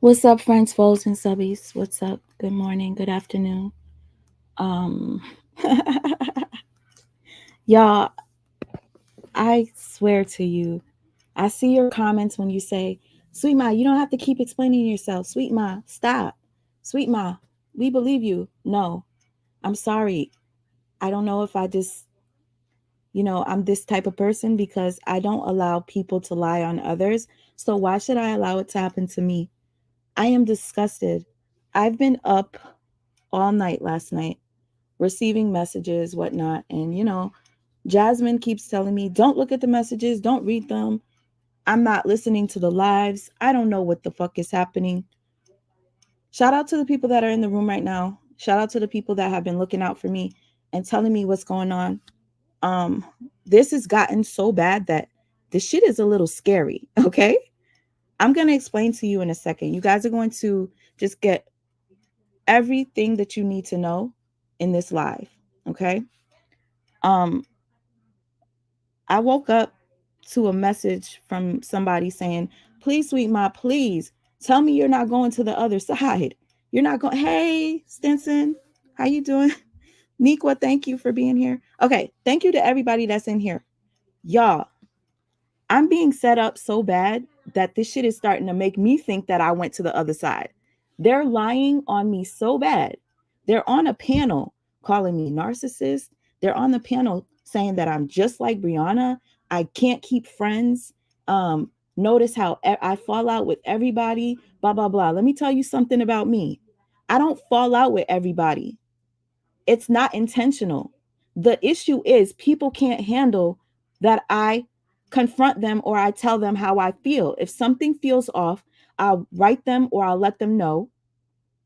What's up, friends, foes, and subbies? What's up? Good morning, good afternoon. Um, y'all, I swear to you, I see your comments when you say, Sweet Ma, you don't have to keep explaining yourself. Sweet Ma, stop. Sweet Ma, we believe you. No, I'm sorry. I don't know if I just, I'm this type of person because I don't allow people to lie on others. So why should I allow it to happen to me? I am disgusted. I've been up all night last night receiving messages, whatnot. And, Jasmine keeps telling me, don't look at the messages, don't read them. I'm not listening to the lives. I don't know what the fuck is happening. Shout out to the people that are in the room right now. Shout out to the people that have been looking out for me and telling me what's going on. Um, this has gotten so bad that this shit is a little scary. Okay. I'm going to explain to you in a second. You guys are going to just get everything that you need to know in this live. Okay. Um, I woke up to a message from somebody saying, please, sweet Ma, please tell me you're not going to the other side. You're not going. Hey, Stinson, how you doing? Nikwa, thank you for being here. Okay, thank you to everybody that's in here. Y'all, I'm being set up so bad that this shit is starting to make me think that I went to the other side. They're lying on me so bad. They're on a panel calling me narcissist. They're on the panel saying that I'm just like Brianna. I can't keep friends. Notice how I fall out with everybody, blah, blah, blah. Let me tell you something about me. I don't fall out with everybody. It's not intentional. The issue is people can't handle that I confront them or I tell them how I feel. If something feels off, I'll write them or I'll let them know.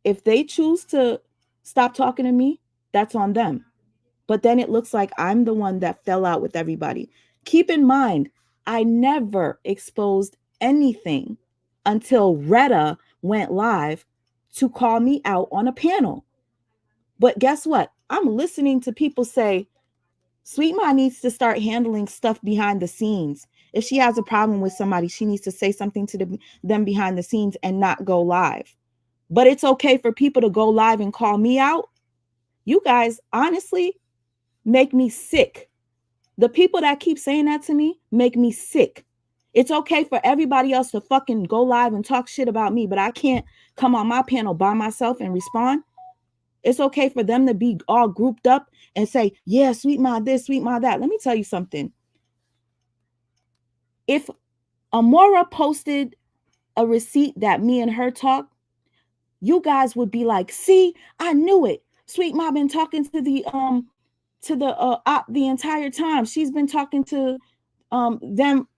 If they choose to stop talking to me, that's on them. But then it looks like I'm the one that fell out with everybody. Keep in mind, I never exposed anything until Retta went live to call me out on a panel. But guess what? I'm listening to people say, Sweet Ma needs to start handling stuff behind the scenes. If she has a problem with somebody, she needs to say something to them behind the scenes and not go live. But it's okay for people to go live and call me out. You guys, honestly, make me sick. The people that keep saying that to me make me sick. It's okay for everybody else to fucking go live and talk shit about me, but I can't come on my panel by myself and respond. It's okay for them to be all grouped up and say, yeah, sweet Ma this, sweet Ma that. Let me tell you something. If Amora posted a receipt that me and her talked, you guys would be like, see, I knew it. Sweet Ma been talking to the op the entire time. She's been talking to them,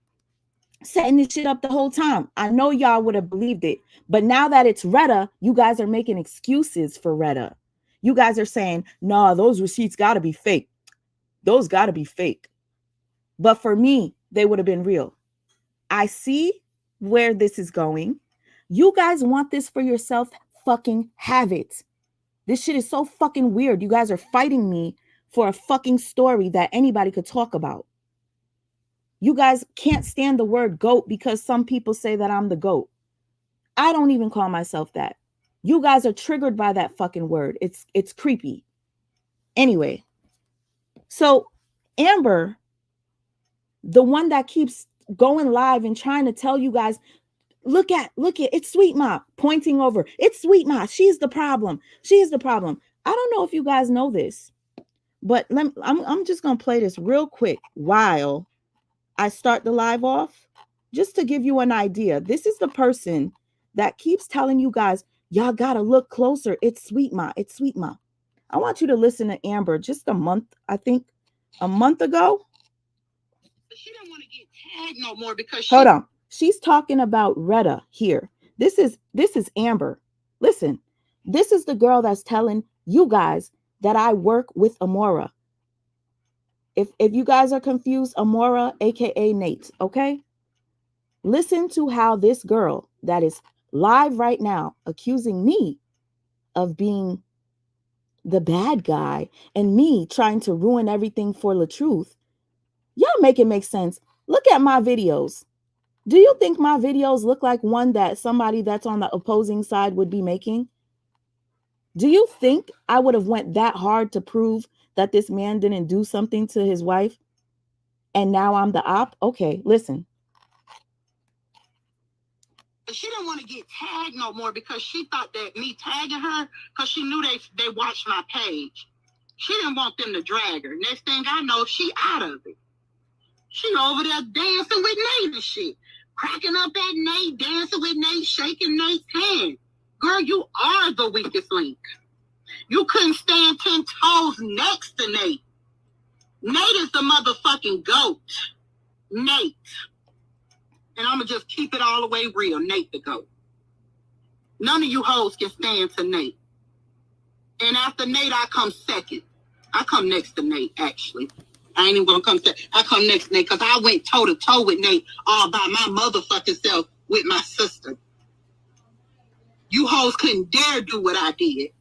setting this shit up the whole time. I know y'all would have believed it. But now that it's Retta, you guys are making excuses for Retta. You guys are saying, nah, those receipts got to be fake. Those got to be fake. But for me, they would have been real. I see where this is going. You guys want this for yourself? Fucking have it. This shit is so fucking weird. You guys are fighting me for a fucking story that anybody could talk about. You guys can't stand the word goat because some people say that I'm the goat. I don't even call myself that. You guys are triggered by that fucking word. It's creepy. Anyway, so Amber, the one that keeps going live and trying to tell you guys, look at, it's Sweet Ma, pointing over. It's Sweet Ma. She's the problem. She's the problem. I don't know if you guys know this, but I'm just going to play this real quick while I start the live off, just to give you an idea. This is the person that keeps telling you guys, y'all got to look closer. It's Sweet Ma. It's Sweet Ma. I want you to listen to Amber just a month ago. She don't want to get tagged no more because hold on. She's talking about Retta here. This is Amber. Listen, this is the girl that's telling you guys that I work with Amora. If you guys are confused, Amora, aka Nate, okay? Listen to how this girl that is live right now accusing me of being the bad guy and me trying to ruin everything for the truth. Y'all make it make sense. Look at my videos. Do you think my videos look like one that somebody that's on the opposing side would be making? Do you think I would have went that hard to prove that this man didn't do something to his wife and now I'm the op? Okay, listen. She didn't want to get tagged no more because she thought that me tagging her, because she knew they watched my page. She didn't want them to drag her. Next thing I know, she out of it. She over there dancing with Nate and shit. Cracking up at Nate, dancing with Nate, shaking Nate's hand. Girl, you are the weakest link. You couldn't stand 10 toes next to Nate. Nate is the motherfucking GOAT. Nate. And I'm going to just keep it all the way real. Nate the GOAT. None of you hoes can stand to Nate. And after Nate, I come second. I come next to Nate, actually. I ain't even going to come second. I come next to Nate because I went toe-to-toe with Nate all by my motherfucking self with my sister. You hoes couldn't dare do what I did.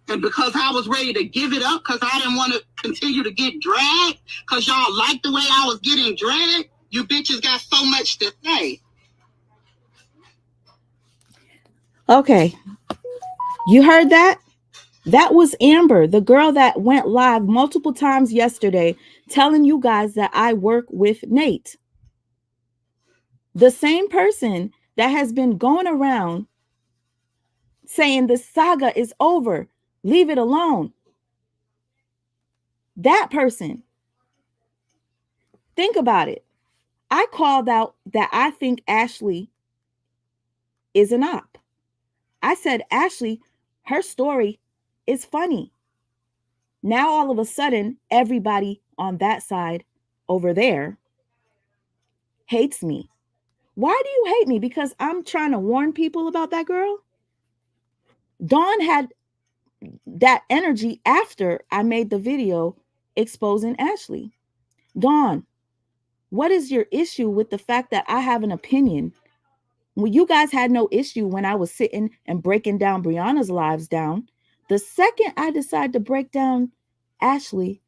And because I was ready to give it up because I didn't want to continue to get dragged because y'all liked the way I was getting dragged, you bitches got so much to say. Okay. You heard that? That was Amber, the girl that went live multiple times yesterday telling you guys that I work with Nate. The same person that has been going around saying the saga is over, leave it alone. That person. Think about it. I called out that I think Ashley is an op. I said, Ashley, her story is funny. Now, all of a sudden, everybody on that side over there hates me. Why do you hate me? Because I'm trying to warn people about that girl? Dawn had that energy after I made the video exposing Ashley. Dawn, what is your issue with the fact that I have an opinion? Well, you guys had no issue when I was sitting and breaking down Brianna's lives down. The second I decide to break down Ashley,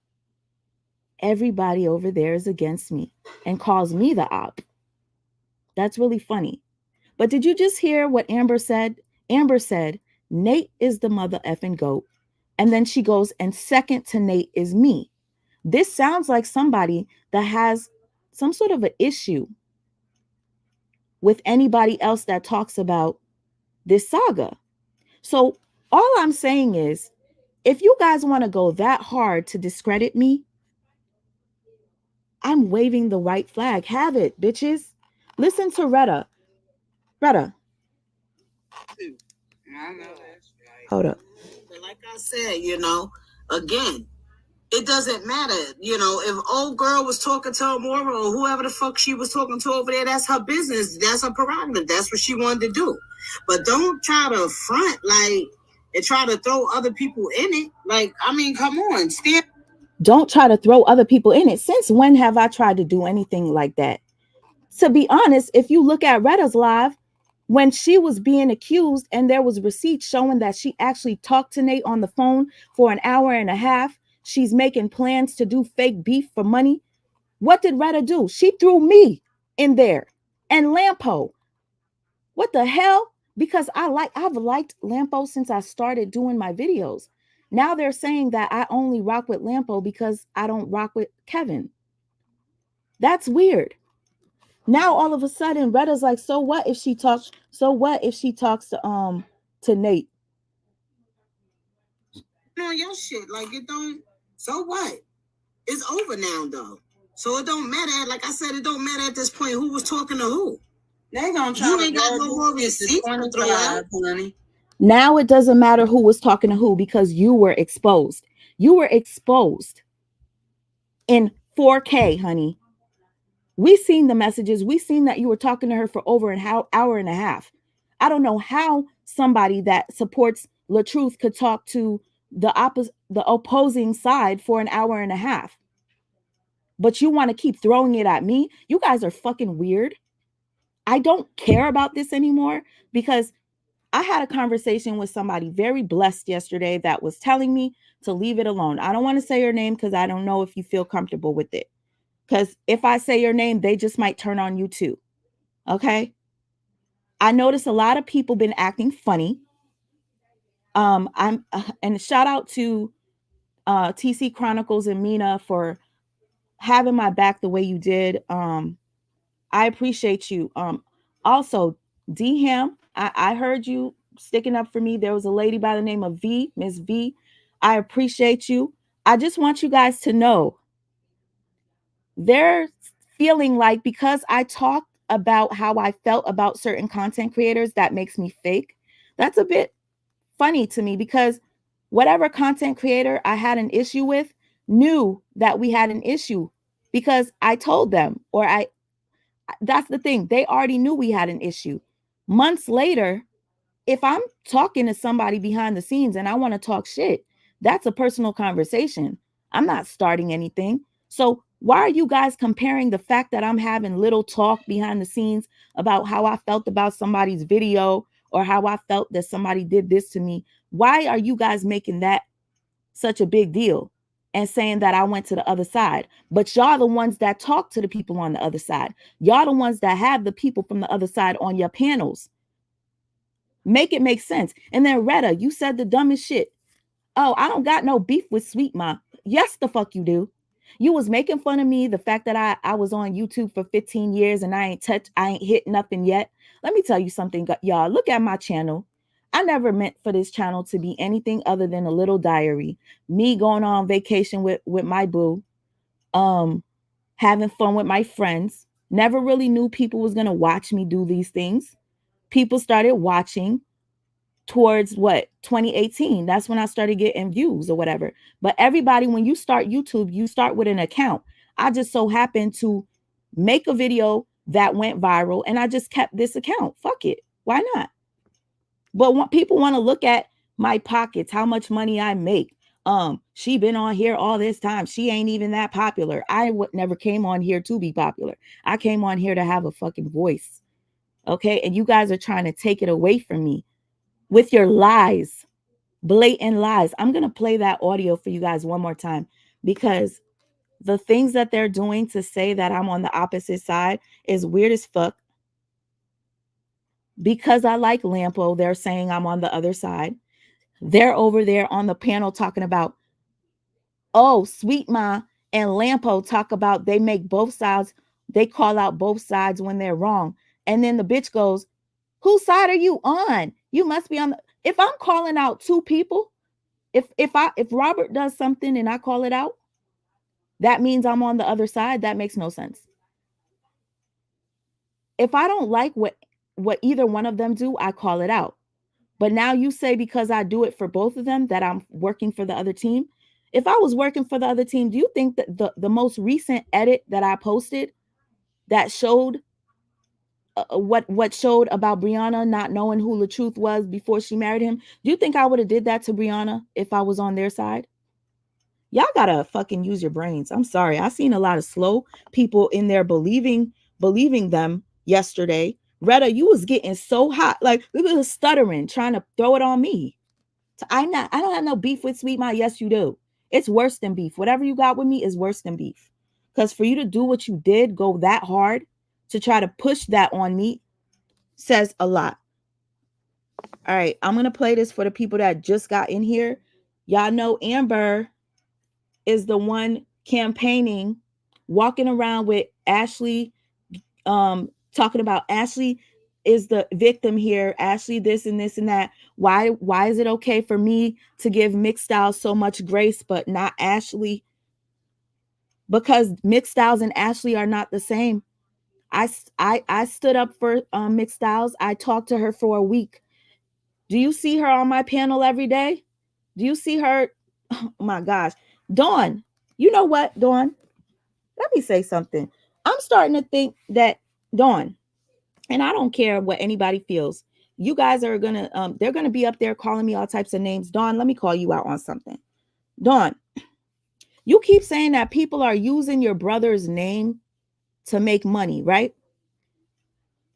everybody over there is against me and calls me the op. That's really funny. But did you just hear what Amber said? Amber said, Nate is the mother effing GOAT. And then she goes, and second to Nate is me. This sounds like somebody that has some sort of an issue with anybody else that talks about this saga. So all I'm saying is, if you guys want to go that hard to discredit me, I'm waving the white flag. Have it, bitches. Listen to Retta. Retta. I know that's right. Hold up. But like I said, again, it doesn't matter. If old girl was talking to Amora or whoever the fuck she was talking to over there, that's her business. That's her prerogative. That's what she wanted to do. But don't try to front and try to throw other people in it. Come on. Don't try to throw other people in it. Since when have I tried to do anything like that? To be honest, if you look at Retta's live, when she was being accused and there was receipts showing that she actually talked to Nate on the phone for an hour and a half, she's making plans to do fake beef for money. What did Retta do? She threw me in there and Lampo. What the hell? Because I've liked Lampo since I started doing my videos. Now they're saying that I only rock with Lampo because I don't rock with Kevin. That's weird. Now all of a sudden Retta's like, so what if she talks to Nate? On your shit, it don't. So what? It's over now though. So it don't matter. Like I said, it don't matter at this point who was talking to who. They gonna try you to ain't got no more receipts to throw out, honey. Now it doesn't matter who was talking to who because you were exposed. You were exposed in 4K, honey. We seen the messages. We seen that you were talking to her for over an hour and a half. I don't know how somebody that supports LaTruth could talk to the opposing side for an hour and a half. But you want to keep throwing it at me? You guys are fucking weird. I don't care about this anymore because I had a conversation with somebody very blessed yesterday that was telling me to leave it alone. I don't want to say your name because I don't know if you feel comfortable with it. Because if I say your name, they just might turn on you too. Okay. I noticed a lot of people been acting funny. I'm and shout out to TC Chronicles and Mina for having my back the way you did. I appreciate you. Also, D Ham, I heard you sticking up for me. There was a lady by the name of V, Miss V. I appreciate you. I just want you guys to know they're feeling like because I talked about how I felt about certain content creators, that makes me fake. That's a bit funny to me because whatever content creator I had an issue with knew that we had an issue because I told them, or that's the thing. They already knew we had an issue. Months later, if I'm talking to somebody behind the scenes and I want to talk shit, that's a personal conversation. I'm not starting anything. So why are you guys comparing the fact that I'm having little talk behind the scenes about how I felt about somebody's video or how I felt that somebody did this to me? Why are you guys making that such a big deal and saying that I went to the other side? But y'all the ones that talk to the people on the other side. Y'all the ones that have the people from the other side on your panels. Make it make sense. And then Retta, you said the dumbest shit. Oh, I don't got no beef with Sweet Ma. Yes, the fuck you do. You was making fun of me, the fact that I was on YouTube for 15 years and I ain't hit nothing yet. Let me tell you something, y'all. Look at my channel. I never meant for this channel to be anything other than a little diary. Me going on vacation with my boo, having fun with my friends. Never really knew people was gonna watch me do these things. People started watching towards what 2018. That's when I started getting views or whatever. But everybody, when you start YouTube, you start with an account. I just so happened to make a video that went viral and I just kept this account. Fuck it. Why not? But people want to look at my pockets, how much money I make. She been on here all this time. She ain't even that popular. I never came on here to be popular. I came on here to have a fucking voice. Okay. And you guys are trying to take it away from me with your lies, blatant lies. I'm going to play that audio for you guys one more time because the things that they're doing to say that I'm on the opposite side is weird as fuck. Because I like Lampo, they're saying I'm on the other side. They're over there on the panel talking about, oh, Sweet Ma and Lampo talk about they make both sides, they call out both sides when they're wrong. And then the bitch goes, whose side are you on? You must be on the, if I'm calling out two people, if Robert does something and I call it out, that means I'm on the other side. That makes no sense. If I don't like what either one of them do, I call it out. But now you say because I do it for both of them that I'm working for the other team. If I was working for the other team, do you think that the most recent edit that I posted that showed what showed about Brianna not knowing who LaTruth was before she married him? Do you think I would have did that to Brianna if I was on their side? Y'all gotta fucking use your brains. I'm sorry. I seen a lot of slow people in there believing them yesterday. Retta, you was getting so hot, like we was stuttering, trying to throw it on me. So I don't have no beef with Sweet Ma. Yes, you do. It's worse than beef. Whatever you got with me is worse than beef. Because for you to do what you did, go that hard to try to push that on me says a lot. All right, I'm gonna play this for the people that just got in here. Y'all know Amber is the one campaigning, walking around with Ashley, talking about Ashley is the victim here. Ashley, this and this and that. Why is it okay for me to give Mixed Styles so much grace, but not Ashley? Because Mixed Styles and Ashley are not the same. I stood up for Mixed Styles. I talked to her for a week. Do you see her on my panel every day? Do you see her? Oh my gosh. Dawn, you know what, Dawn? Let me say something. I'm starting to think that, Dawn, and I don't care what anybody feels. You guys are gonna, they're gonna be up there calling me all types of names. Dawn, let me call you out on something. Dawn, you keep saying that people are using your brother's name to make money, right?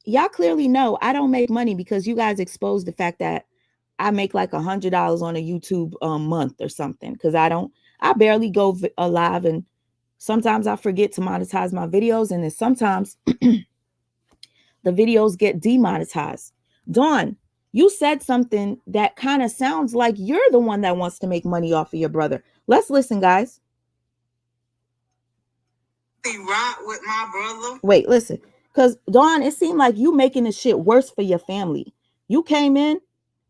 Y'all clearly know I don't make money because you guys exposed the fact that I make like $100 on a YouTube month or something. Because I barely go live, and sometimes I forget to monetize my videos, and then sometimes The videos get demonetized. Dawn, you said something that kind of sounds like you're the one that wants to make money off of your brother. Let's listen, guys. He rock with my brother. Wait, listen. Because, Dawn, it seemed like you making the shit worse for your family. You came in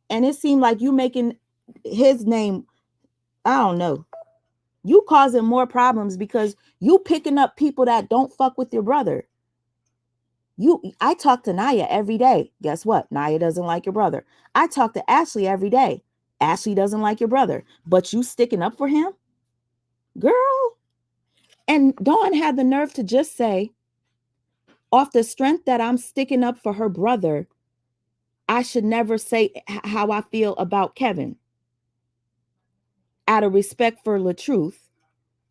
and it seemed like you making his name, I don't know. You causing more problems because you picking up people that don't fuck with your brother. I talk to Naya every day. Guess what? Naya doesn't like your brother. I talk to Ashley every day. Ashley doesn't like your brother. But you sticking up for him? Girl. And Dawn had the nerve to just say, off the strength that I'm sticking up for her brother, I should never say how I feel about Kevin. Out of respect for LaTruth,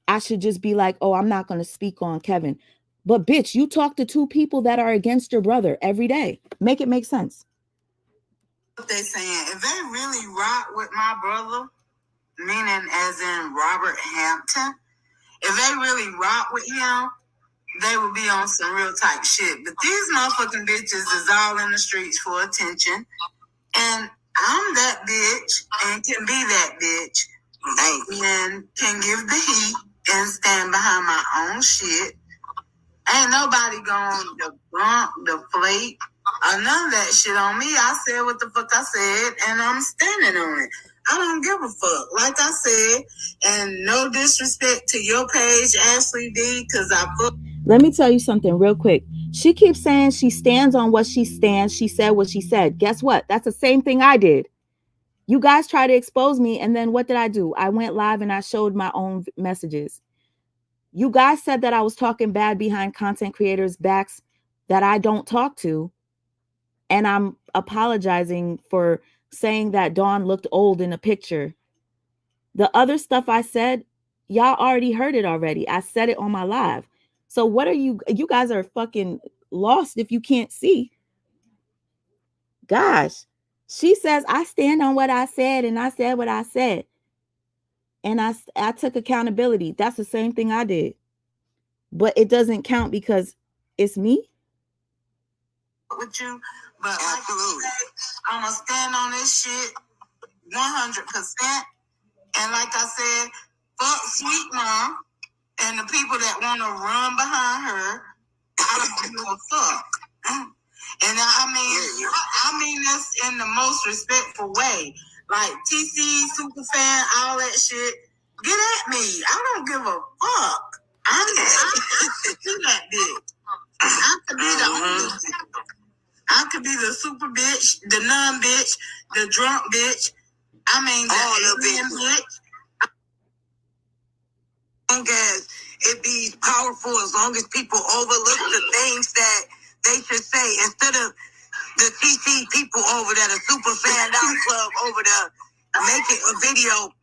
I should just be like, oh, I'm not going to speak on Kevin. But bitch, you talk to two people that are against your brother every day. Make it make sense. What they saying? If they really rock with my brother, meaning as in Robert Hampton, if they really rock with him, they would be on some real type shit. But these motherfucking bitches is all in the streets for attention. And I'm that bitch and can be that bitch. And can give the heat and stand behind my own shit. Ain't nobody gonna debunk, deflate, or none of that shit on me. I said what the fuck I said, and I'm standing on it. I don't give a fuck. Like I said, and no disrespect to your page, Ashley D, because I fuck. Let me tell you something real quick. She keeps saying she stands on what she stands. She said what she said. Guess what? That's the same thing I did. You guys try to expose me, and then what did I do? I went live and I showed my own messages. You guys said that I was talking bad behind content creators' backs that I don't talk to. And I'm apologizing for saying that Dawn looked old in a picture. The other stuff I said, y'all already heard it already. I said it on my live. So what are you guys are fucking lost if you can't see. Gosh, she says, I stand on what I said and I said what I said. And I took accountability. That's the same thing I did. But it doesn't count because it's me. With you, but absolutely, I'm gonna stand on this shit 100%. And like I said, fuck Sweet Mom and the people that want to run behind her. I don't give a fuck. And I mean this in the most respectful way. Like TC, Superfan, all that shit. Get at me. I don't give a fuck. I can be that bitch. I could be the only. I could be the super bitch, the nun bitch, the drunk bitch. I mean, the alien bitch. As long as it be powerful, as long as people overlook the things that they should say, instead of the TC people over there, the super fan out club over there, making a video,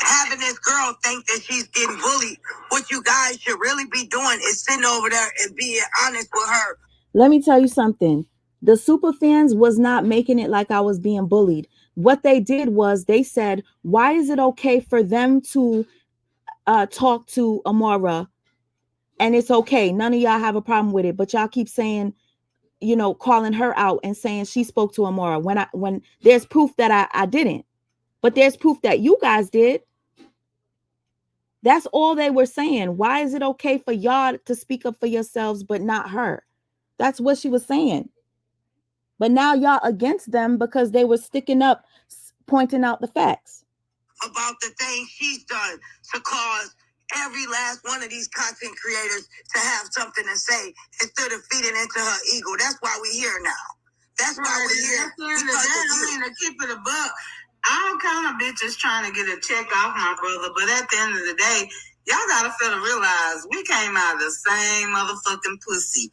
having this girl think that she's getting bullied. What you guys should really be doing is sitting over there and being honest with her. Let me tell you something. The super fans was not making it like I was being bullied. What they did was they said, why is it okay for them to talk to Amara and it's okay? None of y'all have a problem with it, but y'all keep saying, calling her out and saying she spoke to Amara when there's proof that I didn't. But there's proof that you guys did. That's all they were saying. Why is it okay for y'all to speak up for yourselves, but not her? That's what she was saying. But now y'all against them because they were sticking up, pointing out the facts. About the things she's done to cause every last one of these content creators to have something to say instead of feeding into her ego. That's why we're here now. That's why we're here. I mean, to keep it a buck, all kind of bitches trying to get a check off my brother, but at the end of the day, y'all gotta feel to realize we came out of the same motherfucking pussy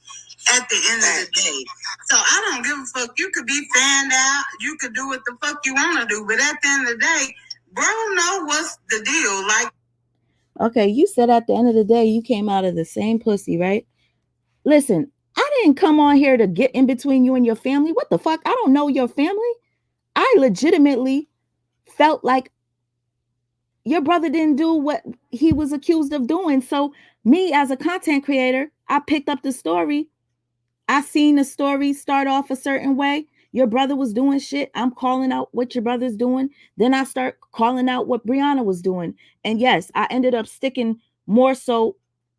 at the end of the day. So I don't give a fuck. You could be fanned out. You could do what the fuck you want to do. But at the end of the day, bro, know what's the deal. Like, okay, you said at the end of the day, you came out of the same pussy, right? Listen, I didn't come on here to get in between you and your family. What the fuck? I don't know your family. I legitimately felt like your brother didn't do what he was accused of doing. So me as a content creator, I picked up the story I seen the story start off a certain way. Your brother was doing shit. I'm calling out what your brother's doing. Then I start calling out what Brianna was doing. And yes, I ended up sticking more so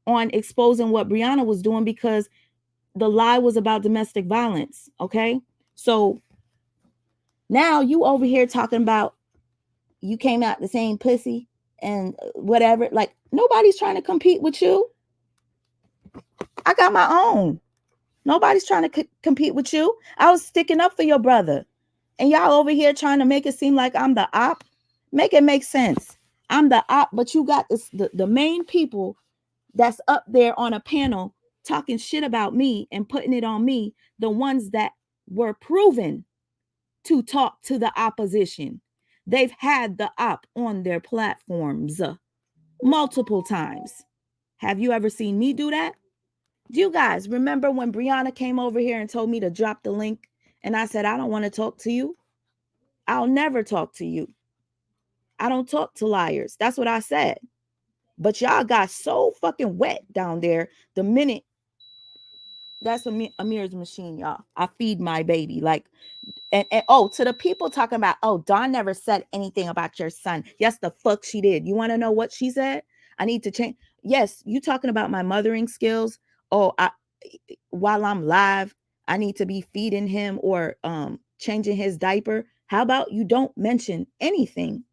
on exposing what Brianna was doing because the lie was about domestic violence. Okay. So now you over here talking about you came out the same pussy and whatever. Like nobody's trying to compete with you. I got my own. Nobody's trying to compete with you. I was sticking up for your brother. And y'all over here trying to make it seem like I'm the op. Make it make sense. I'm the op, but you got this the main people that's up there on a panel talking shit about me and putting it on me, the ones that were proven to talk to the opposition. They've had the op on their platforms multiple times. Have you ever seen me do that? Do you guys remember when Brianna came over here and told me to drop the link? And I said, I don't want to talk to you. I'll never talk to you. I don't talk to liars. That's what I said. But y'all got so fucking wet down there the minute that's Amir's machine, y'all. I feed my baby. Like, and oh, to the people talking about, oh, Dawn never said anything about your son. Yes, the fuck she did. You want to know what she said? I need to change. Yes, you talking about my mothering skills. Oh, while I'm live, I need to be feeding him or changing his diaper. How about you don't mention anything?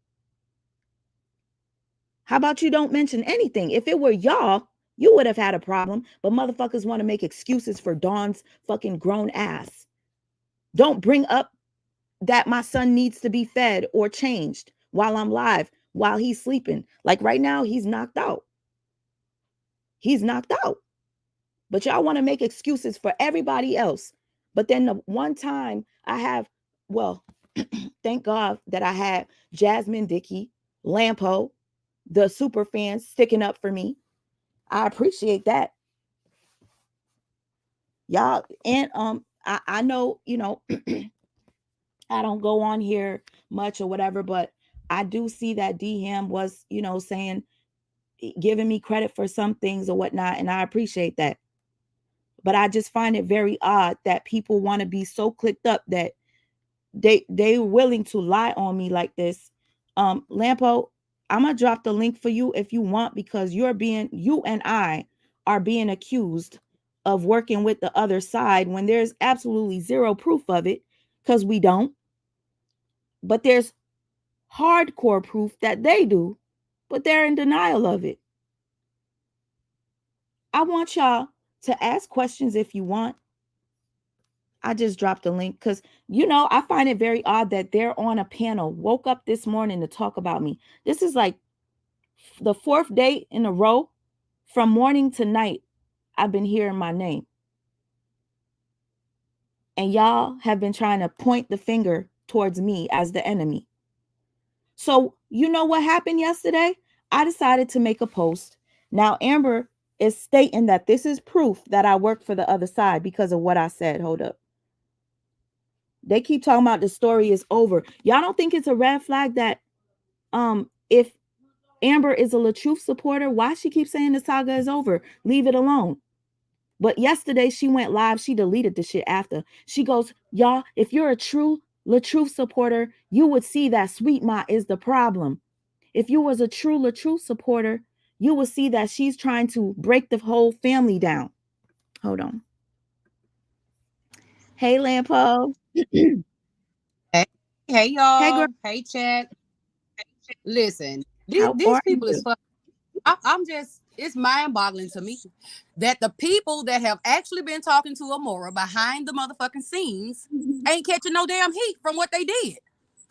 How about you don't mention anything? If it were y'all, you would have had a problem. But motherfuckers want to make excuses for Dawn's fucking grown ass. Don't bring up that my son needs to be fed or changed while I'm live, while he's sleeping. Like right now, he's knocked out. He's knocked out. But y'all want to make excuses for everybody else. But then the one time I have, well, thank God that I had Jasmine Dickey, Lampo, the super fans sticking up for me. I appreciate that. Y'all, and I know, you know, I don't go on here much or whatever, but I do see that D Ham was, you know, saying, giving me credit for some things or whatnot, and I appreciate that. But I just find it very odd that people want to be so clicked up that they're willing to lie on me like this. Lampo, I'm gonna drop the link for you if you want, because you and I are being accused of working with the other side when there's absolutely zero proof of it, because we don't. But there's hardcore proof that they do, but they're in denial of it. I want y'all to ask questions if you want. I just dropped a link because, you know, I find it very odd that they're on a panel, woke up this morning to talk about me. This is like the fourth day in a row from morning to night. I've been hearing my name. And y'all have been trying to point the finger towards me as the enemy. So, you know what happened yesterday? I decided to make a post. Now, Amber is stating that this is proof that I work for the other side because of what I said. Hold up. They keep talking about the story is over. Y'all don't think it's a red flag that if Amber is a LaTruth supporter, why she keeps saying the saga is over? Leave it alone. But yesterday she went live. She deleted the shit after. She goes, y'all, if you're a true LaTruth supporter, you would see that Sweet Ma is the problem. If you was a true LaTruth supporter, you would see that she's trying to break the whole family down. Hold on. Hey, Lampo. Hey, hey, Hey, girl. y'all. Hey, chat. Listen, How these are people is you? fucking. I'm just, it's mind boggling to me that the people that have actually been talking to Amora behind the motherfucking scenes ain't catching no damn heat from what they did.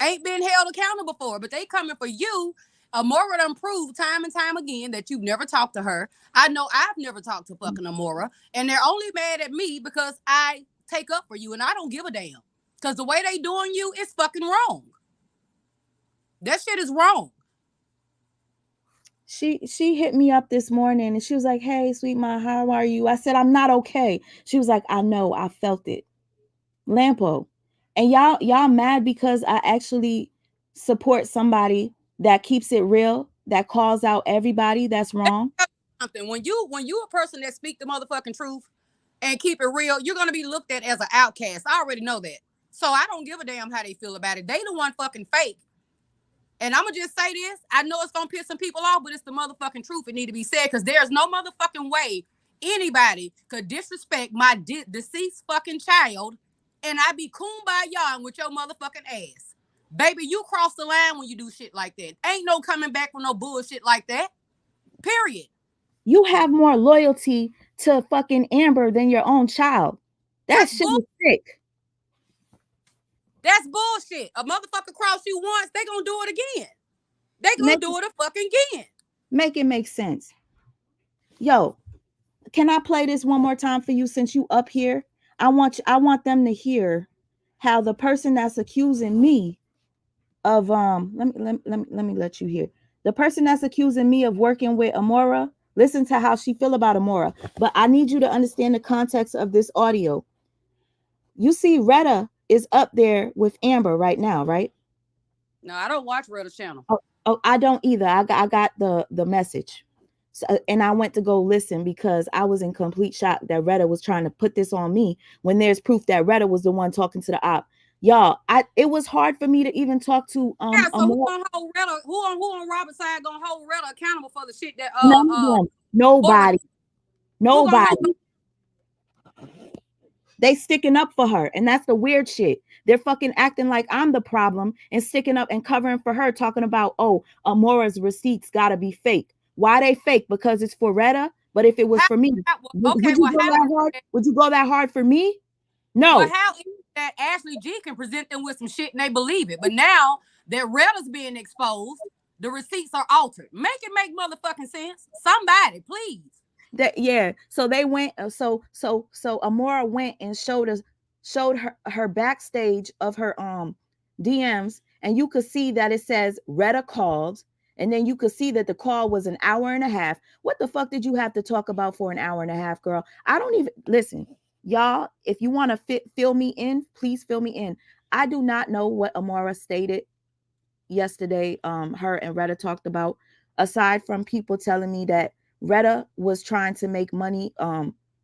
Ain't been held accountable for, but they coming for you. Amora done proved time and time again that you've never talked to her. I know I've never talked to fucking Amora, and they're only mad at me because I take up for you, and I don't give a damn. Because the way they doing you is fucking wrong. That shit is wrong. She hit me up this morning and she was like, "Hey, Sweet Ma, how are you?" I said, "I'm not okay." She was like, "I know, I felt it." Lampo. And y'all mad because I actually support somebody that keeps it real, that calls out everybody that's wrong. Something when you a person that speak the motherfucking truth, and keep it real, you're gonna be looked at as an outcast. I already know that. So I don't give a damn how they feel about it. They the one fucking fake. And I'm gonna just say this. I know it's gonna piss some people off, but it's the motherfucking truth. It need to be said because there's no motherfucking way anybody could disrespect my deceased fucking child, and I be kumbaya with your motherfucking ass. Baby, you cross the line when you do shit like that. Ain't no coming back with no bullshit like that. Period. You have more loyalty to fucking Amber than your own child. That That's shit is sick. That's bullshit. A motherfucker cross you once, they gonna do it again. They gonna do it a fucking again. Make it make sense. Yo, can I play this one more time for you since you up here? I want them to hear how the person that's accusing me of let me let you hear. The person that's accusing me of working with Amora, listen to how she feel about Amora. But I need you to understand the context of this audio. You see Retta is up there with Amber right now, right? No, I don't watch Retta's channel. Oh, I don't either. I got the message. So, and I went to go listen because I was in complete shock that Retta was trying to put this on me when there's proof that Retta was the one talking to the op. Y'all, it was hard for me to even talk to yeah, so who gonna hold Retta? Who on Robert's side gonna hold Retta accountable for the shit that nobody. Nobody. They sticking up for her, and that's the weird shit. They're fucking acting like I'm the problem and sticking up and covering for her, talking about, oh, Amora's receipts gotta be fake. Why they fake? Because it's for Retta. But if it was for me, would you go that hard for me? No. Well, how is it that Ashley G can present them with some shit and they believe it? But now that Retta's being exposed, the receipts are altered. Make it make motherfucking sense. Somebody, please. That yeah. So they went. So Amora went and showed her backstage of her DMs, and you could see that it says Retta called, and then you could see that the call was an hour and a half. What the fuck did you have to talk about for an hour and a half, girl? I don't even listen, y'all. If you want to fill me in, please fill me in. I do not know what Amora stated yesterday. Her and Retta talked about, aside from people telling me that Retta was trying to make money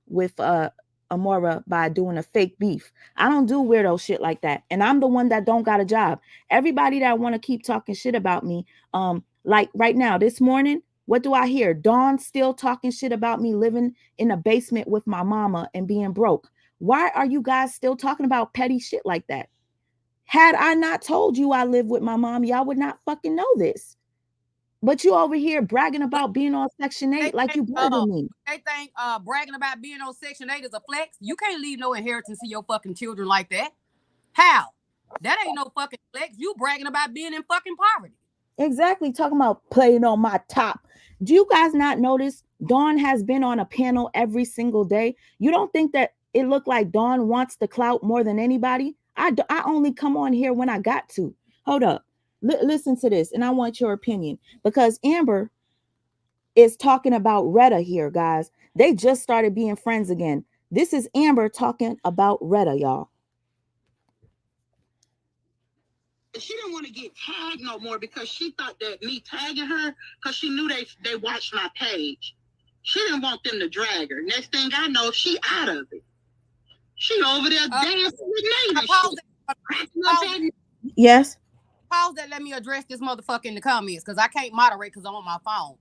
with Amora by doing a fake beef. I don't do weirdo shit like that. And I'm the one that don't got a job. Everybody that want to keep talking shit about me, like right now, this morning, what do I hear? Dawn still talking shit about me living in a basement with my mama and being broke. Why are you guys still talking about petty shit like that? Had I not told you I live with my mom, y'all would not fucking know this. But you over here bragging about being on Section 8 like you better than me. They think bragging about being on Section 8 is a flex. You can't leave no inheritance to your fucking children like that. How? That ain't no fucking flex. You bragging about being in fucking poverty. Exactly. Talking about playing on my top. Do you guys not notice Dawn has been on a panel every single day? You don't think that it looked like Dawn wants the clout more than anybody? I only come on here when I got to. Hold up. Listen to this, and I want your opinion, because Amber is talking about Retta here, guys. They just started being friends again. This is Amber talking about Retta, y'all. She didn't want to get tagged no more because she thought that me tagging her, because she knew they watched my page. She didn't want them to drag her. Next thing I know, she out of it. She over there dancing with Nate. Yes. Pause that. Let me address this motherfucker in the comments because I can't moderate because I'm on my phone.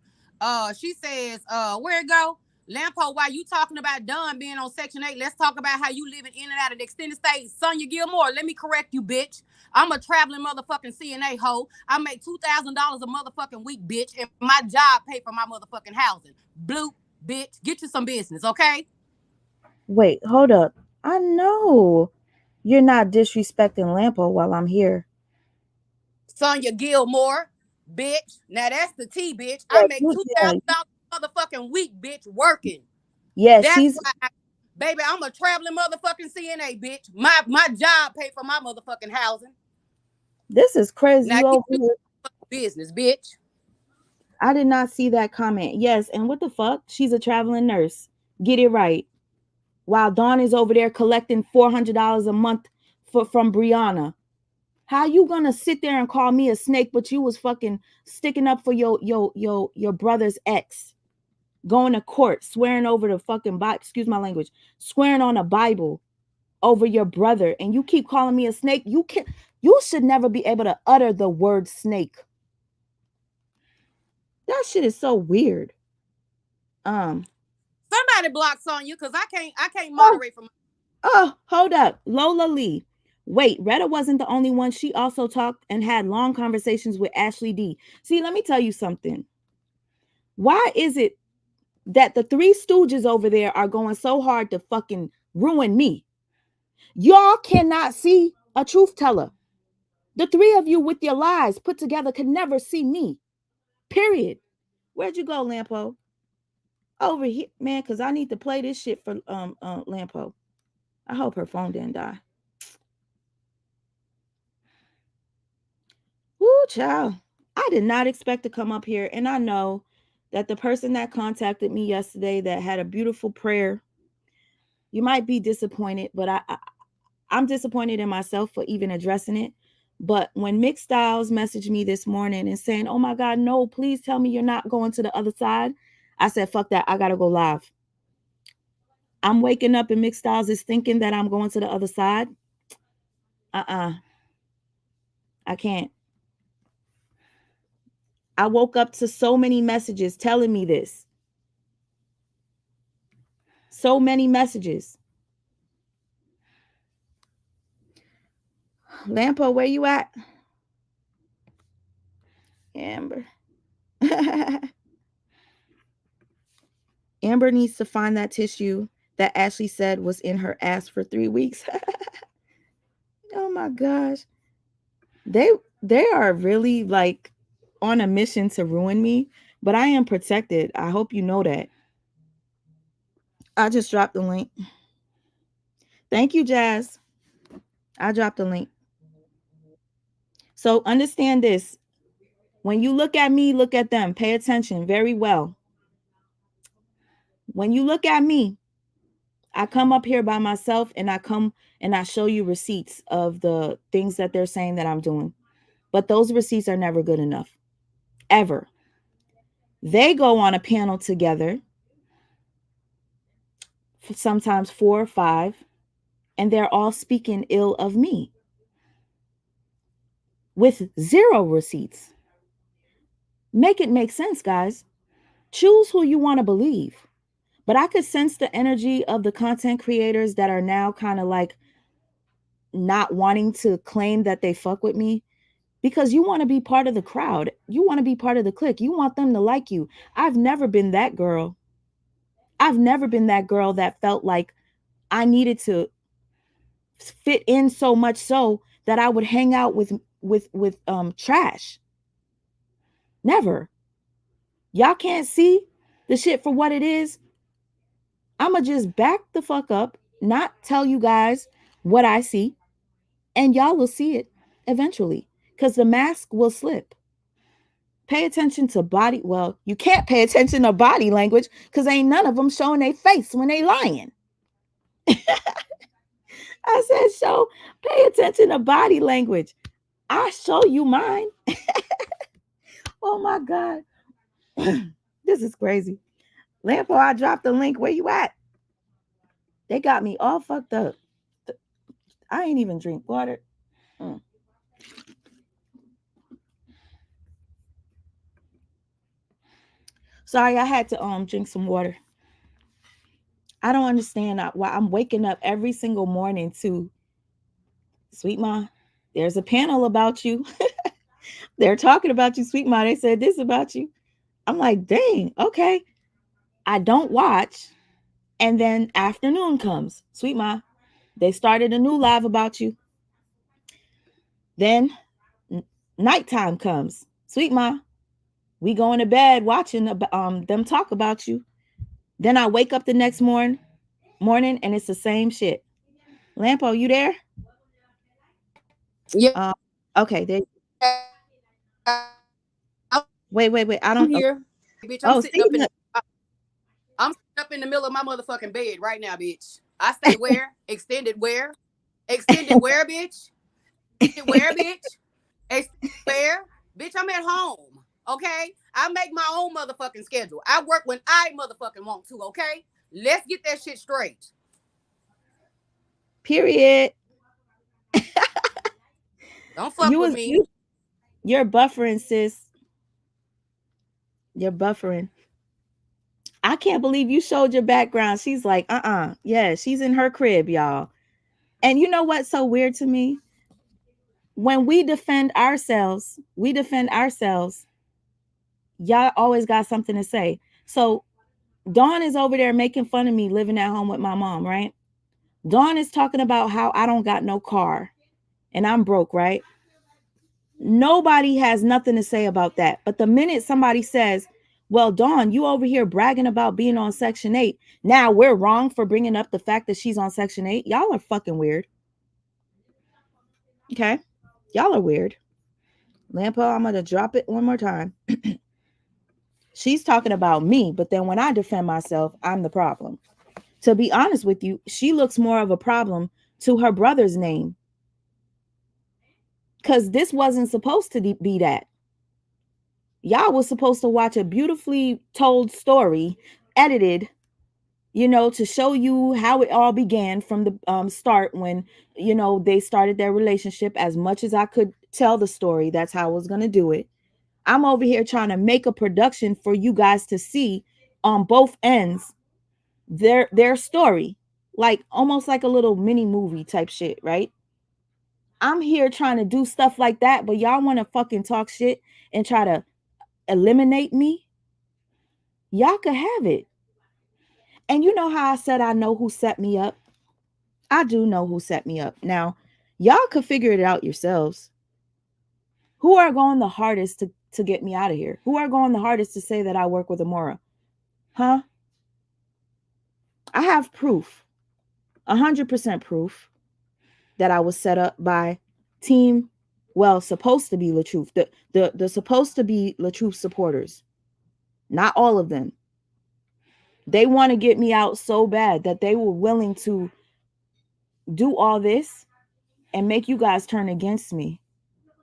She says, where it go? Lampo, while you talking about Dunn being on Section 8, let's talk about how you living in and out of the extended stay. Sonya Gilmore, let me correct you, bitch. I'm a traveling motherfucking CNA hoe. I make $2,000 a motherfucking week, bitch, and my job pay for my motherfucking housing. Blue, bitch, get you some business, okay? Wait, hold up. I know you're not disrespecting Lampo while I'm here. Sonya Gilmore, bitch. Now that's the T, bitch. I make $2,000 motherfucking week, bitch, working. Yeah, that's why baby, I'm a traveling motherfucking CNA, bitch. My job pay for my motherfucking housing. This is crazy. Now business, bitch. I did not see that comment. Yes, and what the fuck? She's a traveling nurse. Get it right. While Dawn is over there collecting $400 a month from Brianna. How you gonna sit there and call me a snake, but you was fucking sticking up for your brother's ex? going to court, swearing over the fucking Bible, excuse my language, swearing on a Bible over your brother, and you keep calling me a snake. You should never be able to utter the word snake. That shit is so weird. Somebody block Sonya, because I can't moderate from. Oh, hold up. Lola Lee. Wait, Retta wasn't the only one. She also talked and had long conversations with Ashley D. See, let me tell you something. Why is it that the three stooges over there are going so hard to fucking ruin me? Y'all cannot see a truth teller. The three of you with your lies put together could never see me. Period. Where'd you go, Lampo? Over here, man, because I need to play this shit for Lampo. I hope her phone didn't die. Woo, child. I did not expect to come up here. And I know that the person that contacted me yesterday that had a beautiful prayer, you might be disappointed, but I'm disappointed in myself for even addressing it. But when Mick Styles messaged me this morning and saying, oh my God, no, please tell me you're not going to the other side, I said, fuck that. I got to go live. I'm waking up and Mick Styles is thinking that I'm going to the other side. I can't. I woke up to so many messages telling me this. So many messages. Lampo, where you at? Amber. Amber needs to find that tissue that Ashley said was in her ass for 3 weeks. Oh my gosh. They are really like on a mission to ruin me, but I am protected. I hope you know that. I just dropped the link. Thank you, Jazz. I dropped the link. So understand this. When you look at me, look at them. Pay attention very well. When you look at me, I come up here by myself and I come and I show you receipts of the things that they're saying that I'm doing. But those receipts are never good enough. Ever. They go on a panel together, sometimes 4 or 5, and they're all speaking ill of me with 0 receipts. Make it make sense, guys. Choose who you want to believe. But I could sense the energy of the content creators that are now kind of like not wanting to claim that they fuck with me, because you want to be part of the crowd. You want to be part of the clique. You want them to like you. I've never been that girl. I've never been that girl that felt like I needed to fit in so much so that I would hang out with trash. Never. Y'all can't see the shit for what it is. I'ma just back the fuck up, not tell you guys what I see, and y'all will see it eventually, because the mask will slip. Pay attention to body. Well, you can't pay attention to body language because ain't none of them showing their face when they lying. I said, pay attention to body language. I show you mine. Oh my God. This is crazy. Lampo, I dropped the link. Where you at? They got me all fucked up. I ain't even drink water. Sorry, I had to drink some water. I don't understand why I'm waking up every single morning to, Sweet Ma, there's a panel about you. They're talking about you, Sweet Ma. They said this about you. I'm like, dang, okay. I don't watch. And then afternoon comes. Sweet Ma, they started a new live about you. Then nighttime comes. Sweet Ma, we going to bed watching them talk about you. Then I wake up the next morning and it's the same shit. Lampo, you there? Yeah. Okay. Wait. I don't. I'm here, bitch. I'm sitting up in. I'm sitting up in the middle of my motherfucking bed right now, bitch. I say where? Extended where? Extended where, bitch? Extended where, bitch? Extended where? Bitch, I'm at home. Okay? I make my own motherfucking schedule. I work when I motherfucking want to, okay? Let's get that shit straight. Period. Don't fuck with me. You're buffering, sis. You're buffering. I can't believe you showed your background. She's like, yeah, she's in her crib, y'all. And you know what's so weird to me? When we defend ourselves, y'all always got something to say. So Dawn is over there making fun of me living at home with my mom, right? Dawn is talking about how I don't got no car and I'm broke, right? Nobody has nothing to say about that. But the minute somebody says, well, Dawn, you over here bragging about being on Section 8. Now we're wrong for bringing up the fact that she's on Section 8. Y'all are fucking weird. Okay? Y'all are weird. Lampo, I'm going to drop it one more time. She's talking about me, but then when I defend myself, I'm the problem. To be honest with you, she looks more of a problem to her brother's name. Because this wasn't supposed to be that. Y'all was supposed to watch a beautifully told story, edited, to show you how it all began from the start when, they started their relationship. As much as I could tell the story, that's how I was going to do it. I'm over here trying to make a production for you guys to see on both ends their story, like almost like a little mini movie type shit, right? I'm here trying to do stuff like that, but y'all want to fucking talk shit and try to eliminate me. Y'all could have it. And you know how I said I know who set me up? I do know who set me up. Now, y'all could figure it out yourselves. Who are going the hardest to get me out of here? Who are going the hardest to say that I work with Amora? Huh? I have proof, 100% proof that I was set up by team, well, supposed to be LaTruth, the supposed to be LaTruth supporters. Not all of them. They want to get me out so bad that they were willing to do all this and make you guys turn against me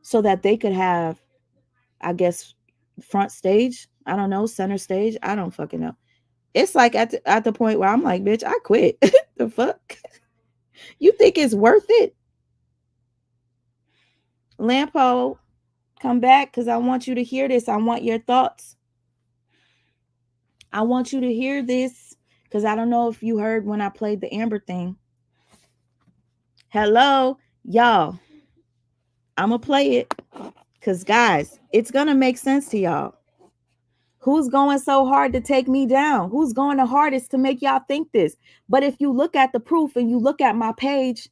so that they could have, I guess, front stage. I don't know, center stage. I don't fucking know. It's like at the point where I'm like, bitch, I quit. The fuck? You think it's worth it? Lampo, come back because I want you to hear this. I want your thoughts. I want you to hear this because I don't know if you heard when I played the Amber thing. Hello, y'all. I'm going to play it because, guys, it's going to make sense to y'all. Who's going so hard to take me down? Who's going the hardest to make y'all think this? But if you look at the proof and you look at my page,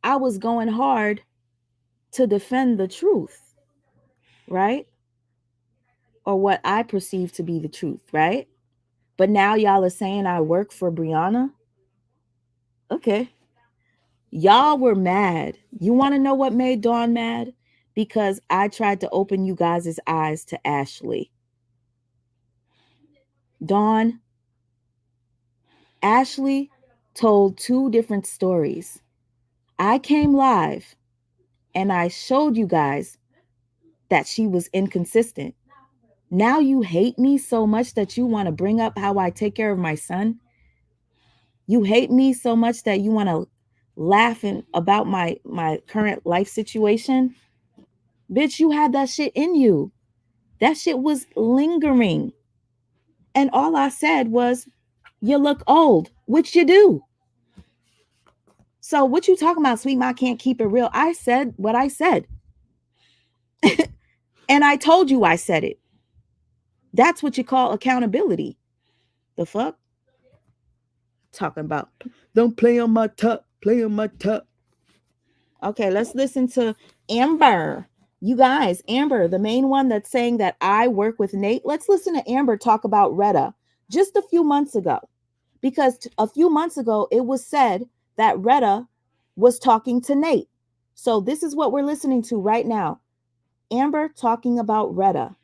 I was going hard to defend the truth, right? Or what I perceive to be the truth, right? But now y'all are saying I work for Brianna. Okay. Y'all were mad. You want to know what made Dawn mad? Because I tried to open you guys' eyes to Ashley. Dawn, Ashley told two different stories. I came live and I showed you guys that she was inconsistent. Now you hate me so much that you want to bring up how I take care of my son. You hate me so much that you want to laugh about my current life situation. Bitch, you had that shit in you. That shit was lingering. And all I said was, you look old, which you do. So what you talking about, Sweet Ma can't keep it real? I said what I said. And I told you I said it. That's what you call accountability. The fuck? Talking about, don't play on my top, play on my top. Okay, let's listen to Amber. You guys, Amber, the main one that's saying that I work with Nate. Let's listen to Amber talk about Retta just a few months ago. Because a few months ago, it was said that Retta was talking to Nate. So this is what we're listening to right now. Amber talking about Retta.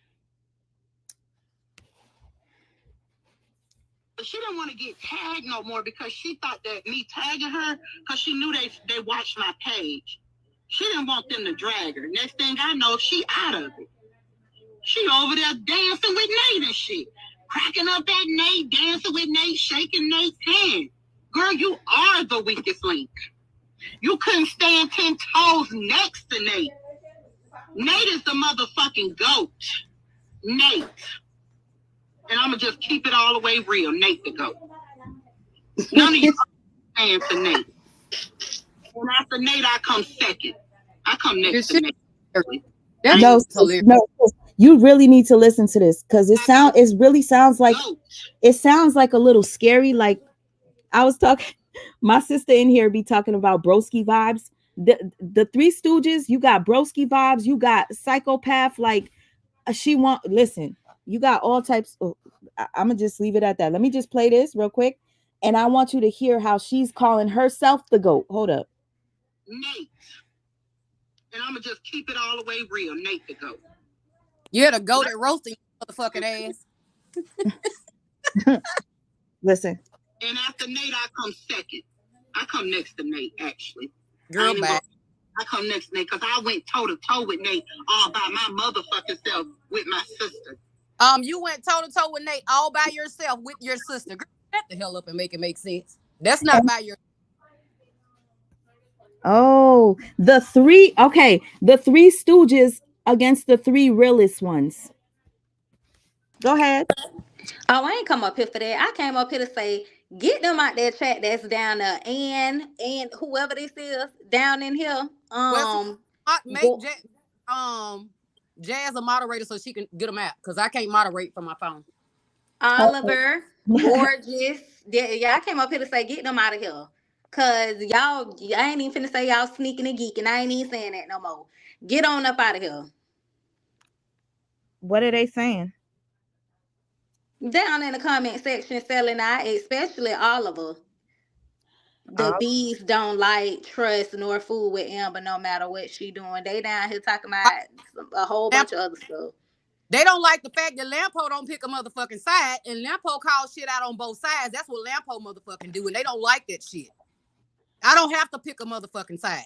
She didn't want to get tagged no more because she thought that me tagging her, because she knew they watched my page. She didn't want them to drag her. Next thing I know, she out of it. She over there dancing with Nate and shit. Cracking up at Nate, dancing with Nate, shaking Nate's hand. Girl, you are the weakest link. You couldn't stand 10 toes next to Nate. Nate is the motherfucking goat. Nate. And I'm going to just keep it all the way real. Nate the goat. None of you stand for Nate. And after Nate, I come second. I come next to Nate. No, you really need to listen to this because it really sounds like a little scary. Like I was talking, my sister in here be talking about broski vibes. The Three Stooges, you got broski vibes, you got psychopath. Like listen, you got all types. I'm gonna just leave it at that. Let me just play this real quick, and I want you to hear how she's calling herself the goat. Hold up, Nate. And I'm going to just keep it all the way real. Nate the goat. Yeah, the goat at roasting motherfucking ass. Listen. And after Nate, I come second. I come next to Nate, actually. Girl, back. I come next to Nate because I went toe-to-toe with Nate all by my motherfucking self with my sister. You went toe-to-toe with Nate all by yourself with your sister. Girl, shut the hell up and make it make sense. That's not by your... Oh, the Three Stooges against the three realest ones. Go ahead. Oh, I ain't come up here for that. I came up here to say, get them out that chat that's down there, and whoever this is down in here. Make Jazz a moderator so she can get them out because I can't moderate from my phone. Oliver, Gorgeous, yeah, I came up here to say, get them out of here. Cause y'all, I ain't even finna say y'all sneaking and geeking. I ain't even saying that no more. Get on up out of here. What are they saying? Down in the comment section, selling out, especially Oliver. The bees don't like, trust, nor fool with Amber no matter what she doing. They down here talking about a whole bunch of other stuff. They don't like the fact that Lampo don't pick a motherfucking side, and Lampo calls shit out on both sides. That's what Lampo motherfucking do, and they don't like that shit. I don't have to pick a motherfucking side.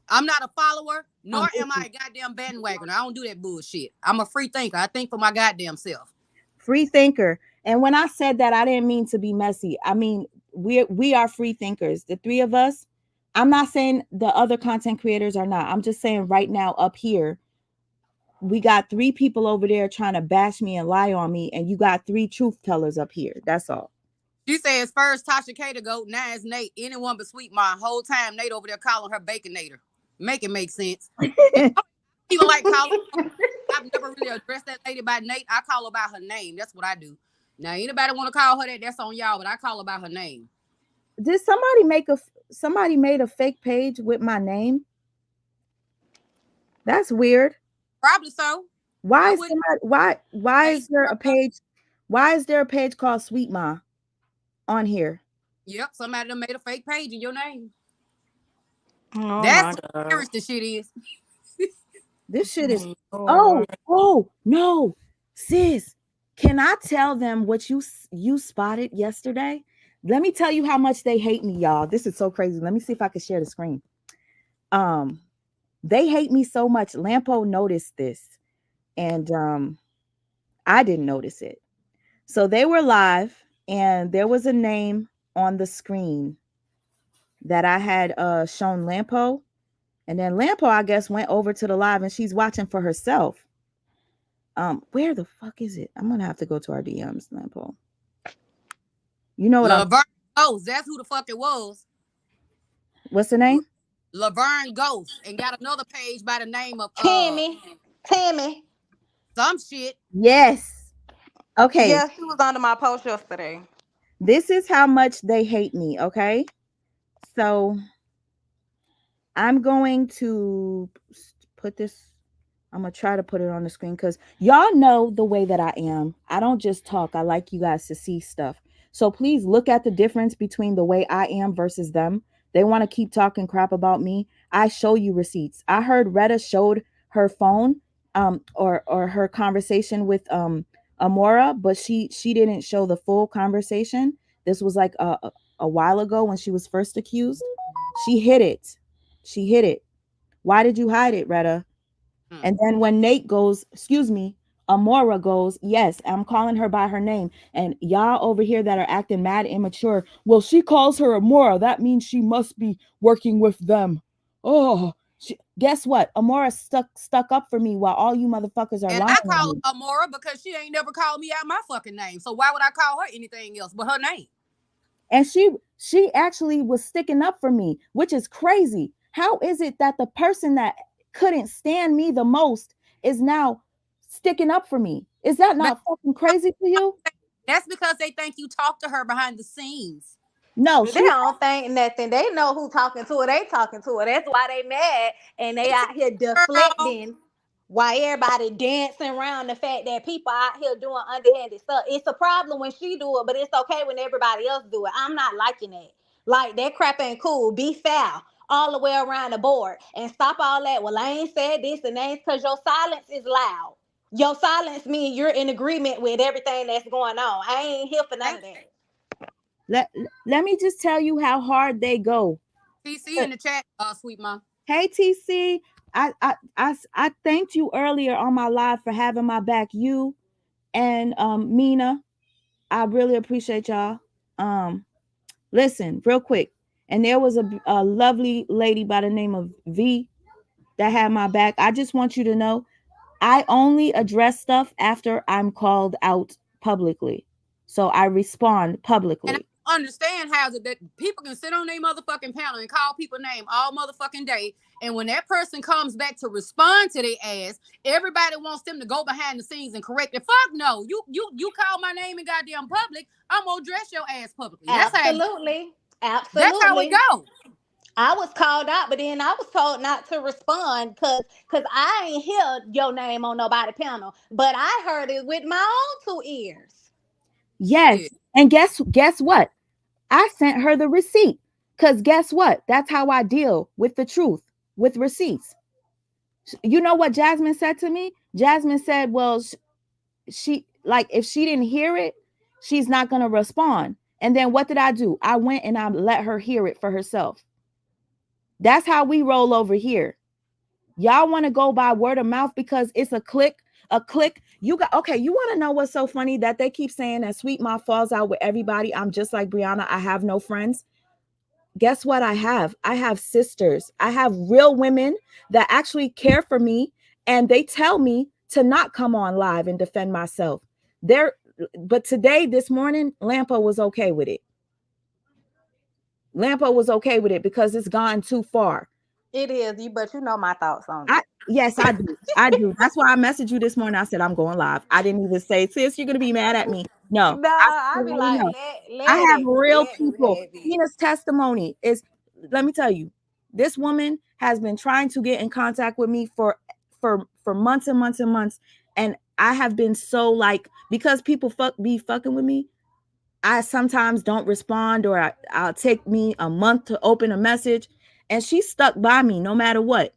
I'm not a follower, nor am I a goddamn bandwagoner. I don't do that bullshit. I'm a free thinker. I think for my goddamn self. Free thinker. And when I said that, I didn't mean to be messy. I mean, we are free thinkers. The three of us. I'm not saying the other content creators are not. I'm just saying right now up here, we got three people over there trying to bash me and lie on me, and you got three truth tellers up here. That's all. She says first Tasha K to go, now it's Nate. Anyone but Sweet Ma. Whole time Nate over there calling her Baconator. Make it make sense. People like calling. I've never really addressed that lady by Nate. I call her by her name. That's what I do. Now anybody want to call her that? That's on y'all. But I call her by her name. Did somebody made a fake page with my name? That's weird. Probably so. Why is there a page? Why is there a page called Sweet Ma on here? Yep, somebody done made a fake page in your name. Oh, that's how serious the shit is. This shit is oh no, sis. Can I tell them what you spotted yesterday? Let me tell you how much they hate me, y'all. This is so crazy. Let me see if I can share the screen. They hate me so much. Lampo noticed this, and I didn't notice it. So they were live, and there was a name on the screen that I had shown Lampo, and then Lampo, I guess, went over to the live, and she's watching for herself. Where the fuck is it? I'm gonna have to go to our DMs, Lampo. You know what? Laverne Ghost. That's who the fuck it was. What's the name? Laverne Ghost, and got another page by the name of Tammy. Some shit. Yes. Okay. Yeah, she was under my post yesterday. This is how much they hate me. Okay. So I'm going to put this. I'm going to try to put it on the screen because y'all know the way that I am. I don't just talk. I like you guys to see stuff. So please look at the difference between the way I am versus them. They want to keep talking crap about me. I show you receipts. I heard Retta showed her phone or her conversation with Amora, but she didn't show the full conversation. This was like a while ago when she was first accused. She hid it. Why did you hide it, Retta? And then when Nate goes, excuse me, Amora goes, yes, I'm calling her by her name. And y'all over here that are acting mad immature, well, she calls her Amora. That means she must be working with them. Oh, guess what? Amora stuck up for me while all you motherfuckers are And lying I on call me. her Amora because she ain't never called me out my fucking name. So why would I call her anything else but her name? And she actually was sticking up for me, which is crazy. How is it that the person that couldn't stand me the most is now sticking up for me? Is that But not fucking crazy to you? that's because they think you talk to her behind the scenes. No, They she don't think nothing. They know who talking to her. They talking to her. That's why they mad and they out here Girl, deflecting. Why everybody dancing around the fact that people out here doing underhanded stuff. It's a problem when she do it, but it's okay when everybody else do it. I'm not liking it. Like that crap ain't cool. Be foul all the way around the board and stop all that. Well, I ain't said this and that because your silence is loud. Your silence means you're in agreement with everything that's going on. I ain't here for none of that. let let me just tell you how hard they go. TC in the chat, sweet mom. Hey TC, I thanked you earlier on my live for having my back. You and Mina, I really appreciate y'all. Listen, real quick. And there was a lovely lady by the name of V that had my back. I just want you to know I only address stuff after I'm called out publicly. So I respond And publicly. I understand how that people can sit on their motherfucking panel and call people name all motherfucking day. And when that person comes back to respond to their ass, everybody wants them to go behind the scenes and correct it. Fuck no. You call my name in goddamn public, I'm gonna address your ass publicly. Absolutely. That's how it Absolutely. goes. I was called out, but then I was told not to respond because I ain't hear your name on nobody panel. But I heard it with my own 2 ears. Yes. Shit. And guess what? I sent her the receipt. Cause guess what? That's how I deal with the truth, with receipts. You know what Jasmine said to me? Jasmine said, well, she like if she didn't hear it, she's not going to respond. And then what did I do? I went and I let her hear it for herself. That's how we roll over here. Y'all want to go by word of mouth because it's a click. You got okay. You want to know what's so funny that they keep saying that Sweet Ma falls out with everybody. I'm just like Brianna. I have no friends. Guess what? I have sisters. I have real women that actually care for me, and they tell me to not come on live and defend myself. But today, this morning, Lampa was okay with it. Lampa was okay with it because it's gone too far. It is, but you know my thoughts on it. Yes, I do. I do. That's why I messaged you this morning. I said, I'm going live. I didn't even say, sis, you're going to be mad at me. No, No, I be like, know. I let have it, real let me people. have it. Tina's testimony is, let me tell you, this woman has been trying to get in contact with me for months and months and months. And I have been so like, because people be fucking with me, I sometimes don't respond, or I'll take me a month to open a message, and she stuck by me no matter what.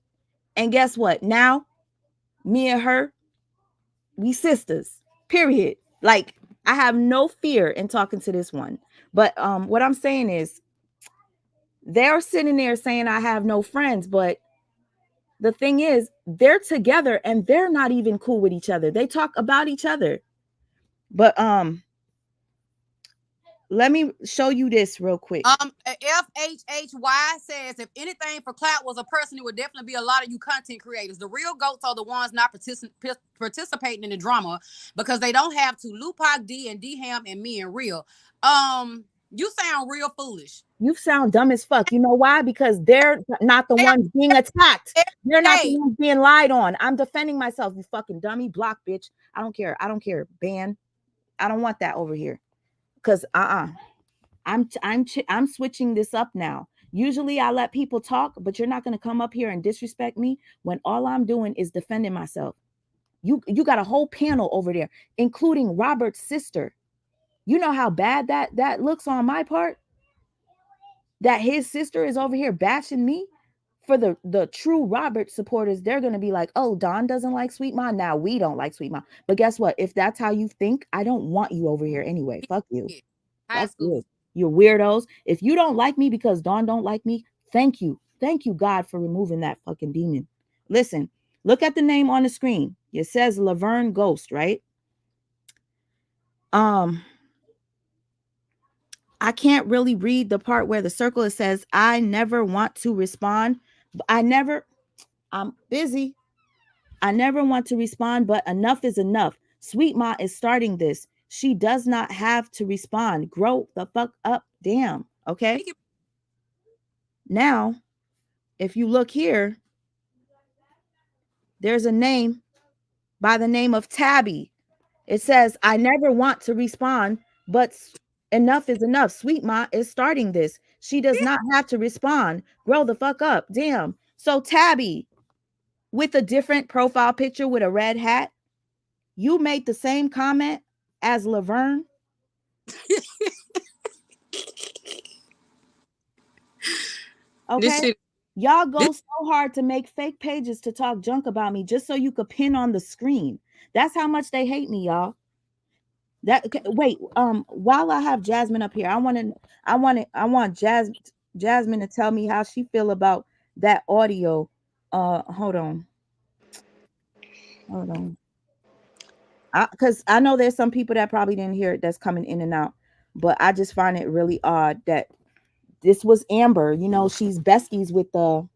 And guess what? Now, me and her, we sisters, period. Like, I have no fear in talking to this one. But what I'm saying is, they're sitting there saying I have no friends, but the thing is, they're together and they're not even cool with each other. They talk about each other. But let me show you this real quick. FHHY says, if anything for clout was a person, it would definitely be a lot of you content creators. The real goats are the ones not participating in the drama because they don't have to. Lupac, D, and D-Ham, and me and Real. You sound real foolish. You sound dumb as fuck. You know why? Because they're not the ones being attacked. They're not the ones being lied on. I'm defending myself, you fucking dummy. Block, bitch. I don't care. I don't care. Ban. I don't want that over here. Because I'm switching this up now. Usually I let people talk, but you're not going to come up here and disrespect me when all I'm doing is defending myself. You got a whole panel over there, including Robert's sister. You know how bad that looks on my part? That his sister is over here bashing me? For the true Robert supporters, they're going to be like, oh, Don doesn't like Sweet Ma. Now we don't like Sweet Ma. But guess what? If that's how you think, I don't want you over here anyway. Fuck you. Fuck you. You're weirdos. If you don't like me because Dawn don't like me, thank you. Thank you, God, for removing that fucking demon. Listen, look at the name on the screen. It says Laverne Ghost, right? Um, I can't really read the part where the circle it says, I never want to respond. I'm busy. I never want to respond, but enough is enough. Sweet Ma is starting this. She does not have to respond. Grow the fuck up. Damn. Okay. Now, if you look here, there's a name by the name of Tabby. It says, I never want to respond, but enough is enough. Sweet Ma is starting this. She does not have to respond. Grow the fuck up. Damn. So, Tabby, with a different profile picture with a red hat, you made the same comment as Laverne. Okay. Y'all go so hard to make fake pages to talk junk about me just so you could pin on the screen. That's how much they hate me, y'all. Wait, while I have Jasmine up here, I want Jasmine to tell me how she feel about that audio. Hold on. Because I know there's some people that probably didn't hear it that's coming in and out, but I just find it really odd that this was Amber. You know, she's besties with the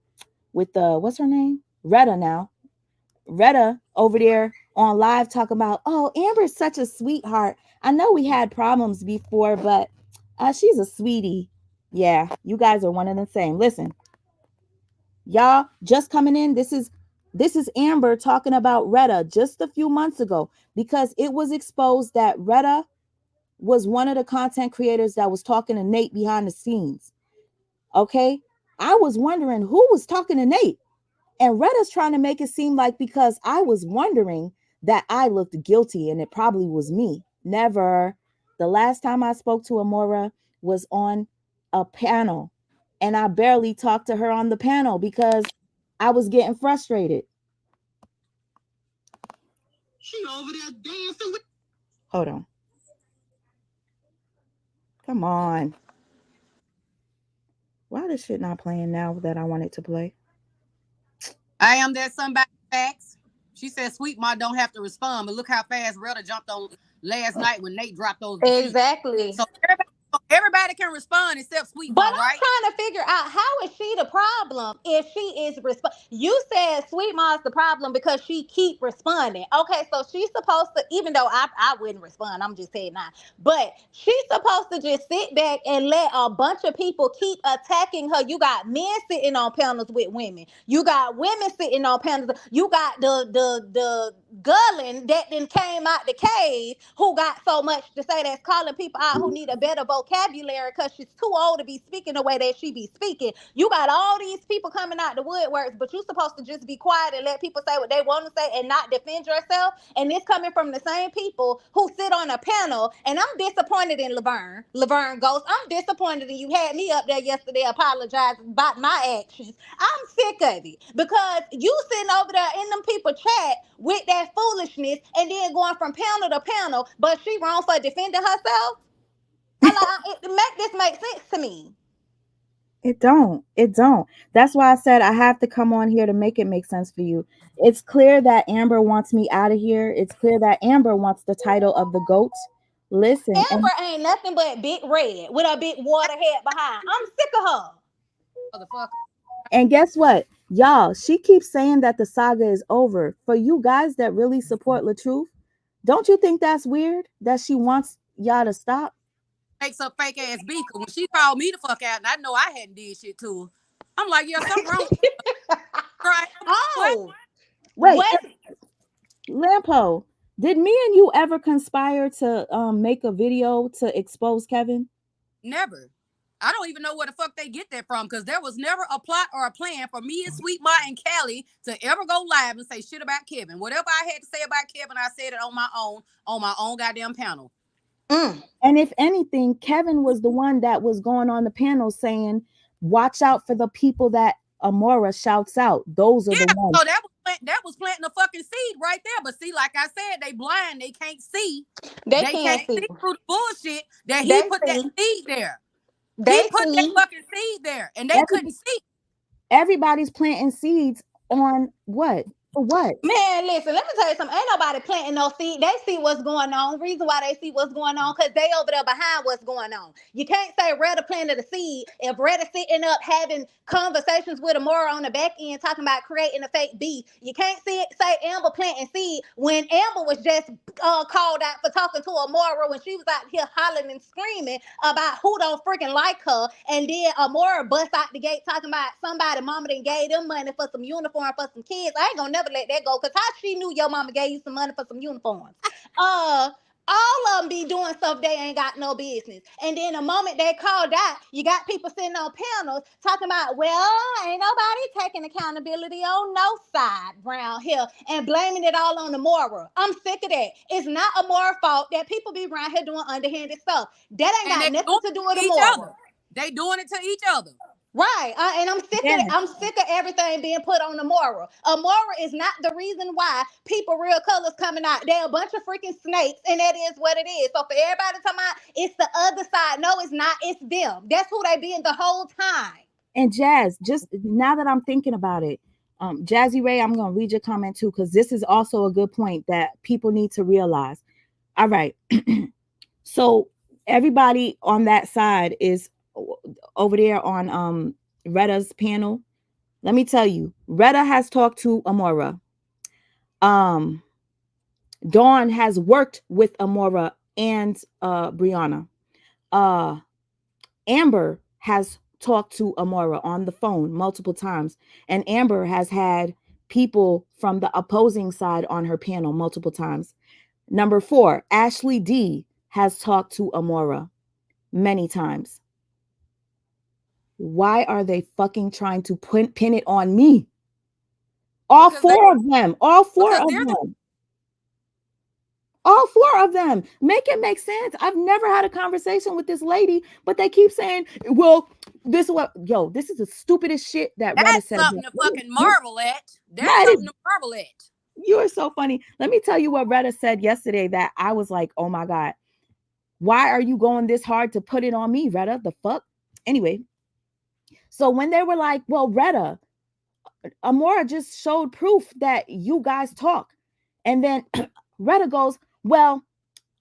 what's her name? Retta now. Retta over there on live talking about, oh, Amber's such a sweetheart. I know we had problems before, but she's a sweetie. Yeah, you guys are one and the same. Listen, y'all just coming in. This is Amber talking about Retta just a few months ago because it was exposed that Retta was one of the content creators that was talking to Nate behind the scenes. Okay, I was wondering who was talking to Nate. And Retta's trying to make it seem like because I was wondering that I looked guilty and it probably was me. Never. The last time I spoke to Amora was on a panel, and I barely talked to her on the panel because I was getting frustrated. She over there dancing with. Hold on. Come on. Why this shit not playing now that I want it to play? I am that somebody facts. She said Sweet Ma don't have to respond, but look how fast Retta jumped on last night when Nate dropped those receipts. Exactly. So everybody can respond except Sweet But Ma, I'm right? trying to figure out how is she the problem if she is you said Sweet Ma's the problem because she keep responding. Okay, so she's supposed to, even though I wouldn't respond, I'm just saying that. But she's supposed to just sit back and let a bunch of people keep attacking her. You got men sitting on panels with women. You got women sitting on panels. You got the Gullin that then came out the cave who got so much to say that's calling people out who need a better vocabulary because she's too old to be speaking the way that she be speaking. You got all these people coming out the woodworks, but you're supposed to just be quiet and let people say what they want to say and not defend yourself. And this coming from the same people who sit on a panel. And I'm disappointed in Laverne Ghost. I'm disappointed in you. Had me up there yesterday apologizing about my actions. I'm sick of it because you sitting over there in them people chat with that foolishness and then going from panel to panel, but she wrong for defending herself. This make sense to me. It don't. That's why I said I have to come on here to make it make sense for you. It's clear that Amber wants me out of here. It's clear that Amber wants the title of the GOAT. Listen, Amber ain't nothing but big red with a big water head behind. I'm sick of her. Motherfucker. And guess what? Y'all, she keeps saying that the saga is over. For you guys that really support LaTruth, don't you think that's weird that she wants y'all to stop? Makes up fake ass beat. Cause when she called me the fuck out, and I know I hadn't did shit to her, I'm like, yeah, something wrong. Right? Oh, wait, Lampo, did me and you ever conspire to make a video to expose Kevin? Never. I don't even know where the fuck they get that from because there was never a plot or a plan for me and Sweet Ma and Callie to ever go live and say shit about Kevin. Whatever I had to say about Kevin, I said it on my own goddamn panel. And if anything, Kevin was the one that was going on the panel saying, watch out for the people that Amora shouts out. Those are the ones. So that was planting a fucking seed right there. But see, like I said, they blind. They can't see. They can't see through the bullshit that he put that seed there. He put that fucking seed there and they couldn't see. Everybody's planting seeds on what? For what? Man, listen, let me tell you something. Ain't nobody planting no seed. They see what's going on. Reason why they see what's going on, because they over there behind what's going on. You can't say Retta planted a seed if Retta sitting up having conversations with Amora on the back end talking about creating a fake beef. You can't say Amber planting seed when Amber was just called out for talking to Amora when she was out here hollering and screaming about who don't freaking like her. And then Amora bust out the gate talking about somebody mama done gave them money for some uniform for some kids. I ain't gonna never let that go, because how she knew your mama gave you some money for some uniforms? All of them be doing stuff they ain't got no business. And then the moment they called out, you got people sitting on panels talking about, well, ain't nobody taking accountability on no side around here and blaming it all on the Mora. I'm sick of that. It's not a Mora fault that people be around here doing underhanded stuff. That ain't And got they nothing doing to do it with to a each Mora. other. They doing it to each other. Right, and I'm sick of Yes. I'm sick of everything being put on Amora. Amora is not the reason why people real colors coming out. They're a bunch of freaking snakes, and that is what it is. So for everybody talking about it's the other side, no, it's not. It's them. That's who they been the whole time. And Jazz, just now that I'm thinking about it, Jazzy Ray, I'm gonna read your comment too, because this is also a good point that people need to realize. All right. So everybody on that side is over there on Retta's panel. Let me tell you, Retta has talked to Amora. Um Dawn has worked with Amora and Brianna. Uh Amber has talked to Amora on the phone multiple times, and Amber has had people from the opposing side on her panel multiple times. Number 4, Ashley D has talked to Amora many times. Why are they fucking trying to pin it on me? All Because they, four of them. All four because of they're the, them. All four of them. Make it make sense. I've never had a conversation with this lady, but they keep saying, well, this is what, yo, this is the stupidest shit that Reddit that's said. something to fucking marvel at. That's That is, something to marvel at. you are so funny. Let me tell you what Reddit said yesterday that I was like, oh my God, why are you going this hard to put it on me, Reddit? The fuck? Anyway, so when they were like, well, Reddit, Amora just showed proof that you guys talk. And then Reddit goes, well,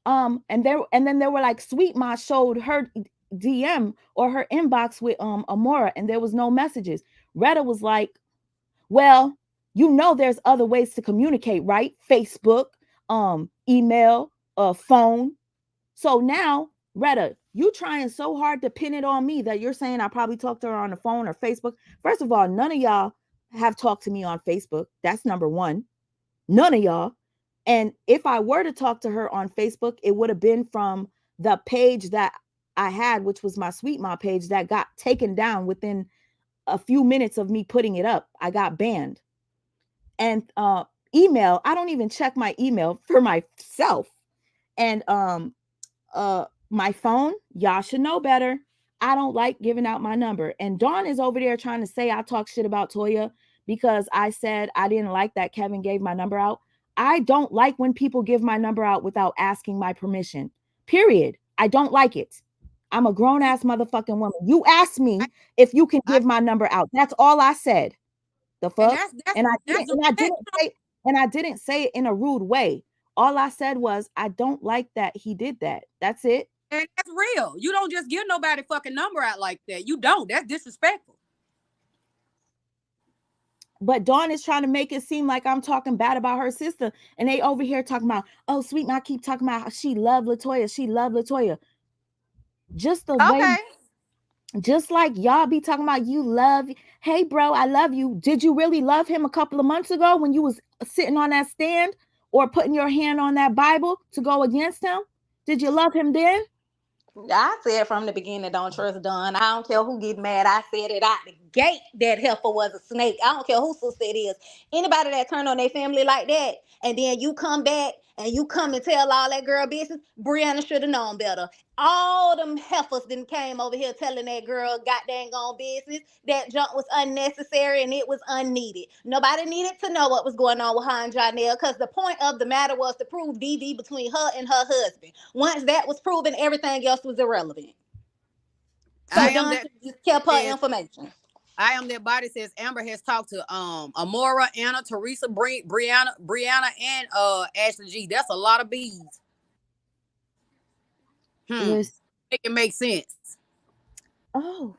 and then they were like, Sweet Ma showed her DM or her inbox with Amora, and there was no messages. Retta was like, well, you know there's other ways to communicate, right? Facebook, email, phone. So now, Retta, you trying so hard to pin it on me that you're saying I probably talked to her on the phone or Facebook. First of all, none of y'all have talked to me on Facebook. That's number 1. None of y'all. And if I were to talk to her on Facebook, it would have been from the page that I had, which was my Sweet Ma page that got taken down within a few minutes of me putting it up. I got banned. And email, I don't even check my email for myself. And my phone, y'all should know better. I don't like giving out my number. And Dawn is over there trying to say I talk shit about Toya because I said I didn't like that Kevin gave my number out. I don't like when people give my number out without asking my permission. Period. I don't like it. I'm a grown ass motherfucking woman. You asked me if you can I, give my number out. That's all I said. The and fuck? that's And I that's didn't the and I didn't say it in a rude way. All I said was I don't like that he did that. That's it. and that's real. You don't just give nobody fucking number out like that. You don't. That's disrespectful. But Dawn is trying to make it seem like I'm talking bad about her sister. And they over here talking about, oh, Sweet Ma keep talking about how she love Latoya. She love Latoya. Just the way, Okay. just like y'all be talking about you love, hey bro, I love you. Did you really love him a couple of months ago when you was sitting on that stand or putting your hand on that Bible to go against him? Did you love him then? I said from the beginning, don't trust Don. I don't care who get mad. I said it out the gate that heifer was a snake. I don't care who sister it is. Anybody that turn on their family like that, and then you come back and you come and tell all that girl business, Brianna should have known better. All them heifers then came over here telling that girl goddamn on business. That junk was unnecessary and it was unneeded. Nobody needed to know what was going on with her and Janelle, because the point of the matter was to prove DV between her and her husband. Once that was proven, everything else was irrelevant. So I am Don that should have just kept her says information. I am that body says Amber has talked to Amora, Anna, Teresa, Brianna, and Ashley G. That's a lot of bees. Listen. Make it make sense. Oh,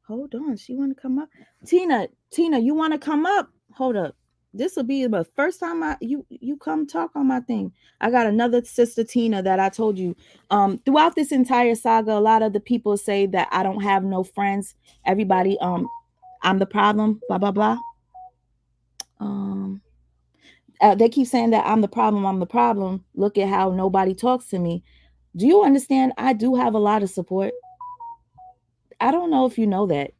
hold on. She want to come up. Tina, you want to come up? Hold up. This will be the first time you come talk on my thing. I got another sister, Tina, that I told you. Throughout this entire saga, a lot of the people say that I don't have no friends. Everybody, I'm the problem. Blah blah blah. They keep saying that I'm the problem. I'm the problem. Look at how nobody talks to me. Do you understand? I do have a lot of support. I don't know if you know that.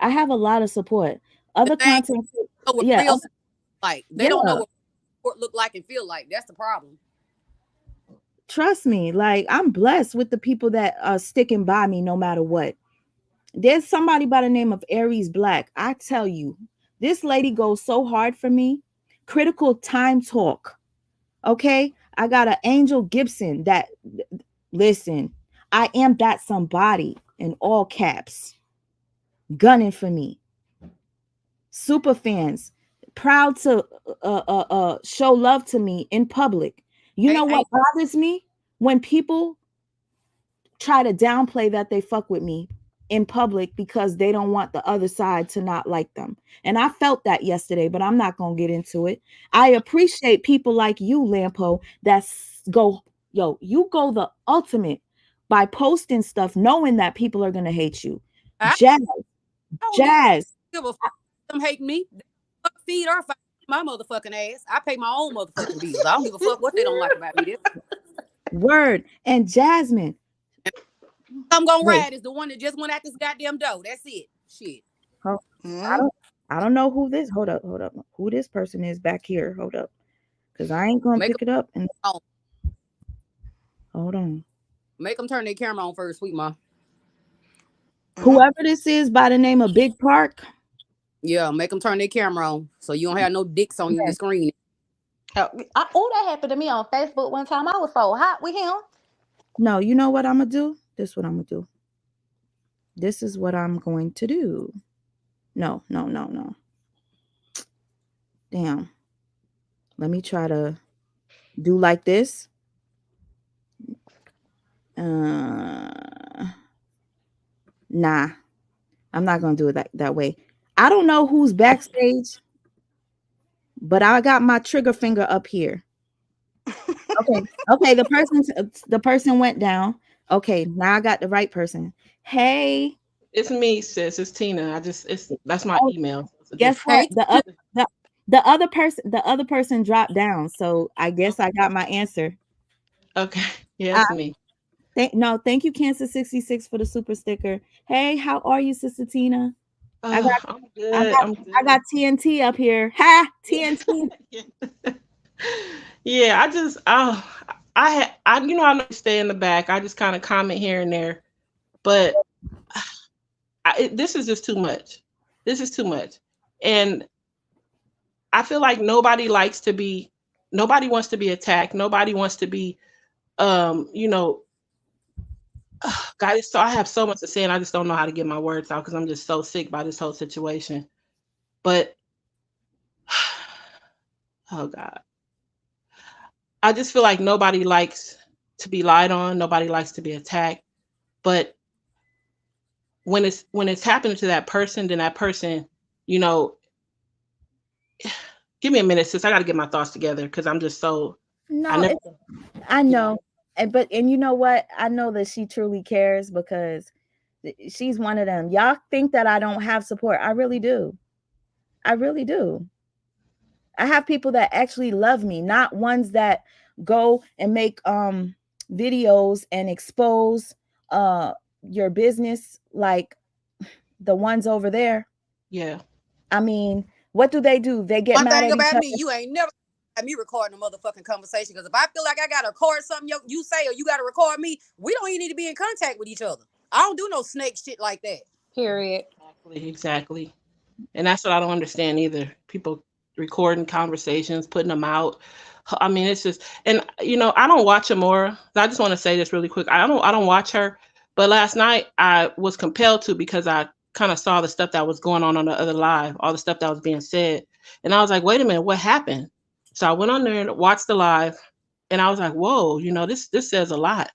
I have a lot of support. Other content, yeah, real like they don't know yeah. what support look like and feel like. That's the problem. Trust me, like I'm blessed with the people that are sticking by me no matter what. There's somebody by the name of Aries Black. I tell you, this lady goes so hard for me. Critical time talk. Okay, I got an Angel Gibson that listen. I am that somebody in all caps, gunning for me. Super fans, proud to show love to me in public. You know what bothers me? When people try to downplay that they fuck with me in public because they don't want the other side to not like them. And I felt that yesterday, but I'm not going to get into it. I appreciate people like you, Lampo, that you go the ultimate by posting stuff knowing that people are going to hate you. Jazz. Them hate me. Feed or fight my motherfucking ass. I pay my own motherfucking bills. I don't give a fuck what they don't like about me. Word. And Jasmine. I'm gonna ride is the one that just went out this goddamn door. That's it. Shit. Oh, I don't know who this. Hold up. Who this person is back here? Hold up, because I ain't gonna pick it up. And hold on. Make them turn their camera on first, sweet ma. Whoever this is by the name of Big Park. Yeah, make them turn their camera on so you don't have no dicks on your screen. Oh, that happened to me on Facebook one time. I was so hot with him. No, you know what I'm gonna do? This is what I'm going to do. No. Damn. Let me try to do like this. Nah. I'm not gonna do it that way. I don't know who's backstage, but I got my trigger finger up here. Okay. The person went down. Okay, now I got the right person. Hey, it's me, sis. It's Tina. That's my email. Guess what? The other person dropped down. So I guess I got my answer. Okay. Yeah, it's me. Thank you, Cancer 66 for the super sticker. Hey, how are you, Sister Tina? I'm good. I got TNT up here. Ha, TNT. Yeah, I know you stay in the back. I just kind of comment here and there, but this is just too much. This is too much, and I feel like nobody wants to be attacked. Nobody wants to be, God, so I have so much to say, and I just don't know how to get my words out because I'm just so sick by this whole situation. But, oh God, I just feel like nobody likes to be lied on. Nobody likes to be attacked. But when it's happening to that person, then that person, give me a minute, sis. I got to get my thoughts together because I'm just so. No, I know. And you know what? I know that she truly cares because she's one of them. Y'all think that I don't have support. I really do. I really do. I have people that actually love me, not ones that go and make videos and expose your business like the ones over there. Yeah. I mean, what do? They get mad at each other. Me, you ain't never had me recording a motherfucking conversation because if I feel like I gotta record something you say or you gotta record me, we don't even need to be in contact with each other. I don't do no snake shit like that. Period. Exactly. And that's what I don't understand either. People recording conversations, putting them out. I mean, it's just, and I don't watch Amora. I just want to say this really quick. I don't watch her, but last night I was compelled to because I kind of saw the stuff that was going on the other live, all the stuff that was being said. And I was like, wait a minute, what happened? So I went on there and watched the live, and I was like, whoa, this says a lot.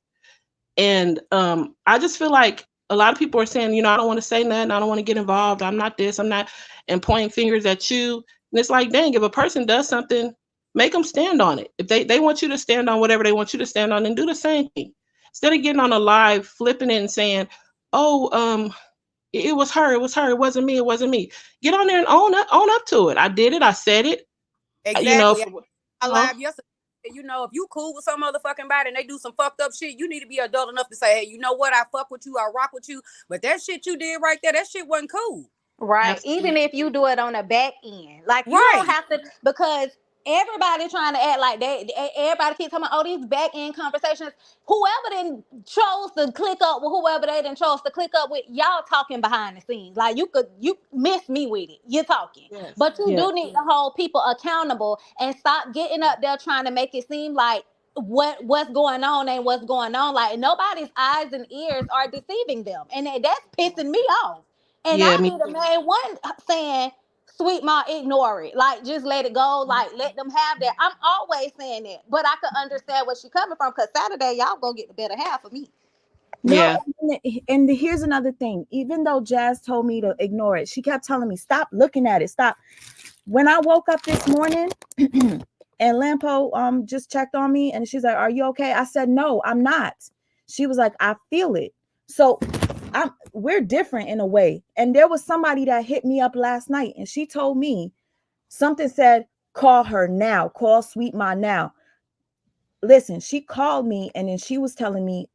And I just feel like a lot of people are saying, I don't want to say nothing, I don't want to get involved, I'm not this, I'm not, and pointing fingers at you. And it's like, dang, if a person does something, make them stand on it. If they want you to stand on whatever they want you to stand on, then do the same thing. Instead of getting on a live, flipping it and saying, oh, it was her, it wasn't me. Get on there and own up to it. I did it, I said it. Exactly. I live yesterday. If you cool with some motherfucking body and they do some fucked up shit, you need to be adult enough to say, hey, you know what? I fuck with you, I rock with you. But that shit you did right there, that shit wasn't cool. Right. Absolutely. Even if you do it on the back end. Like, you don't have to, because everybody trying to act like everybody keeps talking about, these back end conversations. Whoever then chose to click up with whoever they then chose to click up with, y'all talking behind the scenes. Like, you miss me with it. You're talking. Yes. But you do need to hold people accountable and stop getting up there trying to make it seem like what's going on ain't what's going on. Like, nobody's eyes and ears are deceiving them. And that's pissing me off. And I be the main one saying, sweet ma, ignore it. Like, just let it go. Like, let them have that. I'm always saying that. But I could understand where she coming from, because Saturday, y'all gonna get the better half of me. No, and here's another thing. Even though Jazz told me to ignore it, she kept telling me, stop looking at it. Stop. When I woke up this morning and Lampo just checked on me and she's like, are you okay? I said, no, I'm not. She was like, I feel it. So we're different in a way. And there was somebody that hit me up last night and she told me something, said, call her now, call Sweet Ma now. Listen, she called me and then she was telling me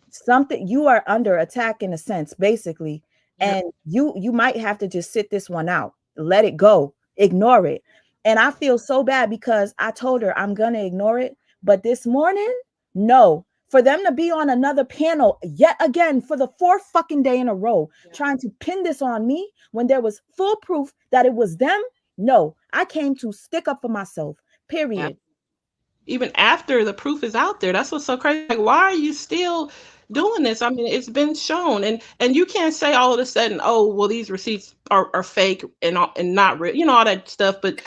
something, you are under attack in a sense, basically. And you might have to just sit this one out, let it go, ignore it. And I feel so bad because I told her I'm gonna ignore it. But this morning, no. For them to be on another panel yet again for the fourth fucking day in a row, trying to pin this on me when there was full proof that it was them. No, I came to stick up for myself, period. Even after the proof is out there, that's what's so crazy. Like, why are you still doing this? I mean, it's been shown, and you can't say all of a sudden, oh, well, these receipts are fake and not real, all that stuff. But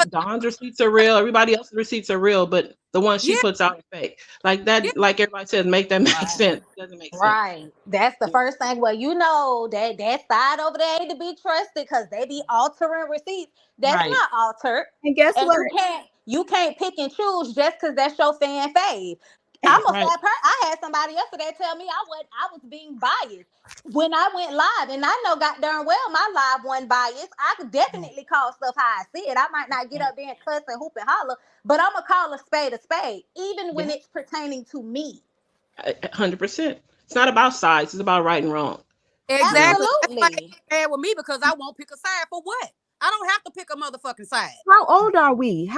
Dawn's receipts are real. Everybody else's receipts are real, but the ones she puts out are fake. Like that, like everybody says, make that make sense. It doesn't make sense. Right. That's the first thing. Well, that side over there ain't to be trusted because they be altering receipts. That's not altered. And guess what? You can't pick and choose just because that's your fan fave. I had somebody yesterday tell me I was being biased when I went live, and I know god darn well my live wasn't biased. I could definitely call stuff how I see it. I might not get up there and cuss and hoop and holler, but I'm gonna call a spade, even when it's pertaining to me. 100%. It's not about sides. It's about right and wrong. Exactly. Absolutely. That's why they mad with me, because I won't pick a side for what? I don't have to pick a motherfucking side. How old are we?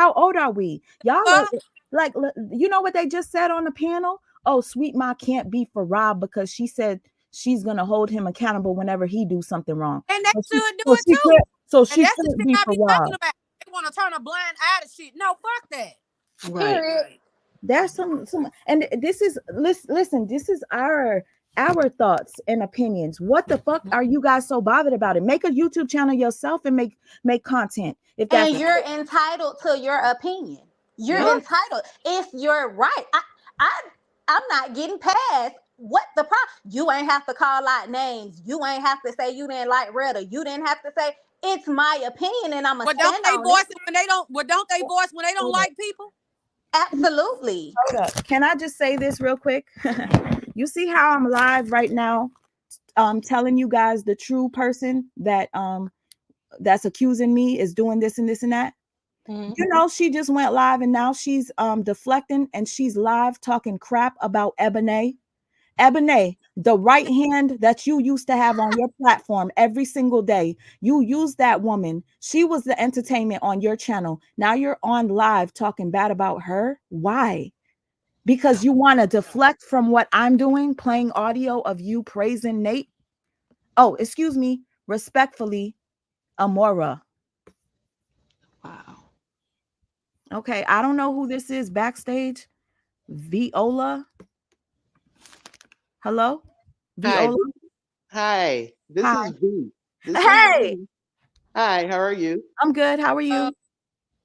Y'all are, like, you know what they just said on the panel? Oh, Sweet Ma can't be for Rob because she said she's gonna hold him accountable whenever he do something wrong. And they should do it too. So she shouldn't be for Rob. They want to turn a blind eye to shit. No, fuck that. Right. There's some, and this is, listen, this is our thoughts and opinions. What the fuck are you guys so bothered about it? Make a YouTube channel yourself and make content. And you're entitled to your opinion. You're entitled. If you're right, I'm not getting past what the problem. You ain't have to call out names. You ain't have to say you didn't like Retta. You didn't have to say it's my opinion and I'm a stand on it. Don't they voice when they don't like people? Absolutely. Hold up. Can I just say this real quick? You see how I'm live right now, telling you guys the true person that that's accusing me is doing this and this and that. Mm-hmm. She just went live and now she's deflecting and she's live talking crap about Ebony. Ebony, the right hand that you used to have on your platform every single day, you used that woman. She was the entertainment on your channel. Now you're on live talking bad about her. Why? Because you want to deflect from what I'm doing, playing audio of you praising Nate. Oh, excuse me. Respectfully, Amora. Wow. Okay, I don't know who this is backstage. Viola. Hello? Viola? Hi, this Hi. is V. This is Hey, V. Hi, how are you? I'm good. How are Uh, you?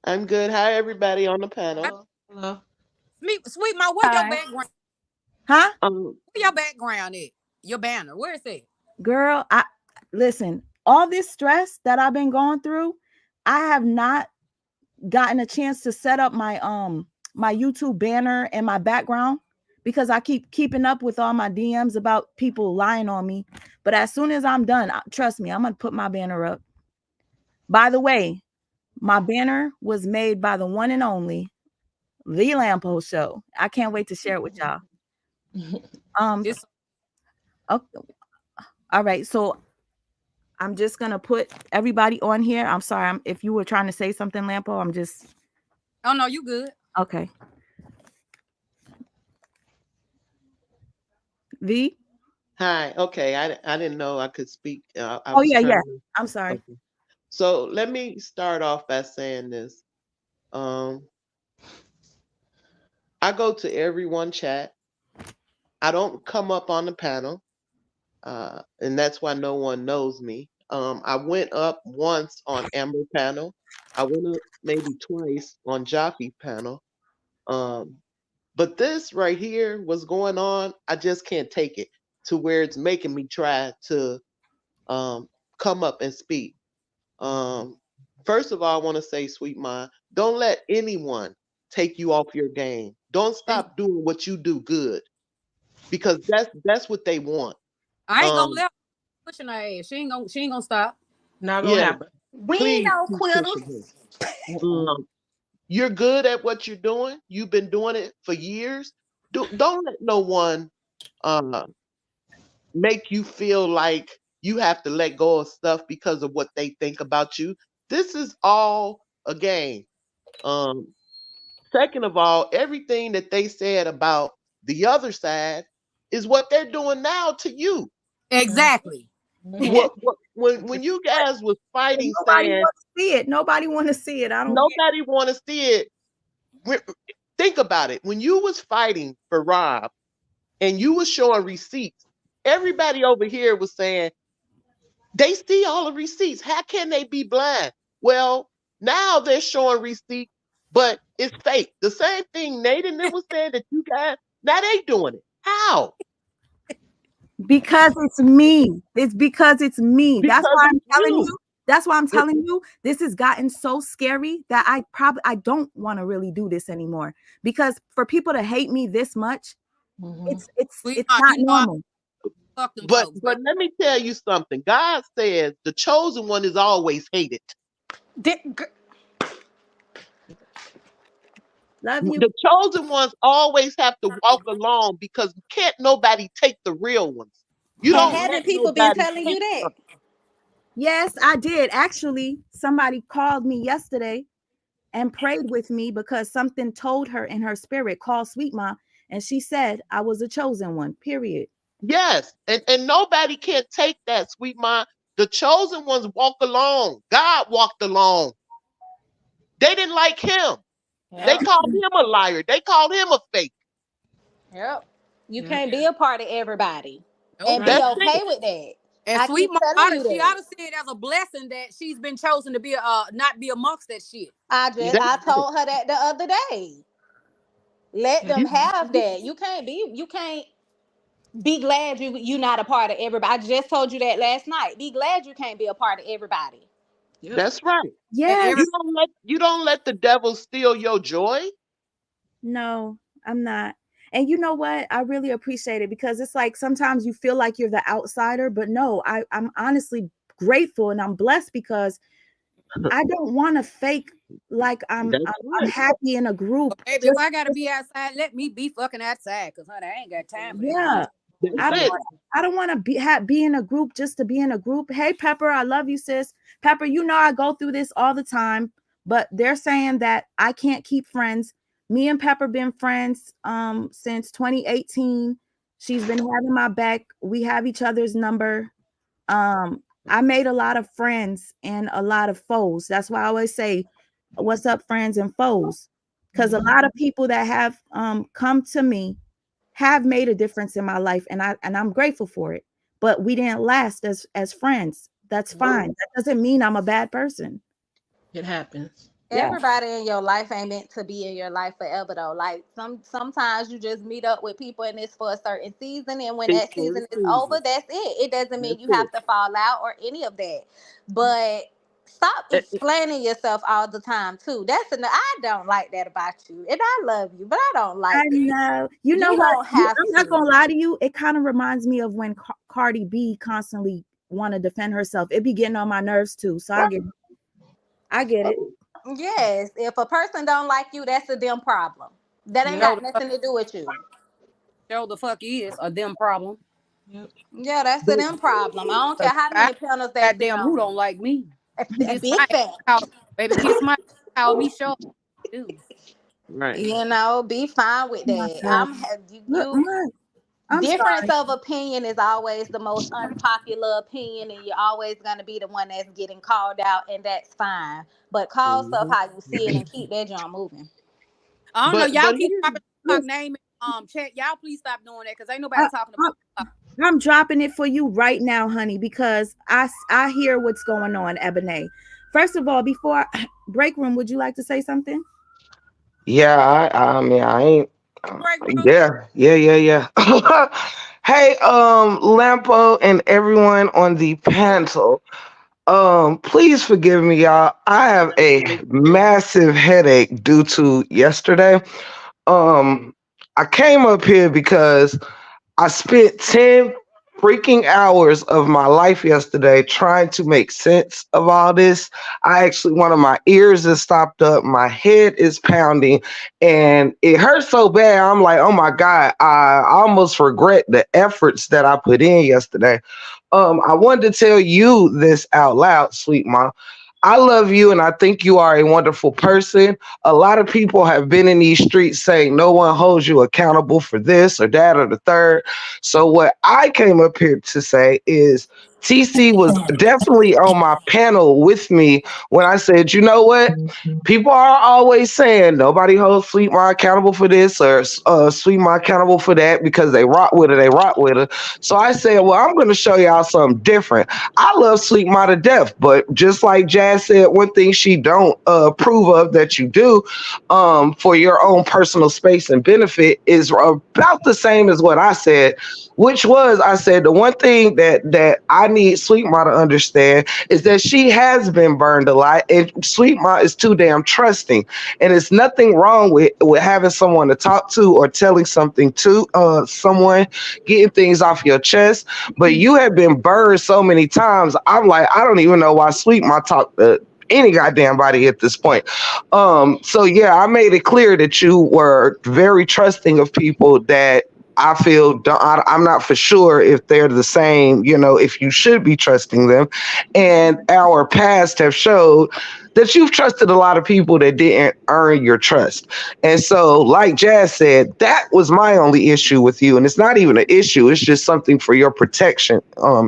I'm good. Hi, everybody on the panel. Hello. Hello. Sweet Ma, where your Hi. background? Huh? Where your background at? Your banner. Where is it? Girl, I listen, all this stress that I've been going through, I have not gotten a chance to set up my YouTube banner and my background because I keep keeping up with all my DMs about people lying on me. But as soon as I'm done, trust me, I'm gonna put my banner up. By the way, my banner was made by the one and only The Lampo Show. I can't wait to share it with y'all. Um, It's okay, all right. So I'm just gonna put everybody on here. I'm sorry, if you were trying to say something, Lampo. I'm just oh no, you good. okay. V. Hi. Okay, I didn't know I could speak. I Oh was yeah, trying yeah. to. I'm sorry. Okay. So let me start off by saying this. Um, I go to every one chat. I don't come up on the panel, and that's why no one knows me. I went up once on Amber panel. I went up maybe twice on Joffy panel. Um, But this right here, what's going on, I just can't take it to where it's making me try to um, come up and speak. Um, First of all, I want to say, Sweet Mind, don't let anyone take you off your game. Don't stop doing what you do good because that's what they want. I ain't gonna Um, let her pushing her ass. She ain't gonna stop. Not gonna yeah, happen. We ain't please no keep quitters. pushing her. Mm-mm. You're good at what you're doing. You've been doing it for years. Don't let no one uh, make you feel like you have to let go of stuff because of what they think about you. This is all a game. Um, Second of all, everything that they said about the other side is what they're doing now to you. Exactly. Mhm. What when you guys was fighting, Nobody saying want to see it. Nobody want to see it. I don't get nobody want to see it. re- Think about it. When you was fighting for Rob and you was showing receipts, everybody over here was saying they see all the receipts. How can they be blind? Well, now they're showing receipts, but it's fake. The same thing Nate and them was saying that you guys, now they doing it. How? because it's me. It's because it's me. That's Because why I'm it's telling you. you. That's why I'm telling you this has gotten so scary that I don't want to really do this anymore. Because for people to hate me this much, Mhm. Sweet it's Ma, not you know I normal. fuck them But folks, but baby. let me tell you something. God says the chosen one is always hated. Love you. The chosen ones always have to walk alone because can't nobody take the real ones. You And don't Mhm. let haven't people been nobody telling take you that? them. Yes, I did. Actually, somebody called me yesterday and prayed with me because something told her in her spirit, call Sweet Ma, and she said I was a chosen one. Period. Yes, and nobody can take that, Sweet mind. The chosen ones walk alone. God walked alone. They didn't like him. They Yep. called him a liar. They called him a fake. Yep. You Yeah. can't be a part of everybody and Nope. be Right. That's okay it. with that. And I Sweet keep Ma, telling you she that. ought to see it as a blessing that she's been chosen to be not be amongst that shit. That's I it. told her that the other day. Let Yeah. them You, have that. You can't be glad you not a part of everybody. I just told you that last night. Be glad you can't be a part of everybody. Yep. that's right. And Yes. every You don't let the devil steal your joy. No, I'm not. And you know what? I really appreciate it because it's like sometimes you feel like you're the outsider, but no, I'm honestly grateful and I'm blessed because I don't want to fake like That's I'm right. happy in a group. baby, if Just I gotta be outside, let me be fucking outside. Cause honey, I ain't got time for that yeah. bullshit. That's I don't it. want I don't want to be in a group just to be in a group. Hey Pepper, I love you, sis. Pepper, you know I go through this all the time, but they're saying that I can't keep friends. Me and Pepper been friends since 2018. She's been having my back. We have each other's number. I made a lot of friends and a lot of foes. That's why I always say, what's up, friends and foes? Because a Mhm. lot of people that have come to me have made a difference in my life, and I'm grateful for it. but we didn't last as friends. That's fine. That doesn't mean I'm a bad person. It happens. Yeah. Everybody in your life ain't meant to be in your life forever though. Like sometimes you just meet up with people and it's for a certain season, and when that season is over, that's it. It doesn't mean That's you it. have to fall out or any of that. But stop explaining yourself all the time too. I don't like that about you. And I love you, but I don't I like it. know. You know You what? don't have I'm not to. gonna lie to you. It kind of reminds me of when Cardi B constantly want to defend herself. It be getting on my nerves too. So I get it. Yes, if a person don't like you, that's a them problem. That ain't Yep. Show got the fuck, nothing to do with you. show the fuck is a them problem. Yep. Yeah, that's a them problem. I don't care 'Cause how I many panels they sit goddamn who on. don't like me. A Kiss big my fact. call, baby. Kiss my call me show. Dude. Right. You know, be fine with Oh my that. God. You Look, I'm difference sorry. of opinion is always the most unpopular opinion, and you're always gonna be the one that's getting called out, and that's fine. But call stuff Mhm. how you see it and keep that junk moving. I don't know. Y'all But keep here's dropping my Look, name in chat. Y'all please stop doing that because ain't nobody I, talking I, about. I'm dropping it for you right now, honey, because I hear what's going on, Ebony. First of all, before break room, would you like to say something? Yeah, I mean, I ain't. Break room. Yeah. Hey, Lampo and everyone on the panel. Please forgive me, y'all. I have a massive headache due to yesterday. I came up here because I spent 10 freaking hours of my life yesterday trying to make sense of all this. One of my ears is stopped up, my head is pounding, and it hurts so bad. I'm like, oh my God, I almost regret the efforts that I put in yesterday. I wanted to tell you this out loud, sweet mom. I love you and I think you are a wonderful person. A lot of people have been in these streets saying no one holds you accountable for this or that or the third. So, what I came up here to say is TC was definitely on my panel with me when I said, you know what? People are always saying nobody holds Sweet Ma accountable for this or Sweet Ma accountable for that because they rock with her, they rock with her. So I said, well, I'm going to show y'all something different. I love Sweet Ma to death, but just like Jazz said, one thing she don't approve of that you do for your own personal space and benefit is about the same as what I said, which was I said the one thing that I need Sweet Ma to understand is that she has been burned a lot, and Sweet Ma is too damn trusting, and it's nothing wrong with having someone to talk to or telling something to someone, getting things off your chest. But you have been burned so many times. I'm like, I don't even know why Sweet Ma talked to any goddamn body at this point. So yeah, I made it clear that you were very trusting of people that I feel I'm not for sure if they're the same, if you should be trusting them. And our past have showed that you've trusted a lot of people that didn't earn your trust. And so, like Jazz said, that was my only issue with you. And it's not even an issue, it's just something for your protection,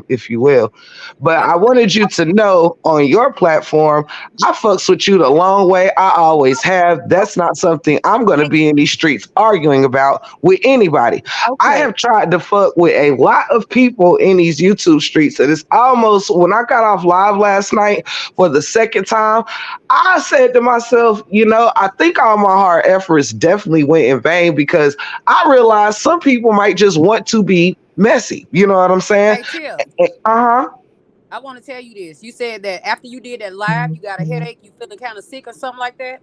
if you will. But I wanted you to know on your platform, I fucks with you the long way. I always have. That's not something I'm going to be in these streets arguing about with anybody. I Okay. have tried to fuck with a lot of people in these YouTube streets. And it's almost when I got off live last night for the second time, I said to myself, I think all my hard efforts definitely went in vain because I realized some people might just want to be messy. You know what I'm saying? Hey, Tiff, Uh huh. I want to tell you this. You said that after you did that live, you got a headache, you feeling kind of sick or something like that.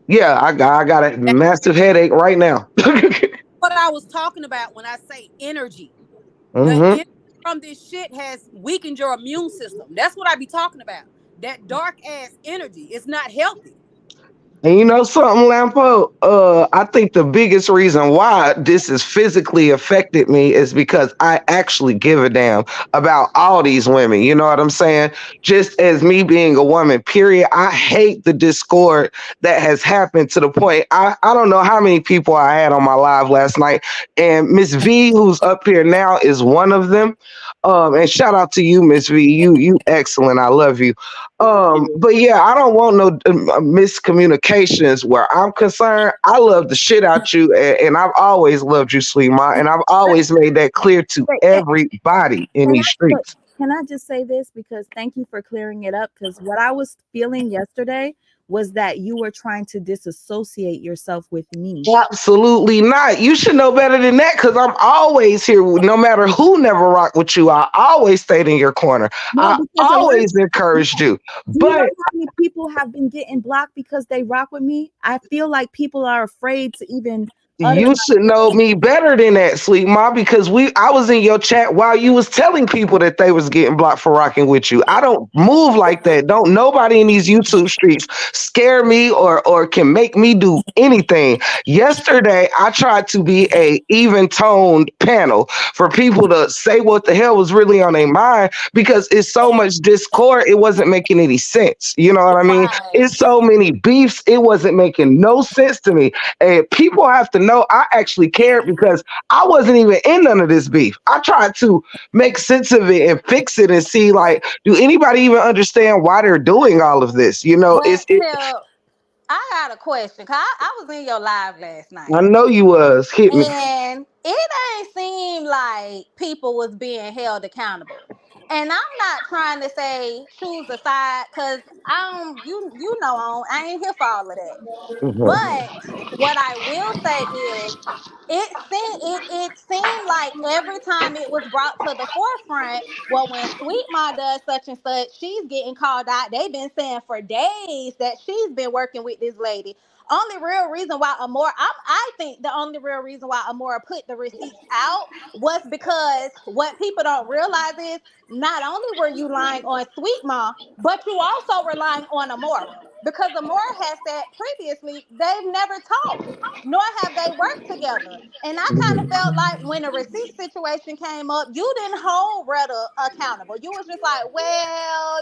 Yeah, I got a That's massive headache right now. what I was talking about when I say energy. The hmm energy from this shit has weakened your immune system. That's what I be talking about. That dark ass energy is not healthy. And you know something, Lampo? I think the biggest reason why this has physically affected me is because I actually give a damn about all these women. You know what I'm saying? Just as me being a woman, period. I hate the discord that has happened to the point. I don't know how many people I had on my live last night. And Miss V, who's up here now, is one of them. And shout out to you, Miss V. You excellent. I love you. But yeah, I don't want no miscommunications where I'm concerned. I love the shit out you, and I've always loved you, Sweet Ma, and I've always made that clear to Wait, everybody in can these streets. can I just say this, because thank you for clearing it up, because what I was feeling yesterday was that you were trying to disassociate yourself with me. Absolutely not. You should know better than that because I'm always here. No matter who never rocked with you, I always stayed in your corner. No, I because a lot of always encouraged you. do you know But how many people have been getting blocked because they rock with me? I feel like people are afraid to even utter you should know me better than that, Sweet Ma, because I was in your chat while you was telling people that they was getting blocked for rocking with you. I don't move like that. Don't nobody in these YouTube streets scare me or can make me do anything. Yesterday, I tried to be a even toned panel for people to say what the hell was really on their mind because it's so much discord. It wasn't making any sense. You know what I mean? Right. It's so many beefs. It wasn't making no sense to me. And people have to know I actually cared because I wasn't even in none of this beef. I tried to make sense of it and fix it and see like, do anybody even understand why they're doing all of this? You know, But Tip, I got a question. Cause I was in your live last I night. know you was hit me. And it ain't seem like people was being held accountable. And I'm not trying to say choose a side because I don't you know I ain't here for all of that. Mhm. But what I will say is it seemed like every time it was brought to the forefront, well, when Sweet Ma does such and such, she's getting called out. They've been saying for days that she's been working with this lady. Only real reason why I think the only real reason why Amora put the receipts out was because what people don't realize is not only were you lying on Sweet Ma, but you also relying on Amora. Because Amora has said previously they've never talked, nor have they worked together. And I kind of felt like when the receipt situation came up, you didn't hold Retta accountable. You was just like, well,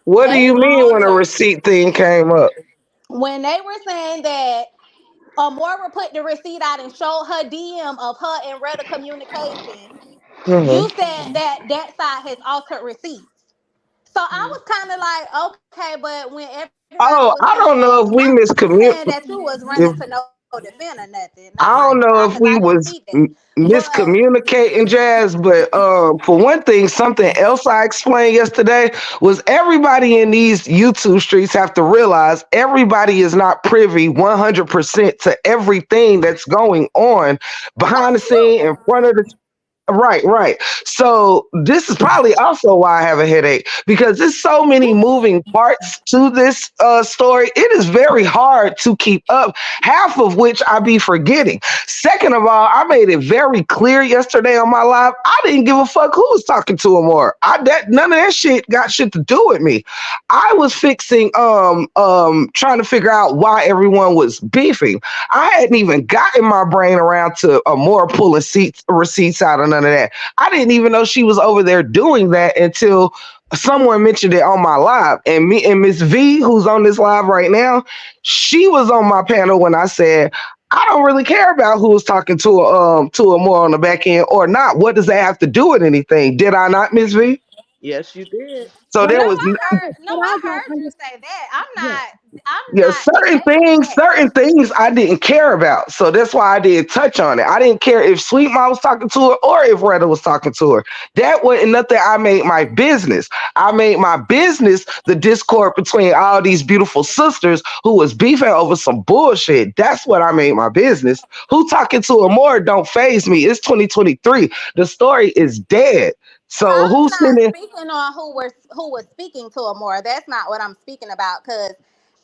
What do you they've mean when a altered. receipt thing came up? When they were saying that Amora put the receipt out and showed her DM of her and Retta communication, Mhm. you said that that side has altered receipts. So I was kind of like, okay, but when everybody was Oh, I don't saying, know if not we saying that you miscommunicated. was running to no defend or nothing, not I like don't that, know because if I we didn't see was that. But miscommunicating, Jazz, but for one thing, something else I explained yesterday was everybody in these YouTube streets have to realize everybody is not privy 100% to everything that's going on behind the scene, in absolutely, front of the. Right, right. So this is probably also why I have a headache because there's so many moving parts to this story. It is very hard to keep up, half of which I be forgetting. Second of all, I made it very clear yesterday on my live. I didn't give a fuck who was talking to him or none of that shit got shit to do with me. I was fixing trying to figure out why everyone was beefing. I hadn't even gotten my brain around to more pulling receipts out of none of that. I didn't even know she was over there doing that until someone mentioned it on my live. And me and Miss V, who's on this live right now, she was on my panel when I said, I don't really care about who was talking to a more on the back end or not. What does that have to do with anything? Did I not, Miss V? Yes, you did. So what there I was no, what I I don't heard you understand. say that. Yeah. I'm yeah, not negating that. certain things I didn't care about. So that's why I didn't touch on it. I didn't care if Sweet Mom was talking to her or if Retta was talking to her. That wasn't nothing I made my business. I made my business the discord between all these beautiful sisters who was beefing over some bullshit. That's what I made my business. Who talking to her more don't phase me. It's 2023. The story is dead. So I'm who's not sending? speaking on who was speaking to her more. That's not what I'm speaking about. Cause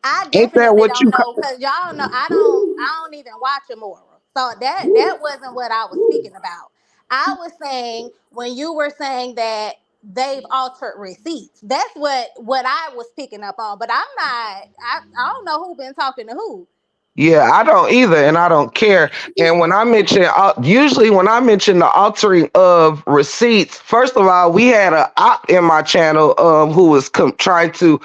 I Ain't that definitely what don't you? know. Cause y'all know I don't even watch Amora. So that wasn't what I was speaking about. I was saying when you were saying that they've altered receipts. That's what I was picking up on. But I'm not. I don't know who been talking to who. Yeah, I don't either, and I don't care. And when I mention, usually when I mention the altering of receipts, first of all, we had a op in my channel who was trying to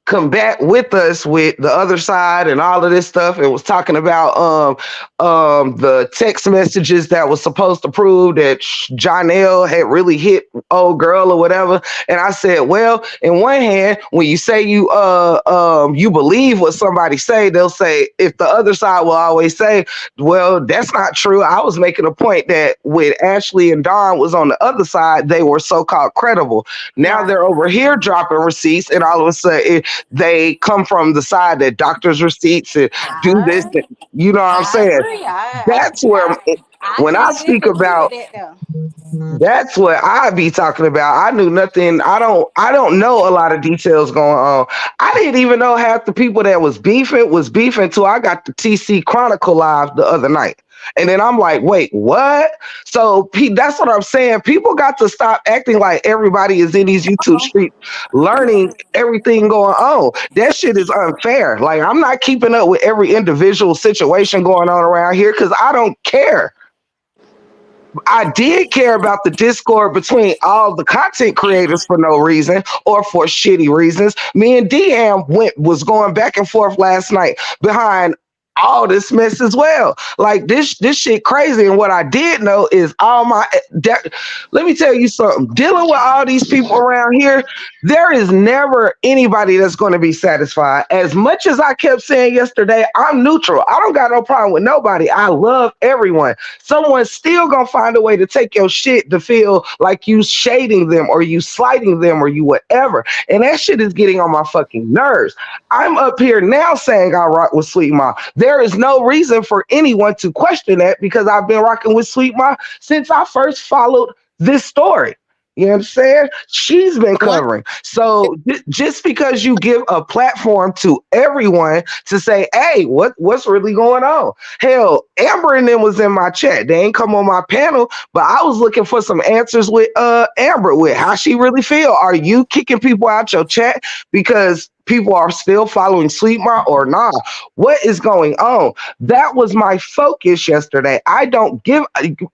combat with us with the other side and all of this stuff, and was talking about the text messages that was supposed to prove that Jonelle had really hit old girl or whatever. And I said, well, in one hand, when you say you believe what somebody say, they'll say, if the other side will always say, well, that's not true. I was making a point that when Ashley and Dawn was on the other side, they were so-called credible. Now Right. they're over here dropping receipts, and all of a sudden they come from the side that doctors' receipts and do this. I, You know what I'm I saying? agree. That's where I when I couldn't speak disagree about with that though. that's what I be talking about. I knew nothing. I don't know a lot of details going on. I didn't even know half the people that was beefing till I got the TC Chronicle live the other night. And then I'm like, wait, what? So that's what I'm saying. People got to stop acting like everybody is in these YouTube streets learning everything going on. That shit is unfair. Like, I'm not keeping up with every individual situation going on around here because I don't care. I did care about the discord between all the content creators for no reason or for shitty reasons. Me and DM was going back and forth last night behind all this mess as well. Like this shit crazy. And what I did know is let me tell you something. Dealing with all these people around here, there is never anybody that's going to be satisfied. As much as I kept saying yesterday, I'm neutral. I don't got no problem with nobody. I love everyone. Someone's still gonna find a way to take your shit to feel like you shading them or you slighting them or you whatever. And that shit is getting on my fucking nerves. I'm up here now saying I rock with Sweet Ma. There is no reason for anyone to question that because I've been rocking with Sweet Ma since I first followed this story. You understand? She's been One, covering. So just because you give a platform to everyone to say, hey, what's really going on? Hell, Amber and them was in my chat. They ain't come on my panel, but I was looking for some answers with Amber with how she really feel. Are you kicking people out your chat because people are still following Sweetmar or not? What is going on? That was my focus yesterday. I don't give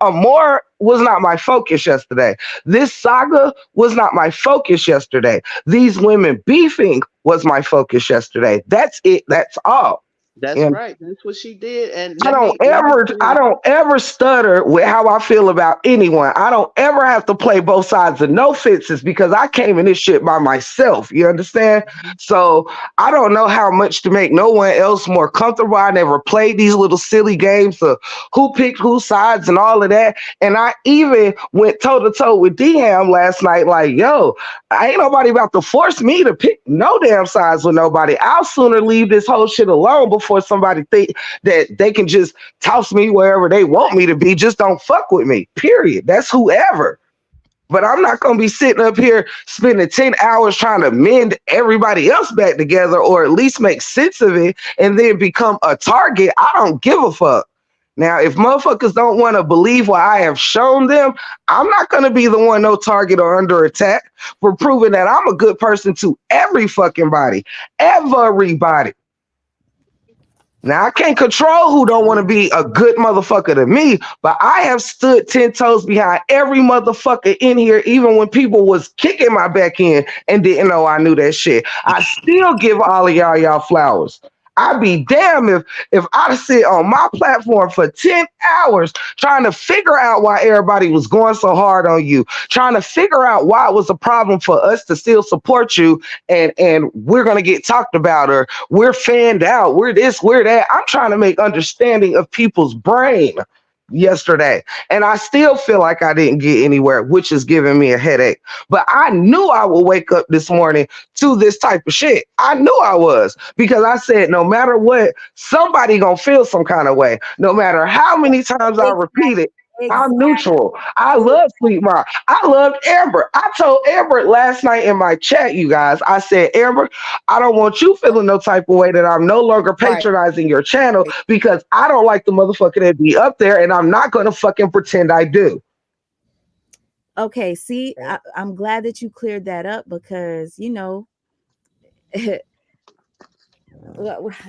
a more was not my focus yesterday. This saga was not my focus yesterday. These women beefing was my focus yesterday. That's it. That's all. That's And right. That's what she did. And I don't let me tell I you, don't ever stutter with how I feel about anyone. I don't ever have to play both sides of no fences because I came in this shit by myself. You understand? So I don't know how much to make no one else more comfortable. I never played these little silly games of who picked whose sides and all of that. And I even went toe to toe with D-Ham last night. Like, yo, I ain't nobody about to force me to pick no damn sides with nobody. I'll sooner leave this whole shit alone before somebody think that they can just toss me wherever they want me to be. Just don't fuck with me. Period. That's whoever. But I'm not going to be sitting up here spending 10 hours trying to mend everybody else back together or at least make sense of it and then become a target. I don't give a fuck. Now, if motherfuckers don't want to believe what I have shown them, I'm not going to be the one no target or under attack for proving that I'm a good person to every fucking body. Everybody. Now, I can't control who don't want to be a good motherfucker to me, but I have stood 10 toes behind every motherfucker in here, even when people was kicking my back in and didn't know I knew that shit. I still give all of y'all flowers. I'd be damn if I sit on my platform for 10 hours trying to figure out why everybody was going so hard on you, trying to figure out why it was a problem for us to still support you and we're gonna get talked about or we're fanned out, we're this, we're that. I'm trying to make understanding of people's brain yesterday. And I still feel like I didn't get anywhere, which is giving me a headache. But I knew I would wake up this morning to this type of shit. I knew I was because I said, no matter what, somebody gonna feel some kind of way. No matter how many times I repeat it, I'm neutral. I love Sweet Mom. I loved Amber. I told Amber last night in my chat, you guys, I said, Amber, I don't want you feeling no type of way that I'm no longer right. patronizing your channel because I don't like the motherfucker that be up there and I'm not going to fucking pretend I do. Okay, see, I'm glad that you cleared that up because,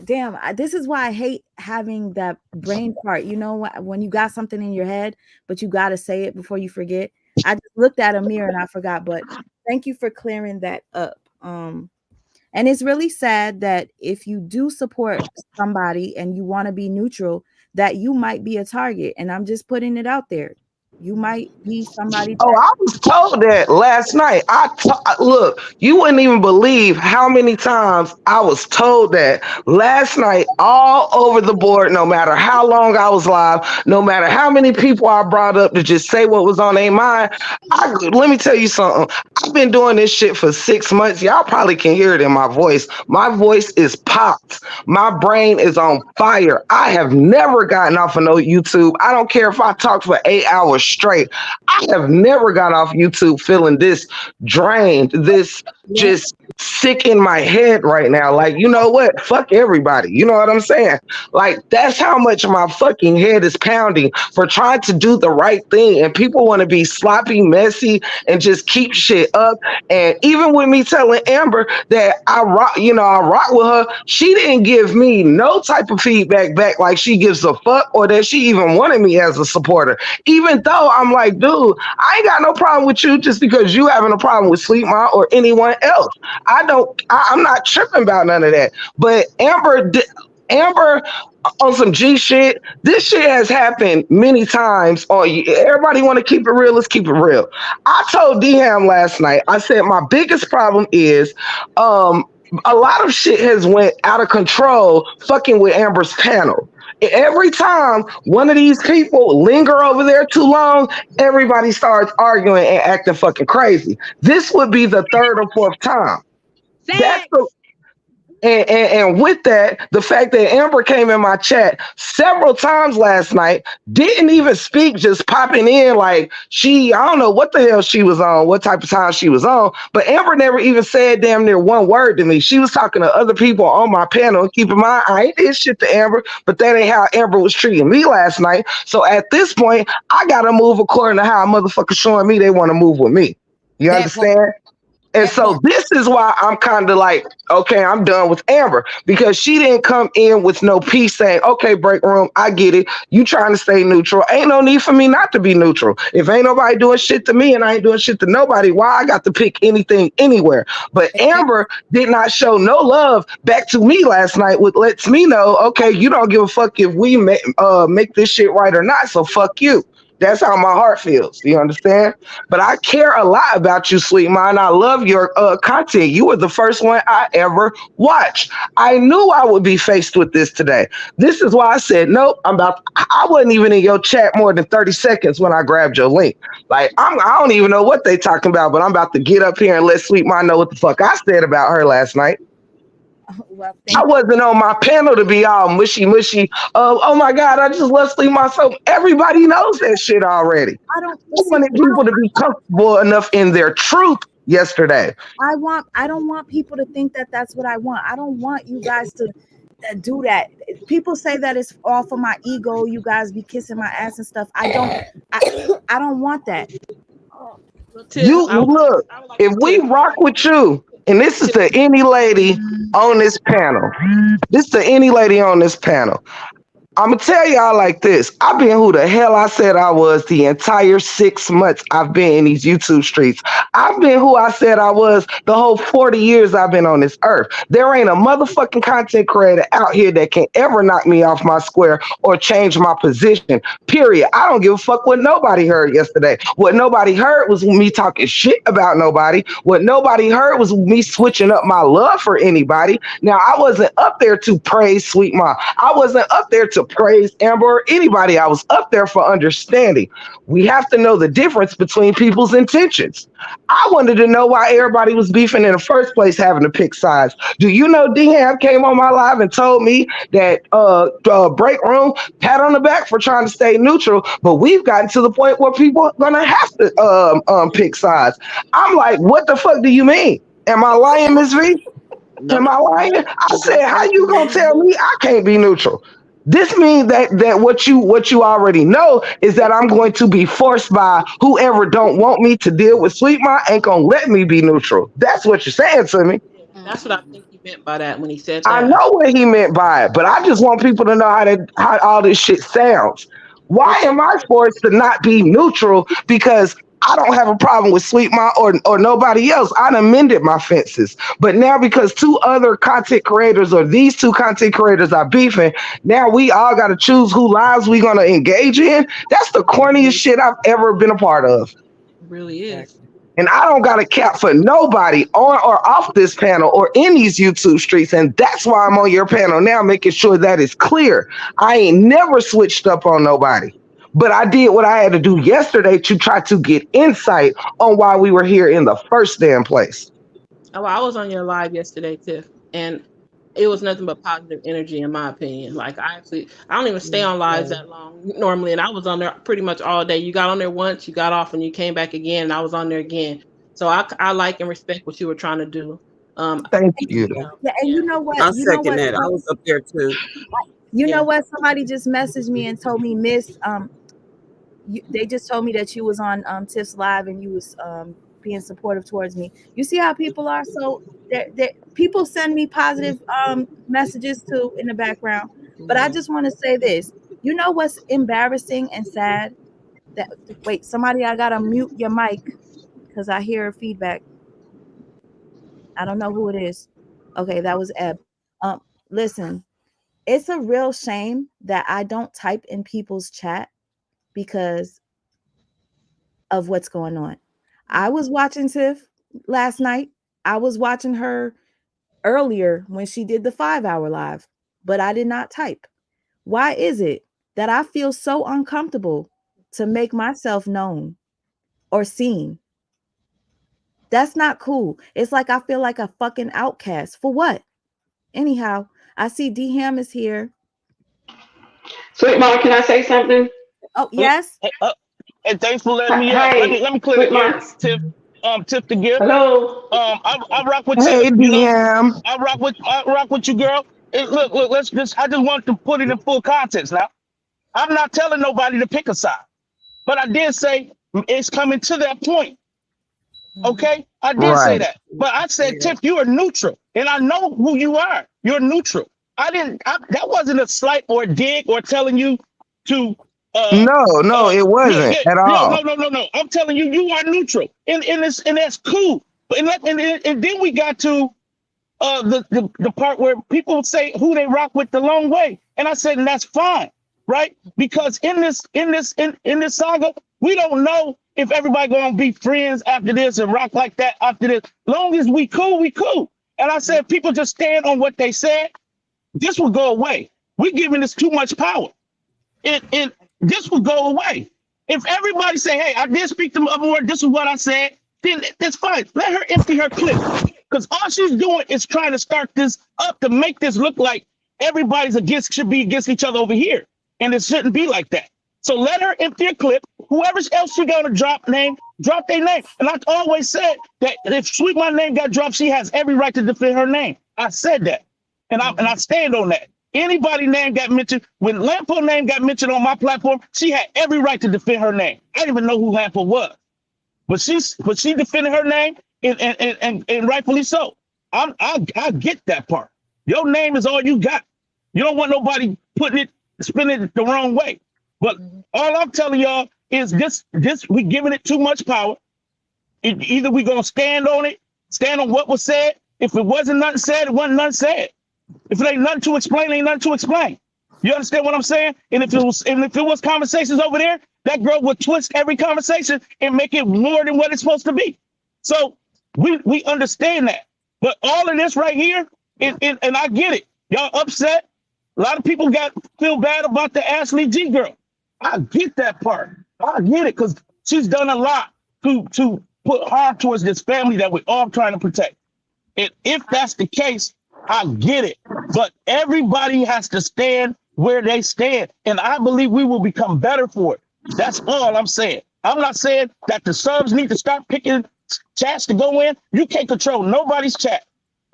damn, this is why I hate having that brain part. When you got something in your head, but you got to say it before you forget. I just looked at a mirror and I forgot, but thank you for clearing that up. And it's really sad that if you do support somebody and you want to be neutral, that you might be a target. And I'm just putting it out there. You might be somebody Oh, that I was told that last night. Look, you wouldn't even believe how many times I was told that last night, all over the board. No matter how long I was live, no matter how many people I brought up to just say what was on their mind. Let me tell you something. I've been doing this shit for 6 months. Y'all probably can hear it in my voice. My voice is popped. My brain is on fire. I have never gotten off of no YouTube. I don't care if I talk for 8 hours straight. I have never got off YouTube feeling this drained, this yeah, just sick in my head right now. Like, you know what? Fuck everybody. You know what I'm saying? Like, that's how much my fucking head is pounding for trying to do the right thing. And people want to be sloppy, messy, and just keep shit up. And even with me telling Amber that I rock with her, she didn't give me no type of feedback back like she gives a fuck or that she even wanted me as a supporter. Even though I'm like, dude, I ain't got no problem with you just because you having a problem with Sleep Mom or anyone else. I'm not tripping about none of that. But Amber on some G shit. This shit has happened many times. Everybody want to keep it real. Let's keep it real. I told Dham last night. I said my biggest problem is a lot of shit has went out of control fucking with Amber's panel. Every time one of these people linger over there too long, everybody starts arguing and acting fucking crazy. This would be the third or fourth time. That's the and with that, the fact that Amber came in my chat several times last night, didn't even speak, just popping in like I don't know what the hell she was on, what type of time she was on, but Amber never even said damn near one word to me. She was talking to other people on my panel. Keep in mind, I ain't did shit to Amber, but that ain't how Amber was treating me last night. So at this point, I gotta move according to how a motherfucker showing me they want to move with me. You That part. understand? And That so part. this is why I'm kind of like, okay, I'm done with Amber because she didn't come in with no peace saying, okay, break room, I get it. You trying to stay neutral. Ain't no need for me not to be neutral. If ain't nobody doing shit to me and I ain't doing shit to nobody, why I got to pick anything anywhere? But Amber did not show no love back to me last night, which lets me know, okay, you don't give a fuck if we make this shit right or not. So fuck you. That's how my heart feels. You understand? But I care a lot about you, Sweet Mind. I love your content. You were the first one I ever watched. I knew I would be faced with this today. This is why I said, nope, I wasn't even in your chat more than 30 seconds when I grabbed your link. Like, I don't even know what they talking about, but I'm about to get up here and let Sweet Mind know what the fuck I said about her last night. well, I wasn't on my panel to be all mushy mushy. Oh my God, I just love sleep myself. Everybody knows that shit already. I don't I wanted people to be comfortable enough in their truth yesterday. I don't want people to think that that's what I want. I don't want you guys to do that. People say that it's all for my ego. You guys be kissing my ass and stuff. I don't want that. You look, if we rock with you, and this is to any lady on this panel, this is to any lady on this panel. I'm gonna tell y'all like this. I've been who the hell I said I was the entire 6 months I've been in these YouTube streets. I've been who I said I was the whole 40 years I've been on this earth. There ain't a motherfucking content creator out here that can ever knock me off my square or change my position. Period. I don't give a fuck what nobody heard yesterday. What nobody heard was me talking shit about nobody. What nobody heard was me switching up my love for anybody. Now, I wasn't up there to praise Sweet Mom. I wasn't up there to praise Amber or anybody. I was up there for understanding. We have to know the difference between people's intentions. I wanted to know why everybody was beefing in the first place, having to pick sides. Do you know Dham came on my live and told me that break room, pat on the back for trying to stay neutral, but we've gotten to the point where people are gonna have to pick sides. I'm like, what the fuck do you mean? Am I lying, Ms. V? No, Am I lying? I said, how you gonna tell me I can't be neutral? This means that what you already know is that I'm going to be forced by whoever don't want me to deal with Sweet Mom ain't gonna let me be neutral. That's what you're saying to me. That's what I think he meant by that when he said I that. know what he meant by it, but I just want people to know how all this shit sounds. Why am I forced to not be neutral? Because I don't have a problem with Sweet Ma or nobody else. I'd amended my fences. But now because two other content creators or these two content creators are beefing, now we all got to choose who lives we going to engage in. That's the corniest shit I've ever been a part of. It really is. And I don't got a cap for nobody on or off this panel or in these YouTube streets. And that's why I'm on your panel now, making sure that is clear. I ain't never switched up on nobody. But I did what I had to do yesterday to try to get insight on why we were here in the first damn place. Oh, I was on your live yesterday, Tiff, and it was nothing but positive energy, in my opinion. Like I don't even stay on lives that long normally, and I was on there pretty much all day. You got on there once, you got off, and you came back again, and I was on there again. So I like and respect what you were trying to do. Thank you. Yeah, and you know what? I You know second what? that. I was up there too. You know what? Somebody just messaged me and told me, Miss, they just told me that you was on Tiff's live and you was being supportive towards me. You see how people are? So people send me positive messages too in the background. But I just want to say this. You know what's embarrassing and sad? Wait, somebody, I gotta mute your mic because I hear feedback. I don't know who it is. Okay, that was Eb. Listen, it's a real shame that I don't type in people's chat because of what's going on. I was watching Tiff last night. I was watching her earlier when she did the 5-hour live, but I did not type. Why is it that I feel so uncomfortable to make myself known or seen? That's not cool. It's like I feel like a fucking outcast. For what? Anyhow, I see D Ham is here. Sweet Mama, can I say something? Oh, yes. And thanks for letting me up. Let me clear the air, Tiff. Tiff the gift. Hello. I rock with Hey, Tiff. DM. I rock with you, girl. Look, I just want to put it in full context now. I'm not telling nobody to pick a side, but I did say it's coming to that point. Okay, I did say that, but I said, Tiff, you are neutral, and I know who you are. You're neutral. That wasn't a slight or a dig or telling you to. No, it wasn't at all. No. I'm telling you, you are neutral, and that's cool. And then we got to the part where people say who they rock with the long way, and I said, and that's fine, right? Because in this saga, we don't know if everybody gonna be friends after this and rock like that after this. Long as we cool, we cool. And I said, people just stand on what they said, this will go away. We're giving this too much power. And this will go away. If everybody say, hey, I did speak to Amor, this is what I said, then that's fine. Let her empty her clip. Because all she's doing is trying to start this up to make this look like everybody's should be against each other over here. And it shouldn't be like that. So let her empty her clip. Whoever else she gonna drop their name. And I always said that if Sweet My name got dropped, she has every right to defend her name. I said that. And I stand on that. Anybody name got mentioned, when Lampo name got mentioned on my platform, she had every right to defend her name. I didn't even know who Lampo was. But she defended her name and rightfully so. I get that part. Your name is all you got. You don't want nobody spinning it the wrong way. But all I'm telling y'all is this we giving it too much power. Either we gonna stand on it, stand on what was said. If it wasn't nothing said, it wasn't nothing said. If it ain't nothing to explain, it ain't nothing to explain. You understand what I'm saying? And if it was conversations over there, that girl would twist every conversation and make it more than what it's supposed to be. So we understand that. But all of this right here, and I get it. Y'all upset. A lot of people feel bad about the Ashley G girl. I get that part. I get it because she's done a lot to put harm towards this family that we're all trying to protect. And if that's the case, I get it. But everybody has to stand where they stand. And I believe we will become better for it. That's all I'm saying. I'm not saying that the subs need to start picking chats to go in. You can't control nobody's chat.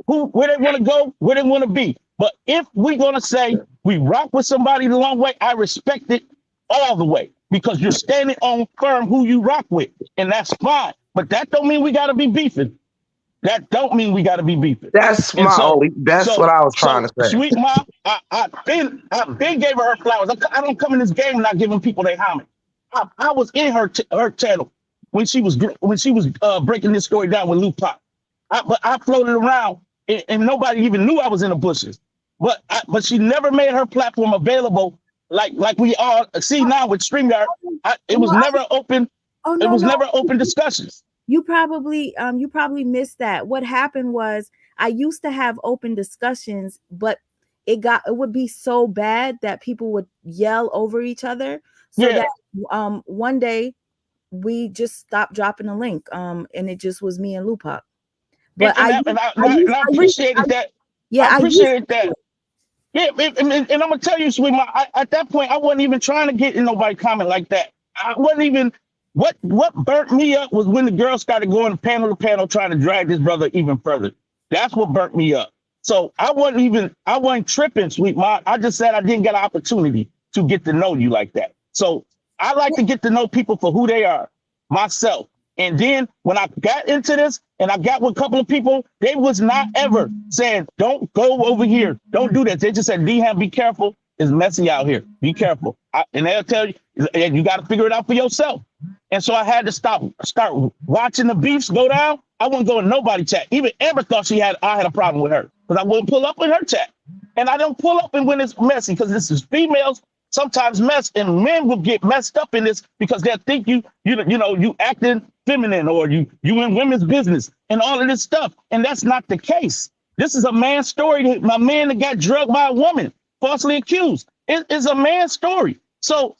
Where they want to go, where they want to be. But if we're going to say we rock with somebody the long way, I respect it all the way because you're standing on firm who you rock with. And that's fine. But that don't mean we got to be beefing. That don't mean we got to be beefing. That's what I was trying to say. Sweet Ma, I've been gave her flowers. I don't come in this game not giving people their homage. I was in her channel when she was breaking this story down with Lupac. But I floated around and nobody even knew I was in the bushes. But she never made her platform available like we all see now with StreamYard. It was never open. Oh It no, was no. never open discussions. You probably missed that. What happened was I used to have open discussions, but it would be so bad that people would yell over each other. So Yeah. that one day we just stopped dropping the link. And it just was me and Lupac. But I appreciated that. Yeah, I appreciated that. Yeah, and I'm gonna tell you, sweetie, at that point, I wasn't even trying to get in nobody comment like that. I wasn't even. What burnt me up was when the girl started going panel to panel trying to drag this brother even further. That's what burnt me up. So I wasn't tripping, sweet ma. I just said I didn't get an opportunity to get to know you like that. So I like to get to know people for who they are, myself. And then when I got into this and I got with a couple of people, they was not ever saying, don't go over here. Don't do that. They just said, D-Ham, be careful. It's messy out here. Be careful. And they'll tell you, you got to figure it out for yourself. And so I had to start watching the beefs go down. I wouldn't go in nobody's chat. Even Amber thought I had a problem with her because I wouldn't pull up in her chat. And I don't pull up in when it's messy because this is females sometimes mess, and men will get messed up in this because they'll think you acting feminine or you in women's business and all of this stuff. And that's not the case. This is a man's story. My man that got drugged by a woman, falsely accused. It is a man's story. So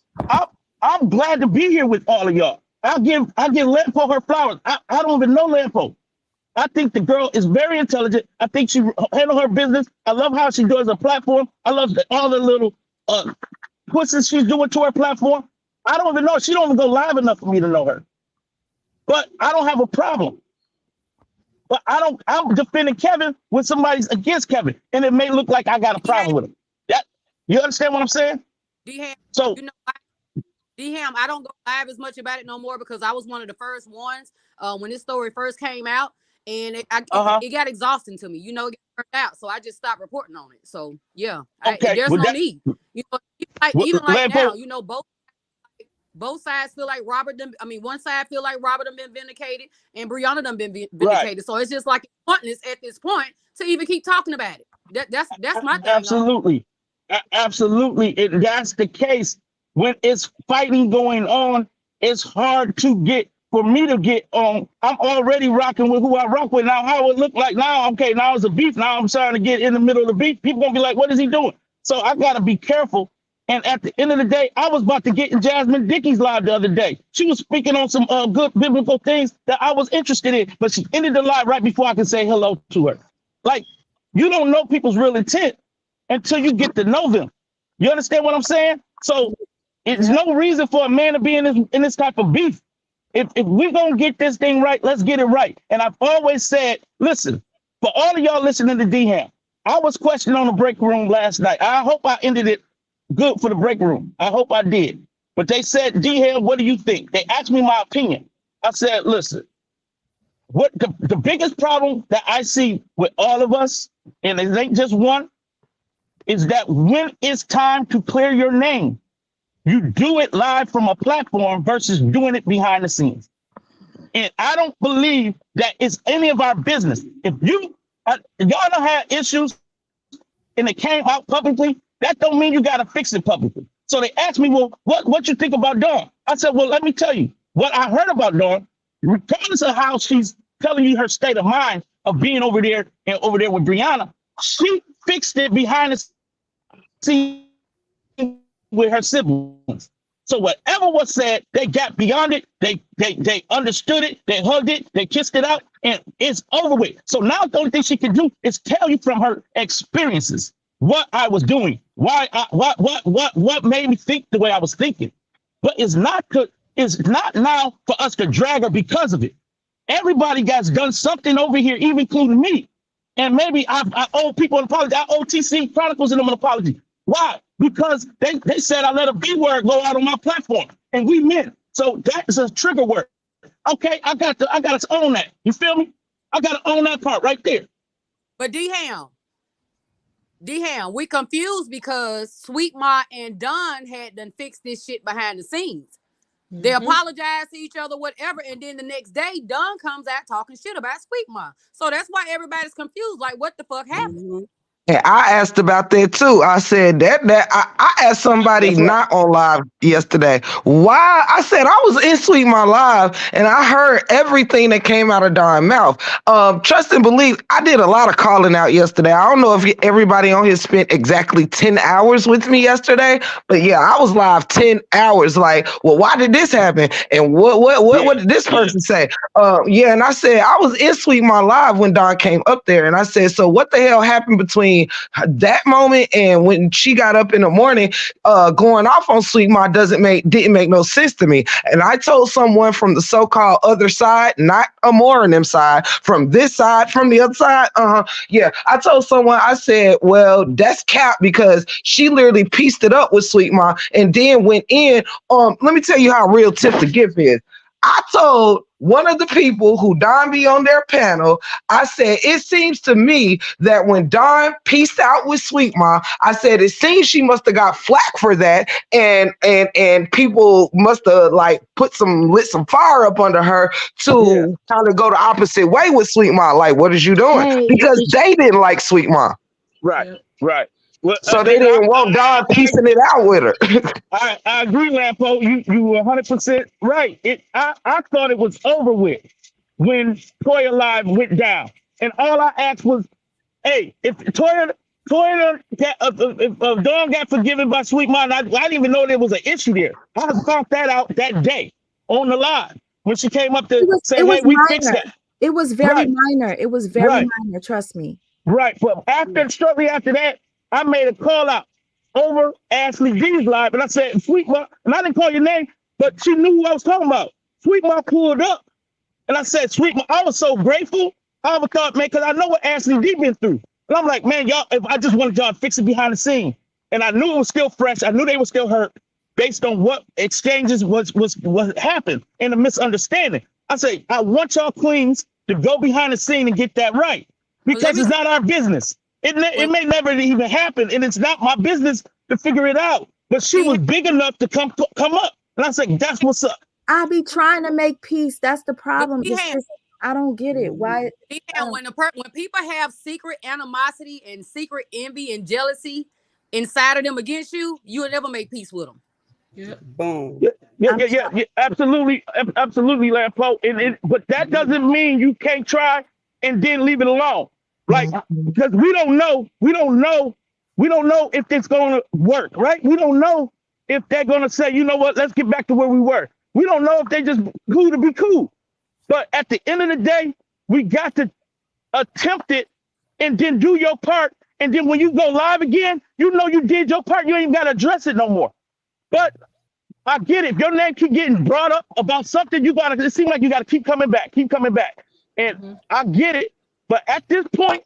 I'm glad to be here with all of y'all. I give Lampo her flowers. I don't even know Lampo. I think the girl is very intelligent. I think she handles her business. I love how she does her platform. I love all the little pussies she's doing to her platform. I don't even know. She don't even go live enough for me to know her. But I don't have a problem. But I'm defending Kevin when somebody's against Kevin. And it may look like I got a problem with him. You understand what I'm saying? D-Ham, so D-Ham, I don't go live as much about it no more because I was one of the first ones when this story first came out, and it got exhausting to me. It got burnt out, so I just stopped reporting on it. So yeah, there's no need. Even now, both sides feel like one side feel like Robert done been vindicated, and Brianna done been vindicated. Right. So it's just like pointless at this point to even keep talking about it. That's my thing. Absolutely. Absolutely. If that's the case, when it's fighting going on, it's hard for me to get on. I'm already rocking with who I rock with. Now, how it look like now, okay, now it's a beef. Now I'm trying to get in the middle of the beef. People gonna be like, what is he doing? So I gotta be careful. And at the end of the day, I was about to get in Jasmine Dickey's live the other day. She was speaking on some good biblical things that I was interested in, but she ended the live right before I could say hello to her. Like, you don't know people's real intent until you get to know them. You understand what I'm saying? So it's no reason for a man to be in this type of beef. If we're going to get this thing right, let's get it right. And I've always said, listen, for all of y'all listening to D-Ham, I was questioned on the break room last night. I hope I ended it good for the break room. I hope I did. But they said, D-Ham, what do you think? They asked me my opinion. I said, listen, what the biggest problem that I see with all of us, and it ain't just one, is that when it's time to clear your name, you do it live from a platform versus doing it behind the scenes. And I don't believe that it's any of our business. If y'all don't have issues and it came out publicly, that don't mean you got to fix it publicly. So they asked me, well, what you think about Dawn? I said, well, let me tell you what I heard about Dawn, regardless of how she's telling you her state of mind of being over there with Brianna, she fixed it behind the scenes with her siblings. So whatever was said, they got beyond it. They understood it. They hugged it. They kissed it out, and it's over with. So now the only thing she can do is tell you from her experiences what I was doing, what made me think the way I was thinking. But it's not now for us to drag her because of it. Everybody has done something over here, even including me. And maybe I owe people an apology. I owe TC Chronicles and them an apology. Why? Because they said I let a B word go out on my platform, and we meant. So that is a trigger word. Okay, I got to own that. You feel me? I got to own that part right there. But D-Ham, we confused because Sweet Ma and Don had done fixed this shit behind the scenes. They apologize to each other, whatever, and then the next day, Don comes out talking shit about Sweet Ma. So that's why everybody's confused. Like, what the fuck happened? And I asked about that too. I said I asked somebody That's right. not on live yesterday why. I said I was in Sweet My Live and I heard everything that came out of Don's mouth. Trust and believe. I did a lot of calling out yesterday. I don't know if everybody on here spent exactly 10 hours with me yesterday, but yeah, I was live 10 hours. Like, well, why did this happen? And what did this person say? Yeah, and I said I was in Sweet My Live when Don came up there, and I said, so what the hell happened between that moment and when she got up in the morning? Going off on Sweet Ma didn't make no sense to me. And I told someone from the so-called other side, not Amora and them side, from this side, from the other side. Yeah, I told someone, I said, well, that's cap because she literally pieced it up with Sweet Ma and then went in. Let me tell you how real Tip the Gift is. I told one of the people who Don be on their panel, I said, it seems to me that when Don pieced out with Sweet Ma, I said, it seems she must have got flack for that. And people must have like lit some fire up under her to kind of go the opposite way with Sweet Ma. Like, what is you doing? Because they didn't like Sweet Ma. Right. Well, so they didn't want Don piecing it out with her. I agree, Lampo. You were 100% right. I thought it was over with when Toya Live went down, and all I asked was, "Hey, if Toya if Dawn got forgiven by Sweet Ma, I didn't even know there was an issue there. I found that out that day on the live when she came up to say, "Hey, we fixed that." It was very minor. It was very minor. Trust me. Right, but shortly after that, I made a call out over Ashley D's live, and I said, Sweet Ma, and I didn't call your name, but she knew who I was talking about. Sweet Ma pulled up, and I said, Sweet Ma, I was so grateful. I thought, man, because I know what Ashley D been through. And I'm like, man, y'all, if I just wanted y'all to fix it behind the scene. And I knew it was still fresh. I knew they were still hurt based on what exchanges was what happened and a misunderstanding. I say, I want y'all queens to go behind the scene and get that right. Because it's not our business. It may never even happen, and it's not my business to figure it out. But she was big enough to come up, and I said, "That's what's up." I be trying to make peace. That's the problem. I don't get it. Why? When people have secret animosity and secret envy and jealousy inside of them against you, you will never make peace with them. Yeah. Boom. Yeah. Absolutely, Lampo. But that doesn't mean you can't try and then leave it alone. Like, because we don't know if it's gonna work, right? We don't know if they're gonna say, you know what, let's get back to where we were. We don't know if they just cool to be cool. But at the end of the day, we got to attempt it and then do your part. And then when you go live again, you know you did your part. You ain't even gotta address it no more. But I get it. If your name keep getting brought up about something, it seems like you gotta keep coming back. And I get it. But at this point,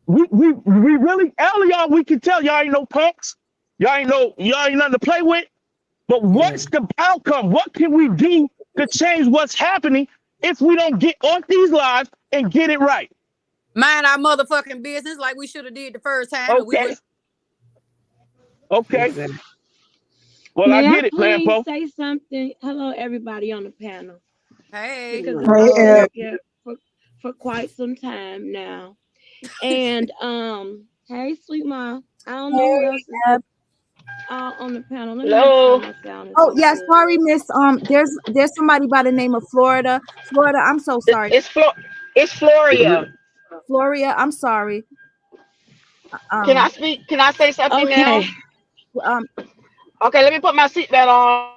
we really, all y'all, we can tell y'all ain't no punks. Y'all ain't nothing to play with. But what's the outcome? What can we do to change what's happening if we don't get on these lives and get it right? Mind our motherfucking business like we should have did the first time. Okay. Well, I get it, Lampo. Say something. Hello, everybody on the panel. Hey. Because I've been here for quite some time now. And hey, Sweet Ma. I don't know who else is on the panel. Hello. Oh yeah, sorry, Miss. There's somebody by the name of Florida. I'm so sorry. It's Floria. Floria, I'm sorry. Can I speak? Can I say something now? Okay, let me put my seatbelt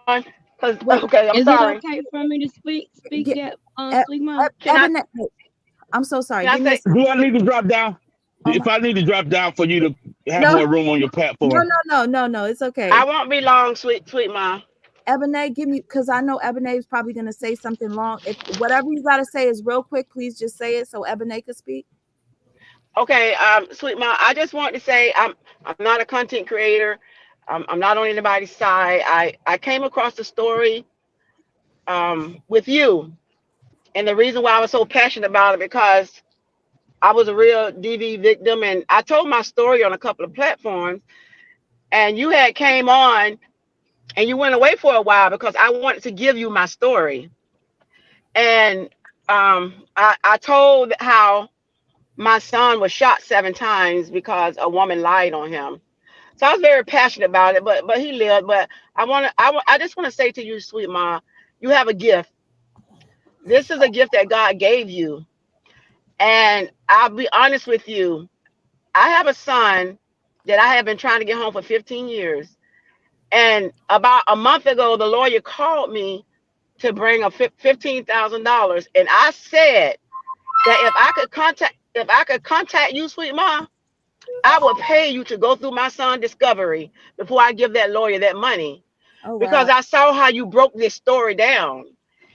on. Okay, I'm sorry. Is it okay for me to speak yet, Sweet Ma? I'm so sorry. Do I need to drop down? If I need to drop down for you to have more room on your platform. No, it's okay. I won't be long, sweet Ma. Ebony, give me, because I know Ebony is probably going to say something long. If whatever you got to say is real quick, please just say it so Ebony could speak. Okay, Sweet Ma, I just want to say I'm not a content creator. I'm not on anybody's side. I came across the story with you, and the reason why I was so passionate about it because I was a real DV victim, and I told my story on a couple of platforms, and you had came on and you went away for a while because I wanted to give you my story. And I told how my son was shot 7 times because a woman lied on him. So I was very passionate about it, but he lived. But I just want to say to you, sweet ma, you have a gift. This is a gift that God gave you. And I'll be honest with you. I have a son that I have been trying to get home for 15 years. And about a month ago, the lawyer called me to bring a $15,000. And I said that if I could contact you, sweet ma, I would pay you to go through my son discovery before I give that lawyer that money. Oh wow. Because I saw how you broke this story down.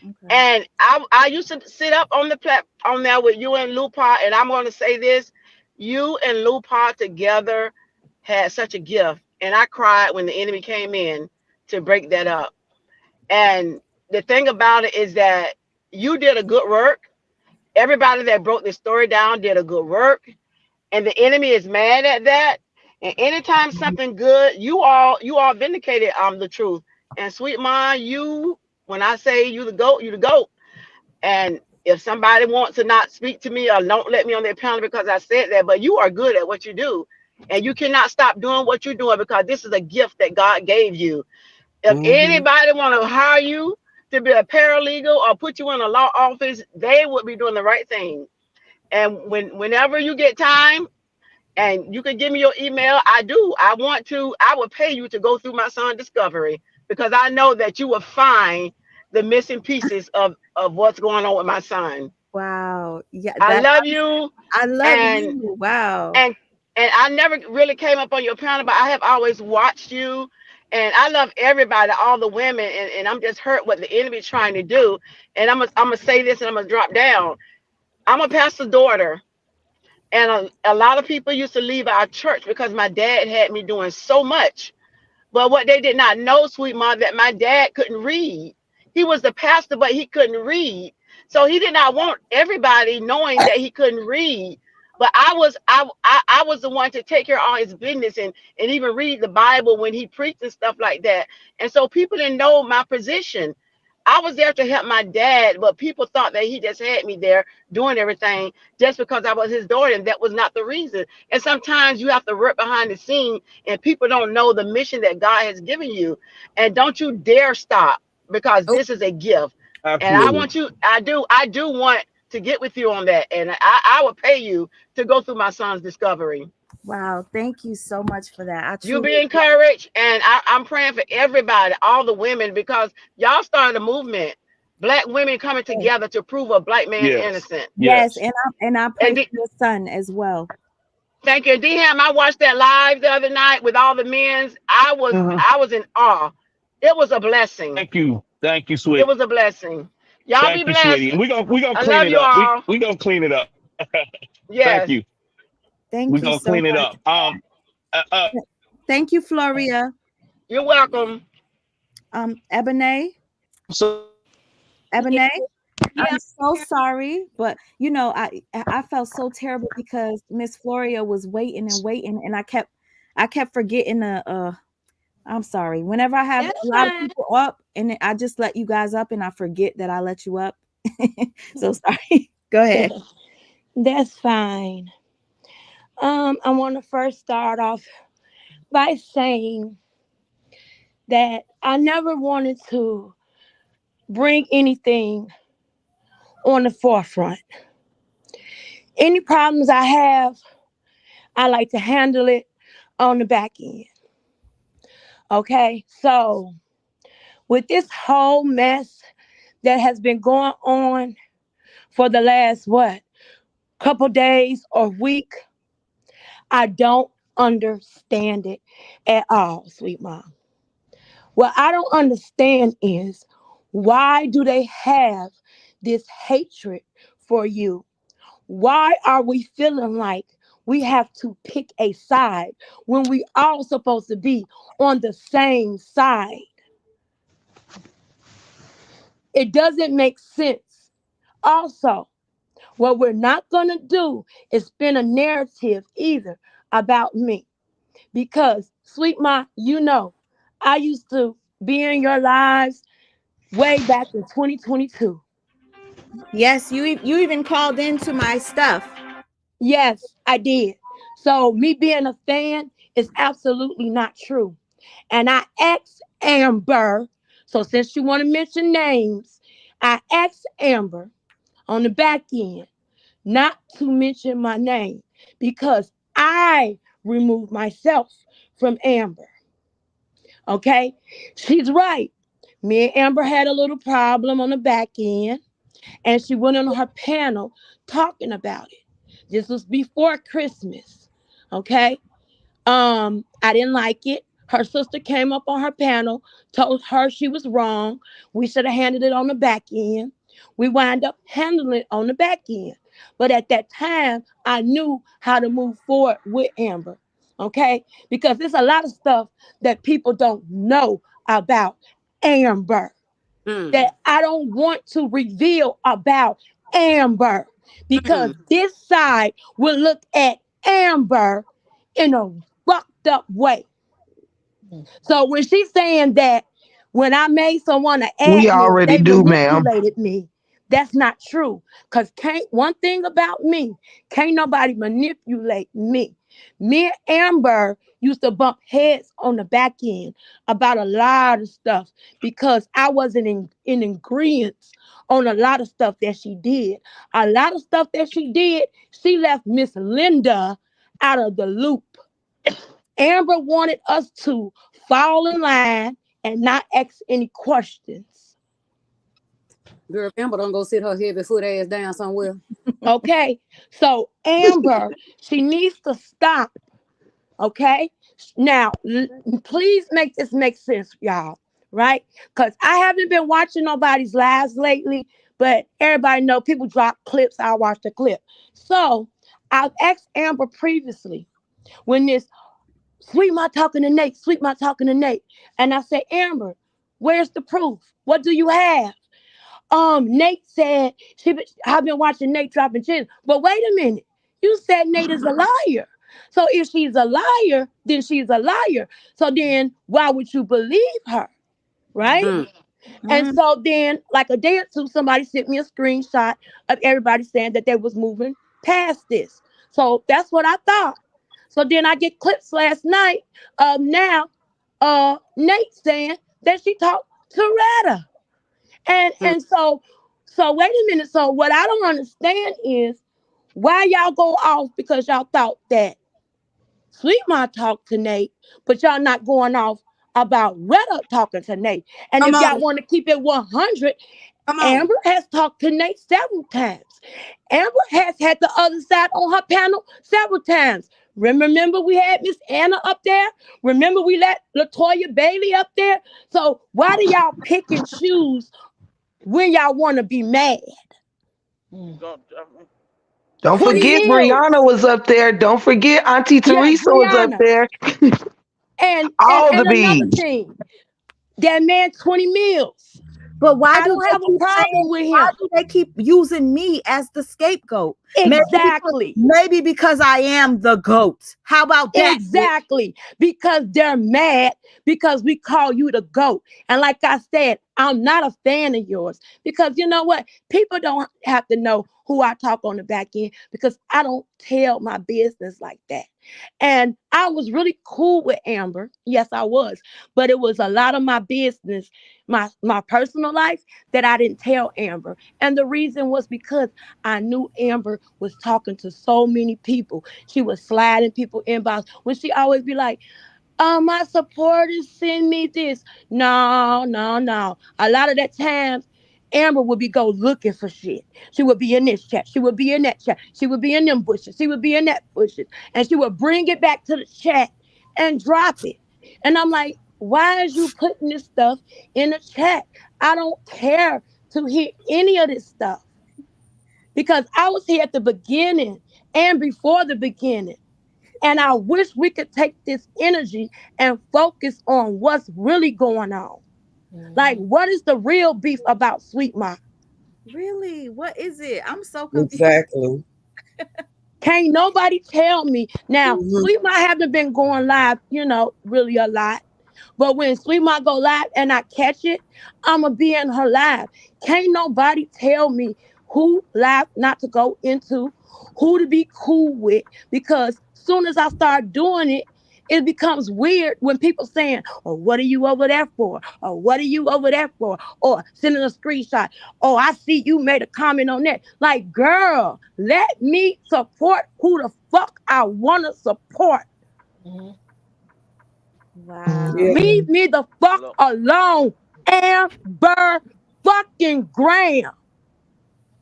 Okay. And I used to sit up on the on there with you and Lupa, and I'm going to say this: you and Lupa together had such a gift, and I cried when the enemy came in to break that up. And the thing about it is that you did a good work. Everybody that broke the story down did a good work, and the enemy is mad at that. And anytime something good, you all vindicated the truth. And sweet ma, when I say you the goat, you the goat. And if somebody wants to not speak to me or don't let me on their panel because I said that, but you are good at what you do. And you cannot stop doing what you're doing because this is a gift that God gave you. If anybody want to hire you to be a paralegal or put you in a law office, they would be doing the right thing. And whenever you get time, and you can give me your email. I will pay you to go through my son discovery because I know that you will find the missing pieces of what's going on with my son. Wow. Yeah, I that love you. I love and you. Wow. and and I never really came up on your panel, but I have always watched you. And I love everybody, all the women, and I'm just hurt what the enemy is trying to do. And I'm gonna say this and I'm gonna drop down. I'm a pastor's daughter. And a lot of people used to leave our church because my dad had me doing so much. But what they did not know, sweet mom, that my dad couldn't read. He was the pastor, but he couldn't read. So he did not want everybody knowing that he couldn't read. But I was the one to take care of all his business and even read the Bible when he preached and stuff like that. And so people didn't know my position. I was there to help my dad, but people thought that he just had me there doing everything just because I was his daughter, and that was not the reason. And sometimes you have to work behind the scene, and people don't know the mission that God has given you. And don't you dare stop because Oh, this is a gift. And Absolutely. I do want to get with you on that, and I will pay you to go through my son's discovery. Wow. Thank you so much for that. I You truly be encouraged, and I'm praying for everybody, all the women, because y'all started a movement. Black women coming appreciate. together to prove a black man's Yes. innocent. Yes, Yes. and I pray And for your son as well. thank you, Dham. I watched that live the other night with all the men's. Mhm. I was in awe. It was a blessing. Thank you. Thank you, It sweet. was a blessing. Y'all be Thank you, sweetie. blessed. And we're gonna I clean love it you up. We all. we gonna clean it up. Thank Yes. you. We're Thank you gonna so clean it much. up. Uh, uh, Thank you, Floria. You're welcome. Ebony. so Ebony. yeah. I'm so sorry, but I felt so terrible because Miss Floria was waiting and waiting, and I kept forgetting the I'm sorry. Whenever I have That's a lot of fine. people up and I just let you guys up and I forget that I let you up. So sorry. Go ahead. That's fine. I want to first start off by saying that I never wanted to bring anything on the forefront. Any problems I have, I like to handle it on the back end. Okay, so with this whole mess that has been going on for the last couple days or week, I don't understand it at all, sweet mom. What I don't understand is why do they have this hatred for you? Why are we feeling like we have to pick a side when we all supposed to be on the same side? It doesn't make sense. Also, what we're not going to do is spin a narrative either about me because, sweet ma, I used to be in your lives way back in 2022. Yes, you even called into my stuff. Yes, I did. So me being a fan is absolutely not true. And I asked Amber, so since you want to mention names, I asked Amber on the back end not to mention my name because I removed myself from Amber. Okay? She's right. Me and Amber had a little problem on the back end, and she went on her panel talking about it. This was before Christmas. Okay? I didn't like it. Her sister came up on her panel, told her she was wrong. We should have handled it on the back end. We wind up handling it on the back end. But at that time, I knew how to move forward with Amber. Okay? Because there's a lot of stuff that people don't know about Amber that I don't want to reveal about Amber because this side will look at Amber in a fucked up way. So when she's saying that when I made someone an We admin, already they do, ma'am. manipulated me. That's not true. Cause can't one thing about me, can't nobody manipulate me. Me and Amber used to bump heads on the back end about a lot of stuff because I wasn't in agreement on a lot of stuff that she did. A lot of stuff that she did, she left Miss Linda out of the loop. Amber wanted us to fall in line and not ask any questions. Girl, Amber don't go sit her heavy foot ass down somewhere. Okay? So Amber, she needs to stop. Okay? Now, please make this make sense, y'all. Right? Because I haven't been watching nobody's lives lately, but everybody know people drop clips. I watch the clip. So I've asked Amber previously when this Sweet my talking to Nate, sweet my talking to Nate. And I said, Amber, where's the proof? What do you have? Nate said I've been watching Nate dropping gems. But wait a minute. You said Nate is a liar. So if she's a liar, then she's a liar. So then why would you believe her? Right? And so then, like a day or two, somebody sent me a screenshot of everybody saying that they was moving past this. So that's what I thought. So then I get clips last night of now Nate saying that she talked to Retta. And so wait a minute. So what I don't understand is why y'all go off because y'all thought that Sweet Ma talked to Nate, but y'all not going off about Retta talking to Nate. And Come if y'all on. want to keep it 100, Come on. Amber has talked to Nate several times. Amber has had the other side on her panel several times. Remember we had Miss Anna up there? Remember we let LaToya Bailey up there? So why do y'all pick and choose when y'all want to be mad? Don't 20 forget mils. Brianna was up there. Don't forget Auntie Yeah, Teresa was up Brianna. there. And All the another bees. thing, that man 20 mils. But why I do don't they have a keep saying, problem with why him. do they keep using me as the scapegoat? Exactly. Maybe because I am the goat. How about that? Exactly. Because they're mad because we call you the GOAT. And like I said, I'm not a fan of yours because you know what? People don't have to know who I talk on the back end because I don't tell my business like that. And I was really cool with Amber. Yes, I was. But it was a lot of my business, my personal life that I didn't tell Amber. And the reason was because I knew Amber was talking to so many people. She was sliding people inbox when she always be like, my supporters send me this. No, no, no. A lot of that times, Amber would be go looking for shit. She would be in this chat. She would be in that chat. She would be in them bushes. She would be in that bushes. And she would bring it back to the chat and drop it. And I'm like, why is you putting this stuff in the chat? I don't care to hear any of this stuff because I was here at the beginning and before the beginning. And I wish we could take this energy and focus on what's really going on. Like, what is the real beef about Sweet Ma? Really? What is it? I'm so confused. Exactly. Can't nobody tell me. Now, Mhm. Sweet Ma haven't been going live, really a lot. But when Sweet Ma go live and I catch it, I'ma be in her live. Can't nobody tell me who live not to go into, who to be cool with, because soon as I start doing it, it becomes weird when people saying, "Oh, what are you over there for? Or what are you over there for?" Or sending a screenshot. "Oh, I see you made a comment on that." Like, girl, let me support who the fuck I wanna support. Wow. Yeah. Leave me the fuck Look, alone, Amber fucking Graham.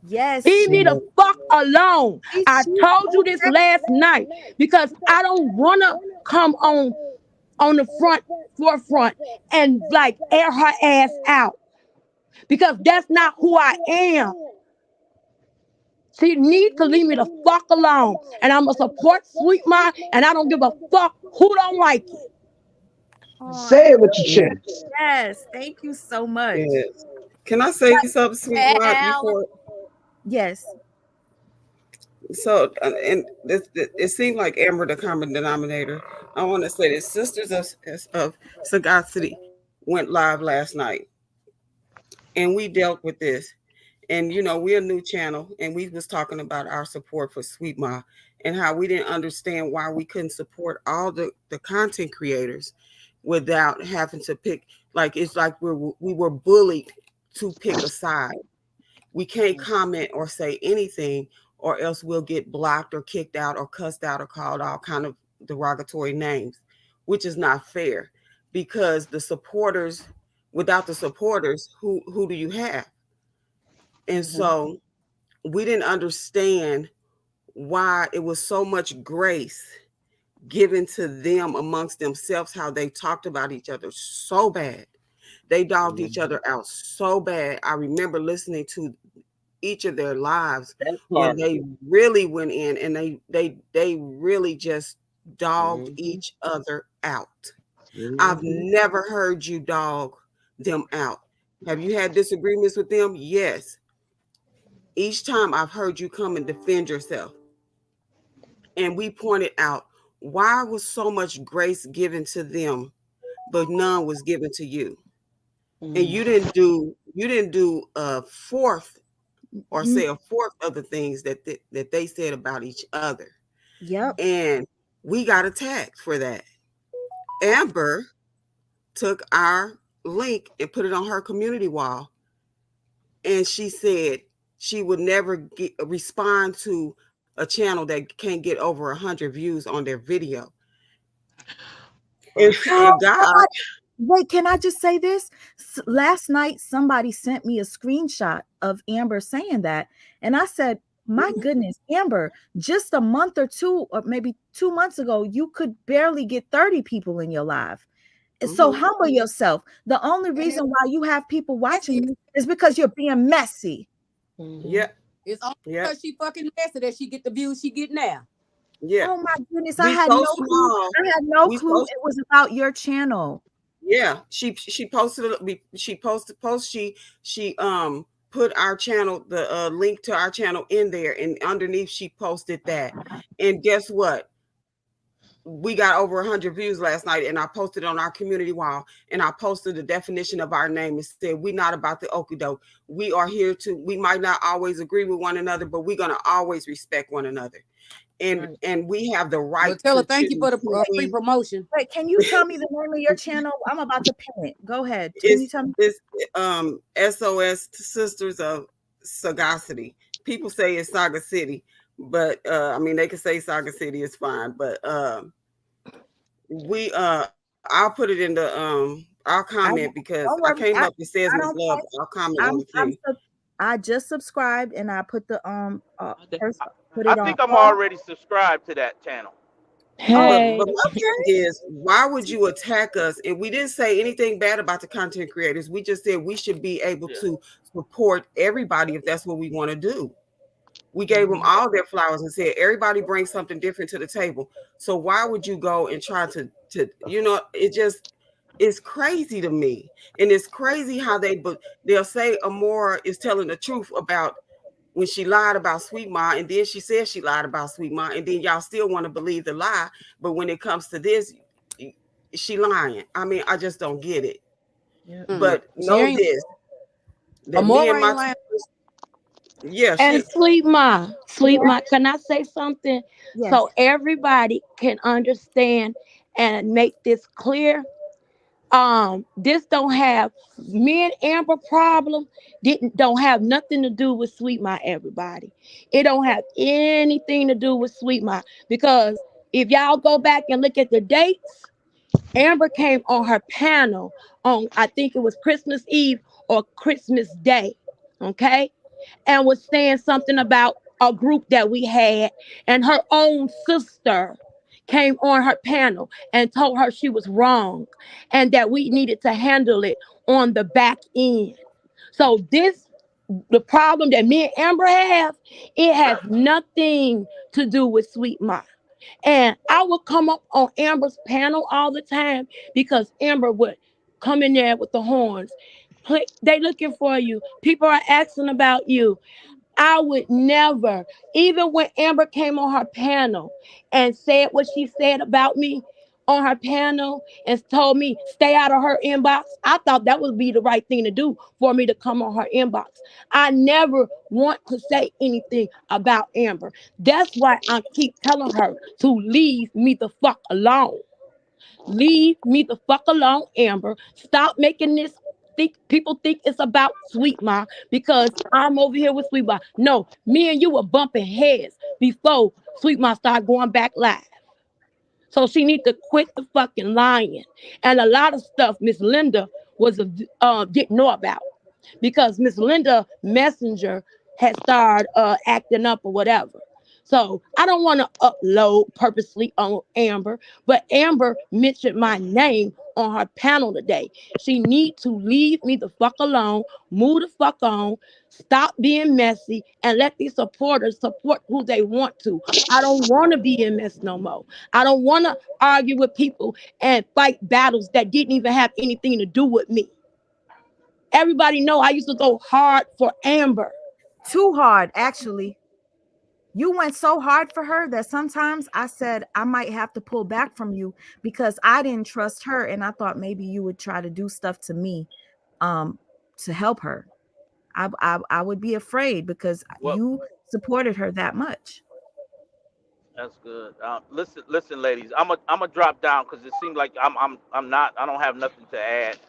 Yes, Leave me the fuck alone. I she told you this last night because I don't wanna come on the forefront and like air her ass out because that's not who I am. She needs to leave me the fuck alone. And I'm going to support Sweet Ma, and I don't give a fuck who don't like it. Oh, Say it with your chest. yes. Thank you so much. Yes. Can I say something, sweet Mark, Al, before? Yes. So, and it seemed like Amber, the common denominator. I want to say that Sisters of Sagacity went live last night, and we dealt with this. And we're a new channel, and we was talking about our support for Sweet Ma and how we didn't understand why we couldn't support all the content creators without having to pick. Like, it's like we were bullied to pick a side. We can't comment or say anything, or else we'll get blocked or kicked out or cussed out or called all kind of derogatory names, which is not fair, because the supporters, without the supporters, who do you have? And so we didn't understand why it was so much grace given to them amongst themselves, how they talked about each other so bad. They dogged each other out so bad. I remember listening to each of their lives That when part. they really went in and they really just dogged Mm-hmm. each other out. I've Mm-hmm. never heard you dog them out. Have you had disagreements with them? Yes. Each time I've heard you come and defend yourself. And we pointed out, why was so much grace given to them, but none was given to you? And you didn't do a fourth, or Mhm. say a fourth of the things that they said about each other. Yep. And we got attacked for that. Amber took our link and put it on her community wall, and she said she would never respond to a channel that can't get over 100 views on their video. And, How and God, Wait, can I just say this? Last night, somebody sent me a screenshot of Amber saying that. And I said, my goodness, Amber, just a month or two, or maybe 2 months ago, you could barely get 30 people in your live. So mhm, humble yourself. The only and reason why you have people watching you is because you're being messy. Mm-hmm. yeah, it's only yeah, because she fucking messy that she get the views she get now. yeah. Oh my goodness, I We had so no clue. small. I had no We clue so it was about your channel. Yeah, she posted it. She posted post. She put our channel, the link to our channel in there, and underneath she posted that. And guess what? We got over 100 views last night, and I posted on our community wall, and I posted the definition of our name and said, "We're not about the okie doke. We are here to. We might not always agree with one another, but we're gonna always respect one another, and Right. and we have the Well, right tell her to thank you for choose the who free we." promotion. Wait, can you tell me the name of your channel? I'm about to pin it. Go ahead. Can you It's tell me? it's SOS Sisters of Sagacity. People say it's Saga City, but I mean they can say Saga City is fine. But we I'll put it in I'll comment, I because I don't came worry. up, it says much I love. don't I'll play. comment on the I'm thing. I'm sub, I just subscribed and I put the first put I it on think I'm all. already subscribed to that channel. But Hey, my thing is, why would you attack us? And we didn't say anything bad about the content creators. We just said we should be able Yeah. to support everybody if that's what we want to do. We gave them Mm-hmm. all their flowers and said everybody brings something different to the table. So why would you go and try to it just, it's crazy to me. And it's crazy how they'll say Amora is telling the truth about when she lied about Sweet Ma, and then she says she lied about Sweet Ma, and then y'all still want to believe the lie. But when it comes to this, she lying. I mean, I just don't get it. Yeah. But She know ain't. this, that me and Amora my ain't lying. yeah, And she sweet ma, can I say something Yes. so everybody can understand and make this clear? This don't have me and Amber problem didn't don't have nothing to do with Sweet Ma, everybody. It don't have anything to do with Sweet Ma, because if y'all go back and look at the dates, Amber came on her panel on, I think it was Christmas Eve or Christmas Day, okay, and was saying something about a group that we had, and her own sister came on her panel and told her she was wrong and that we needed to handle it on the back end. So this, the problem that me and Amber have, it has nothing to do with Sweet Ma. And I would come up on Amber's panel all the time because Amber would come in there with the horns. They looking for you. People are asking about you. I would never, even when Amber came on her panel and said what she said about me on her panel and told me stay out of her inbox, I thought that would be the right thing to do for me to come on her inbox. I never want to say anything about Amber. That's why I keep telling her to leave me the fuck alone. Leave me the fuck alone, Amber. Stop making this think people think it's about Sweet Ma because I'm over here with Sweet Ma. No, me and you were bumping heads before Sweet Ma started going back live. So she need to quit the fucking lying. And a lot of stuff Miss Linda was didn't know about because Miss Linda Messenger had started acting up or whatever. So I don't want to upload purposely on Amber, but Amber mentioned my name on her panel today. She need to leave me the fuck alone, move the fuck on, stop being messy, and let these supporters support who they want to. I don't want to be in mess no more. I don't want to argue with people and fight battles that didn't even have anything to do with me. Everybody know I used to go hard for Amber. Too hard, actually. You went so hard for her that sometimes I said I might have to pull back from you because I didn't trust her and I thought maybe you would try to do stuff to me um to help her. I would be afraid because Well, you supported her that much. that's good. Listen, ladies. I'm a drop down because it seems like I'm not. I don't have nothing to add.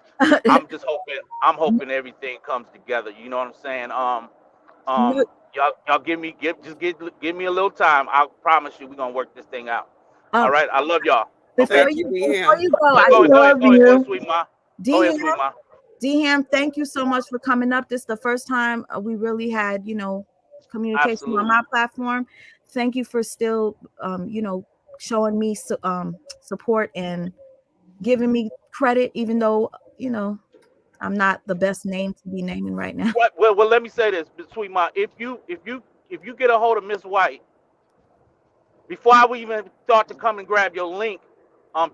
I'm just hoping. I'm hoping everything comes together. You know what I'm saying? No, Y'all give me a little time. I promise you, we're gonna work this thing out. All um right. I love y'all. Okay. thank you, before DM. you go, I Go ahead. Go ahead. Love Go ahead. Go ahead, you. sweet ma. Go ahead, DM sweet ma. DM, thank you so much for coming up. This is the first time we really had, communication on Absolutely. my platform. Thank you for still, showing me support and giving me credit, even though, I'm not the best name to be naming right now. What? Well. Let me say this, sweet ma. If you get a hold of Miss White before I would even thought to come and grab your link,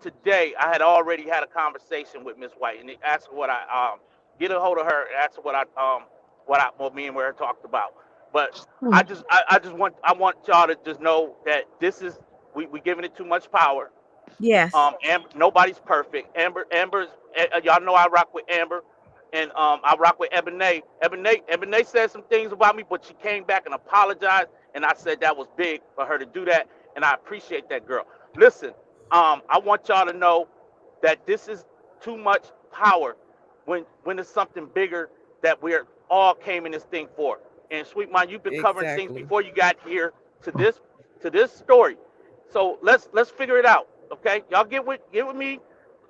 today I had already had a conversation with Miss White and asked her what I get a hold of her and ask her what me and her talked about. But I want y'all to just know that this is we giving it too much power. Yes. Amber, nobody's perfect. Y'all know I rock with Amber, and I rock with Ebony. Ebony said some things about me, but she came back and apologized, and I said that was big for her to do that, and I appreciate that, girl. Listen, I want y'all to know that this is too much power when it's something bigger that we're all came in this thing for. And Sweet Mind, you've been covering things Exactly. before you got here to this story. So let's figure it out, okay? Y'all get with me,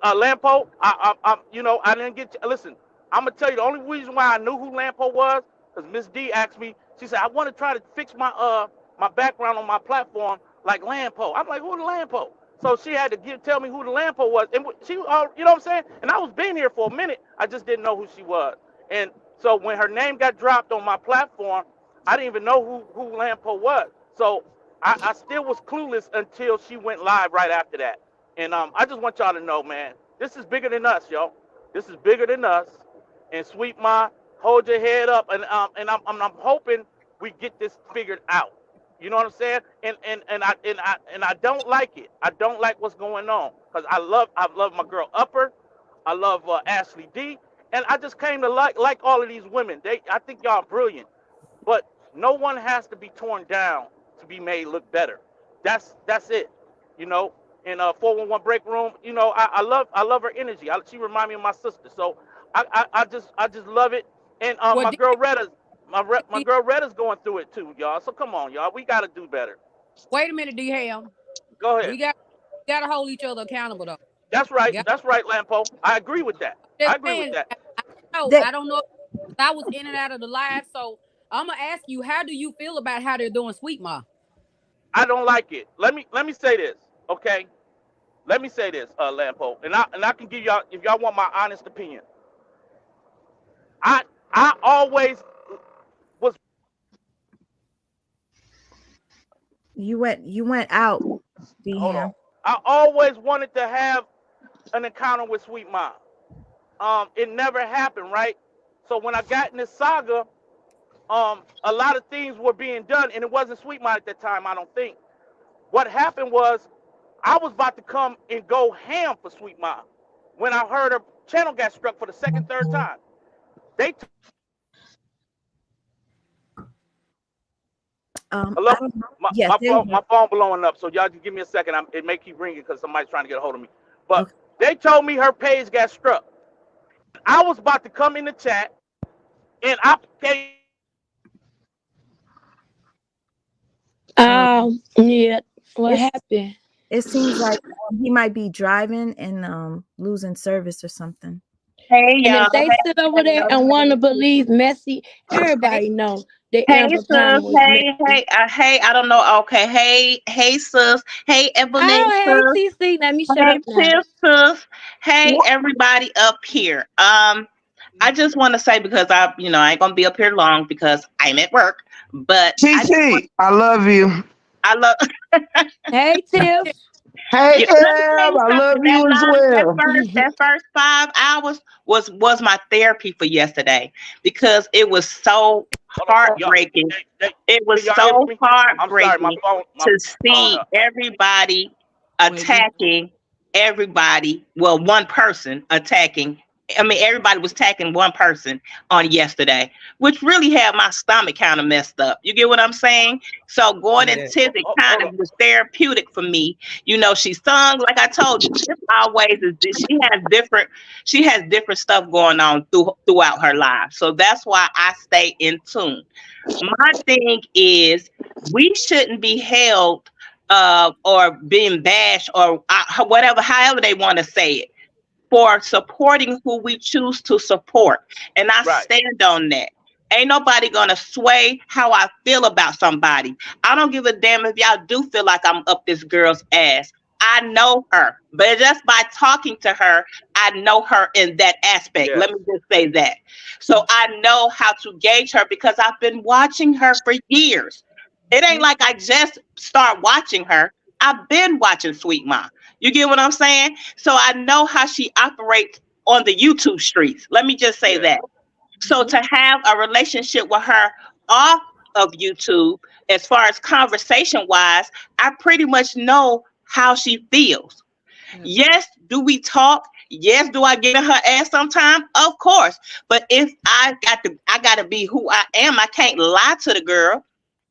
Lampo. I didn't get. Listen, I'm gonna tell you the only reason why I knew who Lampo was because Miss D asked me. She said I want to try to fix my background on my platform like Lampo. I'm like, who the Lampo? So she had to tell me who the Lampo was, and she, you know what I'm saying? And I was being here for a minute. I just didn't know who she was. And so when her name got dropped on my platform, I didn't even know who Lampo was. So I still was clueless until she went live right after that. And I just want y'all to know, man, this is bigger than us, yo. This is bigger than us. And Sweet Ma, hold your head up, and I'm hoping we get this figured out. You know what I'm saying? And I don't like it. I don't like what's going on because I love my girl Upper. I love Ashley D. And I just came to like all of these women. I think y'all brilliant, but no one has to be torn down to be made look better. That's it. You know, in a 411 break room, you know, I love her energy. She remind me of my sister. So I just love it. And Well, my girl Retta's my girl Retta's going through it too, y'all. So come on, y'all. We gotta do better. wait a minute, D Ham. Go ahead. We gotta hold each other accountable though. That's right. Yeah. That's right, Lampo. I agree with that. I Just agree with saying, that. That I don't know. I was in and out of the live, so I'm gonna ask you, how do you feel about how they're doing Sweet Ma? I don't like it. Let me say this, okay? Let me say this, Lampo, and I can give y'all if y'all want my honest opinion. I I always was. you went out, Hold on. Beham. I always wanted to have an encounter with Sweet Mom. It never happened, right? So when I got in this saga, a lot of things were being done, and it wasn't Sweet Mom at that time. I don't think. What happened was I was about to come and go ham for Sweet Mom when I heard her channel got struck for the second, third time. They hello, I don't know. my, Yes, my there you phone go. my phone blowing up. So y'all just give me a second. It may keep ringing because somebody's trying to get a hold of me. But Okay. they told me her page got struck. I was about to come in the chat and I gave Yeah. What It's happened? it seems like he might be driving and losing service or something. Hey And y'all. if they sit over there and want to believe messy, Hey, everybody know the Hey Amber sis. panel is messy. Hey. I don't know. Okay. Hey sis. Hey Ebony Oh, sis. hey, TC. Let me shut Hey up now. sis. Hey everybody up here. I just want to say because I ain't gonna be up here long because I'm at work. But TT, I love you. I love. Hey, Tiff. Hey, Yeah, let me tell Eb, you I love something. That you as last, well. that first 5 hours was my therapy for yesterday because it was so hold on, y'all. heartbreaking. It Can was y'all hear so me? I'm sorry, heartbreaking my to phone. see everybody wait, we attacking everybody. Well, one person attacking. I mean, everybody was attacking one person on yesterday, which really had my stomach kind of messed up. You get what I'm saying? So going Yeah. into it kind Hold of on. was therapeutic for me. She sung like I told you. Tiff always is. She has different stuff going on throughout her life. So that's why I stay in tune. My thing is we shouldn't be held or being bashed or whatever, however they want to say it, for supporting who we choose to support. And I Right. stand on that. Ain't nobody gonna sway how I feel about somebody. I don't give a damn if y'all do feel like I'm up this girl's ass. I know her, but just by talking to her, I know her in that aspect. Yes. Let me just say that. So I know how to gauge her because I've been watching her for years. It ain't like I just start watching her. I've been watching Sweet Ma. You get what I'm saying? So I know how she operates on the YouTube streets. Let me just say Yes. that. So to have a relationship with her off of YouTube, as far as conversation wise, I pretty much know how she feels. yeah. Yes, do we talk? Yes, do I get in her ass sometime? Of course. But if I gotta be who I am. I can't lie to the girl.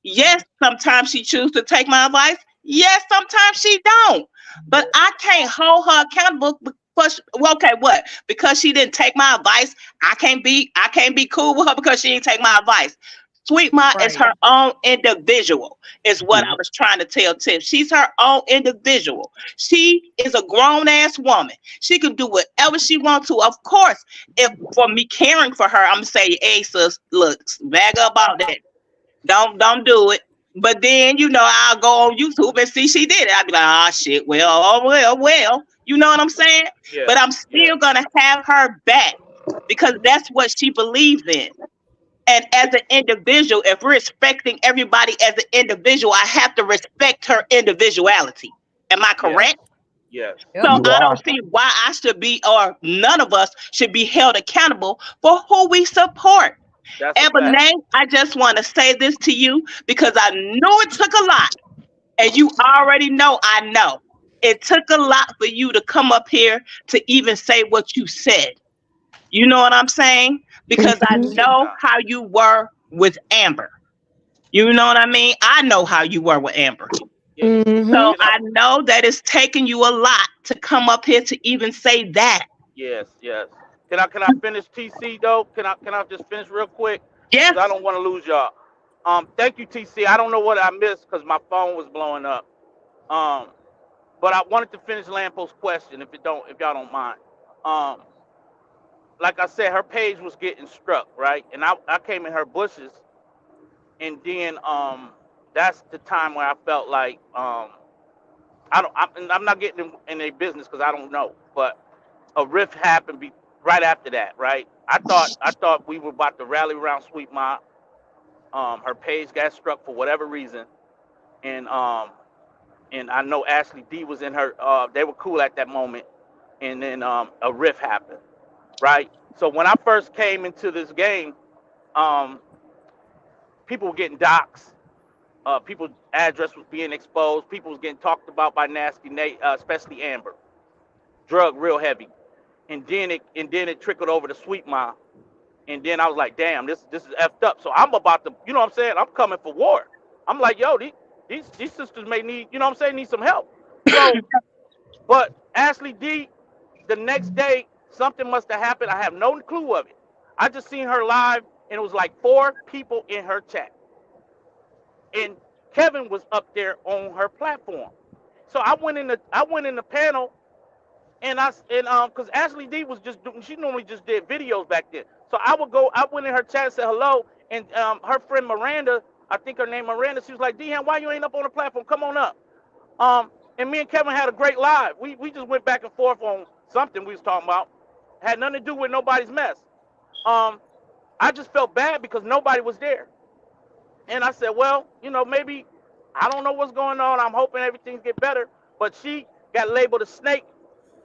Yes, sometimes she chooses to take my advice. Yes, sometimes she don't. But I can't hold her accountable because, well, okay, what? Because she didn't take my advice, I can't be cool with her because she didn't take my advice. Sweet Ma is Right. her own individual, is what I Mhm. was trying to tell Tim. She's her own individual. She is a grown ass woman. She can do whatever she wants to. Of course, if for me caring for her, I'm gonna say, hey sis, look, back up all that. Don't do it. But then, I'll go on YouTube and see she did it. I'll be like, ah shit, well, oh well. You know what I'm saying? Yes. But I'm Yes. still gonna have her back because that's what she believes in. And as an individual, if we're respecting everybody as an individual, I have to respect her individuality. Am I Yes. correct? Yes. Yep. So You I are. don't see why I should be, or none of us should be held accountable for who we support. That's a fact. Ebony, I just want to say this to you because I know it took a lot. And you already know I know. It took a lot for you to come up here to even say what you said. You know what I'm saying? Because I Mhm. Appreciate know that. how you were with Amber. You know what I mean? I know how you were with Amber. Yeah. So Mhm. Can I? I know that it's taken you a lot to come up here to even say that. Yes. Yes. Can I finish TC though? Can I just finish real quick? Yes. Cause I don't want to lose y'all. Thank you, TC. I don't know what I missed because my phone was blowing up. Um, but I wanted to finish Lampost's question, if y'all don't mind. Um, like I said, her page was getting struck, right? And I came in her bushes, and then that's the time where I felt like I'm not getting in their business because I don't know, but a rift happened right after that, right? I thought we were about to rally around Sweet Ma. Her page got struck for whatever reason, and and I know Ashley D was in her. They were cool at that moment, and then a rift happened, right? So when I first came into this game, um, people were getting doxxed. People's address was being exposed. People was getting talked about by Nasty Nate, especially Amber. Drug real heavy, and then it trickled over to Sweet Ma, and then I was like, damn, this is effed up. So I'm about to, you know what I'm saying? I'm coming for war. I'm like, yo, these sisters may need, you know what I'm saying, need some help. So, but Ashley D, the next day, something must have happened. I have no clue of it. I just seen her live, and it was like 4 people in her chat, and Kevin was up there on her platform. So I went in the panel, and because Ashley D was just doing, she normally just did videos back then. So I went in her chat and said hello, and her friend Miranda, I think her name Miranda, she was like, Dehan, why you ain't up on the platform? Come on up. And me and Kevin had a great live. We just went back and forth on something we was talking about. Had nothing to do with nobody's mess. Um, I just felt bad because nobody was there. And I said, well, maybe I don't know what's going on. I'm hoping everything's get better. But she got labeled a snake,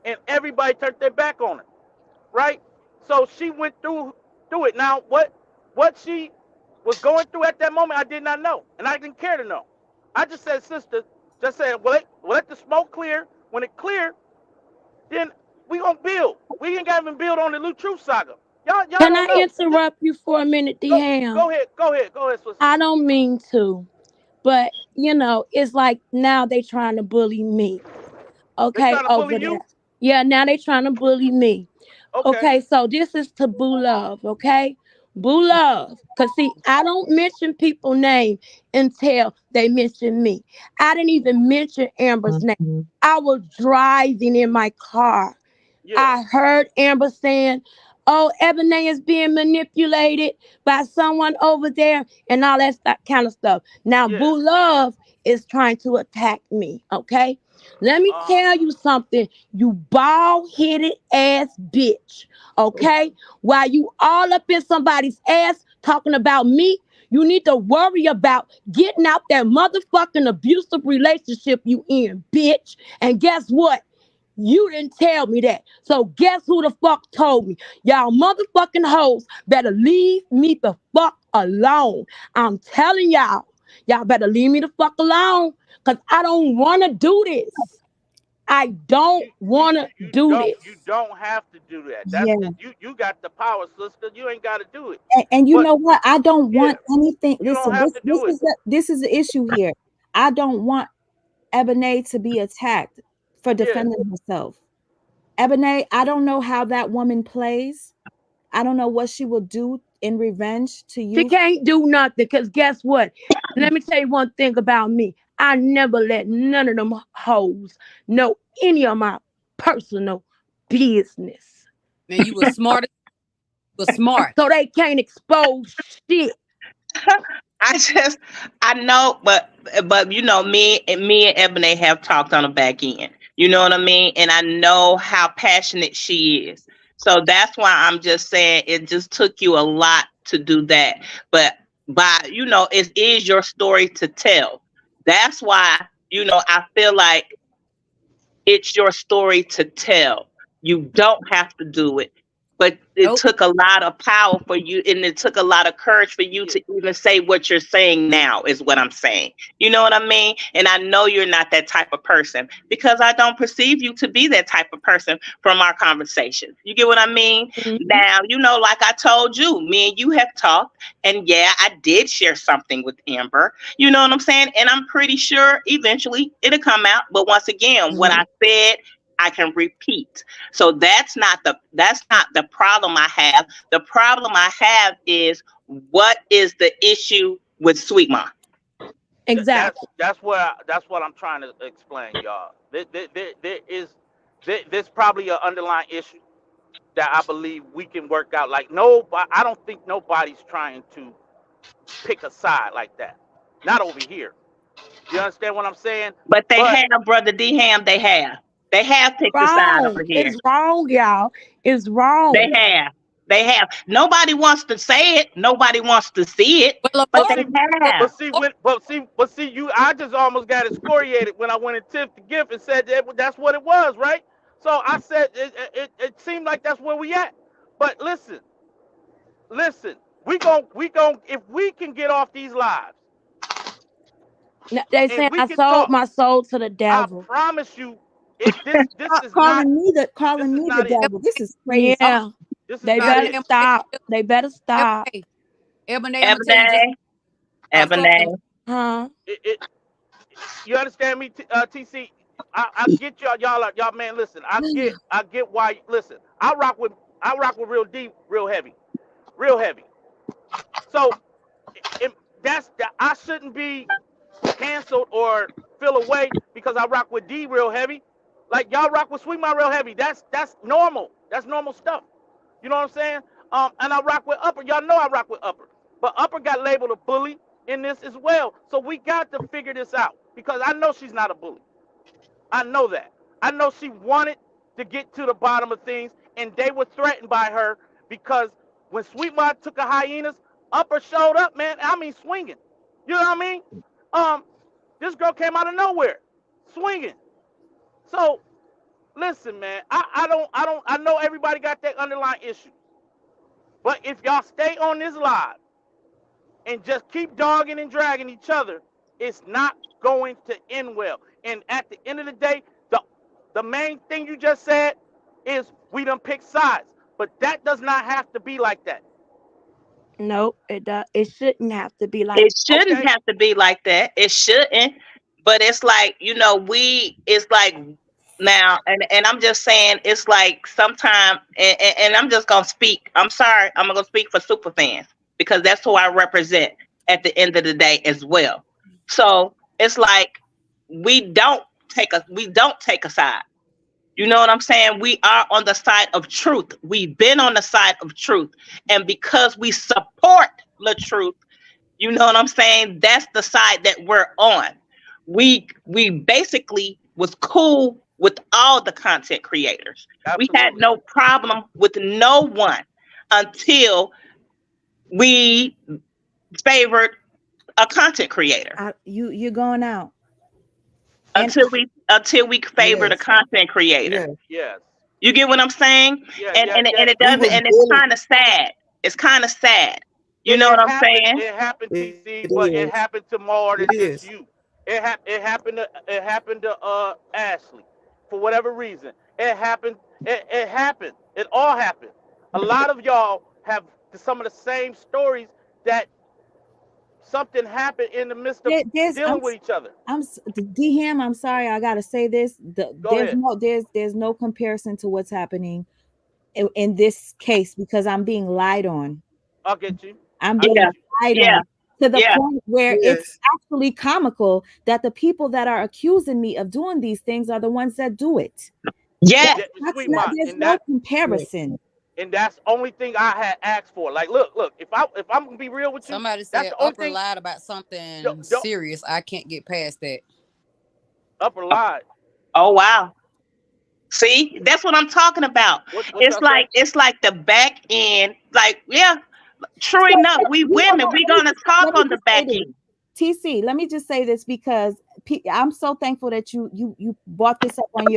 and everybody turned their back on her, right? So she went through it. Now, what she was going through at that moment, I did not know, and I didn't care to know. I just said, sister, just said, well, let the smoke clear. When it clear, then we gonna build. We ain't got to even build on the Lou Truth saga. Y'all Can don't I know. interrupt you for a minute, Go Dehan? go ahead, go ahead, go ahead, sister. I don't mean to, but it's like now they trying to bully me. They Okay, trying to bully over there. you? Yeah, now they trying to bully me. Okay. Okay, so this is to Boo Love, okay? Boo Love. Cause see, I don't mention people name until they mention me. I didn't even mention Amber's name. I was driving in my car. Yeah. I heard Amber saying, "Oh, Ebony is being manipulated by someone over there," and all that kind of stuff. Now, Yeah. Boo Love is trying to attack me. Okay, let me Uh huh. tell you something, you bald headed ass bitch. Okay, while you all up in somebody's ass talking about me, you need to worry about getting out that motherfucking abusive relationship you in, bitch. And guess what? You didn't tell me that. So guess who the fuck told me? Y'all motherfucking hoes better leave me the fuck alone. I'm telling y'all, y'all better leave me the fuck alone. Cause I don't wanna do this. I don't You you wanna you do don't this. you don't have to do that. That's Yeah. you got the power, sister. You ain't got to do it. And you But know what? I don't yeah, want anything. you don't Listen, have to do it. this is the issue here. I don't want Ebony to be attacked for Yeah. defending herself. Ebony, I don't know how that woman plays. I don't know what she will do in revenge to She you. can't do nothing because guess what? Let me tell you one thing about me. I never let none of them hoes know any of my personal business. Man, you was smart. You was smart. So they can't expose shit. I just I know, but me and Ebony have talked on the back end. You know what I mean? And I know how passionate she is. So that's why I'm just saying it just took you a lot to do that. But it is your story to tell. That's why, I feel like it's your story to tell. You don't have to do it. but it Nope. took a lot of power for you, and it took a lot of courage for you to even say what you're saying now, is what I'm saying. You know what I mean? And I know you're not that type of person because I don't perceive you to be that type of person from our conversations. You get what I mean? Mhm. Now, like I told you, me and you have talked, and yeah, I did share something with Amber. You know what I'm saying? And I'm pretty sure eventually it'll come out. But once again, what I said, I can repeat. So that's not the problem I have. The problem I have is, what is the issue with Sweet Mom? Exactly. That's what I'm trying to explain, y'all. There's probably an underlying issue that I believe we can work out. Like, no, I don't think nobody's trying to pick a side like that. Not over here. You understand what I'm saying? But they But have, brother D Ham, they have picked a side Wrong. over here. It's wrong, y'all. It's They wrong. have. They have. Nobody wants to say it. Nobody wants to see it. Well, But but they see, have. but see, I just almost got excoriated when I went and tipped the gift and said that's what it was, right? So I said it seemed like that's where we at. But listen, we gon' if we can get off these lives They and saying we I can sold talk, my soul to the I devil. promise you, this is not Calling me the it. devil. This is crazy. Yeah. This is They not better it. stop. They better stop. Ebony, I'm gonna tell you just Ebony. something. Ebony. Huh? It you understand me, TC? I get y'all, man. Listen, I get why. Listen, I rock with real deep, real heavy, real heavy. So it, I shouldn't be canceled or feel away because I rock with D real heavy. Like y'all rock with Sweet My real heavy. That's normal. That's normal stuff. You know what I'm saying? And I rock with Upper. Y'all know I rock with Upper. But Upper got labeled a bully in this as well. So we got to figure this out because I know she's not a bully. I know that. I know she wanted to get to the bottom of things, and they were threatened by her because when Sweet Ma took a hyenas, Upper showed up, man. I mean, swinging. You know what I mean? Um, this girl came out of nowhere, swinging. So listen, man. I know everybody got that underlying issue, but if y'all stay on this live and just keep dogging and dragging each other, it's not going to end well. And at the end of the day, the main thing you just said is we done pick sides. But that does not have to be like that. Nope. It does. It shouldn't have to be like. It shouldn't Okay? have to be like that. It shouldn't. But it's like, it's like now, and I'm just saying, it's like sometimes, and I'm just going to speak. I'm sorry. I'm going to speak for super fans because that's who I represent at the end of the day as well. So it's like, we don't take a side. You know what I'm saying? We are on the side of truth. We've been on the side of truth. And because we support the truth, you know what I'm saying? That's the side that we're on. We basically was cool with all the content creators. We had Absolutely. no problem with no one until we favored a content creator. You're going out. And Until we favored a Yes. content creator. Yes. Yes. You get what I'm saying? Yeah, And yeah, and yeah. and it We doesn't, was and it's bullied. kind of sad. It's kind of sad. You know what It I'm happened. saying? It happened, It TC, but it is. happened to more It than just is. you. It happened to Ashley for whatever reason. It happened. It all happened. A lot of y'all have some of the same stories that something happened in the midst of there's dealing with each other. D Ham. I'm sorry, I gotta say this. Go ahead. There's no comparison to what's happening in this case because I'm being lied on. I'll get you. I'm I being Yeah, get you. lied yeah, on to the yeah, point where it's Yes. actually comical that the people that are accusing me of doing these things are the ones that do it. yes. Yeah, That's sweet not. ma, There's no comparison. and that's the only thing I had asked for. Like, look, if I'm gonna be real with you, Somebody that's said the only Upper thing. lied about something Don't serious. I can't get past that. upper lie. Oh wow. See, that's what I'm talking about. What It's y'all say? like the back end. Like, yeah, true So enough. We women, we gonna talk let me on the just say back this. end. TC, let me just say this because I'm so thankful that you brought this up on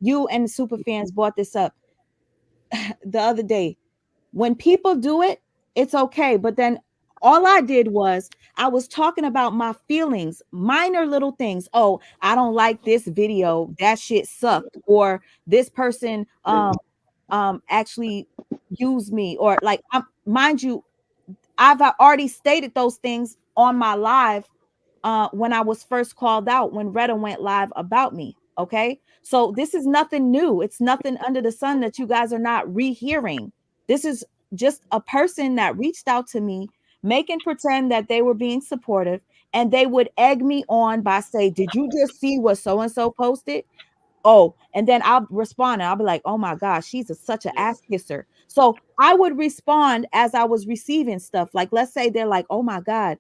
you and the super fans brought this up the other day. When people do it, it's okay. But then all I did was I was talking about my feelings, minor little things. Oh, I don't like this video. That shit sucked. Or this person actually used me. Or like mind you, I've already stated those things on my live when I was first called out, when Retta went live about me. Okay. So this is nothing new. It's nothing under the sun that you guys are not rehearing. This is just a person that reached out to me, making pretend that they were being supportive, and they would egg me on by say, did you just see what so and so posted? Oh, and then I'll respond and I'll be like, oh my gosh, she's such an ass kisser. So I would respond as I was receiving stuff. Like, let's say they're like, oh my God,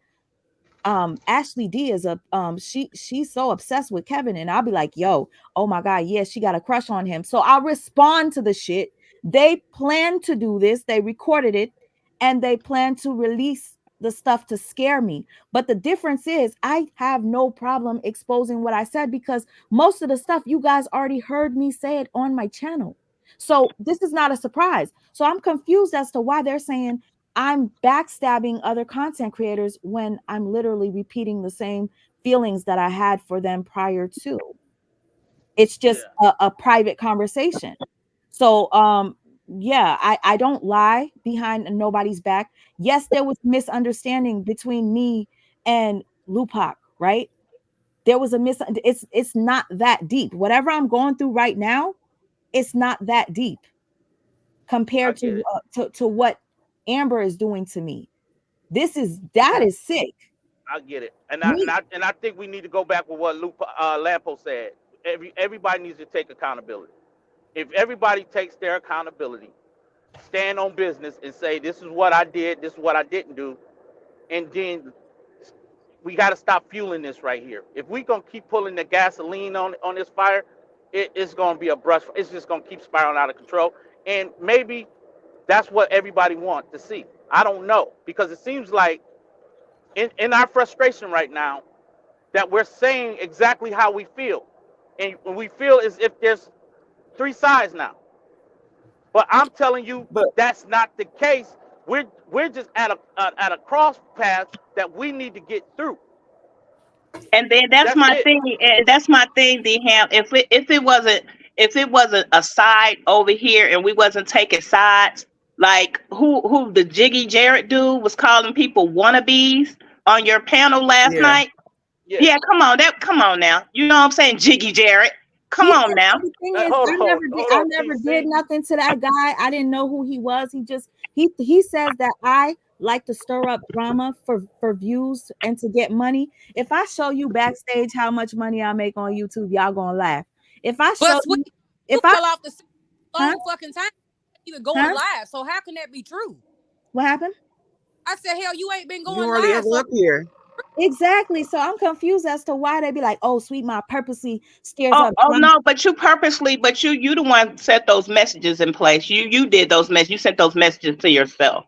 Ashley D is a she's so obsessed with Kevin, and I'll be like, yo, oh my God, yeah, she got a crush on him. So I'll respond to the shit. They plan to do this, they recorded it, and they plan to release the stuff to scare me. But the difference is I have no problem exposing what I said, because most of the stuff you guys already heard me say it on my channel. So this is not a surprise. So I'm confused as to why they're saying I'm backstabbing other content creators when I'm literally repeating the same feelings that I had for them prior to. It's just a private conversation. So yeah, I don't lie behind nobody's back. Yes, there was misunderstanding between me and Lupac, right? There was it's not that deep. Whatever I'm going through right now, it's not that deep compared to what Amber is doing to me. That is sick. I get it, and Me, I think we need to go back with what Lampo said. Everybody needs to take accountability. If everybody takes their accountability, stand on business, and say, this is what I did, this is what I didn't do, and then we got to stop fueling this right here. If we gonna keep pulling the gasoline on this fire, it's gonna be a brush. It's just gonna keep spiraling out of control, and maybe that's what everybody wants to see. I don't know, because it seems like in our frustration right now that we're saying exactly how we feel, and we feel as if there's three sides now. But I'm telling you, But that's not the case. We're just at a cross path that we need to get through. And then that's That's my it. thing, and that's my thing, Ham. If it wasn't a side over here and we wasn't taking sides, like who the Jiggy Jarrett dude was calling people wannabes on your panel last yeah, night. Yeah. Yeah, come on now. You know what I'm saying, Jiggy Jarrett. Come he on now. the thing is, Hold I on, never did TC. nothing to that guy. I didn't know who he was. He says that I like to stir up drama for views and to get money. If I show you backstage how much money I make on YouTube, y'all gonna laugh. If I But show sweet, you, you if I fell off the scene a huh long fucking time, either going huh live. So how can that be true? what happened? I said, hell, you ain't been you going hardly live. ever So up here. Exactly. So I'm confused as to why they be like, oh, Sweet Ma purposely stirs Oh, up oh drama. no, but you the one set those messages in place. You did those messages. You sent those messages to yourself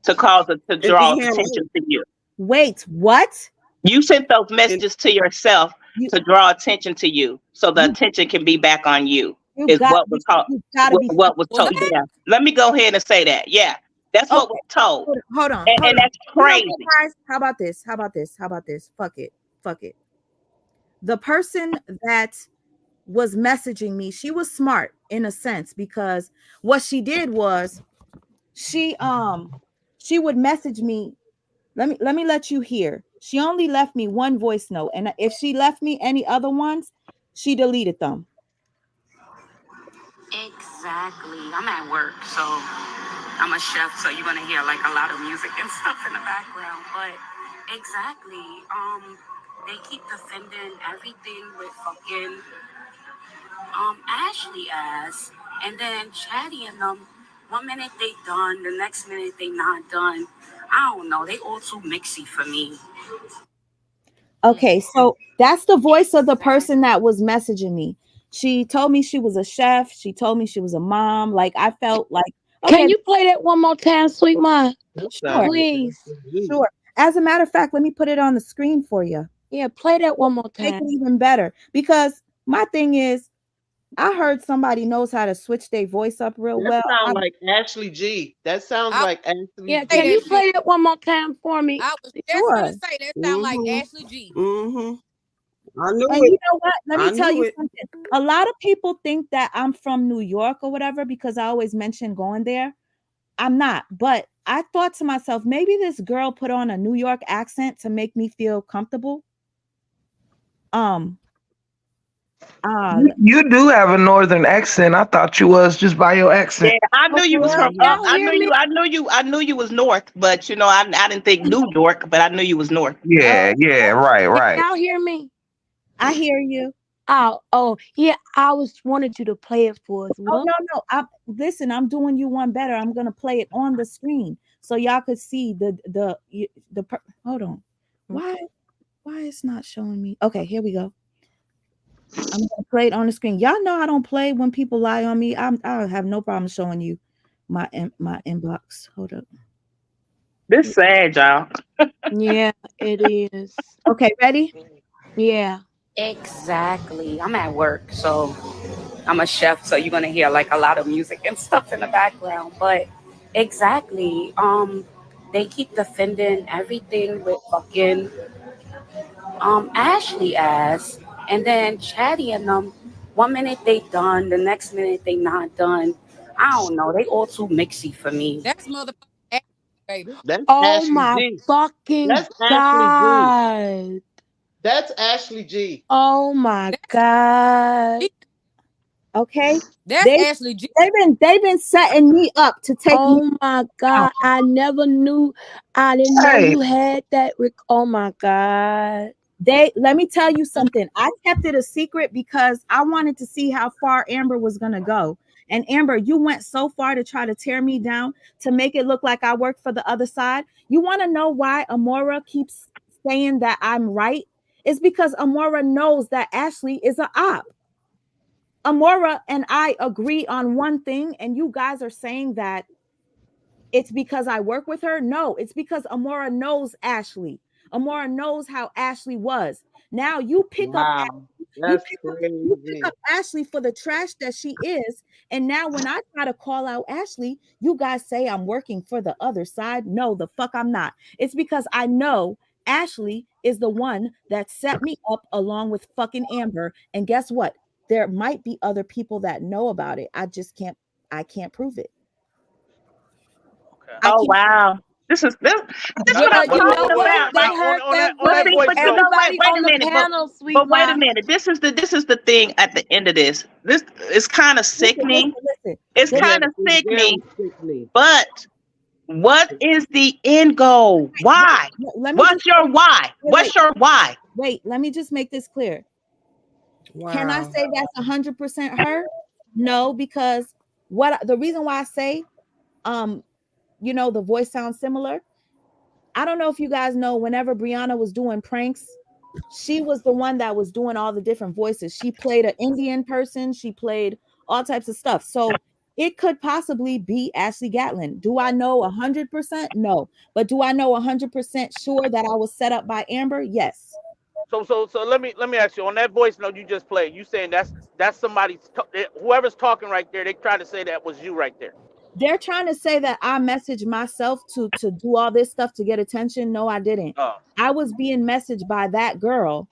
to And draw D Ham, attention to you. Wait, what? You sent those and messages to yourself You to draw attention to you, so the you attention can be back on you. you Is got what was told. you gotta be What was was told? that? Yeah. Let me go ahead and say that. Yeah, that's what was okay. told, Hold on, and, hold and on. that's You know what, crazy. guys? How about this? How about this? How about this? Fuck it. Fuck it. The person that was messaging me, she was smart in a sense, because what she did was she she would message me. Let me let you hear. She only left me one voice note, and if she left me any other ones, she deleted them. Exactly. I'm at work, so I'm a chef, so you're gonna hear like a lot of music and stuff in the background. But exactly, they keep defending everything with fucking Ashley ass, and then Chatty and them. One minute they done, the next minute they not done. I don't know. They all too mixy for me. Okay, so that's the voice of the person that was messaging me. She told me she was a chef. She told me she was a mom. Like I felt like, okay, Can you play that one more time, Sweet Ma? That sure, sounded Please. good. sure. As a matter of fact, let me put it on the screen for you. Yeah, play that one more Make time. it even better, because my thing is, I heard somebody knows how to switch their voice up real That well. sounds like Ashley G. That sounds I like Ashley Yeah, say can G. you that shit. play it one more time for me? I was just gonna Sure. say that sound like Mm-hmm. Ashley G. Mm-hmm. I knew And it. you know what? Let me I tell knew you it. something. A lot of people think that I'm from New York or whatever because I always mention going there. I'm not, but I thought to myself, maybe this girl put on a New York accent to make me feel comfortable. Um, You, you do have a northern accent. I thought you was just by your Yeah, accent. I knew oh, you for was Well, from real? up. y'all hear me? I knew you was north, but I didn't think New York, but I knew you was north. Yeah, Oh, yeah, right, Can right. y'all hear me? I hear you. Oh, yeah. I was wanted you to play it for us. Oh Well, no, no. Listen, I'm doing you one better. I'm gonna play it on the screen so y'all could see hold on. Why okay. why it's not showing me? Okay, here we go. I'm gonna play it on the screen. Y'all know I don't play when people lie on me. I have no problem showing you my inbox. Hold up. This sad, y'all. Yeah, it is. Okay, ready? Yeah. Exactly. I'm at work, so I'm a chef, so you're gonna hear like a lot of music and stuff in the background. But exactly, they keep defending everything with fucking Ashley ass, and then Chatty and them. One minute they done, the next minute they not done. I don't know. They all too mixy for me. That's motherfucking Ashley, baby. That's Oh Ashley my G. fucking That's Ashley G. God. That's Ashley G. Oh my That's God. G. Okay. That's They Ashley G. they've been setting me up to take me Oh my down. God. I never knew. I didn't know Hey, you had that. Oh my God. Let me tell you something. I kept it a secret because I wanted to see how far Amber was gonna go. And Amber, you went so far to try to tear me down to make it look like I work for the other side. You want to know why Amora keeps saying that I'm right? It's because Amora knows that Ashley is a op. Amora and I agree on one thing, and you guys are saying that it's because I work with her. No, it's because Amora knows Ashley. Amora knows how Ashley was. Now Wow. That's you pick crazy. up Ashley for the trash that she is. And now when I try to call out Ashley, you guys say I'm working for the other side. No, the fuck I'm not. It's because I know Ashley is the one that set me up along with fucking Amber. And guess what? There might be other people that know about it. I can't prove it. Okay. I Oh can't. wow. This what I'm Well, you Well, know talking what? about. They now heard that on But that voice. see, voice but you note. know what? Everybody Wait on a the minute. panel, sweet But wait a ma. minute. This is the thing at the end of this. This is kind of Listen, sickening. listen, listen. It's This, Yeah, kind of it's very sickening. sickening. But what is the end goal? wait, Why? let me just What's your why? wait, What's wait, your why? wait. Let me just make this clear. Can I Wow. say that's 100% her? No, because what the reason why I say, um, the voice sounds similar. I don't know if you guys know. Whenever Brianna was doing pranks, she was the one that was doing all the different voices. She played an Indian person. She played all types of stuff. So it could possibly be Ashley Gatlin. Do I know 100%? No, but do I know 100% sure that I was set up by Amber? Yes. So let me ask you on that voice note you just played. You saying that's somebody's whoever's talking right there. They trying to say that was you right there. They're trying to say that I messaged myself to do all this stuff to get attention. No, I didn't. Oh, I was being messaged by that girl.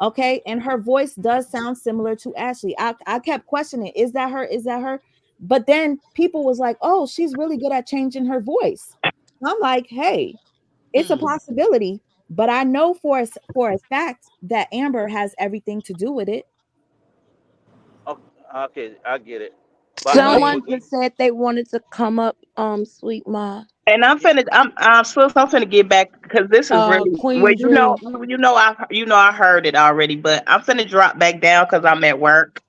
Okay. And her voice does sound similar to Ashley. I kept questioning, is that her? Is that her? But then people was like, oh, she's really good at changing her voice. I'm like, hey, it's a Mm. possibility. But I know for a fact that Amber has everything to do with it. okay, I get it. But Okay. Someone just said they wanted to come up, sweet ma. And I'm supposed I'm finna get back because this is really well, Queen Dream. I heard it already, but I'm finna drop back down because I'm at work.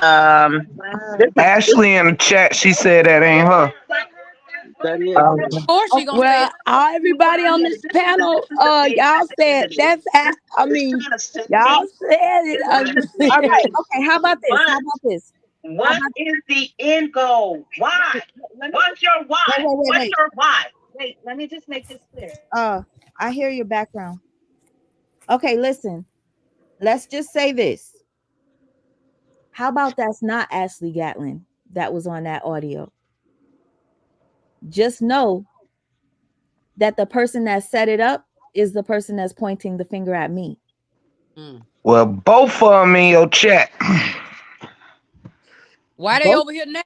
This is Ashley in the chat, she said that ain't her. That is Okay. her. Of course she gonna say Well, it. everybody on this panel, y'all said I mean, y'all said it. I'm just All saying. right. Okay. How about this? How but about this? How what about is the end goal? Why? let me What's your why? What's wait. your why? Wait, let me just make this clear. I hear your background. Okay, listen. Let's just say this. How about that's not Ashley Gatlin that was on that audio? Just know that the person that set it up is the person that's pointing the finger at me. Well, both of them in your chat. Why they Both. over here now?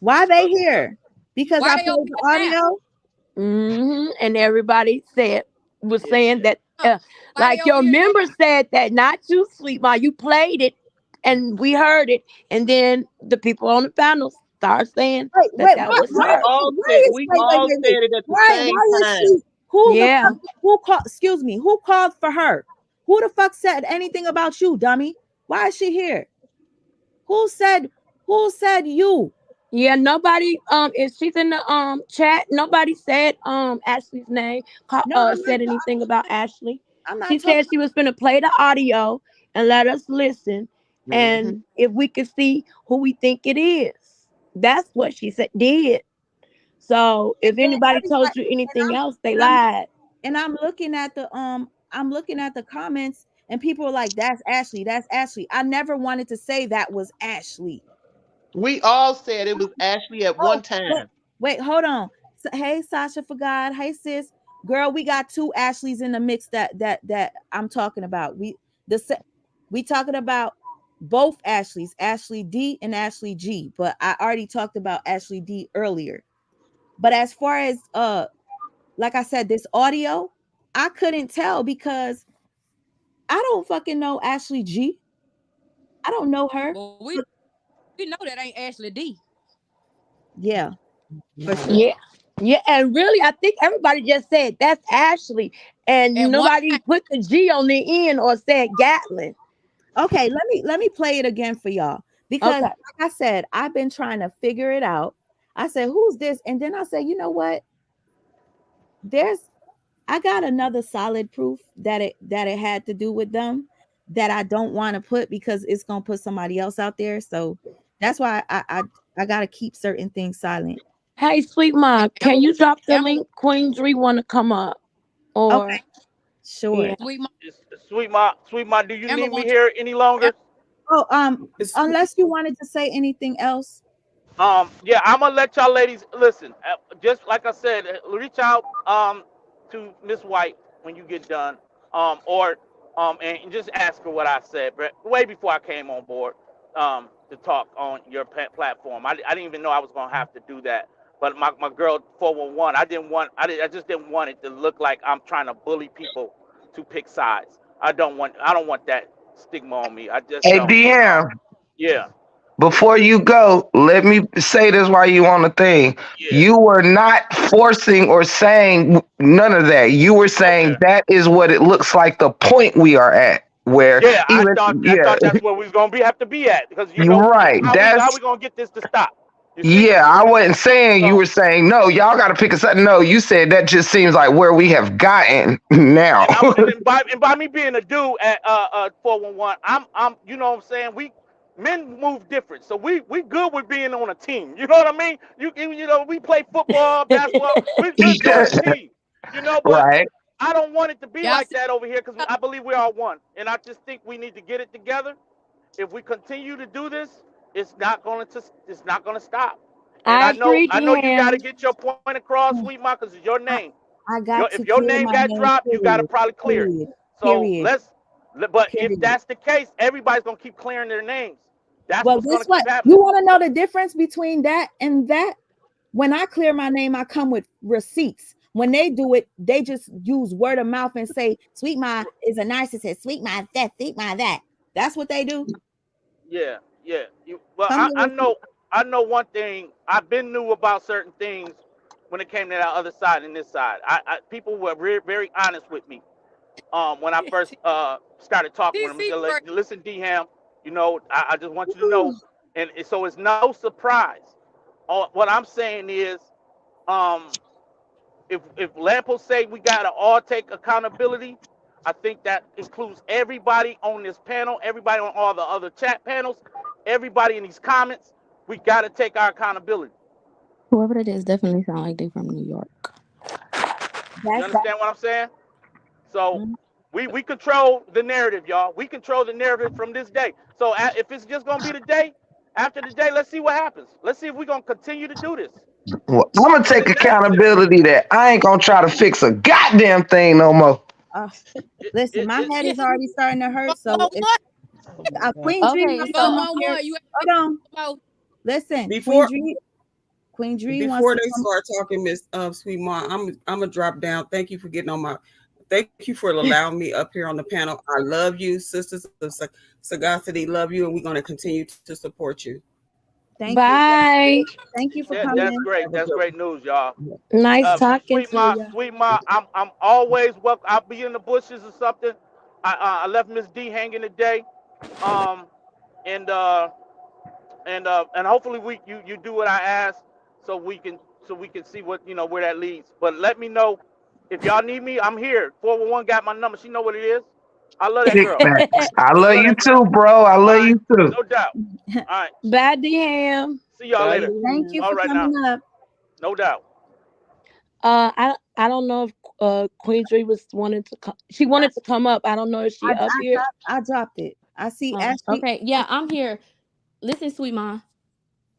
Why they here? Because Why I they played over the here now? audio. And everybody was saying that, Why they like your over here now? member said that, not you, Sweet Ma. You played it, and we heard it, and then the people on the panel start saying Wait, that wait, that why, was We her. all why said is we wait, wait, all wait, wait. said it at the Why same is time. she who the Yeah. fuck who called excuse me, who called for her? Who the fuck said anything about you, dummy? Why is she here? Who said you? Yeah, nobody if she's in the chat, nobody said Ashley's name, No, I'm not said anything about Ashley. I'm She not said talking. she was gonna play the audio and let us listen, Hmm. and if we could see who we think it is. That's what she said did. So And if then anybody everybody told you anything else, they and I'm lied. and I'm looking at the comments and people are like, that's Ashley, that's Ashley. I never wanted to say that was Ashley. We all said it was Ashley at one Oh, wait, time. wait, hold on. Hey, Sasha for God. Hey, sis. Girl, we got two Ashleys in the mix that I'm talking about. We talking about both Ashleys, Ashley D and Ashley G. But I already talked about Ashley D earlier. But as far as like I said, this audio, I couldn't tell because I don't fucking know Ashley G. I don't know her. Well, we know that ain't Ashley D. Yeah, for sure. Yeah. Yeah, and really I think everybody just said that's Ashley, and At one nobody time, put the G on the end or said Gatlin. Okay, let me play it again for y'all because Okay. like I said, I've been trying to figure it out. I said, "Who's this?" And then I said, "You know what? There's I got another solid proof that it had to do with them that I don't want to put because it's going to put somebody else out there. So that's why I got to keep certain things silent." Hey, Sweet Ma, can Amber, you drop the Amber, link? Queensry want to come up, or Okay, sure. yeah. Sweet Ma, Sweet Ma, do you Amber need me wants you. here any longer? Oh, It's unless you wanted to say anything else. Yeah, I'm gonna let y'all ladies listen. Just like I said, reach out to Miss White when you get done, or and just ask her what I said, but way before I came on board to talk on your platform. I didn't even know I was gonna have to do that. But my girl 411, I just didn't want it to look like I'm trying to bully people to pick sides. I don't want that stigma on me. I just Hey, don't. DM, Yeah, before you go, let me say this while you on the thing. yeah. You were not forcing or saying none of that. You were saying Okay. that is what it looks like the point we are at. Where Yeah, even I yeah, thought that's where we was gonna have to be at because you're right. how That's we gonna get this to stop? You see? yeah. I wasn't saying you So were saying no. Y'all got to pick a side. No, you said that just seems like where we have gotten now. and by me being a dude at 411, I'm you know what I'm saying, we men move different, so we good with being on a team. You know what I mean? You know we play football, basketball. We're good team. You know, but Right. I don't want it to be Y'all like see, that over here because I believe we are one, and I just think we need to get it together. If we continue to do this, it's not going to stop. And I agree, I know you got to DM. get your point across, Sweet Mom, because it's your I, name. I got If to your clear name my got name, dropped, you got to period. probably clear it. Period. So Period. but if Period. that's the case, everybody's going to keep clearing their names. That's Well, what's going guess to keep what? You happening. want to know the difference between that and that? When I clear my name, I come with receipts. When they do it, they just use word of mouth and say, Sweet Ma is a narcissist. Sweet Ma that, Sweet Ma that. That's what they do. Yeah, yeah. Well, Come with receipts. I know one thing. I've been knew about certain things when it came to that other side and this side. People were very honest with me when I first started talking with him. TC Like, first. listen, D Ham, you know, I just want you to know, and so it's no surprise. What I'm saying is, um, if Lampo say we gotta all take accountability, I think that includes everybody on this panel, everybody on all the other chat panels, everybody in these comments. We gotta take our accountability. Whoever it is definitely sound like they from New York. You That's understand what I'm saying? So mm, We control the narrative, y'all. We control the narrative from this day. So if it's just gonna be the day, after the day, let's see what happens. Let's see if we're gonna continue to do this. Well, I'm gonna But take accountability that I ain't gonna try to fix a goddamn thing no more. Uh, listen, my head Yeah. is already starting to hurt. Go So on if one. Queen Dree Okay, wants Go to so come up on here, one. You hold ain't on. no. Listen, Before Queen Dree wants before to they come. start talking, Miss Sweet Ma, I'm gonna drop down. Thank you for getting on my. Thank you for allowing me up here on the panel. I love you, sisters of Sagacity. Love you, and we're gonna continue to support you. Thank you. Bye. Thank you for Yeah, coming that's in. great. Have a That's good great news, y'all. Nice talking Sweet to Ma, you. Sweet Ma, I'm always welcome. I'll be in the bushes or something. I left Miss D hanging today, um, and and hopefully you do what I asked, so we can see what where that leads. But let me know if y'all need me. I'm here. 411 got my number. She know what it is. I love that Big girl. facts. I I love love you that girl. too, bro. I All love right, you too. no doubt. All right, Bye, DM. see y'all Bye, later. Thank you Liam. All for right coming now, up. no doubt. I don't know if Queen Tree was wanted to come. She wanted to come up. I don't know if she up here. I dropped it. I see oh, Ashley. okay, yeah, I'm here. Listen, sweet mom,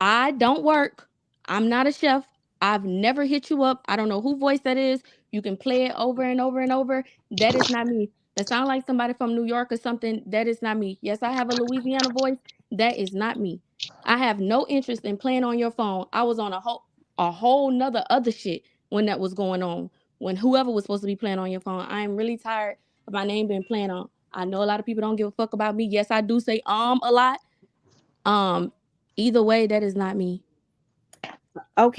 I don't work. I'm not a chef. I've never hit you up. I don't know who voice that is. You can play it over and over and over. That is not me. That sounds like somebody from New York or something. That is not me. Yes, I have a Louisiana voice. That is not me. I have no interest in playing on your phone. I was on a whole nother other shit when that was going on. When whoever was supposed to be playing on your phone. I am really tired of my name being playing on. I know a lot of people don't give a fuck about me. Yes, I do say a lot. Um, Either way, that is not me.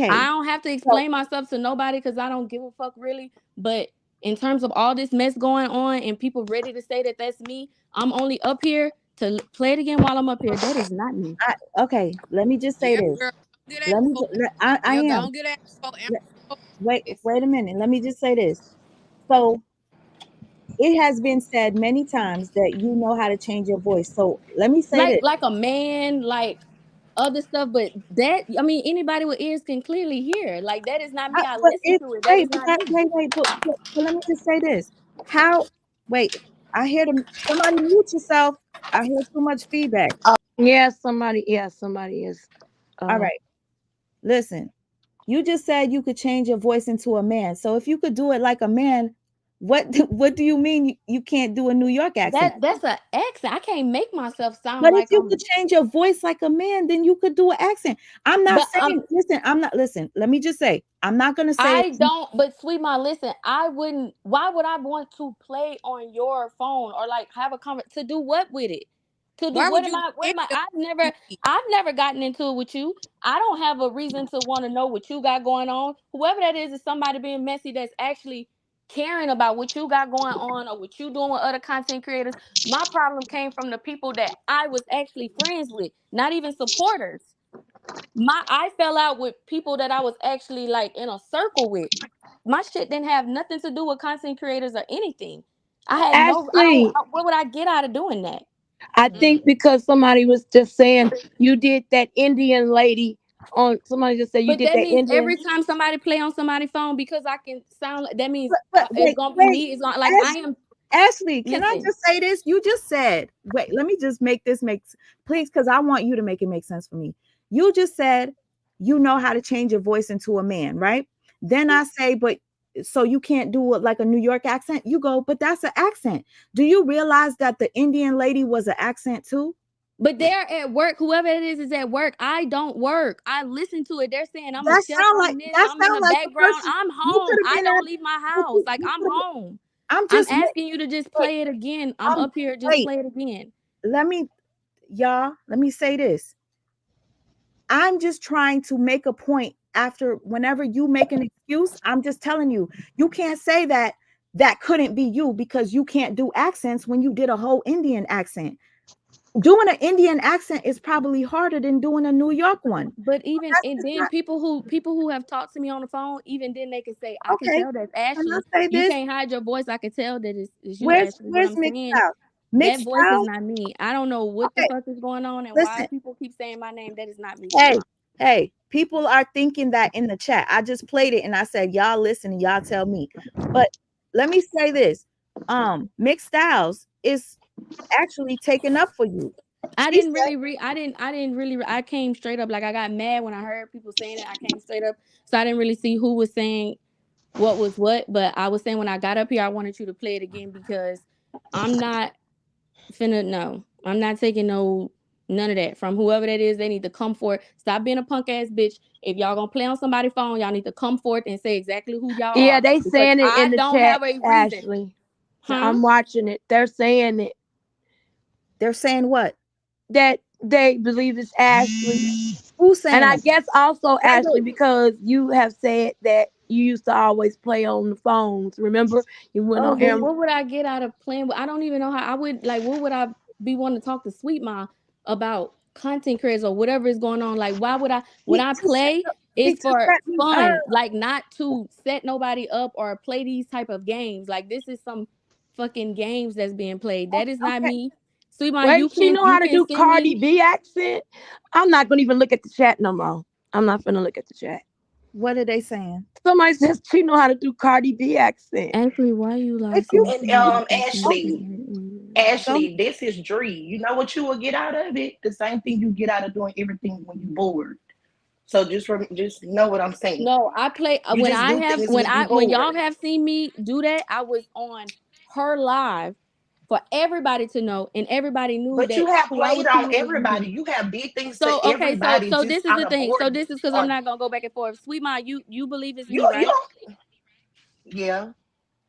I Okay. don't have to So explain myself to nobody because I don't give a fuck really. But in terms of all this mess going on and people ready to say that that's me, I'm only up here to play it again while I'm up here. That is not me. okay, let me just say Yeah, this. girl. Don't get Let me exposed. I Yeah, am. don't get exposed. Let- It's wait a minute. Let me just say this. So it has been said many times that you know how to change your voice. So let me say Like this. like a man, like other stuff, but that I mean anybody with ears can clearly hear. Like that is not me. I But listen it to it. That is not me. but let me just say this. How wait, I hear them somebody mute yourself. I hear too much feedback. Yeah, somebody. Yeah, somebody is. All Uh, right. Listen. You just said you could change your voice into a man. So if you could do it like a man, what do you mean you can't do a New York accent? That's an accent. I can't make myself sound But if like you I'm could change your voice like a man, then you could do an accent. I'm not but saying, listen, I'm not, listen, let me just say, I'm not going to say, I don't, but sweet my listen, I wouldn't. Why would I want to play on your phone or like have a conversation to do what with it? To do why what would am you I? What end am I? up I've never gotten into it with you. I don't have a reason to want to know what you got going on. Whoever that is somebody being messy that's actually caring about what you got going on or what you doing with other content creators. My problem came from the people that I was actually friends with, not even supporters. I fell out with people that I was actually like in a circle with. My shit didn't have nothing to do with content creators or anything. I had no Ashley, what would I get out of doing that? I Mm. think because somebody was just saying you did that Indian lady on. Somebody just said you But did that that means Indian. every time somebody play on somebody's phone because I can sound like that means it's wait, gonna be wait, me. It's not like I am. Ashley, can I Listen, just say this? You just said, wait, let me just make this please, because I want you to make it make sense for me. You just said you know how to change your voice into a man, right? Then I say, but so you can't do it like a New York accent? You go, but that's an accent. Do you realize that the Indian lady was an accent too? but they're at work. Whoever it is at work. I don't work. I listen to it. They're saying I'm a That chef. sound like I'm this. that I'm in sound the like the background. person I'm you could home. have I been don't at. leave my house. Like You I'm could have. home. I'm I'm just asking you to just wait. play it again. I'm I'm up here. Just wait. play it again. Let me y'all. Let me say this. I'm just trying to make a point after whenever you make an excuse, I'm just telling you, you can't say that that couldn't be you because you can't do accents when you did a whole Indian accent. Doing an Indian accent is probably harder than doing a New York one. But even That's and just then not people who have talked to me on the phone, even then they can say, I can okay. tell that's And Ashley. I say You this, can't hide your voice. I can tell that it's you, Ashley. What where's I'm mixed saying, out? that Mixed voice is out? not me. I don't know what the Okay, fuck is going on and why listen. people keep saying my name. That is not me, Hey, sweetheart. hey, people are thinking that in the chat. I just played it and I said, y'all listen and y'all tell me. But let me say this. Mixed styles is actually taken up for you. I She didn't said, really read. I came straight up. Like I got mad when I heard people saying it. I came straight up, so I didn't really see who was saying what was what. But I was saying when I got up here, I wanted you to play it again because I'm not finna. No, I'm not taking none of that from whoever that is. They need to come forth. Stop being a punk ass bitch. If y'all gonna play on somebody's phone, y'all need to come forth and say exactly who y'all Yeah, are they because saying it I in the don't chat, have a reason. Ashley. Huh? I'm watching it. They're saying it. they're saying what? That they believe it's Ashley. Who's saying And I it? guess also Wait, Ashley, wait. because you have said that you used to always play on the phones. Remember? You went Oh, on But did what would I get out of playing with? I don't even know how I would like. What would I be wanting to talk to Sweet Mom about content creators or whatever is going on? Like, why would I? When I play, it's to for threaten her. fun, like not to set nobody up or play these type of games. Like this is some fucking games that's being played. That is not Okay. me. Sweet Mom, Wait, she know you how to can do send Cardi me. B accent. I'm not gonna even look at the chat no more. I'm not gonna look at the chat. What are they saying? Somebody says she know how to do Cardi B accent. Actually, why you live If you saying And go, Ashley, this is Dree. You know what you will get out of it? The same thing you get out of doing everything when you bored. So just know what I'm saying. No, I play You just do things when you when bored. y'all have seen me do that, I was on her live for everybody to know, and everybody knew But you that have who I played was on playing with everybody. me. You have did things to So okay, everybody so just this is out the of thing. So boredom. this is because I'm Or not gonna go back and forth. Sweet Ma, you believe it's me, you right? don't, yeah.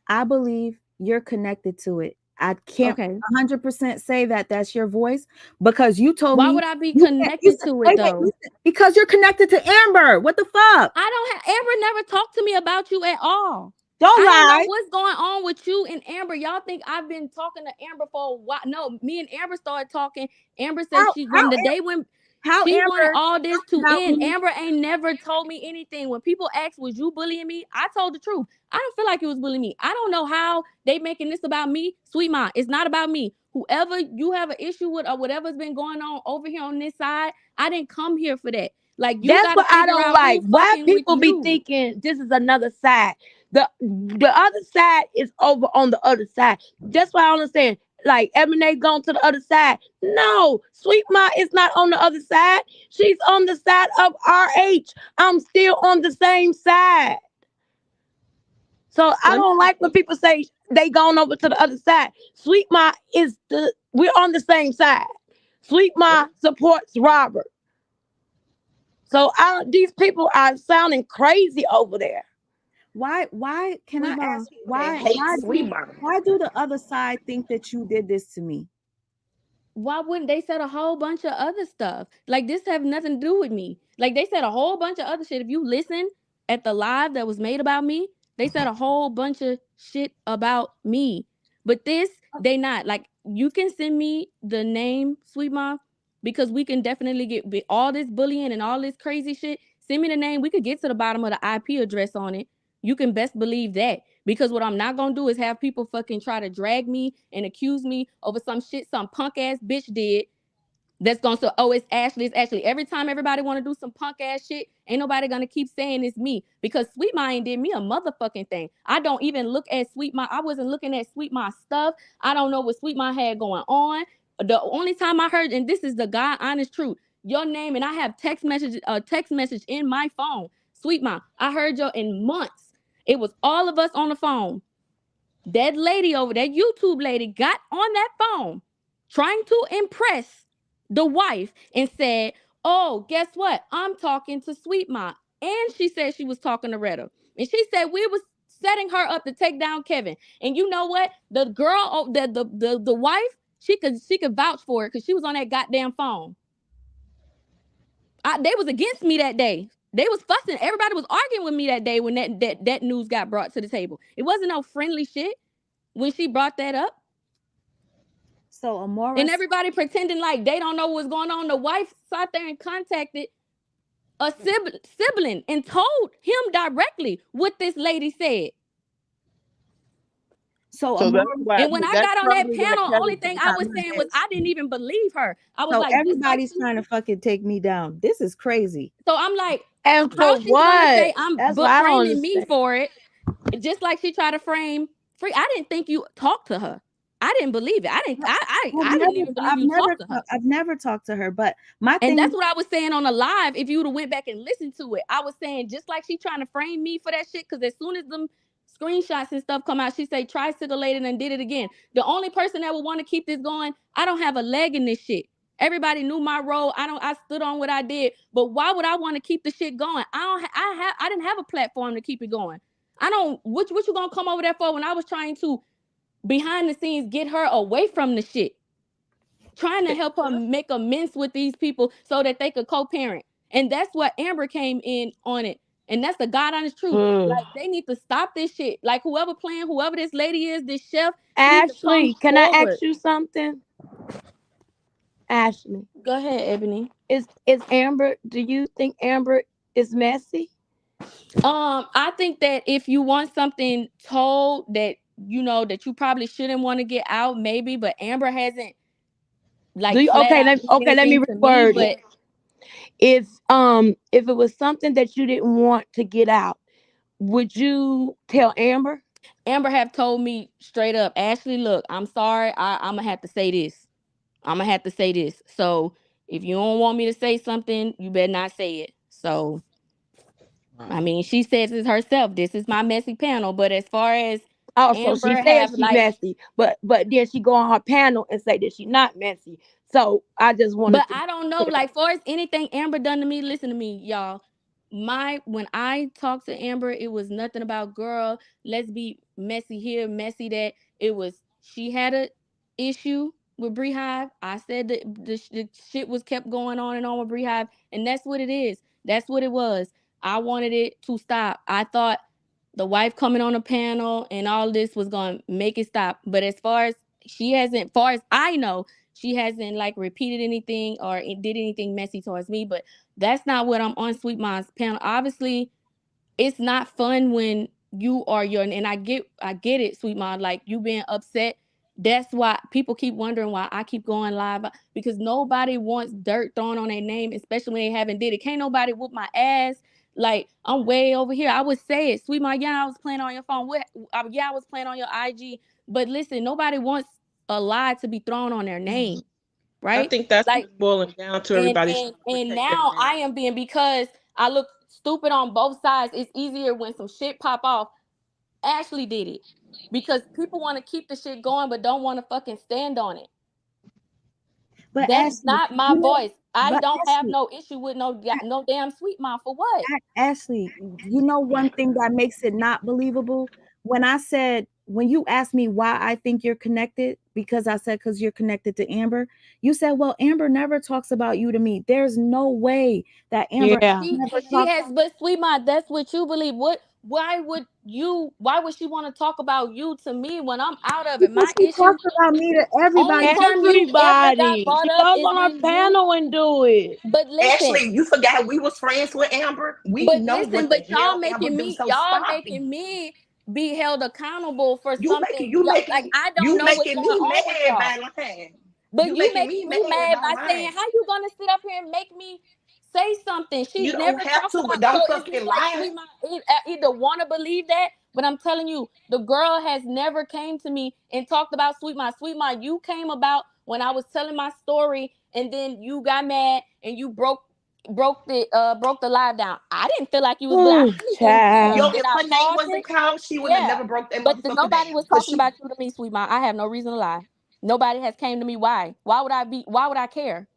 I believe you're connected to it. I can't Okay. 100% say that that's your voice because you told Why me would I be you can't. You connected said, to it wait, wait, though? listen, because you're connected to Amber. What the fuck? I don't have Amber never talked to me about you at all. Don't I don't know lie. what's going on with you and Amber. Y'all think I've been talking to Amber for a while? No, me and Amber started talking. Amber said How she how when the day when how she wanted Amber all this talked to about end. me? Amber ain't never told me anything. When people ask, was you bullying me? I told the truth. I don't feel like it was bullying me. I don't know how they making this about me. Sweet Mom, it's not about me. Whoever you have an issue with or whatever's been going on over here on this side, I didn't come here for that. Like you That's got to what I figure don't out like. who Why fucking with people be you. thinking this is another side? The other side is over on the other side. That's why I understand. Like Ebony gone to the other side. No, Sweet Ma is not on the other side. She's on the side of RH. I'm still on the same side. So I Let me don't like when people say they gone over to the other side. Sweet Ma we're on the same side. Sweet Ma supports Robert. So these people are sounding crazy over there. Why can Sweet I Mom. ask you And hate Sweet Mama. why do the other side think that you did this to me? Why wouldn't they said a whole bunch of other stuff? Like this have nothing to do with me. Like they said a whole bunch of other shit. If you listen at the live that was made about me, they said a whole bunch of shit about me. But this, they not. Like you can send me the name, Sweet Mom, because we can definitely get all this bullying and all this crazy shit. Send me the name. We could get to the bottom of the IP address on it. You can best believe that. Because what I'm not gonna do is have people fucking try to drag me and accuse me over some shit some punk ass bitch did. That's gonna say, oh, it's Ashley, it's Ashley. Every time everybody wanna do some punk ass shit, ain't nobody gonna keep saying it's me. Because Sweet Ma ain't did me a motherfucking thing. I don't even look at Sweet Ma. I wasn't looking at Sweet Ma stuff. I don't know what Sweet Ma had going on. The only time I heard, and this is the God honest truth, your name, and I have text message in my phone. Sweet Ma, I heard you in months. It was all of us on the phone. That lady over that YouTube lady got on that phone trying to impress the wife and said, oh, guess what? I'm talking to Sweet Ma. And she said she was talking to Retta. And she said we was setting her up to take down Kevin. And you know what? The girl, the wife, she could vouch for it because she was on that goddamn phone. They was against me that day. They was fussing. Everybody was arguing with me that day when that news got brought to the table. It wasn't no friendly shit when she brought that up. So Amora, And everybody pretending like they don't know what's going on. The wife sat there and contacted a sibling and told him directly what this lady said. so So that's Amora, why And when I that's got on that probably why panel, only Kevin thing I got was saying was mad. I didn't even believe her. I was so like, just like everybody's trying to fucking take me down. This is crazy. so I'm like, And how for she's gonna what? say I'm That's what but I don't framing me understand. for it, just like she tried to frame free. I didn't think you talked to her. I didn't believe it. I didn't even believe I've you never, talked to her. I've never talked to her. But my And thing that's is, what I was saying on the live. If you would have went back and listened to it, I was saying just like she trying to frame me for that shit. Because as soon as them screenshots and stuff come out, she say tricyclated and did it again. The only person that would want to keep this going, I don't have a leg in this shit. Everybody knew my role. I stood on what I did. But why would I want to keep the shit going? I didn't have a platform to keep it going. I don't. What you gonna come over there for when I was trying to behind the scenes get her away from the shit? Trying to help her make amends with these people so that they could co-parent. And that's what Amber came in on it. And that's the God honest truth. Like, they need to stop this shit. Like, whoever this lady is, this chef, she needs to come Ashley, can I forward. ask you something? Ashley, Go ahead, Ebony. is Amber? Do you think Amber is messy? I think that if you want something told that that you probably shouldn't want to get out, maybe, but Amber hasn't Do like you flat out did let me anything to me. reword it. But If it was something that you didn't want to get out, would you tell Amber? Amber have told me straight up, Ashley, look, I'm sorry. I'm gonna have to say this. I'm gonna have to say this. So if you don't want me to say something, you better not say it. So I mean, she says it herself. This is my messy panel. But as far as Oh, so she Amber said have she like, messy, but then she go on her panel and say that she not messy. So I just wanted but to. I don't know. Like, far as anything Amber done to me, listen to me, y'all. When I talked to Amber, it was nothing about girl. Let's be messy here, messy that. It was she had a issue with Beehive. I said that the shit was kept going on and on with Beehive, and that's what it is. That's what it was. I wanted it to stop. I thought the wife coming on a panel and all this was gonna make it stop. But as far as far as I know, she hasn't like repeated anything or did anything messy towards me. But that's not what I'm on Sweet Mom's panel. Obviously, it's not fun when you are and I get it, Sweet Mom, like you being upset. That's why people keep wondering why I keep going live, because nobody wants dirt thrown on their name, especially when they haven't did it. Can't nobody whoop my ass. Like, I'm way over here. I would say it, Sweet Mom. Yeah, I was playing on your phone. Yeah, I was playing on your IG. But listen, nobody wants a lie to be thrown on their name, I right? think that's Like, boiling down to and everybody trying and to and protect their now I name. am being, because I look stupid on both sides. It's easier when some shit pop off. Ashley did it because people want to keep the shit going but don't want to fucking stand on it. but That's Ashley, not my voice. I but don't have Ashley, no issue with no damn Sweet Mom for what? Ashley, one thing that makes it not believable, when you asked me why I think you're connected, because I said because you're connected to Amber, you said, well, Amber never talks about you to me. There's no way that Amber Yeah. never She talks. has, but Sweet Mom, that's what you believe. Why would she want to talk about you to me when I'm out of it? Because My she issue, talks about me to only everybody. time you ever got Everybody. brought She up goes is on her when you. panel and do it. But listen, Ashley, you forgot we was friends with Amber. We know what the but hell Amber do. So y'all stop it. making me be held accountable for You something. making you Like, making I don't you know what's making going me on with mad y'all. by lying. But You you making making me me mad mad by by saying, lying. how you gonna sit up here and make me say something? You She don't never have talks to, but about. So don't it's just fucking like lie. Sweet Mom either want to believe that, but I'm telling you, the girl has never came to me and talked about Sweet Mom. Sweet Mom, you came about when I was telling my story, and then you got mad and you broke the live down. I didn't feel like you was. I really didn't care. Yo, Child. Did if I her name pause wasn't it? called, she would have Yeah, never broke that but motherfucker nobody down. was Cause talking she about you to me, Sweet Mom. I have no reason to lie. Nobody has came to me. Why? Why would I care?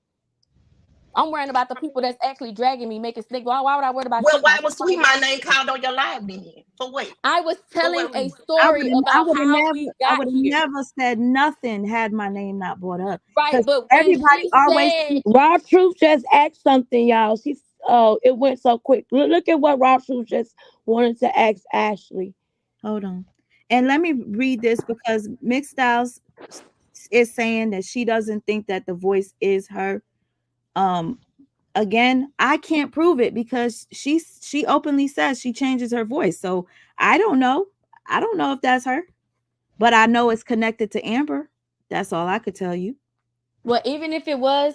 I'm worrying about the people that's actually dragging me, making snake. Why would I worry about well, Sweet why Mom? was Sweet Mom Sweet ain't my doing name shit. called on your live then? For what? I was For what telling a reason? story about how we I got would have here. never said nothing had my name not brought up. Right, Because but when everybody she always said, Raw Truth just asked something, y'all. She's it went so quick. Look at what Raw Truth just wanted to ask Ashley. hold on. And let me read this because Mixed Styles is saying that she doesn't think that the voice is her. Um Again, I can't prove it because she openly says she changes her voice. So I don't know. I don't know if that's her, but I know it's connected to Amber. That's all I could tell you. well, even if it was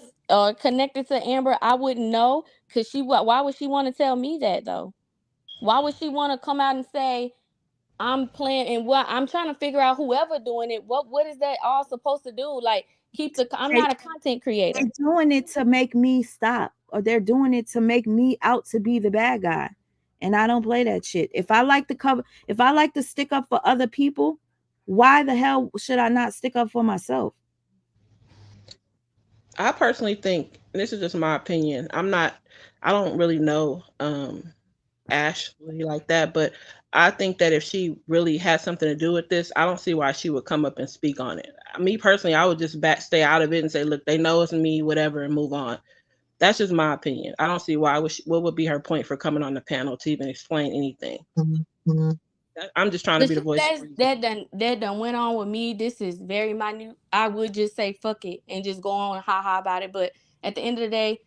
connected to Amber, I wouldn't know, because why would she want to tell me that though? Why would she want to come out and say I'm playing, and what I'm trying to figure out, whoever doing it, what is that all supposed to do? Like, keep the. I'm They not a content creator. they're doing it to make me stop, or they're doing it to make me out to be the bad guy. And I don't play that shit. If I like to stick up for other people, why the hell should I not stick up for myself? I personally think, and this is just my opinion. I don't really know Ashley like that, but I think that if she really had something to do with this, I don't see why she would come up and speak on it. Me personally, I would just stay out of it and say, look, they know it's me, whatever, and move on. That's just my opinion. I don't see what would be her point for coming on the panel to even explain anything. I'm just trying to The be the shit voice of reason. that done went on with me. This is very minute. I would just say fuck it and just go on ha ha about it. But at the end of the day,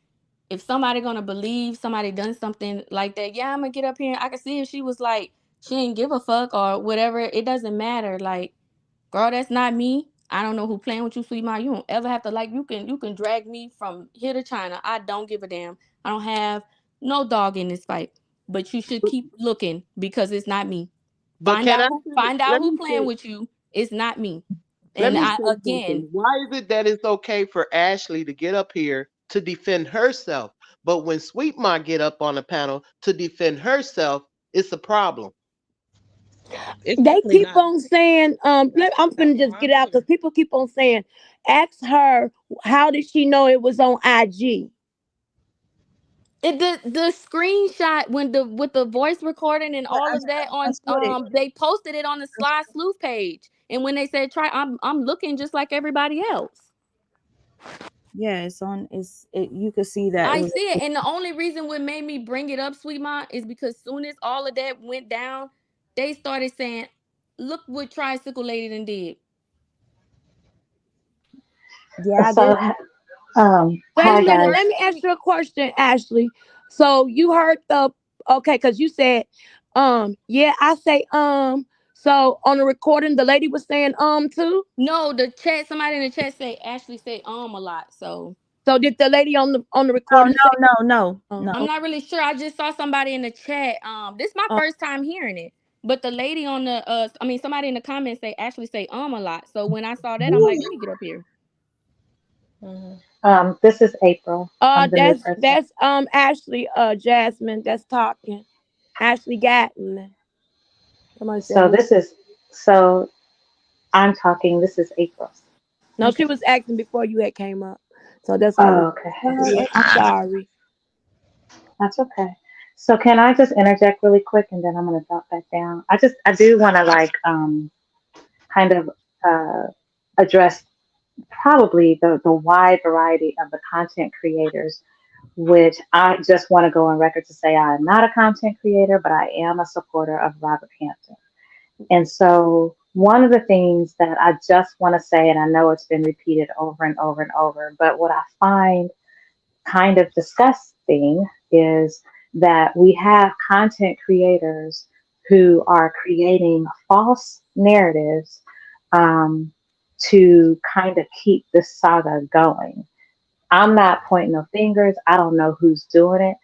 if somebody gonna believe somebody done something like that, yeah, I'm gonna get up here. I can see if she was like she didn't give a fuck or whatever. It doesn't matter. Like, girl, that's not me. I don't know who playing with you, sweet mom. You don't ever have to, like, you can drag me from here to China. I don't give a damn. I don't have no dog in this fight. But you should keep looking because it's not me. But Find out let who me playing say, with you. It's not me. let And me I say again, something. Why is it that it's okay for Ashley to get up here to defend herself, but when Sweet Ma get up on the panel to defend herself, it's a problem? It's They definitely keep not. on saying, I'm That's finna why just I'm get out here. because people keep on saying, ask her, how did she know it was on IG? the screenshot when the with the voice recording and all of that I on saw it. they posted it on the Sly Sleuth page. And when they said try, I'm looking just like everybody else. Yeah, it's on. You could see that it I was. see it, and the only reason what made me bring it up, Sweet Mom, is because soon as all of that went down, they started saying, "Look what Tricycle Lady done did." Yeah, I did. So, Wait a hi She minute, guys. let me ask personally, you a question, Ashley. So you heard okay, because you said, yeah, I say, so on the recording, the lady was saying, too. no, the chat. Somebody in the chat say Ashley say a lot, so So did the lady on the No, recording say, no. I'm not really sure. I just saw somebody in the chat. This is my um, first time hearing it. But the lady on the I mean somebody in the comments say Ashley say a lot. So when I saw that, I'm like, let me get up here. Mhm. This is April. I'm the new person. that's Ashley, Jasmine, that's talking. Ashley Gatlin. Somebody said So hello. this is so I'm talking. This is April. No, she Okay. was asking before you had came up. So that's why I just, Oh, okay. yeah, I'm sorry. That's okay. So can I just interject really quick and then I'm gonna drop back down. I do want to like kind of uh address probably the wide variety of the content creators, which I just want to go on record to say I am not a content creator, but I am a supporter of Robert Hampton. And so, one of the things that I just want to say, and I know it's been repeated over and over and over, but what I find kind of disgusting is that we have content creators who are creating false narratives um, to kind of keep this saga going. I'm not pointing no fingers. I don't know who's doing it,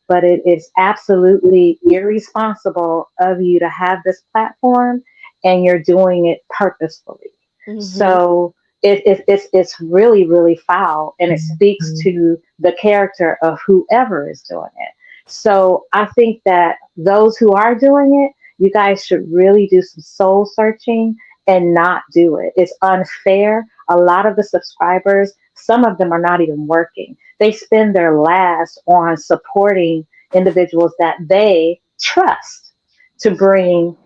but it is absolutely irresponsible of you to have this platform and you're doing it purposefully. Mm-hmm. So it's really, really foul and it speaks to the character of whoever is doing it. So I think that those who are doing it, you guys should really do some soul searching and not do it. It's unfair. A lot of the subscribers, some of them are not even working. They spend their last on supporting individuals that they trust to bring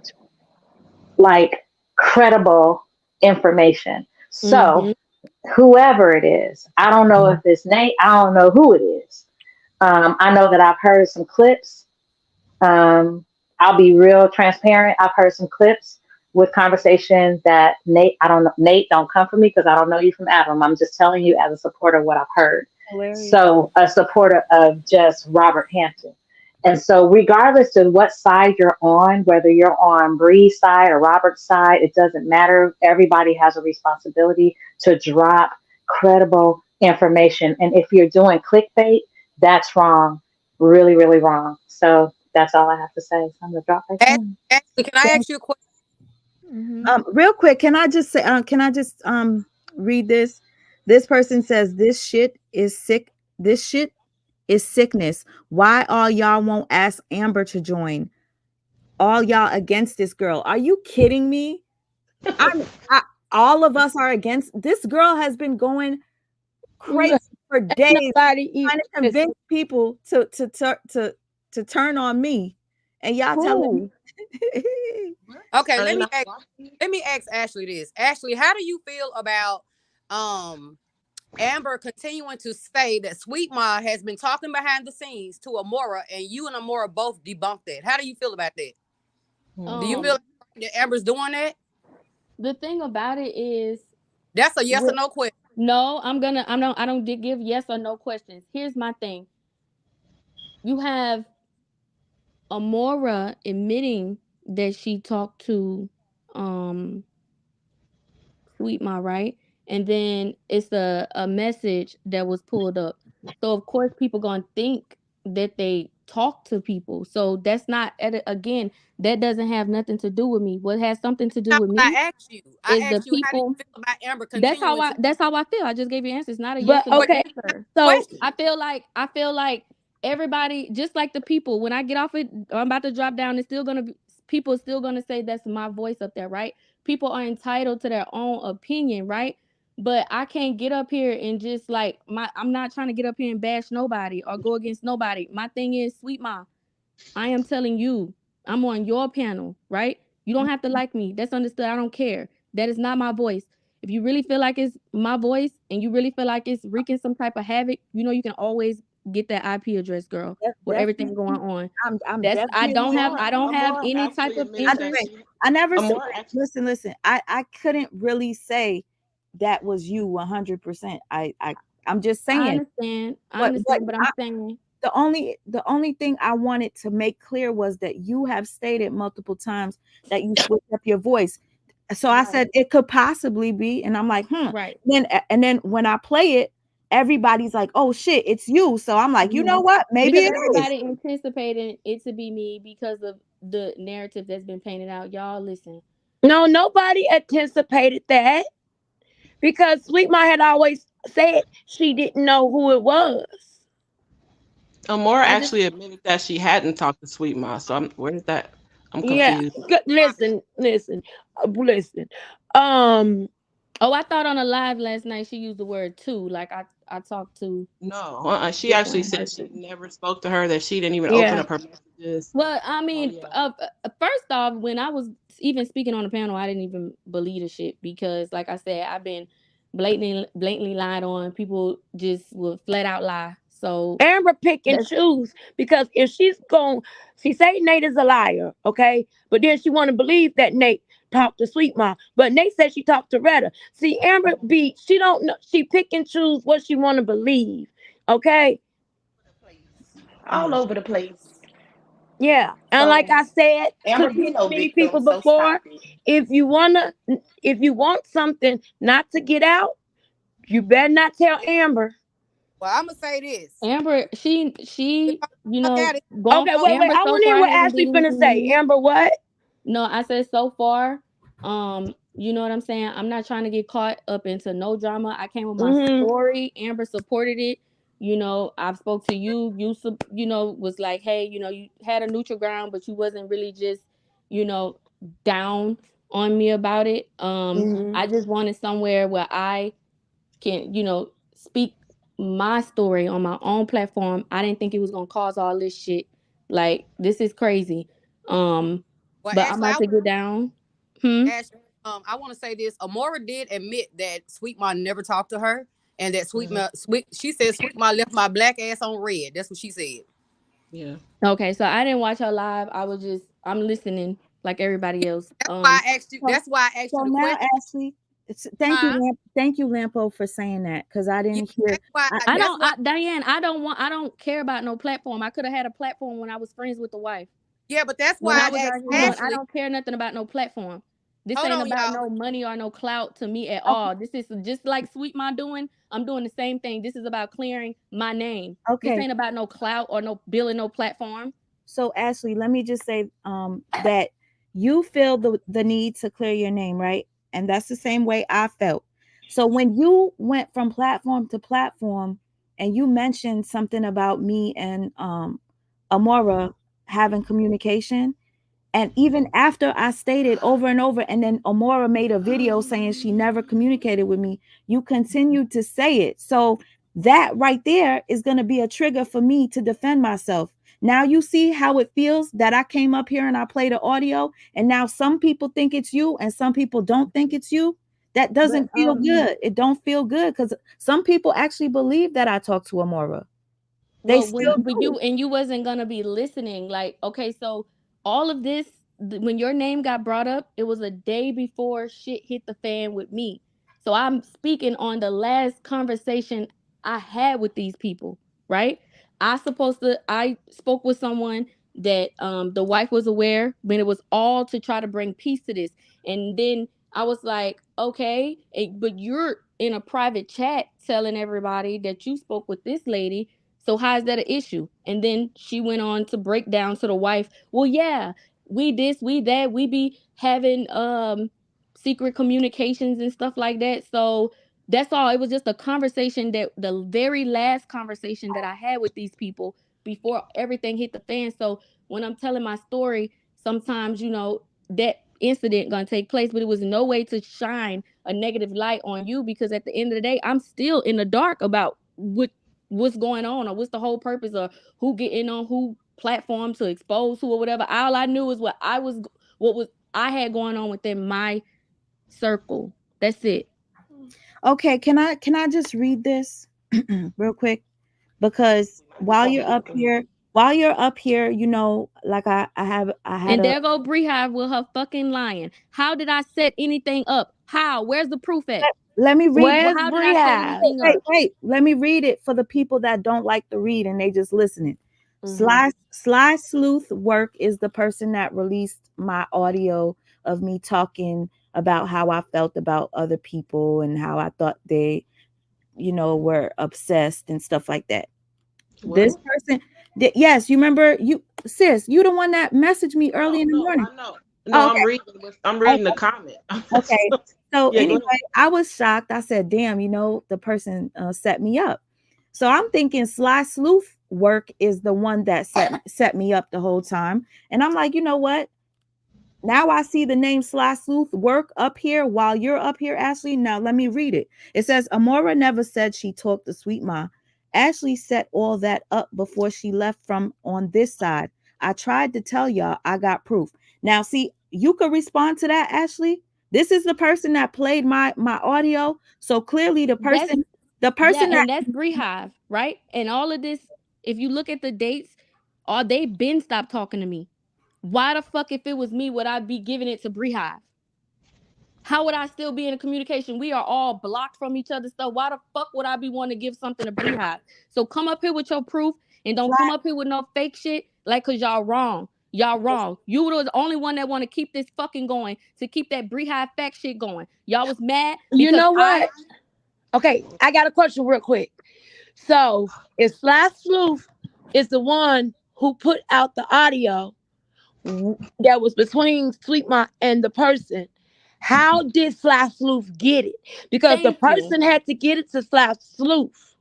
like credible information. So, Mm-hmm. whoever it is, I don't know if it's Nate, I don't know who it is. I know that I've heard some clips. Um, I'll be real transparent. I've heard some clips with conversations that Nate, I don't know, Nate, don't come for me because I don't know you from Adam. I'm just telling you as a supporter of what I've heard. Hilarious. So, a supporter of just Robert Hampton. And so, regardless of what side you're on, whether you're on Bree's side or Robert's side, it doesn't matter. Everybody has a responsibility to drop credible information. And if you're doing clickbait, that's wrong, really, really wrong. So that's all I have to say. So I'm gonna drop right Ashley, down. Ashley, can I ask you a question? Real quick, can I just say? Can I just read this? This person says this shit is sick. This shit is sickness. Why all y'all won't ask Amber to join? All y'all against this girl? Are you kidding me? All of us are against. This girl has been going crazy for days, trying to convince people to turn on me, and y'all telling me. Okay, let me ask Ashley this. Ashley, how do you feel about Amber continuing to say that Sweet Ma has been talking behind the scenes to Amora, and you and Amora both debunked that? How do you feel about that? Do you feel like that Amber's doing that? The thing about it is, that's a yes or no question. No, I don't give yes or no questions. Here's my thing. You have Amora admitting that she talked to Sweet Ma, right? And then it's a message that was pulled up. So of course people gonna think that they talk to people. So that's not, again, that doesn't have nothing to do with me. What has something to do with me? I asked you how do you People. feel about Amber continuing? That's how I feel. I just gave you answers. It's not a yes or no answer. So I feel like everybody, just like the people, when I get off it, I'm about to drop down. It's still gonna be, people are still gonna say that's my voice up there, right? People are entitled to their own opinion, right? But I can't get up here and just like I'm not trying to get up here and bash nobody or go against nobody. My thing is, Sweet Ma, I am telling you, I'm on your panel, right? You don't have to like me. That's understood. I don't care. That is not my voice. If you really feel like it's my voice and you really feel like it's wreaking some type of havoc, you can always get that IP address, girl, with everything going on. I don't have any type of interest. I never listen. I couldn't really say that was you 100%. I'm just saying. I understand, but I'm saying the only thing I wanted to make clear was that you have stated multiple times that you switched up your voice. So I said it could possibly be, and I'm like, right. Then when I play it, everybody's like, oh shit, it's you. So I'm like, you know what? Maybe because it everybody is. anticipating it to be me because of the narrative that's been painted out. Y'all listen. No, nobody anticipated that because Sweet Ma had always said she didn't know who it was. Amora actually admitted that she hadn't talked to Sweet Ma. So where's that? I'm confused. Yeah, listen. Oh, I thought on a live last night she used the word too. Like I talked to. No, she actually said she never spoke to her. That she didn't even open up her messages. Well, I mean, first off, when I was even speaking on the panel, I didn't even believe the shit because, like I said, I've been blatantly lied on. People just will flat out lie. So Amber pick and choose because if she say Nate is a liar, okay, but then she want to believe that Nate talked to Sweet Ma, but Nate said she talked to Retta. See, Amber she don't know, she pick and choose what she want to believe, okay? All over the place. Yeah, and So, like I said Amber to no many victim, people so before, stop it. if you want something not to get out, you better not tell Amber. Well, I'm gonna say this. Amber, she, going. Okay, wait. Amber I so want to hear far what hasn't Ashley did finna anything to say. me. Amber, what? No, I said so far. You know what I'm saying? I'm not trying to get caught up into no drama. I came with my story. Amber supported it. I've spoke to you. You was like, hey, you had a neutral ground, but you wasn't really just, down on me about it. I just wanted somewhere where I can, speak my story on my own platform. I didn't think it was gonna cause all this shit. Like, this is crazy. Well, But Ashley, I'm about to get down. Ashley, I want to say this. Amora did admit that Sweet Ma never talked to her, and that she said Sweet Ma left my black ass on red. That's what she said. Yeah. Okay, so I didn't watch her live. I'm listening like everybody else. That's why I asked you. That's why I asked you the now, question. Ashley, thank you, Lampo, for saying that because I didn't hear. Diane, I don't care about no platform. I could have had a platform when I was friends with the wife. Yeah, but that's When why I was I out asked here doing, I Ashley. don't care nothing about no platform. This Hold ain't on, about y'all. no money or no clout to me at all. This is just like Sweet Ma doing. I'm doing the same thing. This is about clearing my name. Okay. This ain't about no clout or no building no platform. So Ashley, let me just say that You feel the need to clear your name, right? And that's the same way I felt. So when you went from platform to platform and you mentioned something about me and Amora having communication, and even after I stated over and over, and then Amora made a video saying she never communicated with me, you continued to say it. So that right there is going to be a trigger for me to defend myself. Now you see how it feels that I came up here and I played the audio, and now some people think it's you and some people don't think it's you. That doesn't But feel good. It don't feel good because some people actually believe that I talk to Amora. They well, still when do. you wasn't gonna be listening, like, okay, so all of this, when your name got brought up, it was a day before shit hit the fan with me. So I'm speaking on the last conversation I had with these people, right? I spoke with someone that the wife was aware, when it was all to try to bring peace to this. And then I was like, okay, but you're in a private chat telling everybody that you spoke with this lady, so how is that an issue? And then she went on to break down to the wife, well, yeah, we this, we that, we be having secret communications and stuff like that. So that's all. It was just a conversation, that the very last conversation that I had with these people before everything hit the fan. So when I'm telling my story, sometimes, that incident gonna take place, but it was no way to shine a negative light on you, because at the end of the day, I'm still in the dark about what's going on, or what's the whole purpose, of who getting on who platform to expose who or whatever. All I knew is what was I had going on within my circle. That's it. Okay, can I just read this real quick? Because while you're up here, like I had And a there go Beehive with her fucking lying. How did I set anything up? How? Where's the proof at? let me read. Where's How did I set Brianne? anything Wait, up? wait. Let me read it for the people that don't like to read and they just listening. Mm-hmm. Sly Sleuth Work is the person that released my audio of me talking about how I felt about other people and how I thought they, were obsessed and stuff like that. This What? person, yes, you remember, you the one that messaged me early No, in the no, morning. I know. Oh, No, I'm okay. reading. I'm reading the comment. Okay. So Yeah, go anyway, ahead. I was shocked. I said, damn, the person set me up. So I'm thinking Sly Sleuth Work is the one that set me up the whole time. And I'm like, you know what? Now I see the name Sly Sleuth Work up here while you're up here, Ashley. Now let me read it. It says, Amora never said she talked to Sweet Ma. Ashley set all that up before she left from on this side. I tried to tell y'all I got proof. Now, see, you could respond to that, Ashley. This is the person that played my audio. So clearly That's the Yeah, person that and that's Beehive, right? And all of this, if you look at the dates, all they been stopped talking to me. Why the fuck, if it was me, would I be giving it to Beehive? How would I still be in a communication? We are all blocked from each other's stuff. Why the fuck would I be wanting to give something to Beehive? So come up here with your proof, and don't come up here with no fake shit, like, cause y'all wrong. Y'all wrong. You were the only one that want to keep this fucking going, to keep that Beehive fact shit going. Y'all was mad You because know what? Okay, I got a question real quick. So, if Sly Sleuth is the one who put out the audio that was between Sweetma and the person, how did Sly Sleuth get it? Because the Thank you. person had to get it to Sly Sleuth.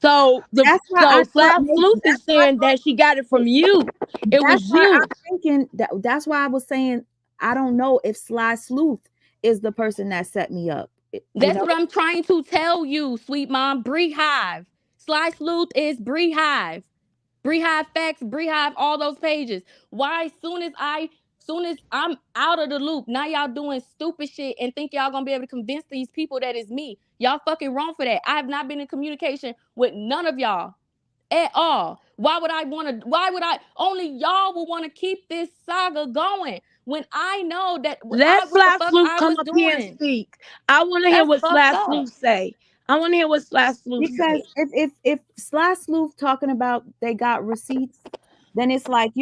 So that's why I thought Sly maybe Sleuth is saying that she got it from you. It that's was why you. I'm thinking that's why I was saying I don't know if Sly Sleuth is the person that set me up. That's what I'm trying to tell you, sweet mom. Beehive. Sly Sleuth is Beehive. Beehive Facts, Beehive, all those pages. Why soon as I'm out of the loop, now y'all doing stupid shit and think y'all gonna be able to convince these people that it's me. Y'all fucking wrong for that. I have not been in communication with none of y'all at all. Why would I only y'all will want to keep this saga going when I know that Let what the Sly fuck Sleuth I come was up here and doing? speak. I want to hear That's what fucked Sly up. Sleuth say. I want to hear what Sly Sleuth Because say. if Sly Sleuth talking about they got receipts, then it's like,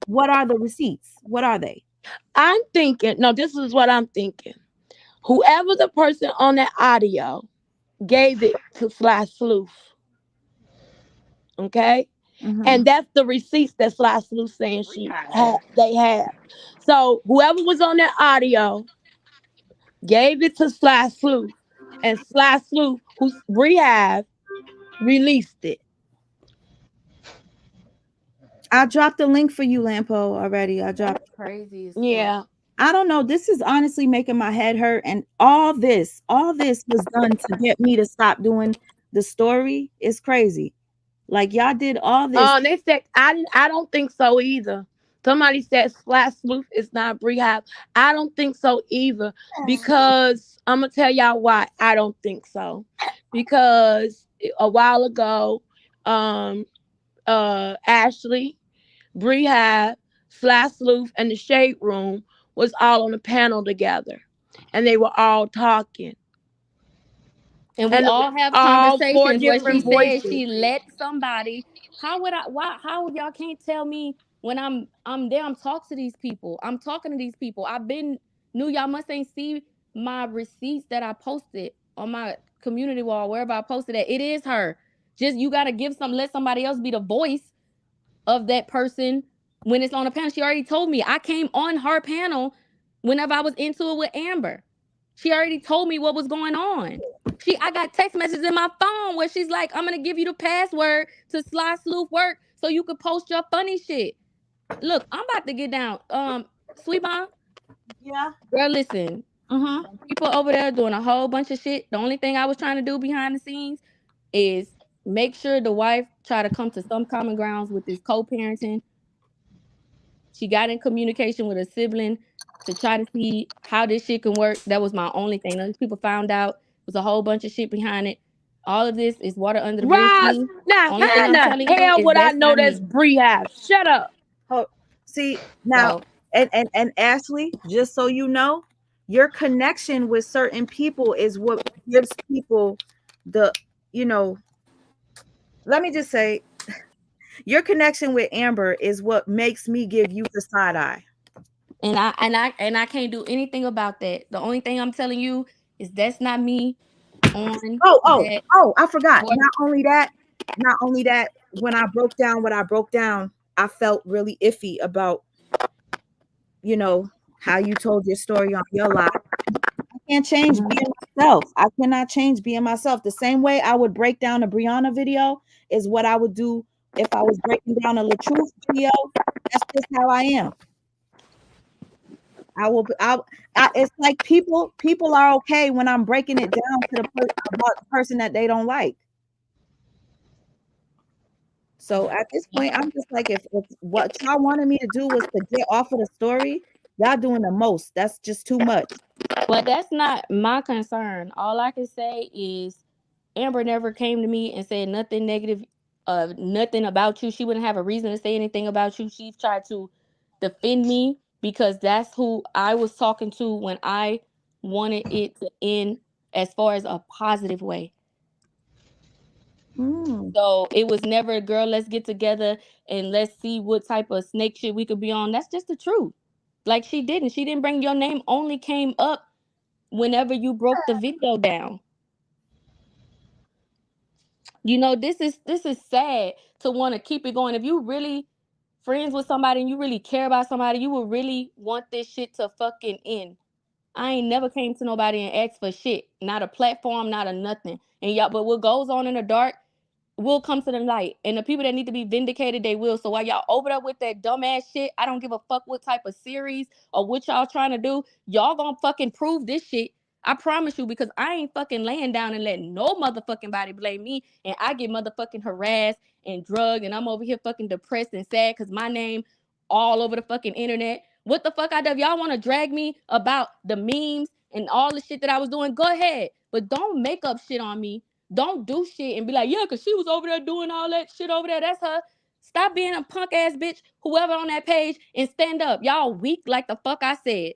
what are the receipts? What are they? I'm thinking, no, this is what I'm thinking. Whoever the person on that audio gave it to Sly Sleuth. Okay? And that's the receipts that Sly Sleuth saying they have. So whoever was on that audio gave it to Sly Sleuth, and Sly Sleuth, who's rehab, released it. I dropped a link for you, Lampo, already. I dropped. Crazy as fuck. Yeah. I don't know. This is honestly making my head hurt. And all this was done to get me to stop doing the story. It's crazy. Like y'all did all this. They said I don't think so either. Somebody said Sly Sleuth is not rehab. I don't think so either. Because I'm gonna tell y'all why I don't think so. Because a while ago, Ashley, Rehab, Sly Sleuth, and the Shade Room was all on a panel together, and they were all talking. And we all have all 4 conversations where she different said voices. she let somebody. How would I? Why? How y'all can't tell me when I'm there? I'm talking to these people. I'm talking to these people. I've been knew y'all must ain't see my receipts that I posted on my community wall wherever I posted that. It is her. Just you gotta let somebody else be the voice of that person when it's on a panel. She already told me. I came on her panel whenever I was into it with Amber. She already told me what was going on. I got text messages in my phone where she's like, I'm gonna give you the password to Sly Sleuth work so you could post your funny shit. Look, I'm about to get down. Sweet Mom. Yeah. Girl, listen. People over there doing a whole bunch of shit. The only thing I was trying to do behind the scenes is make sure the wife try to come to some common grounds with this co-parenting. She got in communication with a sibling to try to see how this shit can work. That was my only thing. Those people found out was a whole bunch of shit behind it. All of this is water under the bridge to Roz, me. now Only how thing in I'm the telling you hell is would I that's know not that's me. Rehab? Shut up. See now, and Ashley, just so you know, your connection with certain people is what gives people the, let me just say, your connection with Amber is what makes me give you the side eye. And I can't do anything about that. The only thing I'm telling you is that's not me on that. I forgot. Not only that, when I broke down what I broke down, I felt really iffy about, how you told your story on your live. I can't change being myself. I cannot change being myself. The same way I would break down a Brianna video is what I would do if I was breaking down a LaTruth video. That's just how I am. It's like people are okay when I'm breaking it down to about the person that they don't like. So at this point, I'm just like, if what y'all wanted me to do was to get off of the story, y'all doing the most. That's just too much. But that's not my concern. All I can say is Amber never came to me and said nothing negative, nothing about you. She wouldn't have a reason to say anything about you. She tried to defend me because that's who I was talking to when I wanted it to end as far as a positive way. So it was never, girl, let's get together and let's see what type of snake shit we could be on. That's just the truth. Like she didn't bring your name, only came up whenever you broke the video down. This is sad to want to keep it going. If you really friends with somebody and you really care about somebody, you will really want this shit to fucking end. I ain't never came to nobody and asked for shit. Not a platform, not a nothing. And y'all, but what goes on in the dark will come to the light. And the people that need to be vindicated, they will. So while y'all over there with that dumbass shit, I don't give a fuck what type of series or what y'all trying to do. Y'all gonna fucking prove this shit. I promise you, because I ain't fucking laying down and letting no motherfucking body blame me. And I get motherfucking harassed and drugged. And I'm over here fucking depressed and sad because my name all over the fucking internet. What the fuck I do? If y'all want to drag me about the memes and all the shit that I was doing, go ahead. But don't make up shit on me. Don't do shit and be like, yeah, because she was over there doing all that shit over there. That's her. Stop being a punk ass bitch, whoever on that page, and stand up. Y'all weak like the fuck I said.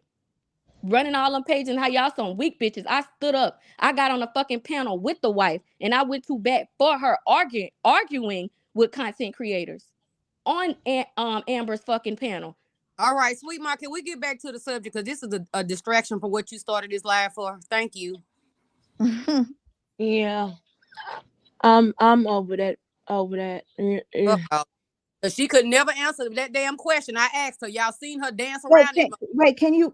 Running all them pages and how y'all some weak bitches. I stood up. I got on a fucking panel with the wife and I went to bat for her arguing with content creators on Amber's fucking panel. All right, Sweet Ma, can we get back to the subject? Because this is a distraction for what you started this live for. Thank you. Yeah. I'm over that. Uh-oh. But she could never answer that damn question I asked her. Y'all seen her dance around it? Can you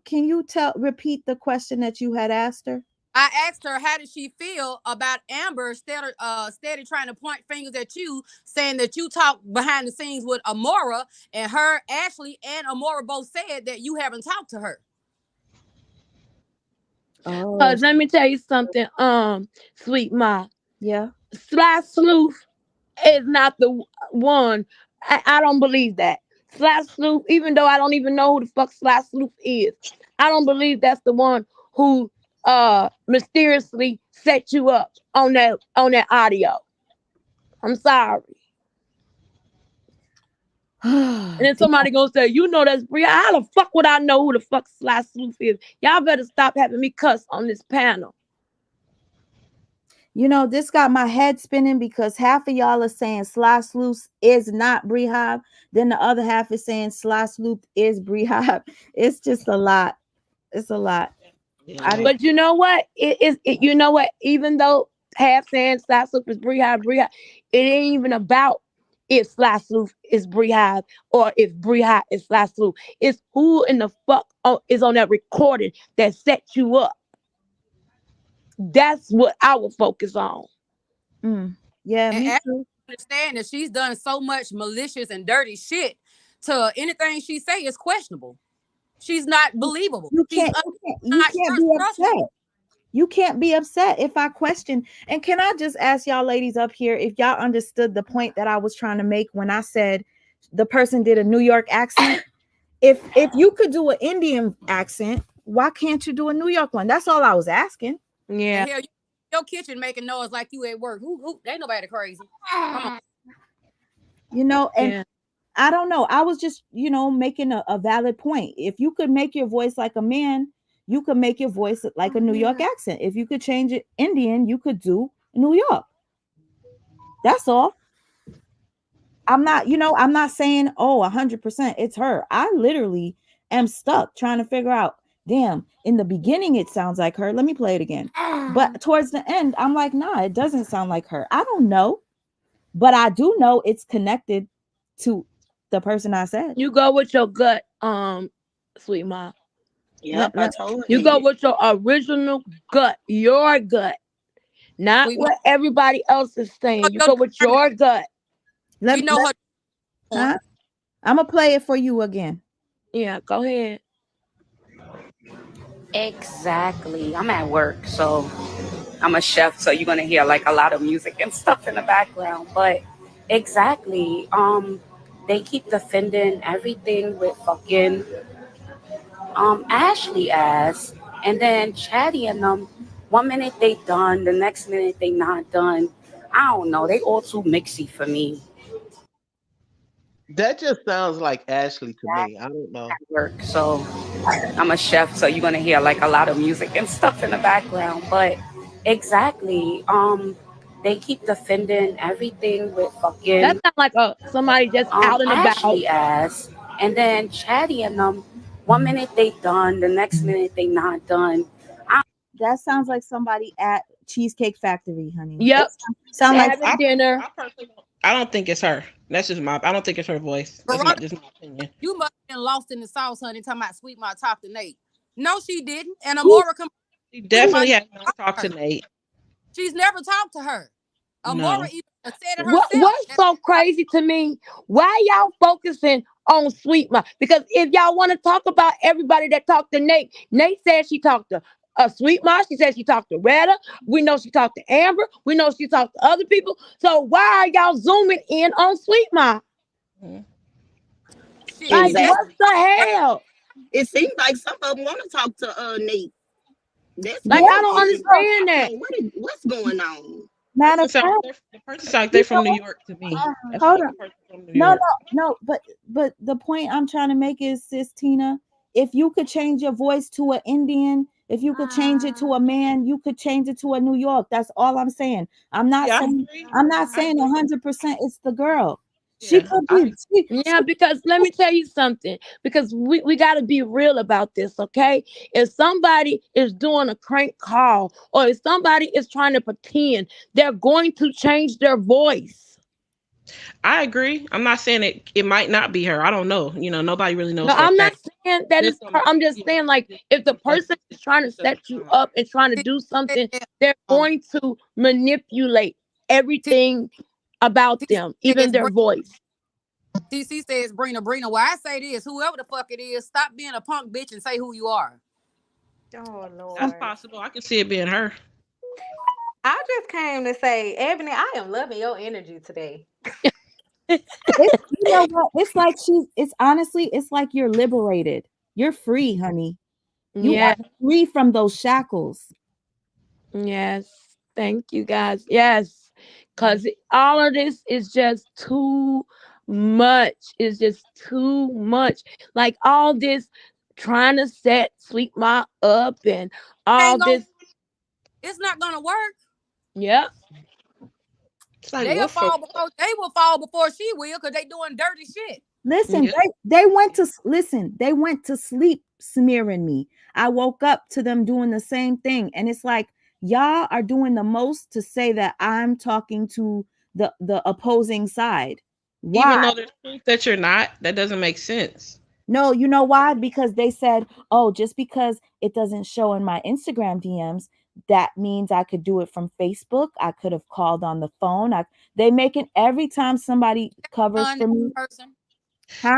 repeat the question that you had asked her? I asked her, how did she feel about Amber steady trying to point fingers at you, saying that you talked behind the scenes with Amora, and her, Ashley, and Amora both said that you haven't talked to her. Oh, Let me tell you something, Sweet Ma. yeah. Sly Sleuth is not the one. I don't believe that. Sly Sleuth, even though I don't even know who the fuck Sly Sleuth is, I don't believe that's the one who mysteriously set you up on that audio. I'm sorry. And then somebody gonna say, you know that's Bria. How the fuck would I know who the fuck Sly Sleuth is? Y'all better stop having me cuss on this panel. You know, this got my head spinning because half of y'all are saying Sly Sleuth is not Brehab. Then the other half is saying Sly Sleuth is Brehab. It's just a lot. It's a lot. Yeah. But you know what? You know what? Even though half saying Sly Sleuth is Brehab, it ain't even about if Sly Sleuth is Brehab or if Brehab is Sly Sleuth. It's who in the fuck is on that recording that set you up. That's what I would focus on. Yeah, and me too. Understand that she's done so much malicious and dirty shit to anything she say is questionable. She's not believable. You can't be upset. You can't be upset if I question. And can I just ask y'all ladies up here if y'all understood the point that I was trying to make when I said the person did a New York accent? If you could do an Indian accent, why can't you do a New York one? That's all I was asking. Yeah. Hell, your kitchen making noise like you at work. Who ain't nobody crazy. Come on. You know, and Yeah. I don't know. I was just, making a valid point. If you could make your voice like a man, you could make your voice like a New York accent. If you could change it Indian, you could do New York. That's all. I'm not saying, 100% it's her. I literally am stuck trying to figure out, damn, in the beginning it sounds like her. Let me play it again. But towards the end, I'm like, nah, it doesn't sound like her. I don't know. But I do know it's connected to the person I said. You go with your gut, Sweet Ma. Yep, I told you you. go with your original gut, your gut, not Sweet what everybody else is saying. You go with your gut. We know her. Huh? I'm gonna play it for you again. Yeah, go ahead. Exactly. I'm at work, so I'm a chef, so you're gonna hear like a lot of music and stuff in the background. But exactly, they keep defending everything with fucking Ashley ass, and then Chatty and them. One minute they done, the next minute they not done. I don't know. They all too mixy for me. That just sounds like Ashley to me. I don't know. Work, so I'm a chef, so you're gonna hear like a lot of music and stuff in the background. But exactly, they keep defending everything with That fucking sounds like somebody just out and about. Ashley ass, and then Chatty and them. One minute they done, the next minute they not done. That sounds like somebody at Cheesecake Factory, honey. Yep. Sound like having dinner. I don't think it's her. That's just I don't think it's her voice. That's just my opinion. You must have been lost in the sauce, honey, talking about Sweet Ma talk to Nate. No, she didn't. And Amora She definitely has not talked to Nate. She's never talked to her. Amora even said it herself. What's so crazy to me? Why y'all focusing on Sweet Ma? Because if y'all want to talk about everybody that talked to Nate, Nate said she talked to Sweet Ma. She said she talked to Retta. We know she talked to Amber. We know she talked to other people. So why are y'all zooming in on Sweet Ma? Like, what the hell? It seems like some of them want to talk to Nate. That's like, I don't understand that. What's going on? Matter of fact, the person sounds like they're from New York to me. Hold on. No. But the point I'm trying to make is, Sis Tina, if you could change your voice to an Indian, if you could change it to a man, you could change it to a New York. That's all I'm saying. I'm not saying 100% it's the girl. She could be. Yeah, because let me tell you something. Because we got to be real about this, okay? If somebody is doing a crank call or if somebody is trying to pretend, they're going to change their voice. I agree. I'm not saying it might not be her. I don't know. Nobody really No, knows for a I'm not fact. saying that Just it's her. I'm just saying, like, if the person is trying to set you up and trying to do something, they're going to manipulate everything about them, even their voice. TC says, Brina. Well, I say this: whoever the fuck it is, stop being a punk bitch and say who you are. Oh That's Lord. possible. I can see it being her. I just came to say, Ebony, I am loving your energy today. It's, you know what? It's like it's honestly, it's like you're liberated. You're free, honey. You Yeah. are free from those shackles. Yes. Thank you, guys. Yes. Because all of this is just too much. It's just too much. Like all this trying to set Sweet Ma up and all Ain't gonna. this. It's not gonna work. Yep. It's like They'll what for? fall before they will fall before she will, because they doing dirty shit. Listen, Yeah. they went to listen, they went to sleep smearing me. I woke up to them doing the same thing. And it's like y'all are doing the most to say that I'm talking to the opposing side. Why? Even though there's proof that you're not, that doesn't make sense. No, you know why? Because they said, oh, just because it doesn't show in my Instagram DMs, that means I could do it from Facebook. I could have called on the phone. They make it every time somebody covers for me. Person. Huh?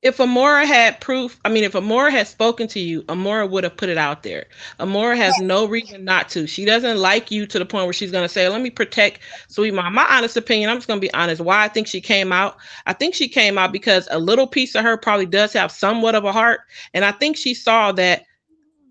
If Amora had proof, I mean, if Amora had spoken to you, Amora would have put it out there. Amora has no reason not to. She doesn't like you to the point where she's going to say, let me protect Sweet Mom. My honest opinion, I'm just going to be honest. Why I think she came out, I think she came out because a little piece of her probably does have somewhat of a heart. And I think she saw that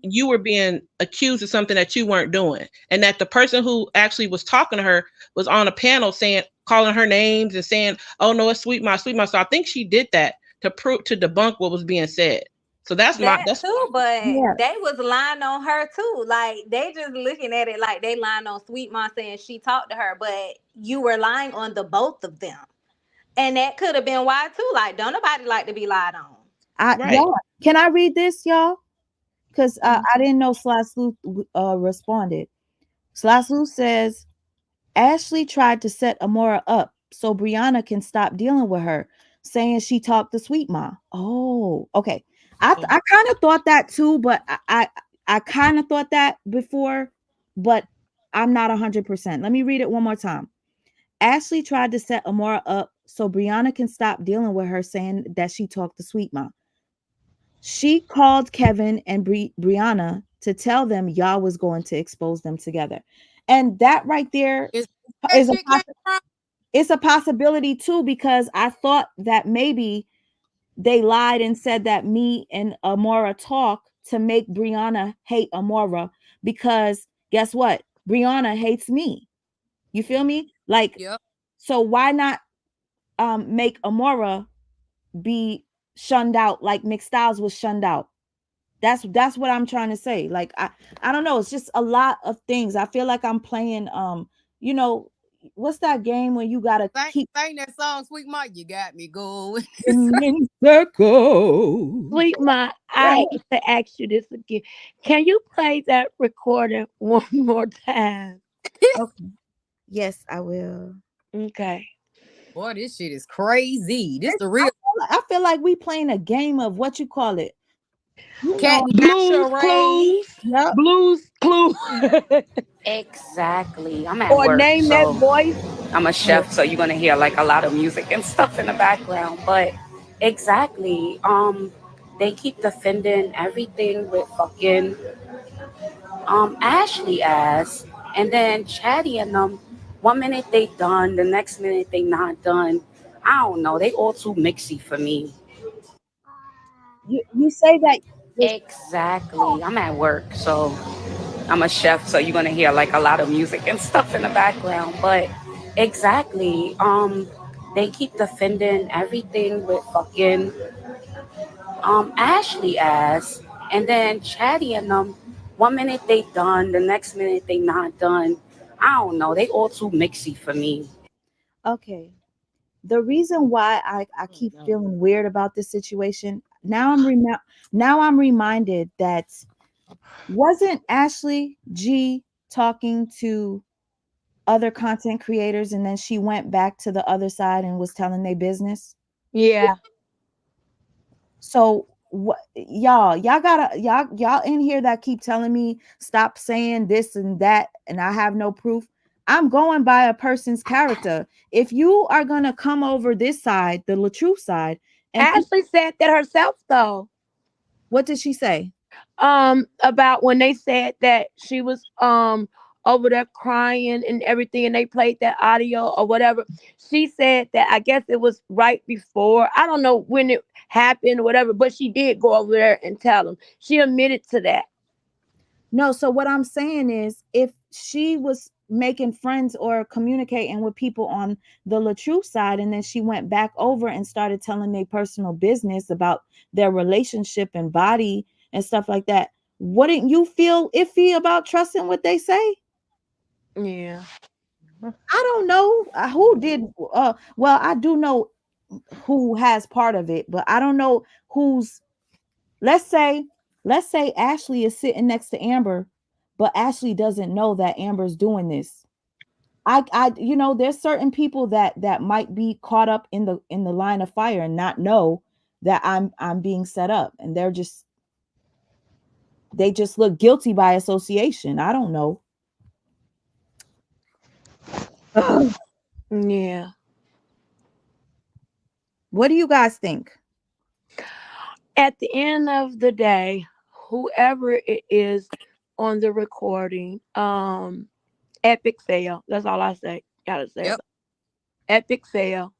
you were being accused of something that you weren't doing, and that the person who actually was talking to her was on a panel saying, calling her names and saying, oh no, it's Sweet Ma, Sweet Ma. So I think she did that to debunk what was being said. So that's That that's too, but Yeah. they was lying on her too. Like they just looking at it like they lying on Sweet Mom saying she talked to her, but you were lying on the both of them. And that could have been why too. Like, don't nobody like to be lied on. right. Y'all, can I read this, y'all? Because I didn't know Sly Sleuth responded. Sly Sleuth says, Ashley tried to set Amora up so Brianna can stop dealing with her, saying she talked to Sweet Ma. Oh, okay. I kind of thought that too, but I kind of thought that before, but I'm not 100%. Let me read it one more time. Ashley tried to set Amora up so Brianna can stop dealing with her, saying that she talked to Sweet Ma. She called Kevin and Brianna to tell them y'all was going to expose them together. And that right there Is that is shit came from? it's a possibility too, because I thought that maybe they lied and said that me and Amora talk to make Brianna hate Amora, because guess what? Brianna hates me. You feel me? Like, Yep. so why not make Amora be shunned out like McStyles was shunned out? That's what I'm trying to say. Like I don't know. It's just a lot of things. I feel like I'm playing you know, what's that game when you gotta keep Sing that song, Sweet Ma. You got me going. in circles. Sweet Ma, I Yeah. hate to ask you this again. Can you play that recording one more time? Okay. Yes, I will. Okay. Boy, this shit is crazy. This the real I feel like we playing a game of what you call it. You know, cat and mouse Blues charade. Clues. yep. Blues Clues. Exactly. I'm at Or work, name that so voice. I'm a chef, so you're gonna hear like a lot of music and stuff in the background. But exactly, they keep defending everything with fucking Ashley ass, and then Chatty and them. One minute they done, the next minute they not done. I don't know. They all too mixy for me. You say that Exactly. I'm at work, so I'm a chef, so you're gonna hear like a lot of music and stuff in the background. But exactly, they keep defending everything with fucking Ashley ass, and then Chatty and them. One minute they done, the next minute they not done. I don't know. They all too mixy for me. okay. The reason why I keep feeling weird about this situation, now I'm reminded that wasn't Ashley G talking to other content creators and then she went back to the other side and was telling their business? Yeah. So what y'all gotta y'all in here that keep telling me stop saying this and that and I have no proof. I'm going by a person's character. If you are gonna come over this side, the truth side, and Ashley said that herself though. what did she say? About when they said that she was over there crying and everything and they played that audio or whatever. She said that I guess it was right before. I don't know when it happened or whatever, but she did go over there and tell them. She admitted to that. No, so what I'm saying is if she was making friends or communicating with people on the LaTrue side and then she went back over and started telling their personal business about their relationship and body and stuff like that, wouldn't you feel iffy about trusting what they say? Yeah. I don't know who did well, I do know who has part of it, but I don't know who's let's say Ashley is sitting next to Amber, but Ashley doesn't know that Amber's doing this. There's certain people that might be caught up in the line of fire and not know that I'm being set up and they just look guilty by association. I don't know. Yeah. What do you guys think? At the end of the day, whoever it is on the recording, epic fail. That's all I say. Gotta say Yep. epic fail.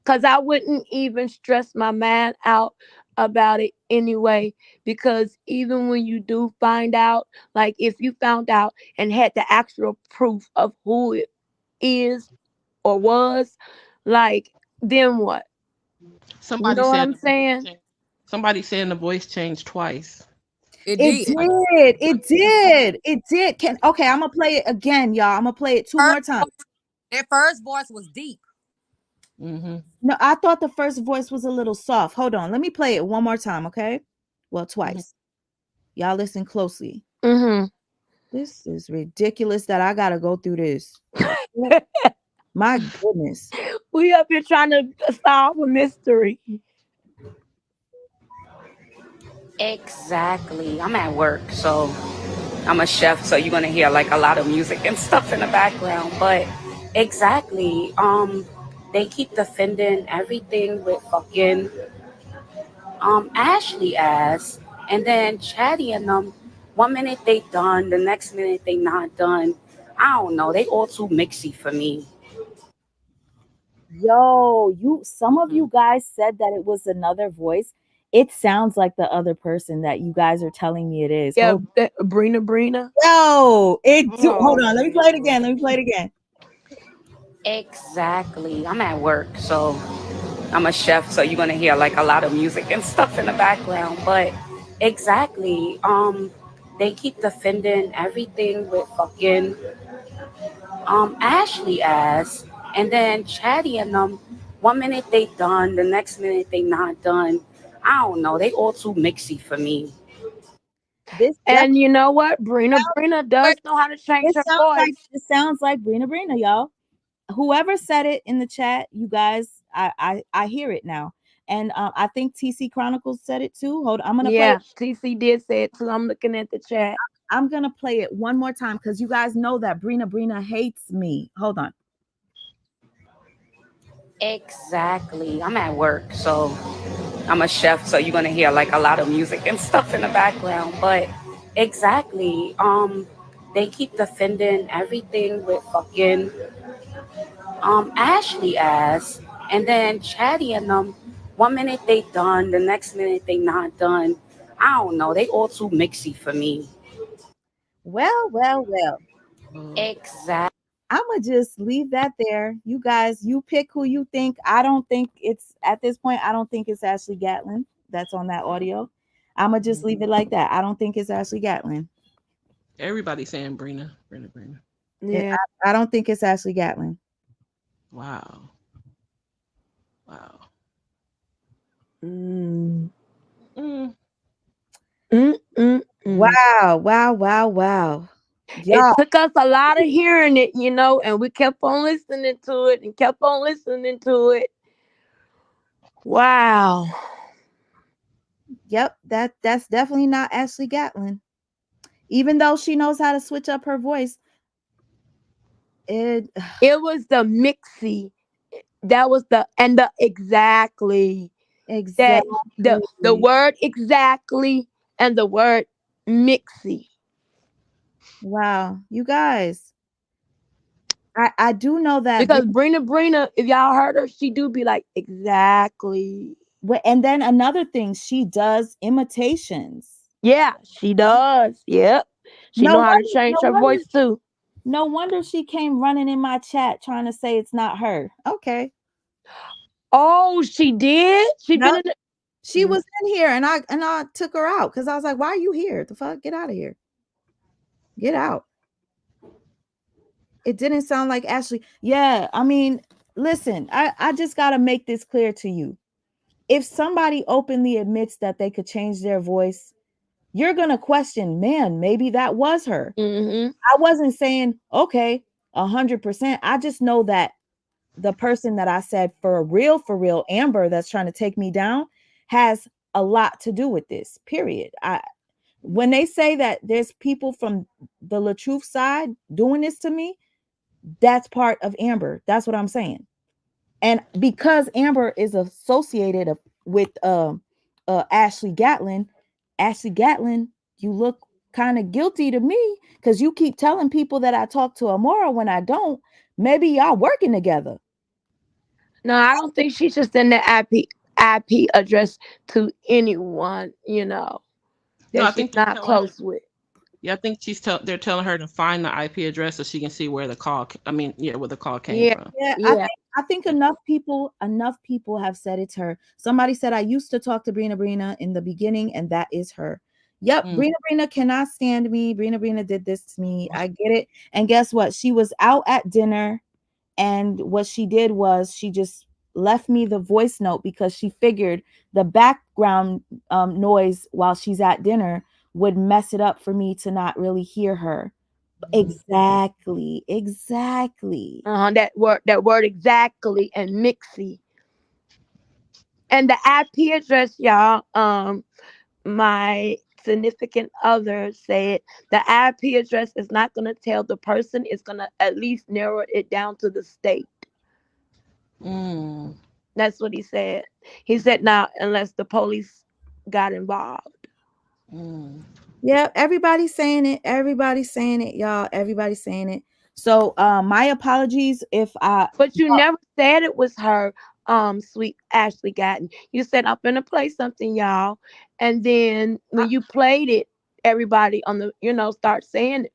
Cause I wouldn't even stress my mind out about it anyway. Because even when you do find out, like if you found out and had the actual proof of who it is or was, like then what? You Somebody know what said I'm saying? somebody saying the voice changed twice. It It did. did. It did. It did. I'm gonna play it again, y'all. I'm gonna play it two First, more times. that first voice was deep. Mm-hmm. No, I thought the first voice was a little soft. Hold on. Let me play it one more time, okay? Well, twice. Y'all listen closely. Mm-hmm. This is ridiculous that I gotta go through this. My goodness. We up here trying to solve a mystery. Exactly. I'm at work, so I'm a chef, so you're gonna hear like a lot of music and stuff in the background. But exactly, they keep defending everything with fucking Ashley ass, and then Chatty and them. One minute they done, the next minute they not done. I don't know. They all too mixy for me. Yo, some of you guys said that it was another voice. It sounds like the other person that you guys are telling me it is. Yeah, Hold that Brina. Yo, hold Oh, on. Let me play it again. Let me play it again. Exactly. I'm at work, so I'm a chef, so you're gonna hear like a lot of music and stuff in the background. But exactly, they keep defending everything with fucking Ashley ass, and then Chatty and them. One minute they done, the next minute they not done. I don't know. They all too mixy for me. This and you know what? Brina does Wait, know how to change her voice. this sounds like Brina, y'all. Whoever said it in the chat, you guys, I hear it now. And I think TC Chronicles said it too. Hold on, Yeah, TC did say it too. I'm looking at the chat. I'm gonna play it one more time because you guys know that Brina hates me. Hold on. Exactly. I'm at work, so I'm a chef, so you're gonna hear like a lot of music and stuff in the background. But exactly, they keep defending everything with fucking Ashley ass, and then Chatty and them. One minute they done, the next minute they not done. I don't know. They all too mixy for me. Well. Exactly. I'ma just leave that there. You guys, you pick who you think. I don't think it's at this point, I don't think it's Ashley Gatlin that's on that audio. I'ma just leave it like that. I don't think it's Ashley Gatlin. Everybody saying Brina. Yeah. I don't think it's Ashley Gatlin. Wow. Wow. Mm. Mm. Mm. Wow. It Yeah, took us a lot of hearing it, and we kept on listening to it and kept on listening to it. Wow. yep, that's definitely not Ashley Gatlin. Even though she knows how to switch up her voice, it It was the mixy. That was the exactly. That the exactly. word exactly and the word mixy. Wow, you guys, I do know that Because Brina, if y'all heard her, she do be like, exactly. and then another thing, she does imitations. Yeah, she does. Yep. She No know how to wonder, no change her wonder, voice too. no wonder she came running in my chat trying to say it's not her. Okay. Oh, she did? She been Yep. in the She was in here and I took her out because I was like, why are you here? The fuck? Get out of here. Get out. It didn't sound like Ashley. Yeah, I mean, listen, I just gotta make this clear to you. If somebody openly admits that they could change their voice, you're gonna question, man, maybe that was her. Mm-hmm. I wasn't saying, okay, 100%. I just know that the person that I said for real, Amber, that's trying to take me down, has a lot to do with this. Period. When they say that there's people from the LaTruth side doing this to me, that's part of Amber. That's what I'm saying. And because Amber is associated with Ashley Gatlin, you look kind of guilty to me because you keep telling people that I talk to Amora when I don't. Maybe y'all working together. No, I don't think she's just in the IP address to anyone, No, that I she's think they're not telling her. close with. Yeah, I think they're telling her to find the IP address so she can see where the call. I mean, yeah, where the call came Yeah, from. Yeah, yeah. I think enough people have said it's her. Somebody said I used to talk to Brina in the beginning, and that is her. Yep, Mm. Brina cannot stand me. Brina did this to me. I get it. And guess what? She was out at dinner, and what she did was she just left me the voice note because she figured the background noise while she's at dinner would mess it up for me to not really hear her. Exactly. That word exactly and mixy. And the IP address, y'all, my significant other said the IP address is not going to tell the person, it's going to at least narrow it down to the state. Mm. That's what he said. He said, now, unless the police got involved. Mm. Yeah, everybody's saying it. Everybody's saying it, y'all. Everybody's saying it. So my apologies if I But you never said it was her, sweet Ashley Gatton. You said, I'm gonna play something, y'all. And then when you played it, everybody on the, start saying it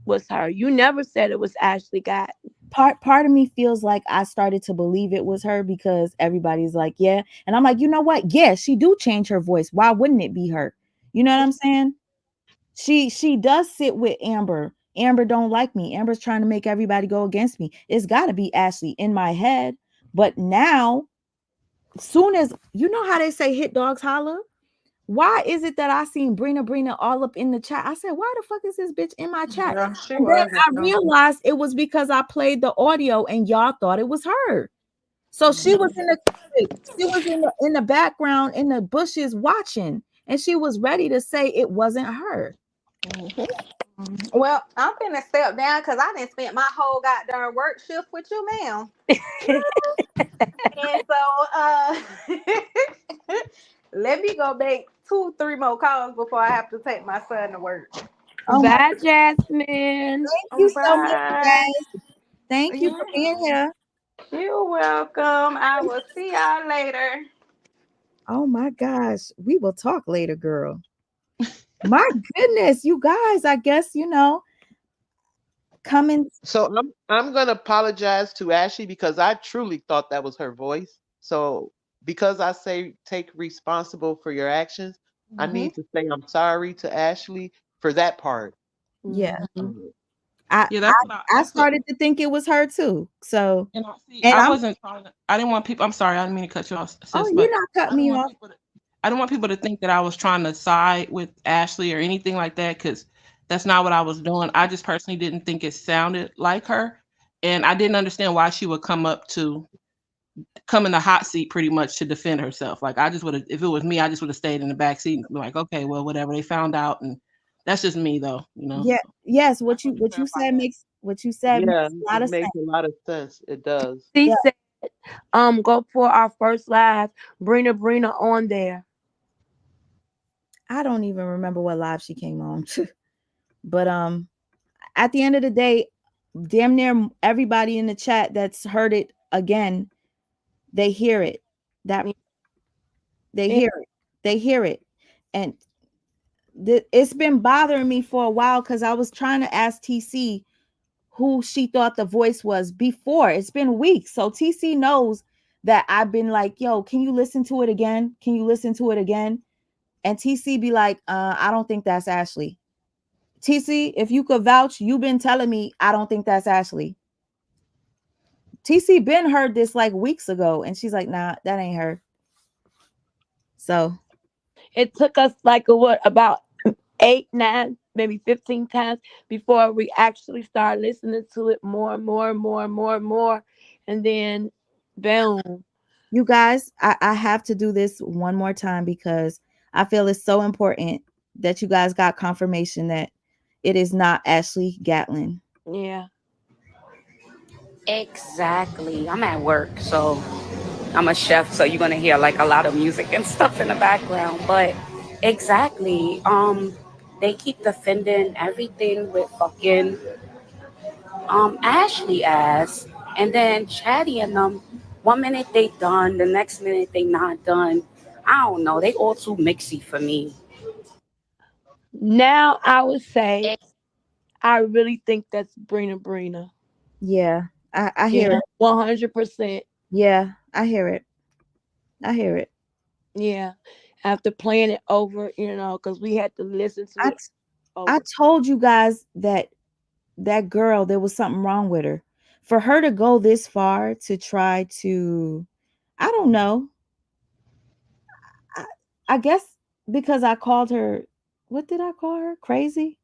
was her. You never said it was Ashley Gatton. part of me feels like I started to believe it was her because everybody's like, yeah. And I'm like, you know what? Yeah, she do change her voice. Why wouldn't it be her? You know what I'm saying? She does sit with Amber. Amber don't like me. Amber's trying to make everybody go against me. It's got to be Ashley in my head. But now, soon as you know how they say hit dogs holler, why is it that I seen Brina all up in the chat? I said, why the fuck is this bitch in my chat? Girl, she And then was. I realized it was because I played the audio and y'all thought it was her. So she was in the background in the bushes watching, and she was ready to say it wasn't her. Mm-hmm. Well, I'm finna step down because I didn't spend my whole goddamn work shift with you, ma'am. And so, let me go make 2-3 more calls before I have to take my son to work. Oh my, Bye, Jasmine. thank you so much, you Bye. guys. Thank you for being Yeah. here. You're welcome. I will see y'all later. Oh my gosh, we will talk later, girl. My goodness, you guys, I guess coming. So I'm gonna apologize to Ashley because I truly thought that was her voice. So because I say take responsible for your actions, I Mm-hmm. need to say I'm sorry to Ashley for that part. Yeah, Mm-hmm. I Yeah, I, I that's what. started to think it was her too. So, And I see. and I I'm wasn't trying to. I didn't want people. I'm sorry. I didn't mean to cut you off, oh, sis. you're But not cutting I didn't me want off. people to. I didn't want people to think that I was trying to side with Ashley or anything like that because That's not what I was doing. I just personally didn't think it sounded like her, and I didn't understand why she would come in the hot seat pretty much to defend herself. Like I just would have, if it was me, I just would have stayed in the back seat and be like, okay, well, whatever. They found out, and that's just me, though. Yeah. Yes. I just wanted to What you clarify said that. makes Yeah, a lot it of makes sense. a lot of sense. It does. She Yeah. said, go for our first live. Brina on there. I don't even remember what live she came on, but at the end of the day, damn near everybody in the chat that's heard it again, they hear it. That they Yeah. hear it. They hear it, and it's been bothering me for a while because I was trying to ask TC who she thought the voice was before. It's been weeks. So TC knows that I've been like, yo, can you listen to it again? Can you listen to it again? And TC be like, I don't think that's Ashley. TC, if you could vouch, you've been telling me I don't think that's Ashley. TC been heard this like weeks ago, and she's like, nah, that ain't her. So It took us like about 8, 9, maybe 15 times before we actually started listening to it more and more and more and more and more. And then boom. you guys, I have to do this one more time because I feel it's so important that you guys got confirmation that it is not Ashley Gatlin. Yeah. Exactly. I'm at work, so I'm a chef, so you're gonna hear like a lot of music and stuff in the background. But exactly, they keep defending everything with fucking Ashley ass, and then Chatty and them. One minute they done, the next minute they not done. I don't know. They all too mixy for me. Now I would say I really think that's Brina. Yeah, I hear Yeah, it. 100%. Yeah, I hear it. I hear it. Yeah. After playing it over, because we had to listen to I it I over. told you guys that that girl, there was something wrong with her. For her to go this far to try to, I don't know. I, I guess because I called her, what did I call her? Crazy.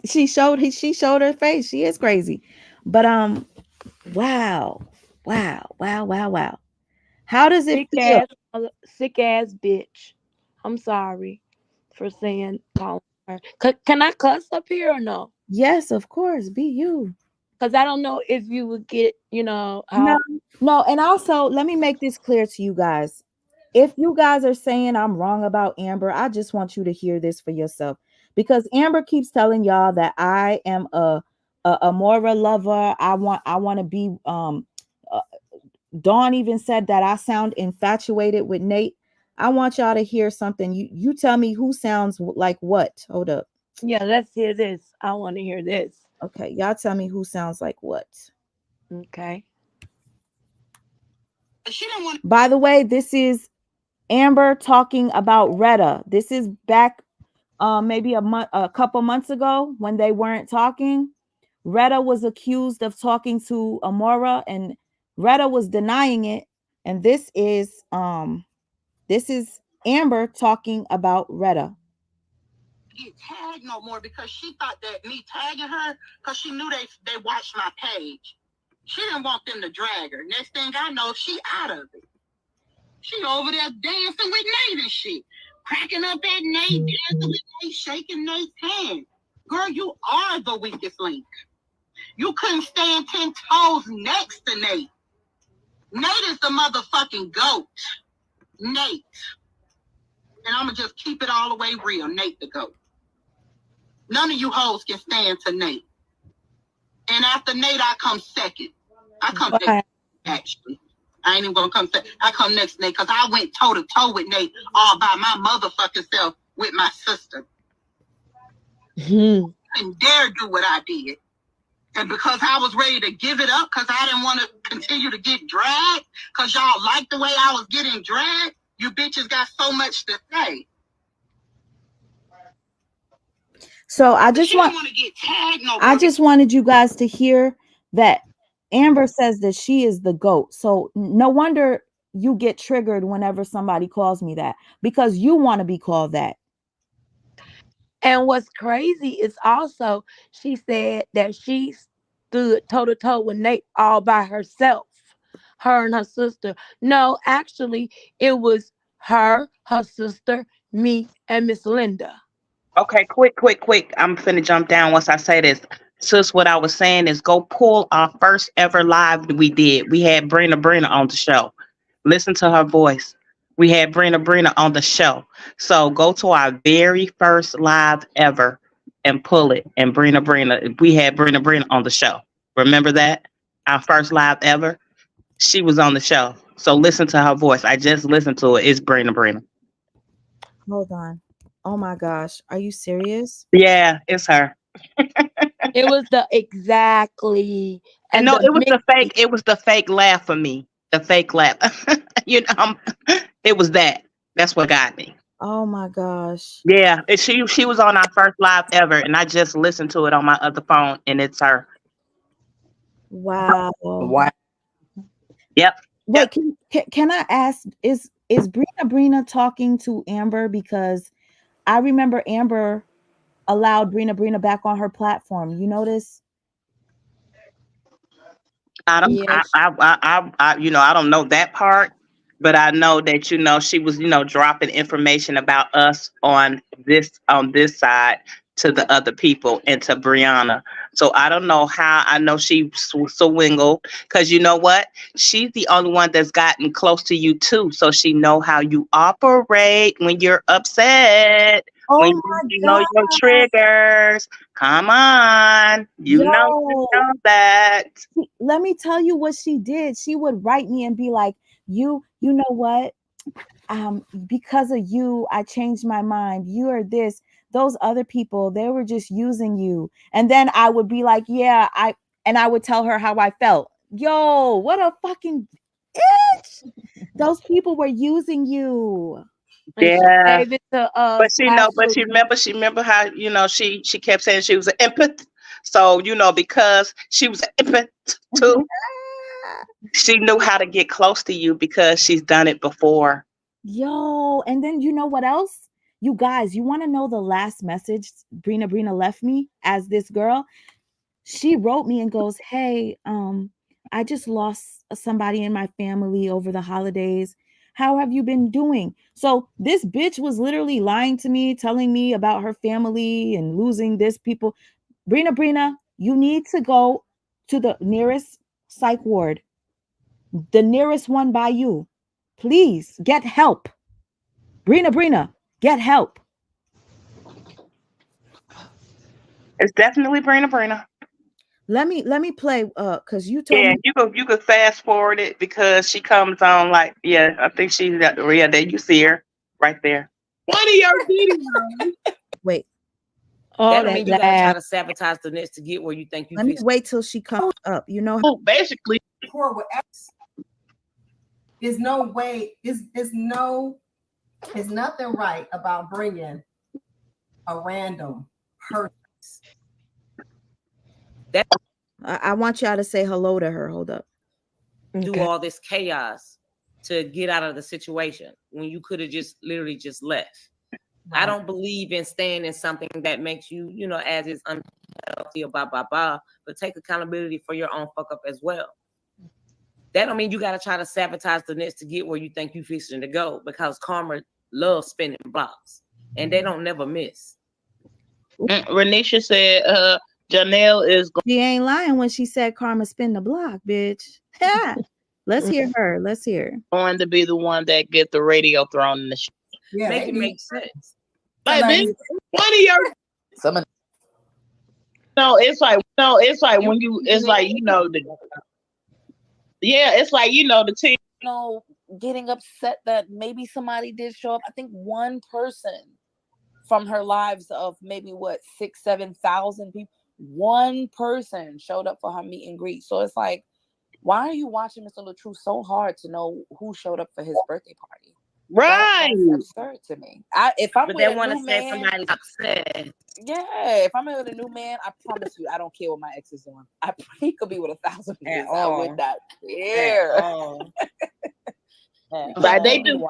She showed her face. She is crazy. But wow. Wow. How does it feel? Sick ass bitch. I'm sorry for calling her. Can I cuss up here or no? Yes, of course. Be you. Because I don't know if you would get, No, how. no, and also let me make this clear to you guys. If you guys are saying I'm wrong about Amber, I just want you to hear this for yourself because Amber keeps telling y'all that I am a Mora lover. I want to be uh, Dawn even said that I sound infatuated with Nate. I want y'all to hear something. You tell me who sounds like what. Hold up. Yeah, let's hear this. I want to hear this. Okay, y'all tell me who sounds like what. Okay. She don't want. By the way, this is Amber talking about Retta. This is back maybe a couple months ago when they weren't talking. Retta was accused of talking to Amora and Retta was denying it. And this is Amber talking about Retta. Get tagged no more because she thought that me tagging her because she knew they watched my page. She didn't want them to drag her. Next thing I know, she out of it. She over there dancing with Nate and shit. Cracking up at Nate, dancing with Nate, shaking Nate's hand. Girl, you are the weakest link. You couldn't stand 10 toes next to Nate. Nate is the motherfucking GOAT. Nate. And I'm going to just keep it all the way real. Nate the GOAT. None of you hoes can stand to Nate. And after Nate, I come second. I come next, actually. I ain't even gonna come second. I come next to Nate because I went toe to toe with Nate all by my motherfucking self with my sister. And dare do what I did. And because I was ready to give it up because I didn't want to continue to get dragged because y'all liked the way I was getting dragged, you bitches got so much to say. So I just wanted you guys to hear that Amber says that she is the GOAT. So no wonder you get triggered whenever somebody calls me that because you want to be called that. And what's crazy is also she said that she stood toe to toe with Nate all by herself, her and her sister. No, actually, it was her sister, me, and Miss Linda. Okay, quick. I'm finna jump down once I say this. Sis, what I was saying is go pull our first ever live we did. We had Brina on the show. Listen to her voice. We had Brina on the show. So go to our very first live ever and pull it. And Brina, we had Brina on the show. Remember that? Our first live ever. She was on the show. So listen to her voice. I just listened to it. It's Brina. Hold on. Oh my gosh. Are you serious? Yeah, it's her. It was the exactly And and no, the mixing. it was the fake laugh for me. The fake laugh. It was that. That's what got me. Oh my gosh. Yeah. And she was on our first live ever, and I just listened to it on my other phone, and it's her. Wow. Wow. Yep. Wait, can I ask, is Brina talking to Amber? Because I remember Amber allowed Brina back on her platform. You notice? I don't, Yes. I don't know that part, but I know that she was dropping information about us on this side to the other people and to Brianna. So I don't know how. I know she swingled because you know what? She's the only one that's gotten close to you too, so she know how you operate when you're upset. When Oh you my know your God. triggers. Come on, you Yo, know that. let me tell you what she did. She would write me and be like, you know what? Because of you, I changed my mind. You are this. Those other people, they were just using you. And then I would be like, yeah, and I would tell her how I felt. Yo, what a fucking bitch. Those people were using you. And she Yeah. gave it to But Ashley. she remember how she kept saying she was an empath. So because she was an empath too, she knew how to get close to you because she's done it before. Yo, and then you know what else? You guys, you want to know the last message Brina left me as this girl? She wrote me and goes, "Hey, I just lost somebody in my family over the holidays. How have you been doing?" So this bitch was literally lying to me, telling me about her family and losing this people. Brina, you need to go to the nearest psych ward, the nearest one by you. Please get help. Brina, get help. It's definitely Brina. Let me play because you told Yeah, me. you could fast forward it because she comes on like I think she's at the real. There you see her right there. One of your videos. Wait, Oh, That don't that mean you gotta try laugh. to sabotage the next to get where you think you let me fix. wait till she comes up. You know, Basically, there's no way, there's nothing right about bringing a random person. That I want y'all to say hello to her. Hold up. do all this chaos to get out of the situation when you could have just literally just left. I don't believe in staying in something that makes you, as is unhealthy or blah, blah, blah, but take accountability for your own fuck up as well. That don't mean you got to try to sabotage the next to get where you think you fixing to go, because karma loves spinning blocks and they don't never miss. Renisha said, Janelle is She ain't lying when she said karma spin the block, bitch. Let's hear her. Let's hear. going to be the one that get the radio thrown in the shit. Yeah, Make it make sense. Like, bitch, one of your it's like when you it's like it's like the team getting upset that maybe somebody did show up. I think one person from her lives of maybe 6,000-7,000 people, one person showed up for her meet and greet. So it's like, why are you watching Mr. LaTrue so hard to know who showed up for his birthday party? Right. That's absurd to me. If I'm But with they a want to new say man, somebody's upset. yeah, if I'm with a new man, I promise you, I don't care what my ex is doing. He could be with 1,000 niggas. I would not care. Like they do,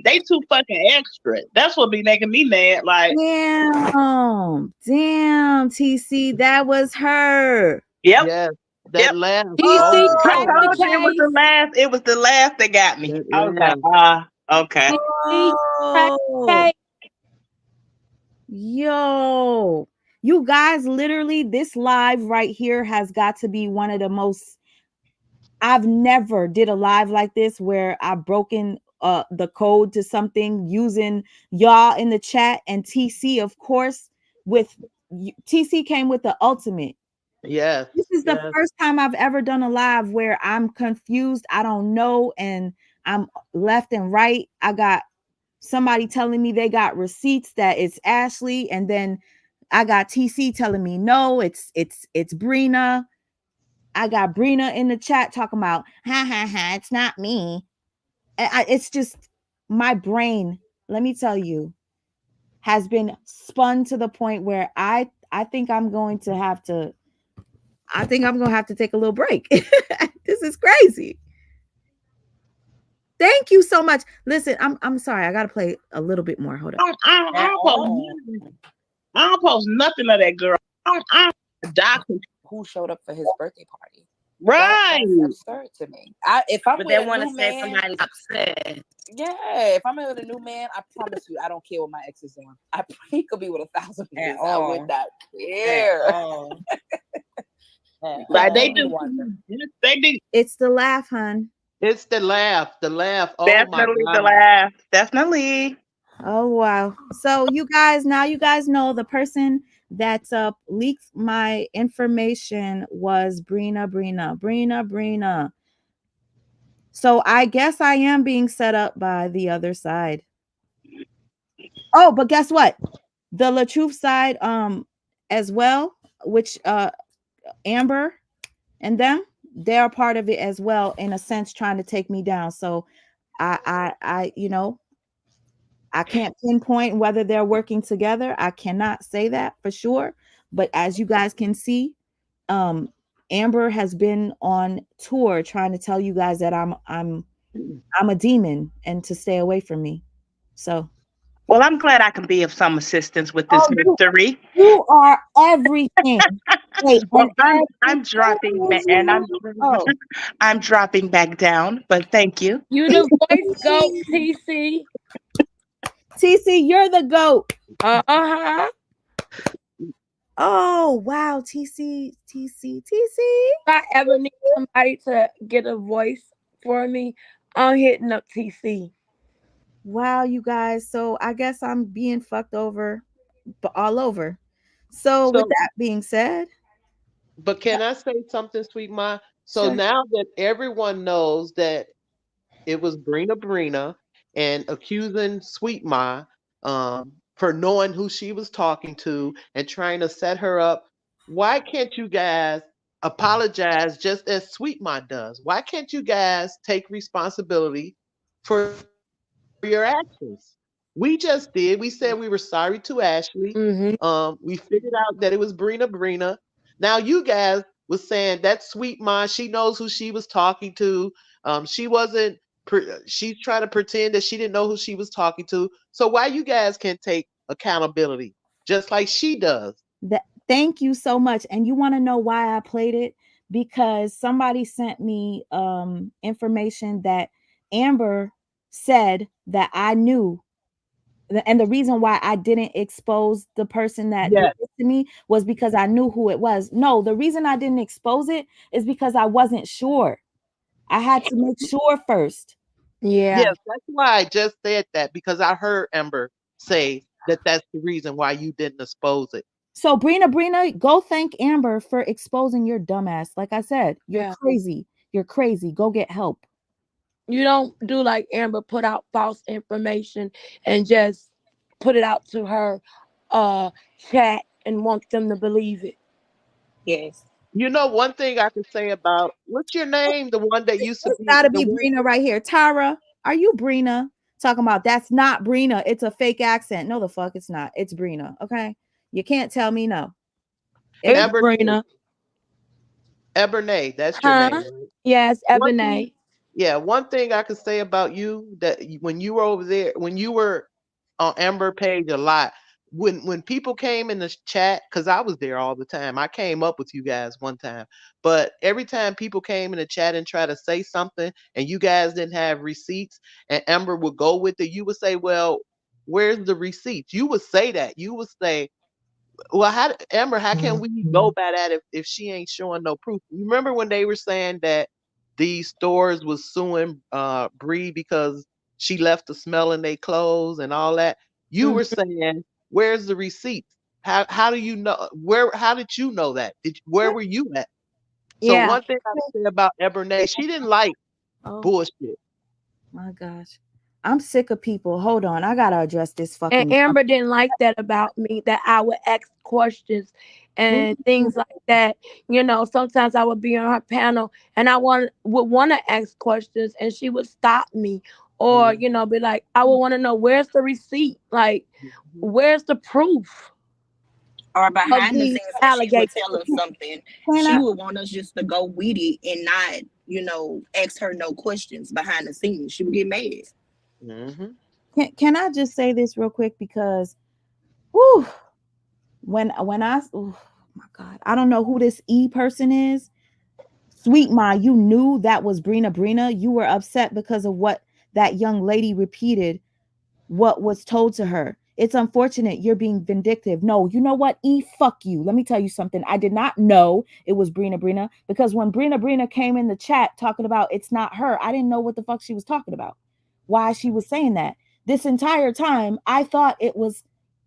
they too fucking extra. That's what be making me mad. Like, damn, TC, that was her. Yep, Yes, that yep. laugh. TC, Oh I my crack the told God, you it was the case. laugh. It was the laugh that got me. that I was like, laugh. okay. TC, crack the Oh, case. yo, you guys, literally, this live right here has got to be one of the most. I've never did a live like this where I've broken the code to something using y'all in the chat, and TC, of course, with TC came with the ultimate. Yes, This is the yes, first time I've ever done a live where I'm confused, I don't know, and I'm left and right. I got somebody telling me they got receipts that it's Ashley, and then I got TC telling me no, it's Brina. I got Brina in the chat talking about ha ha ha, it's not me. It's just my brain, let me tell you, has been spun to the point where I think I'm going to have to take a little break. This is crazy. Thank you so much. Listen, I'm sorry. I gotta play a little bit more. Hold up. I don't post nothing of that girl. I'm a doctor. Who showed up for his birthday party? Right. That's absurd to me. If I'm But with they a want to new say man, somebody's upset. yeah, if I'm with a new man, I promise you, I don't care what my ex is doing. He could be with 1,000 niggas. I would not care. Like they do. They do. It's the laugh, hun. it's the laugh. The laugh. Oh my Definitely the God. laugh. Definitely. Oh wow. So you guys know the person that leaked my information was Brina. So I guess I am being set up by the other side. Oh, but guess what? The LaTruth side as well, which Amber and them, they're part of it as well, in a sense, trying to take me down. So I I can't pinpoint whether they're working together. I cannot say that for sure. But as you guys can see, Amber has been on tour trying to tell you guys that I'm a demon and to stay away from me. So Well, I'm glad I can be of some assistance with this mystery. you are everything. Wait, Well, and I'm dropping and oh. I'm dropping back down, but thank you. You the voice goat, TC. TC, you're the goat. Uh-huh. Oh wow, TC. If I ever need somebody to get a voice for me, I'm hitting up TC. Wow, you guys. So I guess I'm being fucked over, but all over. So with that being said, But can I say something, Sweet Ma? So sure. now that everyone knows that it was Brina and accusing Sweet Ma for knowing who she was talking to and trying to set her up, why can't you guys apologize just as Sweet Ma does? Why can't you guys take responsibility for your actions? We just did. We said we were sorry to Ashley. We figured out that it was Brina. Now you guys was saying that Sweet Ma, she knows who she was talking to. She wasn't. She's trying to pretend that she didn't know who she was talking to. So why you guys can't take accountability just like she does? Thank you so much. And you want to know why I played it? Because somebody sent me information that Amber said that I knew. And the reason why I didn't expose the person that did this to me was because I knew who it was. No, the reason I didn't expose it is because I wasn't sure. I had to make sure first. Yeah. Yes, that's why I just said that, because I heard Amber say that that's the reason why you didn't expose it. So Brina, go thank Amber for exposing your dumbass. Like I said, you're crazy. You're crazy. Go get help. You don't do like Amber, put out false information and just put it out to her chat and want them to believe it. Yes. You know, one thing I can say about, what's your name? The one that used to It's be gotta the be one. Brina right here. Tara, are you Brina? Talking about that's not Brina. It's a fake accent. No, the fuck it's not. It's Brina. Okay. You can't tell me no. It's Brina. Ebernay, that's your name, right? Yes, One Ebony. Yeah, one thing I could say about you that when you were over there, when you were on Amber page a lot, when people came in the chat, because I was there all the time. I came up with you guys one time, but every time people came in the chat and try to say something, and you guys didn't have receipts, and Amber would go with it, you would say, "Well, where's the receipts?" You would say that. You would say, well, Amber, how can we go by that if she ain't showing no proof? You remember when they were saying that these stores was suing Bree because she left the smell in their clothes and all that? You were Mhm. saying, where's the receipts? How do you know how did you know that? Where were you at? So Yeah. one thing I say about Ebernay, she didn't like Oh bullshit. my gosh. I'm sick of people. Hold on. I gotta address this And fucking Amber didn't like that about me, that I would ask questions and things like that. Sometimes I would be on her panel and would want to ask questions and she would stop me or, be like, I would want to know where's the receipt? Like, where's the proof Or of behind the these scenes when she would allegations? tell us something, Can she I would want us just to go with it and not, ask her no questions behind the scenes. She would get mad. can I just say this real quick because whew, when I oh my god, I don't know who this E person is. Sweet Ma, you knew that was Brina. You were upset because of what that young lady repeated, what was told to her. It's unfortunate you're being vindictive. No, you know what? Fuck you. Let me tell you something. I did not know it was Brina because when Brina came in the chat talking about it's not her, I didn't know what the fuck she was talking about. Why she was saying that. This entire time, I thought it was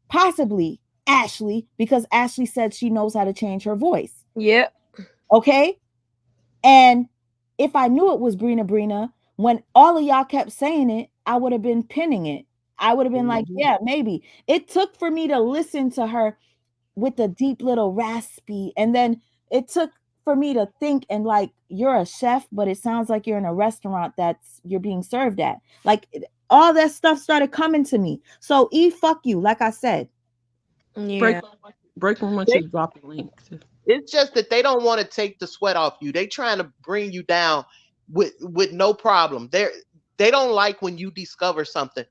possibly Ashley because Ashley said she knows how to change her voice. Yep. Okay? And if I knew it was Brina, when all of y'all kept saying it, I would have been pinning it. I would have been like, yeah, maybe. It took for me to listen to her with the deep little raspy. And then it took for me to think and like, you're a chef, but it sounds like you're in a restaurant that's you're being served at. Like all that stuff started coming to me. So fuck you, like I said. Yeah. Break room wants you to drop the link. It's just that they don't want to take the sweat off you. They trying to bring you down with no problem. They don't like when you discover something.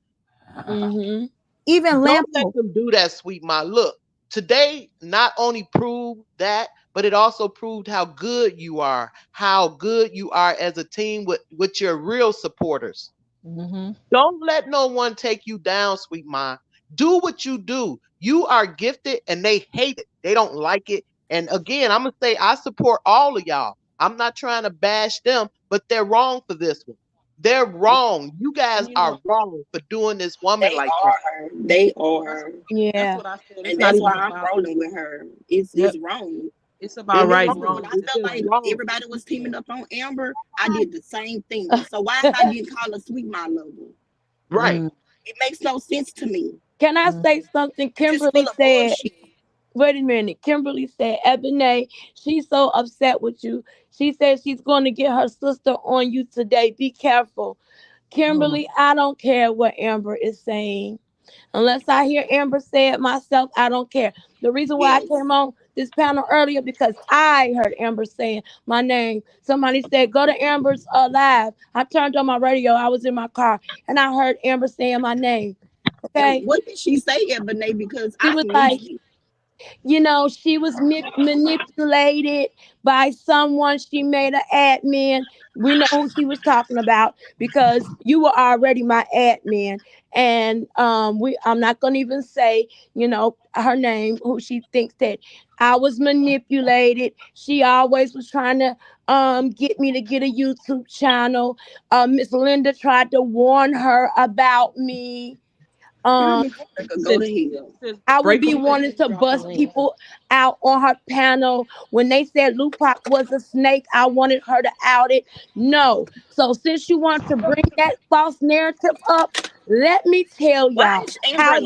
Mm-hmm. Even Don't let Lampo. them do that, Sweet Ma. Look, today not only proved that, but it also proved how good you are as a team with your real supporters. Don't let no one take you down, Sweet Ma. Do what you do. You are gifted and they hate it. They don't like it. And again, I'm going to say I support all of y'all. I'm not trying to bash them, but they're wrong for this one. They're wrong. You guys are wrong for doing this woman They like that. are. They are. That's Yeah. what I said. It's And not that's even why I'm about. rolling with her. It's wrong. It's about It's right Because and wrong. when wrong. I It's felt just like wrong. everybody was teaming up on Amber, I did the same thing. So why am I getting called a sweet my lover? Right. It makes no sense to me. Can I say something? Just full Kimberly of said, bullshit. wait a minute. Kimberly said, Ebony, she's so upset with you. She said she's going to get her sister on you today. Be careful. Kimberly, I don't care what Amber is saying. Unless I hear Amber say it myself, I don't care. The reason why I Yes. came on this panel earlier because I heard Amber saying my name. Somebody said, go to Amber's live. I turned on my radio. I was in my car and I heard Amber saying my name. And Okay. what did she say, Ebony? Because She I was like, missed it. she was manipulated by someone. She made an admin. We know who she was talking about because you were already my admin. And I'm not gonna even say, her name, who she thinks that I was manipulated. She always was trying to get me to get a YouTube channel. Miss Linda tried to warn her about me. Um Girl, before could go to hell. I would Break be room says wanting please to drop the bust link. people out on her panel. When they said Lupac was a snake, I wanted her to out it. No. So since you want to bring that false narrative up, let me tell Why y'all is Amber how.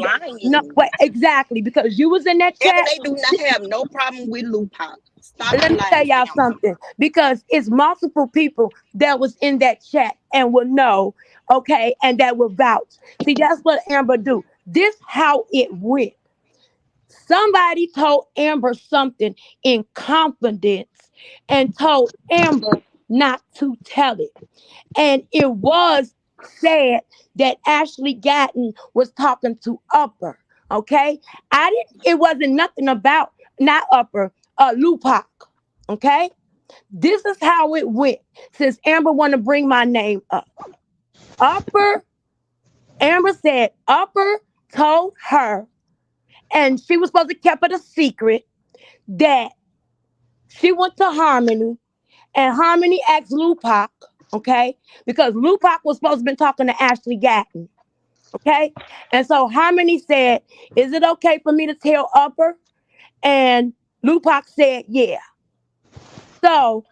No, lying? wait, exactly, because you was in that chat. Ebony do not have no problem with Lupac. Stop Let me tell lying, y'all Amber. something. Because it's multiple people that was in that chat and will know, okay, and that will vouch. See, that's what Amber do. This how it went. Somebody told Amber something in confidence and told Amber not to tell it. And it was said that Ashley Gatton was talking to Upper. Okay, it wasn't nothing about not Upper, Lupac. Okay, this is how it went. Since Amber want to bring my name up, Amber said Upper told her, and she was supposed to keep it a secret, that she went to Harmony, and Harmony asked Lupac, okay, because Lupac was supposed to be talking to Ashley Gatton, okay, and so Harmony said, "Is it okay for me to tell Upper?" And Lupac said, "Yeah." So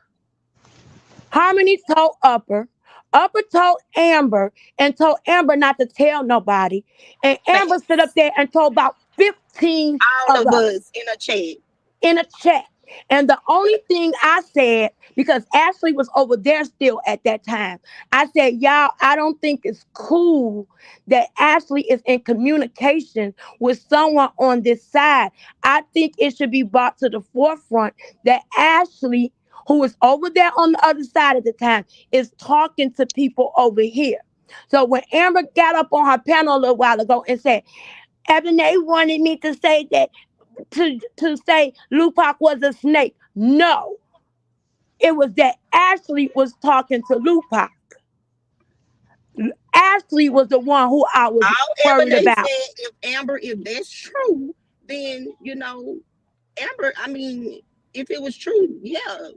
Harmony told Upper. Upper told Amber and told Amber not to tell nobody. And Amber stood up there and told about 15 all of of us us in a chat. in a chat. And the only thing I said, because Ashley was over there still at that time, I said, y'all, I don't think it's cool that Ashley is in communication with someone on this side. I think it should be brought to the forefront that Ashley, who was over there on the other side at the time, is talking to people over here. So when Amber got up on her panel a little while ago and said, Ebony wanted me to say that, to say Lupac was a snake. No. It was that Ashley was talking to Lupac. Ashley was the one who I was All worried Ebony about. said, if Amber, if that's true, then Amber. I mean, if it was true, yeah.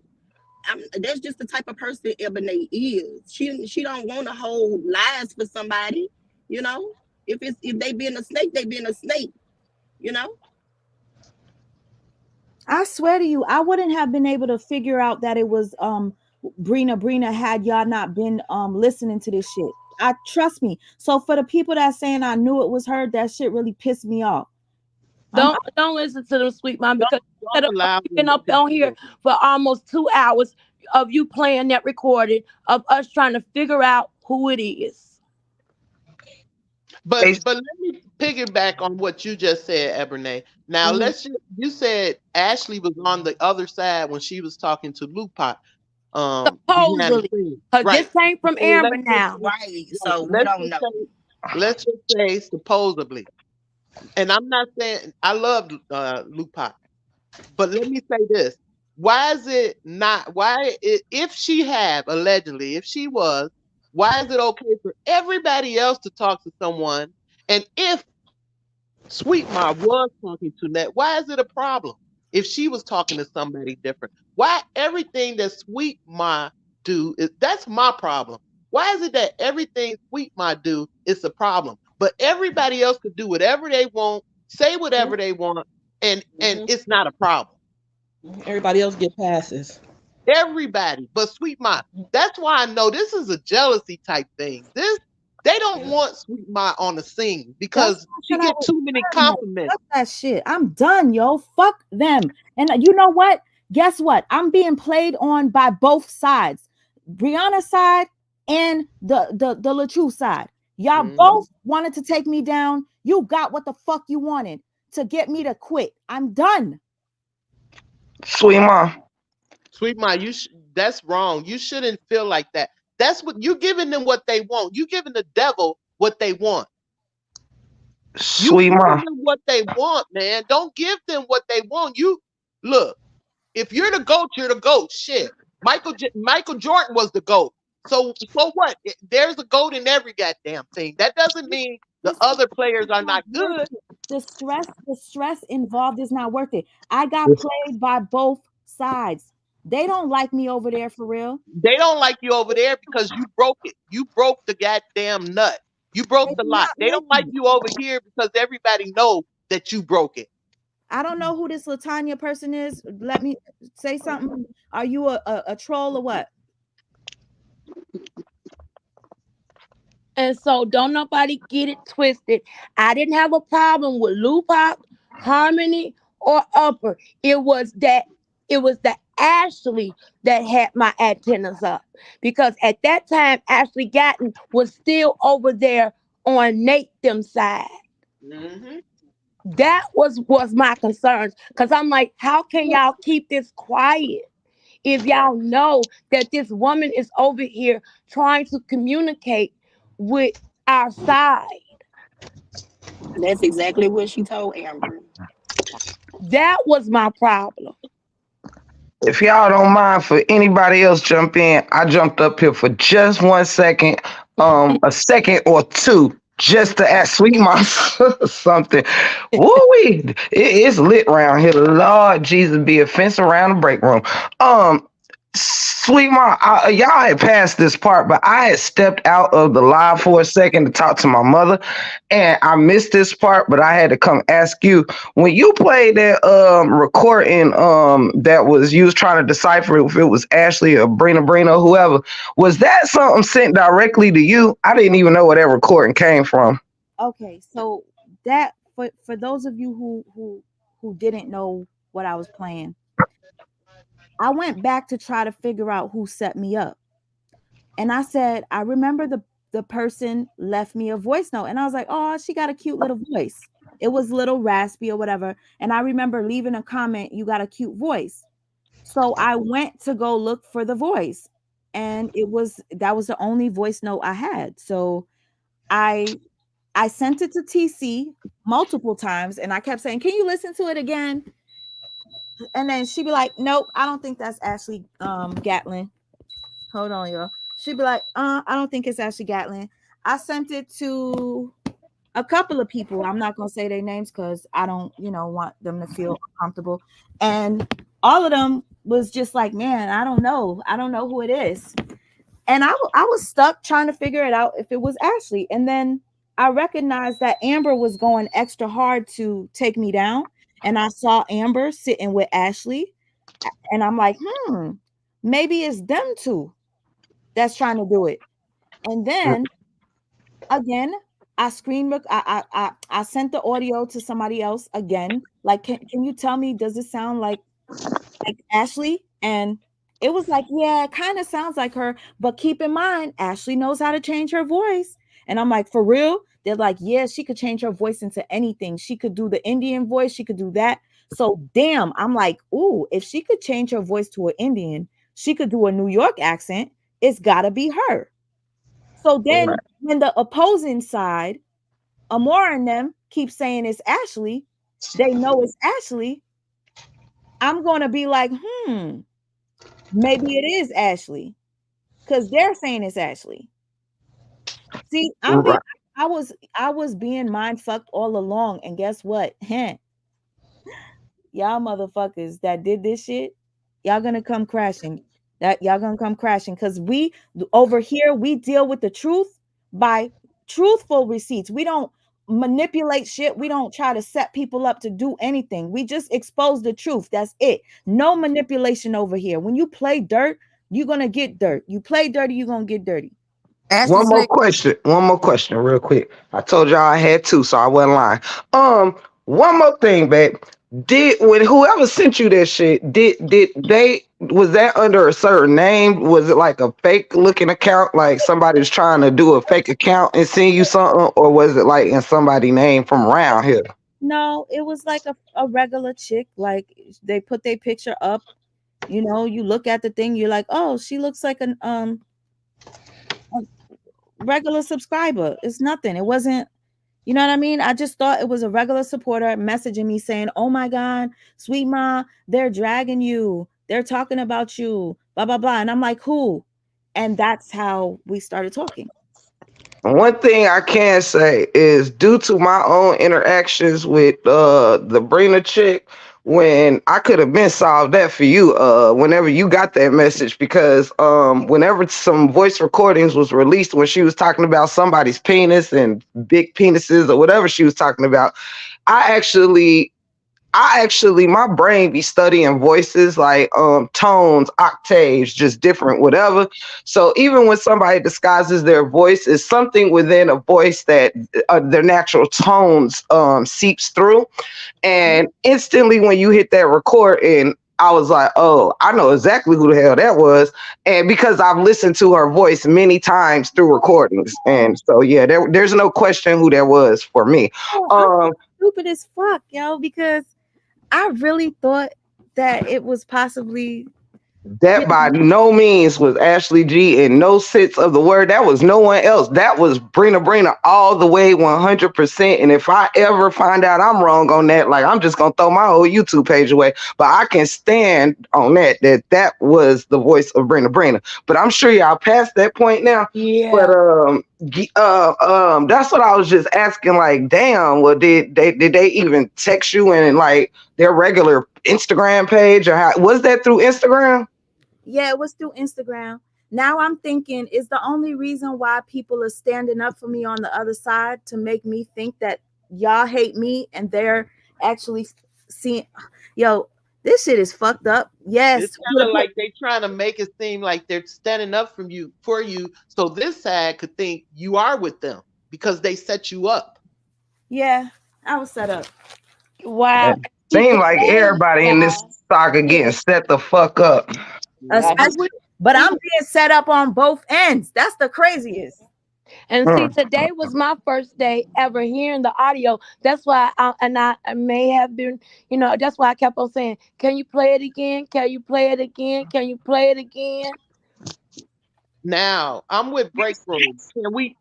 That's just the type of person Ebony is. She don't want to hold lies for somebody. If they being a snake, they being a snake. You know. I swear to you, I wouldn't have been able to figure out that it was Brina had y'all not been listening to this shit. I trust me. So for the people that saying I knew it was her, that shit really pissed me off. Don't listen to them, sweet mom, because instead of allow being up on here for almost 2 hours of you playing that recording of us trying to figure out who it is. But let me piggyback on what you just said, Ebony. Now you said Ashley was on the other side when she was talking to Lupac. Behind the Supposedly. scenes. Because Right. this came from So Amber now. Right. So we don't know. Let's just say supposedly. And I'm not saying I love Lupac, but let me say this. Why is it not if she have allegedly, if she was, why is it okay for everybody else to talk to someone? And if Sweet Ma was talking to Net, why is it a problem if she was talking to somebody different? Why everything that Sweet Ma do is that's my problem. Why is it that everything Sweet Ma do is a problem, but everybody else could do whatever they want, say whatever they want, and it's not a problem? Everybody else get passes. Everybody, but Sweet Ma. That's why I know this is a jealousy type thing. They don't want Sweet Ma on the scene because she get too many compliments. Fuck that shit. I'm done, yo. Fuck them. And you know what? Guess what? I'm being played on by both sides. Brianna's side and the LaTrue side. Y'all both wanted to take me down. You got what the fuck you wanted to get me to quit. I'm done. Sweet Ma. Sweet Ma, that's wrong. You shouldn't feel like that. That's what you giving them what they want. You giving the devil what they want. Sweet Ma. Them what they want, man. Don't give them what they want. You look. If you're the GOAT, you're the GOAT. Shit. Michael Jordan was the GOAT. So what? There's a GOAT in every goddamn thing. That doesn't mean the other players are not good. The stress involved is not worth it. I got played by both sides. They don't like me over there for real. They don't like you over there because you broke it. You broke the goddamn nut. You broke the lot. They don't like you over here because everybody knows that you broke it. I don't know who this Latanya person is. Let me say something. Are you a troll or what? And so don't nobody get it twisted. I didn't have a problem with Lupac, Harmony, or Upper. It was the Ashley that had my antennas up. Because at that time, Ashley Gatton was still over there on Nate them side. That was my concerns. Because I'm like, how can y'all keep this quiet? if y'all know that this woman is over here trying to communicate with our side? That's exactly what she told Amber. That was my problem. If y'all don't mind, for anybody else jump in, I jumped up here for just 1 second, a second or two, just to ask Sweet Mom something. Woo-wee, it's lit around here. Lord Jesus, be a fence around the break room. Sweet Mom, y'all had passed this part, but I had stepped out of the live for a second to talk to my mother, and I missed this part, but I had to come ask you, when you played that recording that was you was trying to decipher if it was Ashley or Brina or whoever, was that something sent directly to you? I didn't even know where that recording came from. Okay, so that for those of you who didn't know what I was playing, I went back to try to figure out who set me up. And I said, I remember the person left me a voice note, and I was like, "Oh, she got a cute little voice." It was a little raspy or whatever, and I remember leaving a comment, "You got a cute voice." So I went to go look for the voice, and that was the only voice note I had. So I I sent it to TC multiple times, and I kept saying, "Can you listen to it again?" And then she'd be like, "Nope, I don't think that's Ashley Gatlin." Hold on, y'all. She'd be like, I don't think it's Ashley Gatlin. I sent it to a couple of people. I'm not gonna say their names because I don't, want them to feel uncomfortable. And all of them was just like, man, I don't know. I don't know who it is. And I was stuck trying to figure it out if it was Ashley. And then I recognized that Amber was going extra hard to take me down. And I saw Amber sitting with Ashley. And I'm like, maybe it's them two that's trying to do it. And then again, I sent the audio to somebody else again. Like, can you tell me, does it sound like Ashley? And it was like, yeah, it kind of sounds like her, but keep in mind, Ashley knows how to change her voice. And I'm like, for real? They're like, yeah, she could change her voice into anything. She could do the Indian voice, she could do that. So damn, I'm like, ooh, if she could change her voice to an Indian, she could do a New York accent. It's gotta be her. So then when the opposing side, Amora and them keep saying it's Ashley, they know it's Ashley. I'm gonna be like, maybe it is Ashley. Because they're saying it's Ashley. See, Right. I was being mind fucked all along. And guess what? Y'all motherfuckers that did this shit, y'all gonna come crashing. That y'all gonna come crashing because we over here we deal with the truth by truthful receipts. We don't manipulate shit. We don't try to set people up to do anything. We just expose the truth. That's it. No manipulation over here. When you play dirt, you're gonna get dirt. You play dirty, you're gonna get dirty. One more question. One more question, real quick. I told y'all I had two, so I wasn't lying. One more thing, babe. Did when whoever sent you that shit, did they was that under a certain name? Was it like a fake looking account, like somebody's trying to do a fake account and send you something, or was it like in somebody's name from around here? No, it was like a regular chick. Like they put their picture up. You look at the thing, you're like, oh, she looks like a regular subscriber. It's nothing. It wasn't, you know what I mean? I just thought it was a regular supporter messaging me saying, oh my God, Sweet Ma, they're dragging you. They're talking about you, blah, blah, blah. And I'm like, who? And that's how we started talking. One thing I can say is due to my own interactions with the Brina chick, when I could have been solved that for you whenever you got that message, because whenever some voice recordings was released when she was talking about somebody's penis and big penises or whatever she was talking about, I actually my brain be studying voices like tones, octaves, just different whatever. So even when somebody disguises their voice, is something within a voice that their natural tones seeps through. And instantly when you hit that record, and I was like, oh, I know exactly who the hell that was. And because I've listened to her voice many times through recordings. And so, yeah, there's no question who that was for me. I'm stupid as fuck, yo, because I really thought that it was possibly That by no means was Ashley G in no sense of the word. That was no one else. That was Brina all the way 100%. And if I ever find out I'm wrong on that, like I'm just gonna throw my whole YouTube page away. But I can stand on that was the voice of Brina. But I'm sure y'all past that point now. Yeah. But that's what I was just asking. Like, damn, well, did they even text you and like their regular Instagram page, or how was that through Instagram? Yeah, it was through Instagram. Now I'm thinking, is the only reason why people are standing up for me on the other side to make me think that y'all hate me and they're actually seeing, yo, this shit is fucked up. Yes. It's kind of like they trying to make it seem like they're standing up for you, so this side could think you are with them because they set you up. Yeah, I was set up. Wow. Seems like everybody in this saga getting set the fuck up. But I'm being set up on both ends. That's the craziest. And see, today was my first day ever hearing the audio. That's why I may have been, that's why I kept on saying, can you play it again? Can you play it again? Can you play it again? Now, I'm with Break Room.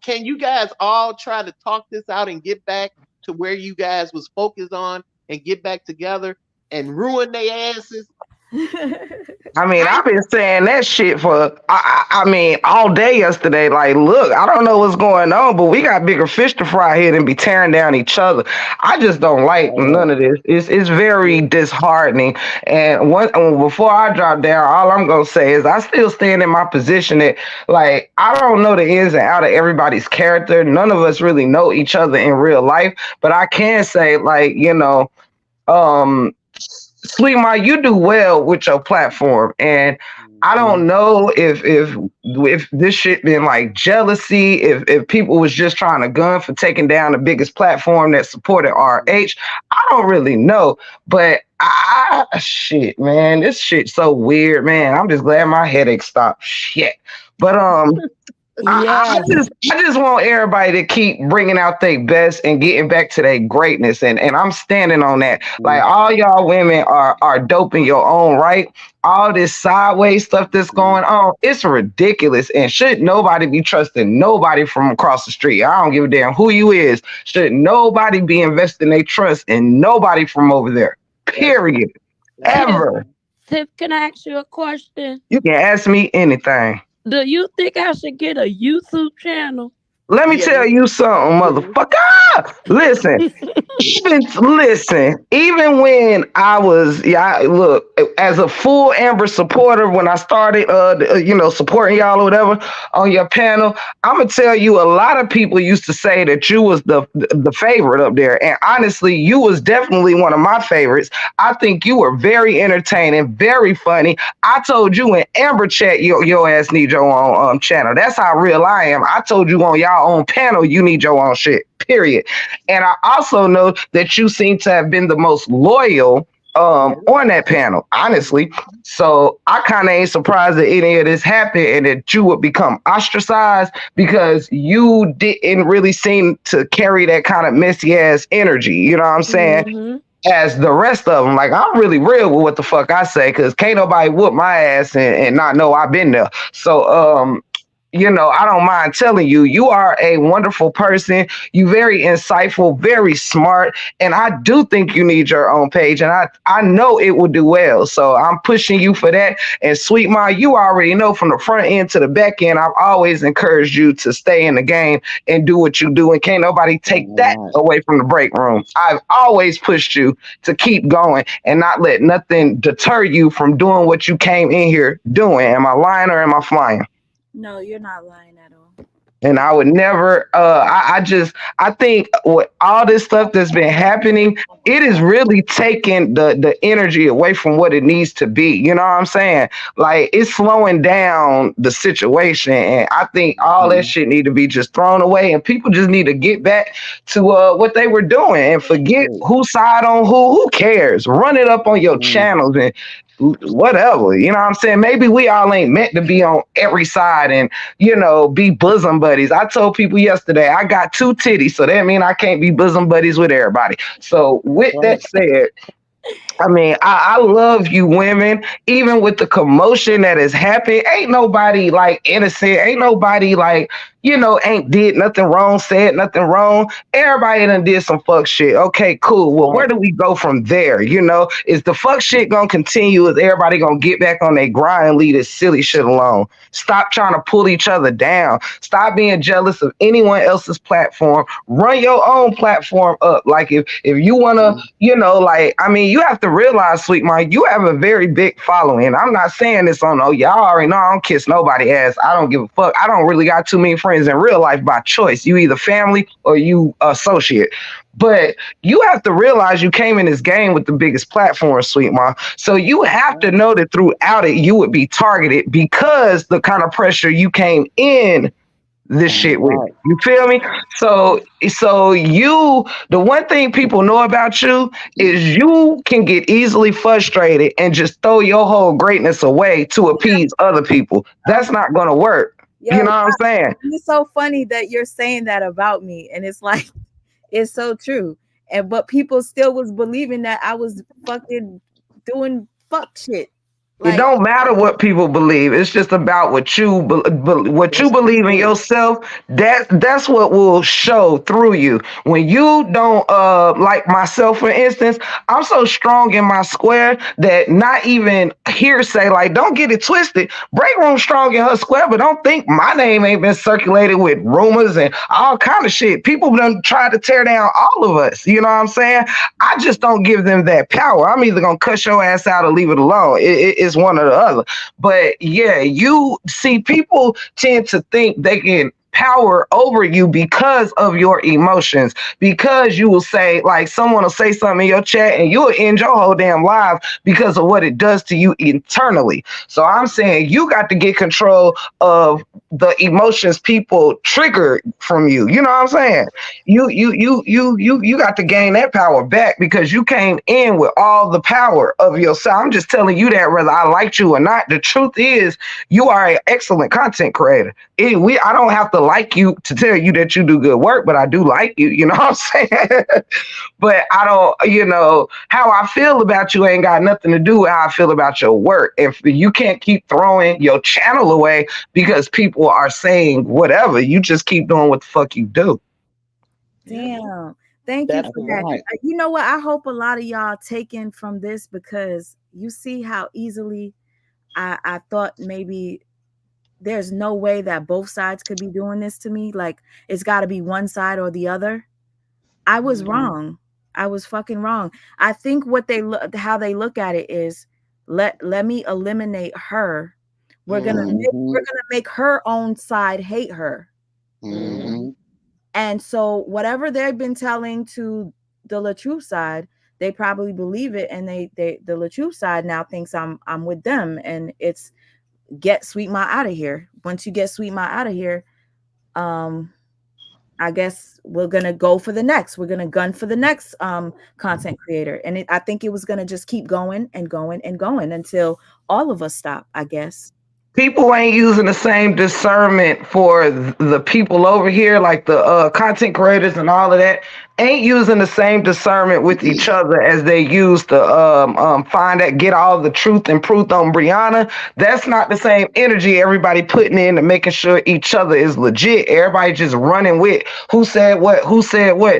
Can you guys all try to talk this out and get back to where you guys was focused on and get back together and ruin their asses? I mean, I've been saying that shit for, I mean, all day yesterday. Like, look, I don't know what's going on, but we got bigger fish to fry here than be tearing down each other. I just don't like none of this. It's very disheartening. And before I drop down, all I'm gonna say is I still stand in my position that, like, I don't know the ins and out of everybody's character. None of us really know each other in real life, but I can say, like, Sweet Ma, you do well with your platform, and I don't know if this shit been like jealousy, if people was just trying to gun for taking down the biggest platform that supported RH. I don't really know, but shit, man, this shit's so weird, man. I'm just glad my headache stopped. Shit, but I just want everybody to keep bringing out their best and getting back to their greatness, and I'm standing on that. Like, all y'all women are dope in your own right. All this sideways stuff that's going on, it's ridiculous, and should nobody be trusting nobody from across the street. I don't give a damn who you is. Should nobody be investing their trust in nobody from over there, period. Ever. Tiff, can I ask you a question? You can ask me anything. Do you think I should get a YouTube channel? Let me tell you something, motherfucker. Listen, even when I was, look, as a full Amber supporter, when I started, supporting y'all or whatever on your panel, I'm gonna tell you, a lot of people used to say that you was the favorite up there, and honestly, you was definitely one of my favorites. I think you were very entertaining, very funny. I told you in Amber chat, your ass need your own channel. That's how real I am. I told you on y'all own panel, you need your own shit, period. And I also know that you seem to have been the most loyal on that panel, honestly. So I kind of ain't surprised that any of this happened and that you would become ostracized, because you didn't really seem to carry that kind of messy ass energy, you know what I'm saying? Mm-hmm. As the rest of them. Like, I'm really real with what the fuck I say, because can't nobody whoop my ass and not know I've been there. So I don't mind telling you, you are a wonderful person. You very insightful, very smart. And I do think you need your own page. And I know it will do well. So I'm pushing you for that. And Sweet Ma, you already know from the front end to the back end, I've always encouraged you to stay in the game and do what you do. And can't nobody take that away from the break room. I've always pushed you to keep going and not let nothing deter you from doing what you came in here doing. Am I lying or am I flying? No, you're not lying at all. And I would never, I think with all this stuff that's been happening, it is really taking the energy away from what it needs to be. You know what I'm saying? Like, it's slowing down the situation. And I think all that shit need to be just thrown away. And people just need to get back to what they were doing and forget who side on who cares? Run it up on your channels and whatever, you know what I'm saying? Maybe we all ain't meant to be on every side and, be bosom buddies. I told people yesterday, I got 2 titties, so that means I can't be bosom buddies with everybody. So with that said, I mean, I love you women, even with the commotion that has happened. Ain't nobody like innocent. Ain't nobody like, ain't did nothing wrong, said nothing wrong. Everybody done did some fuck shit. Okay, cool. Well, where Right. do we go from there? Is the fuck shit gonna continue? Is everybody gonna get back on their grind and leave this silly shit alone? Stop trying to pull each other down. Stop being jealous of anyone else's platform. Run your own platform up. Like if you wanna, like, I mean, you have to realize, Sweet Mike, you have a very big following. I'm not saying this on, y'all already know I don't kiss nobody ass. I don't give a fuck. I don't really got too many friends in real life by choice. You either family or you associate. But you have to realize you came in this game with the biggest platform, Sweet Mom. So you have to know that throughout it, you would be targeted because the kind of pressure you came in this shit with. Right. You feel me? So the one thing people know about you is you can get easily frustrated and just throw your whole greatness away to appease other people. That's not gonna work. Yo, You know what I'm saying? it's so funny that you're saying that about me, and it's like it's so true. But people still was believing that I was fucking doing fuck shit. It Like, don't matter what people believe. It's just about what you believe in yourself. That's what will show through you. When you don't like myself, for instance, I'm so strong in my square that not even hearsay. Like, don't get it twisted. Break Room strong in her square, but don't think my name ain't been circulated with rumors and all kind of shit. People done tried to tear down all of us. You know what I'm saying? I just don't give them that power. I'm either gonna cuss your ass out or leave it alone. It's one or the other. But yeah, you see, people tend to think they can power over you because of your emotions, because you will say, like, someone will say something in your chat and you'll end your whole damn life because of what it does to you internally. So I'm saying you got to get control of the emotions people trigger from you. You know what I'm saying? You got to gain that power back because you came in with all the power of yourself. I'm just telling you that whether I liked you or not. The truth is, you are an excellent content creator. I don't have to like you to tell you that you do good work, but I do like you. You know what I'm saying? But I don't, how I feel about you ain't got nothing to do with how I feel about your work. If you can't keep throwing your channel away because people are saying whatever, you just keep doing what the fuck you do. damn. Thank you That's for that. right. You know what? I hope a lot of y'all taken from this because you see how easily I thought maybe there's no way that both sides could be doing this to me. Like, it's got to be one side or the other. I was wrong. I was fucking wrong. I think how they look at it is let me eliminate her. We're gonna make her own side hate her. Mm-hmm. And so whatever they've been telling to the LaTrue side, they probably believe it, and the LaTrue side now thinks I'm with them, and it's get Sweet Ma out of here. Once you get Sweet Ma out of here, I guess we're gonna go for the next. We're gonna gun for the next content creator, and I think it was gonna just keep going and going and going until all of us stop, I guess. People ain't using the same discernment for the people over here, like the content creators and all of that, ain't using the same discernment with each other as they use to find that, get all the truth and proof on Brianna. That's not the same energy everybody putting in to making sure each other is legit. Everybody just running with who said what.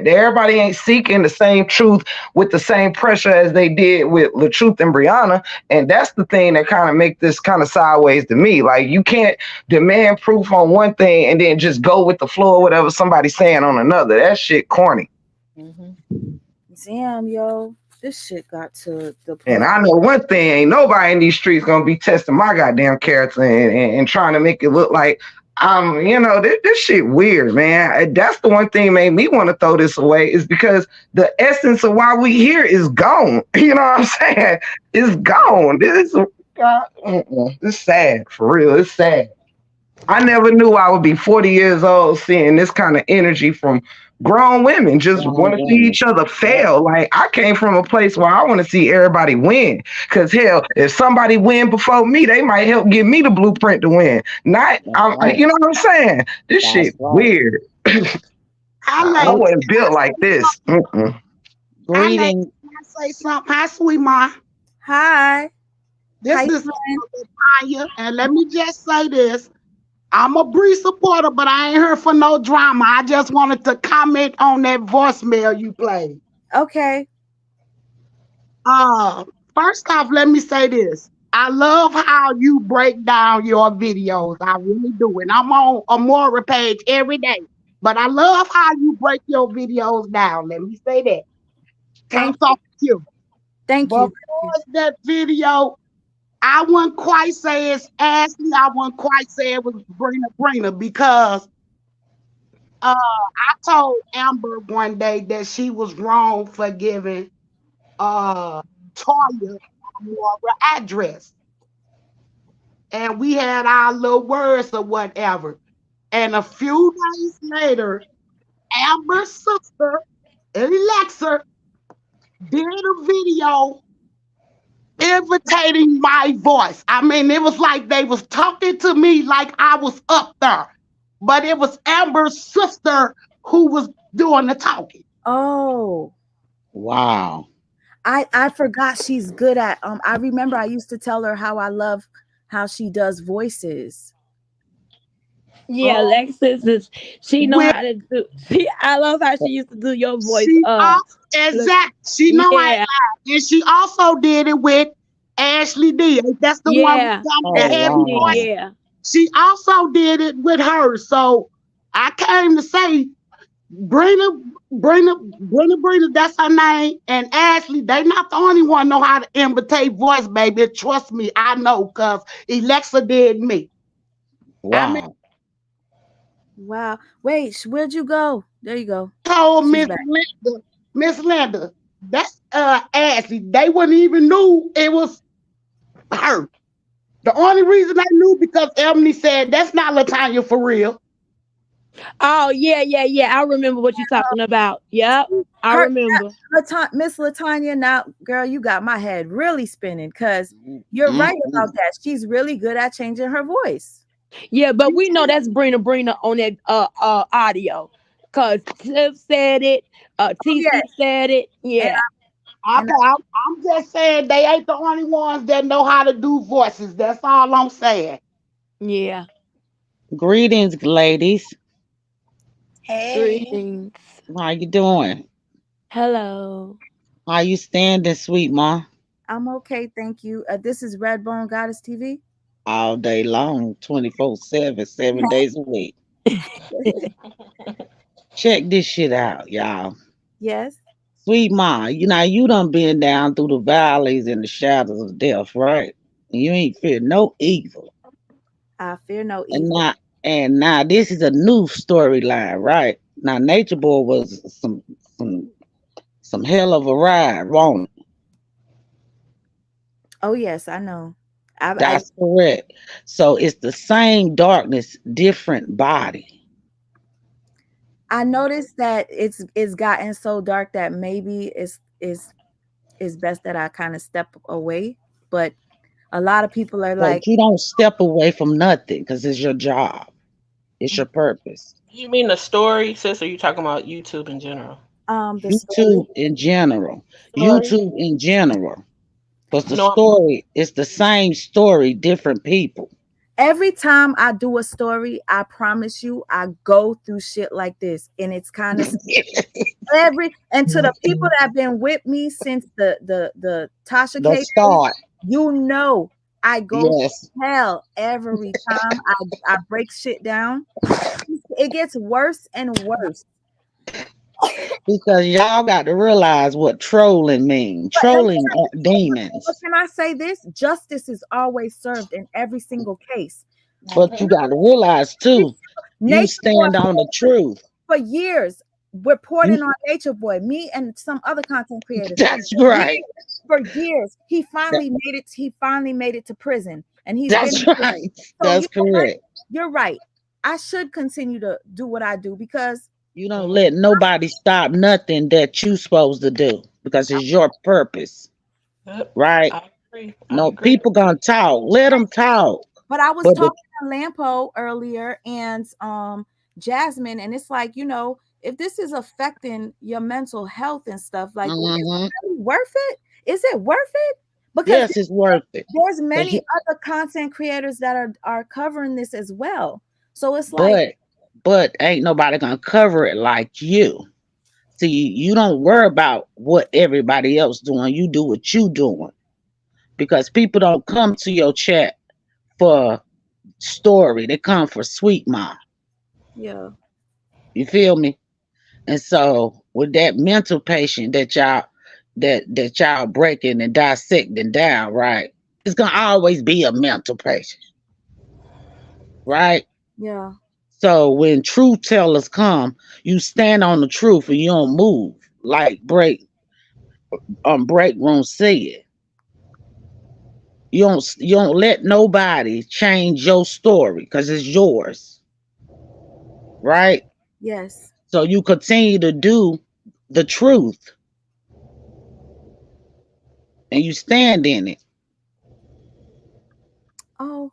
Everybody ain't seeking the same truth with the same pressure as they did with LaTruth and Brianna. And that's the thing that kind of make this kind of sideways to me. Like, you can't demand proof on one thing and then just go with the flow or whatever somebody's saying on another. That shit corny. Damn, yo, this shit got to the point. And I know one thing, ain't nobody in these streets gonna be testing my goddamn character and trying to make it look like this shit weird, man. That's the one thing made me want to throw this away, is because the essence of why we here is gone. You know what I'm saying? It's gone. It's sad, for real. It's sad. I never knew I would be 40 years old seeing this kind of energy from grown women just want to see each other fail. Like, I came from a place where I want to see everybody win. Because hell, if somebody win before me, they might help give me the blueprint to win. You know what I'm saying? This shit weird. I wasn't built like this. Greetings. say something. Hi, sweet ma. Hi. This is Tanya, and let me just say this. I'm a Bree supporter, but I ain't here for no drama. I just wanted to comment on that voicemail you played. Okay. First off, let me say this. I love how you break down your videos. I really do. And I'm on a Mora page every day. But I love how you break your videos down. Let me say that. Thank Tops off you. Thank But you. for that video, I wouldn't quite say it's Ashley. I wouldn't quite say it was Brina because I told Amber one day that she was wrong for giving Toya Mora address. And we had our little words or whatever. And a few days later, Amber's sister, Alexa, did a video imitating my voice. I mean, it was like they was talking to me like I was up there. But it was Amber's sister who was doing the talking. Oh. Wow. I forgot she's good at I remember I used to tell her how I love how she does voices. Yeah, Alexis is she know how to do. I love how she used to do your voice. She know I lied. And she also did it with Ashley D. That's the one who got the heavy voice. Yeah. She also did it with her. So I came to say, Brina, that's her name, and Ashley, they not the only one know how to imitate voice, baby. Trust me, I know, because Alexa did me. Wow. I mean, Wow. Wait, where'd you go? There you go. Told Miss Linda, that's Ashley. They wouldn't even knew it was her. The only reason I knew because Emily said that's not Latanya for real. Oh yeah. I remember what you're talking about. Yep, I remember. Miss Latanya. Now, girl, you got my head really spinning because you're right about that. She's really good at changing her voice. Yeah, but we know that's Brina on that audio. Cause Tiff said it, TC said it. Yeah. I'm just saying they ain't the only ones that know how to do voices. That's all I'm saying. Yeah. Greetings, ladies. Hey. Greetings. How you doing? Hello. How you standing, sweet ma? I'm okay, thank you. This is Redbone Goddess TV. All day long, 24/7, 7 days a week. Check this shit out, y'all. Yes. Sweet ma, you done been down through the valleys and the shadows of death, right? And you ain't fear no evil. I fear no And evil. now this is a new storyline, right? Now Nature Boy was some hell of a ride, won't it? Oh yes, I know. That's correct. So it's the same darkness, different body. I noticed that it's gotten so dark that maybe it's best that I kind of step away. But a lot of people are like, But you don't step away from nothing because it's your job. It's your purpose. You mean the story, sis, or you talking about YouTube in general? The YouTube in general. YouTube in general. Because the No, story is the same story, different people. every time I do a story, I promise you, I go through shit like this, and it's kind of and to the people that have been with me since the Tasha The K start. days, I go Yes. to hell every time I break shit down. It gets worse and worse. Because y'all got to realize what trolling means. Trolling aren't demons. But can I say this? Justice is always served in every single case. But you got to realize too, you stand on the truth. For years, reporting on Nature Boy, me and some other content creators. That's right. For years, he finally made it. He finally made it to prison, and he's That's been. right. So That's correct. You're right. I should continue to do what I do because you don't let nobody stop nothing that you supposed to do because it's your purpose. Right? I agree. No, people gonna talk. Let them talk. But I was talking to Lampo earlier and Jasmine, and it's like, if this is affecting your mental health and stuff, like, is it Mm-hmm. really worth it? Is it worth it? Because Yes, it's worth it. there's 'Cause many you, other content creators that are covering this as well. So it's like, but ain't nobody gonna cover it like you. See, you don't worry about what everybody else doing. You do what you doing because people don't come to your chat for story. They come for sweet mom. yeah, You feel me? And so with that mental patient that y'all breaking and dissecting down, right? It's gonna always be a mental patient, right? yeah, So when truth tellers come, you stand on the truth and you don't move. Like break room said. You don't let nobody change your story because it's yours, right? yes. So you continue to do the truth and you stand in it. Oh,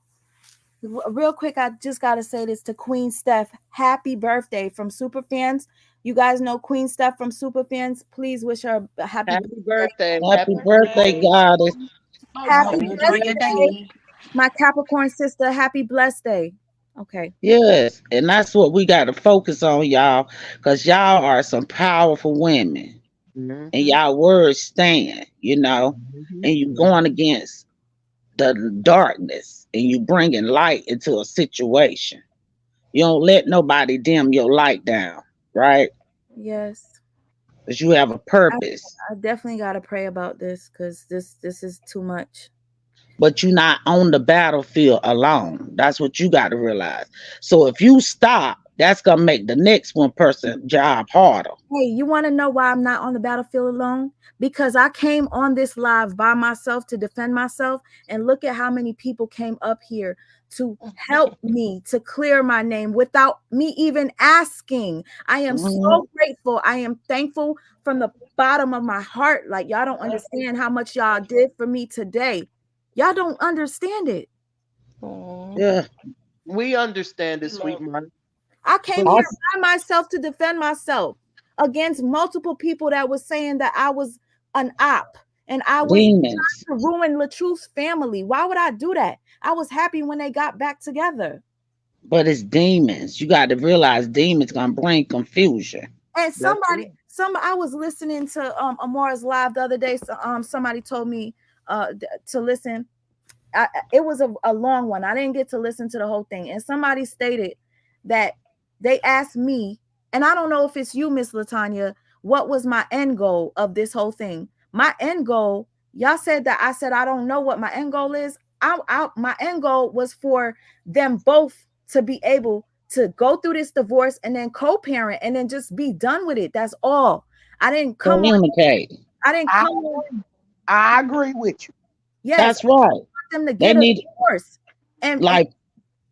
real quick, I just gotta say this to Queen Steph. Happy birthday from Superfans. You guys know Queen Steph from Superfans. Please wish her a happy Happy birthday. birthday. Happy Happy birthday, birthday. goddess. Happy Enjoy blessed your day. day. My Capricorn sister, happy blessed day. Okay. Yes, and that's what we got to focus on, y'all, because y'all are some powerful women, and Mm-hmm. y'all words stand, Mm-hmm. and you Mm-hmm. going against the darkness, and you bringing light into a situation. You don't let nobody dim your light down, right? Yes. Because you have a I, purpose, I definitely gotta pray about this because this is too much. but you're not on the battlefield alone. That's what you got to realize. So if you stop, that's gonna make the next one person job harder. Hey, you want to know why I'm not on the battlefield alone? Because I came on this live by myself to defend myself, and look at how many people came up here to help me to clear my name without me even asking. I am Mhm. so grateful. I am thankful from the bottom of my heart. Like, y'all don't understand how much y'all did for me today. Y'all don't understand it. Yeah. We understand it, sweet mom. I came But here Awesome. by myself to defend myself against multiple people that was saying that I was an op and I was Demons. trying to ruin Latruth's family. Why would I do that? I was happy when they got back together. But it's demons. You got to realize demons gonna bring confusion. And that's true. I was listening to Amora's live the other day. So, somebody told me to listen. It was a long one. I didn't get to listen to the whole thing. And somebody stated that they asked me, and I don't know if it's you, Miss Latanya, what was my end goal of this whole thing? My end goal, y'all said that I said I don't know what my end goal is. My end goal was for them both to be able to go through this divorce and then co-parent and then just be done with it. That's all. I didn't come on. Communicate. I didn't I, come on. I agree with you. Yes, That's right. them to They get a need, divorce. And like,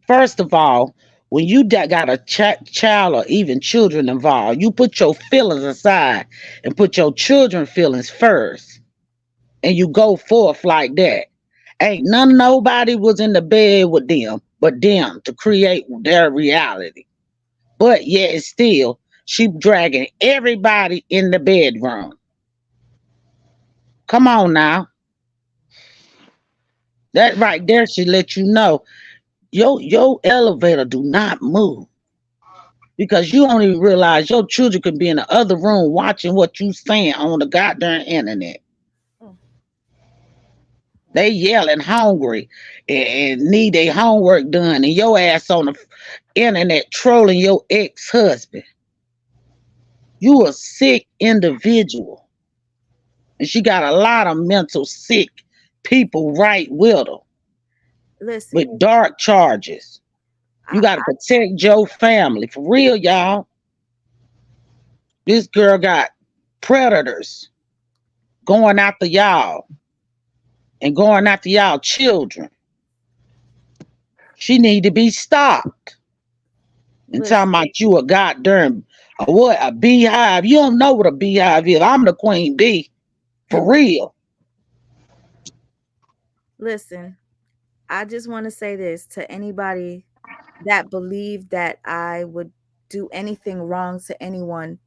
first of all, when you got a child or even children involved, you put your feelings aside and put your children feelings first, and you go forth like that. Ain't nobody was in the bed with them but them to create their reality. But yet still, she dragging everybody in the bedroom. Come on now. That right there should let you know your elevator do not move because you don't even realize your children could be in the other room watching what you saying on the goddamn internet. They yelling hungry and need their homework done, and your ass on the internet trolling your ex-husband. You a sick individual, and she got a lot of mental sick people right with her listen, with dark charges. You I, got to protect your family for real, y'all. This girl got predators going after y'all and going after y'all children. She need to be stopped. And listen, talking about you a goddamn what a beehive. You don't know what a beehive is. I'm the queen bee for real. listen. I just want to say this to anybody that believed that I would do anything wrong to anyone.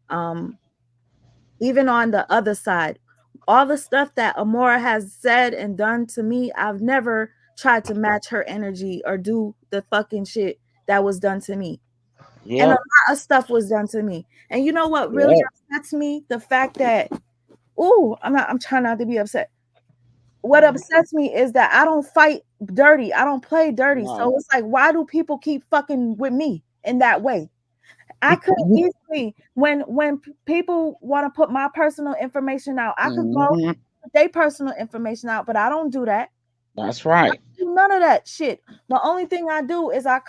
Um, even on the other side, all the stuff that Amora has said and done to me, I've never tried to match her energy or do the fucking shit that was done to me. And a Yep. lot of stuff was done to me. And you know what really Yep. upsets me? The fact that, ooh, I'm trying not to be upset. What upsets me is that I don't fight dirty. I don't play dirty. Right. So it's like, why do people keep fucking with me in that way? I could easily, when people want to put my personal information out, I could go Mhm. put their personal information out, but I don't do that. That's right. Do none of that shit. The only thing I do is I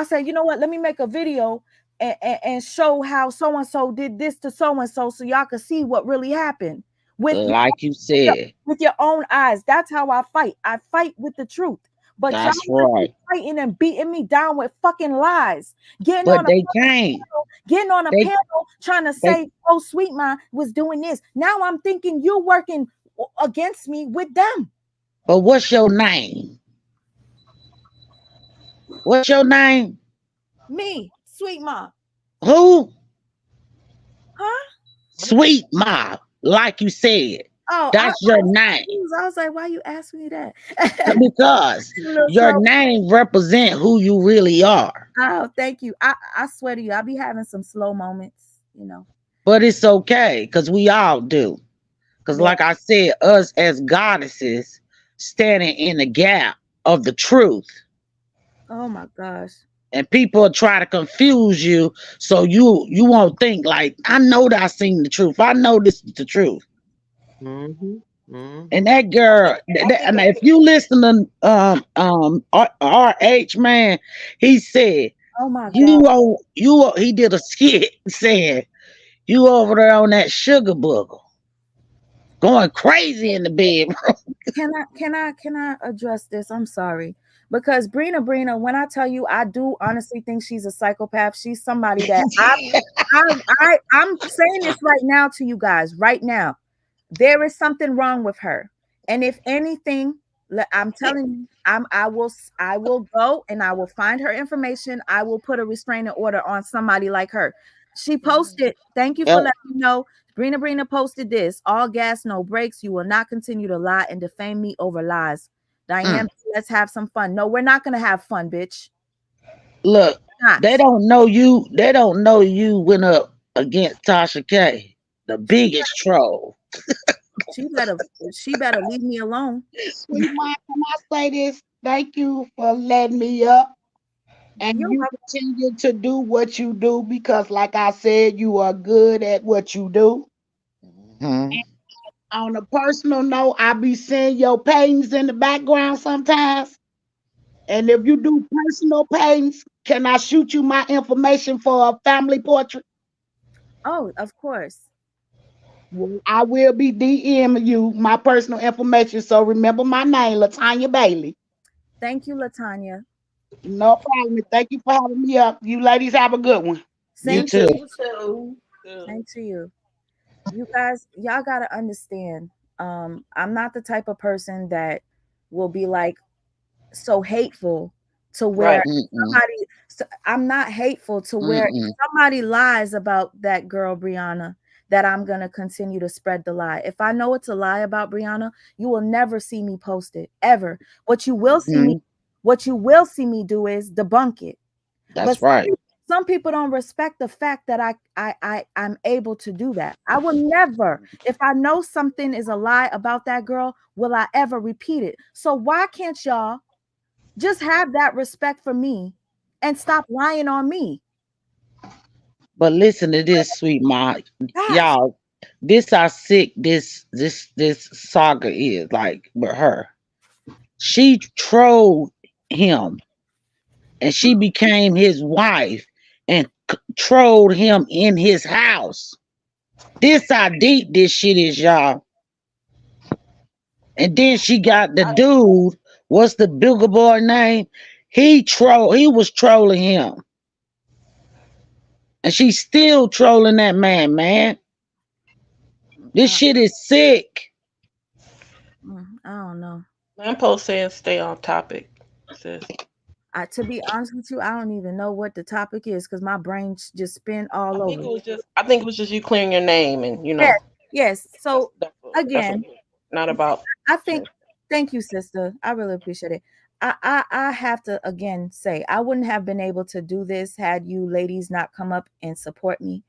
say, you know what, let me make a video and show how so and so did this to so and so y'all can see what really happened with Like you said. with your own eyes. That's how I fight. I fight with the truth. But y'all That's want to keep right. fighting and beating me down with fucking lies. Getting But on a they fucking can't. panel, getting on a They panel trying to they say, oh, Sweet Ma was doing this. Now I'm thinking you're working against me with them. but what's your name? What's your name? Me, Sweet Ma. Who? Huh? Sweet Ma. Like you said. Oh, I That's your was name. confused. I was like, why you ask me that? Because A little your slow. name represent who you really are. Oh, thank you. I swear to you, I'll be having some slow moments, you know. But it's okay, because we all do. Because Yeah. like I said, us as goddesses standing in the gap of the truth. Oh my gosh. And people try to confuse you so you won't think like, I know that I seen the truth. I know this is the truth. Mm-hmm. And Mm-hmm. that girl, and if you listen to RH man, he said Oh my God. he did a skit saying you over there on that sugar booger, going crazy in the bedroom. Can I address this? I'm sorry. Because Brina, when I tell you I do honestly think she's a psychopath, she's somebody that I'm saying this right now to you guys, right now. There is something wrong with her. And if anything, I'm telling you, I will go and I will find her information. I will put a restraining order on somebody like her. She posted, thank you for Yep. letting me know. Brina posted this. All gas, no brakes. You will not continue to lie and defame me over lies. Diane, Mm. let's have some fun. No, we're not gonna have fun, bitch. Look, Not. they don't know you. They don't know you went up against Tasha K, the biggest troll. She better leave me alone. Sweet Ma, can I say this? Thank you for letting me up. And You're you continue to do what you do because, like I said, you are good at what you do. Mhm. On a personal note, I be seeing your paintings in the background sometimes. And if you do personal paintings, can I shoot you my information for a family portrait? Oh, of course. Well, I will be DMing you my personal information. So remember my name, Latanya Bailey. Thank you, Latanya. No problem. Thank you for having me up. You ladies have a good one. You Same to too. you. Same to you. You guys, y'all gotta understand. I'm not the type of person that will be like so hateful to where Right. Mm-mm. I'm not hateful to where if Mm-mm. somebody lies about that girl Brianna, that I'm gonna continue to spread the lie. If I know it's a lie about Brianna, you will never see me post it ever. What you will see me, Mhm. what you will see me do is debunk it. But That's right. some people don't respect the fact that I'm able to do that. I will never, if I know something is a lie about that girl, will I ever repeat it? So why can't y'all just have that respect for me and stop lying on me? But listen to this, Sweet Ma. Gosh, Y'all, this how sick this saga is, like, with her. She trolled him and she became his wife and trolled him in his house. This how deep this shit is, y'all. And then she got the dude, what's the bigger boy name? He was trolling him. And she's still trolling that man, man. This uh, shit is sick. I don't know. Lampo saying stay on topic, sis. To be honest with you, I don't even know what the topic is because my brain just spin all I think over. it was just I think it was just you clearing your name and Yes, yes. So that's again, not about I think, thank you, sister. I really appreciate it. I have to again say I wouldn't have been able to do this had you ladies not come up and support me.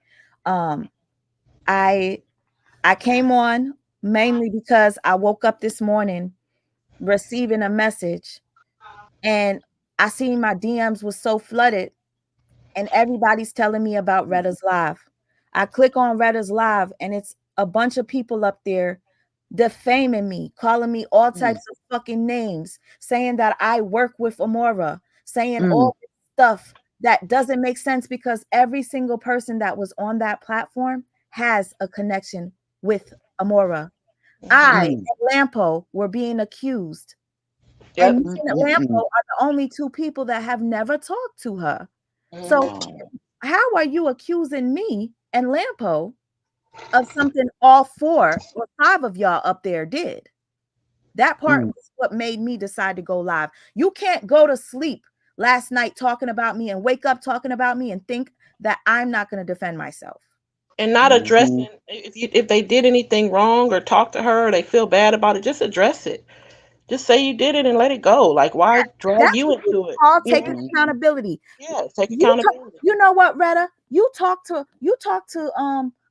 Um, I I came on mainly because I woke up this morning receiving a message and I seen my DMs was so flooded and everybody's telling me about Retta's Live. I click on Retta's Live and it's a bunch of people up there defaming me, calling me all types of fucking names, saying that I work with Amora, saying all this stuff that doesn't make sense because every single person that was on that platform has a connection with Amora. I and Lampo were being accused. And me and Lampo are the only two people that have never talked to her. So how are you accusing me and Lampo of something all 4 or 5 of y'all up there did? That part was what made me decide to go live. You can't go to sleep last night talking about me and wake up talking about me and think that I'm not going to defend myself. And not addressing if they did anything wrong or talk to her or they feel bad about it, just address it. Just say you did it and let it go. Like, why drag That's you what into it? all taking accountability. Yeah, take accountability. You know what, Retta? You talked to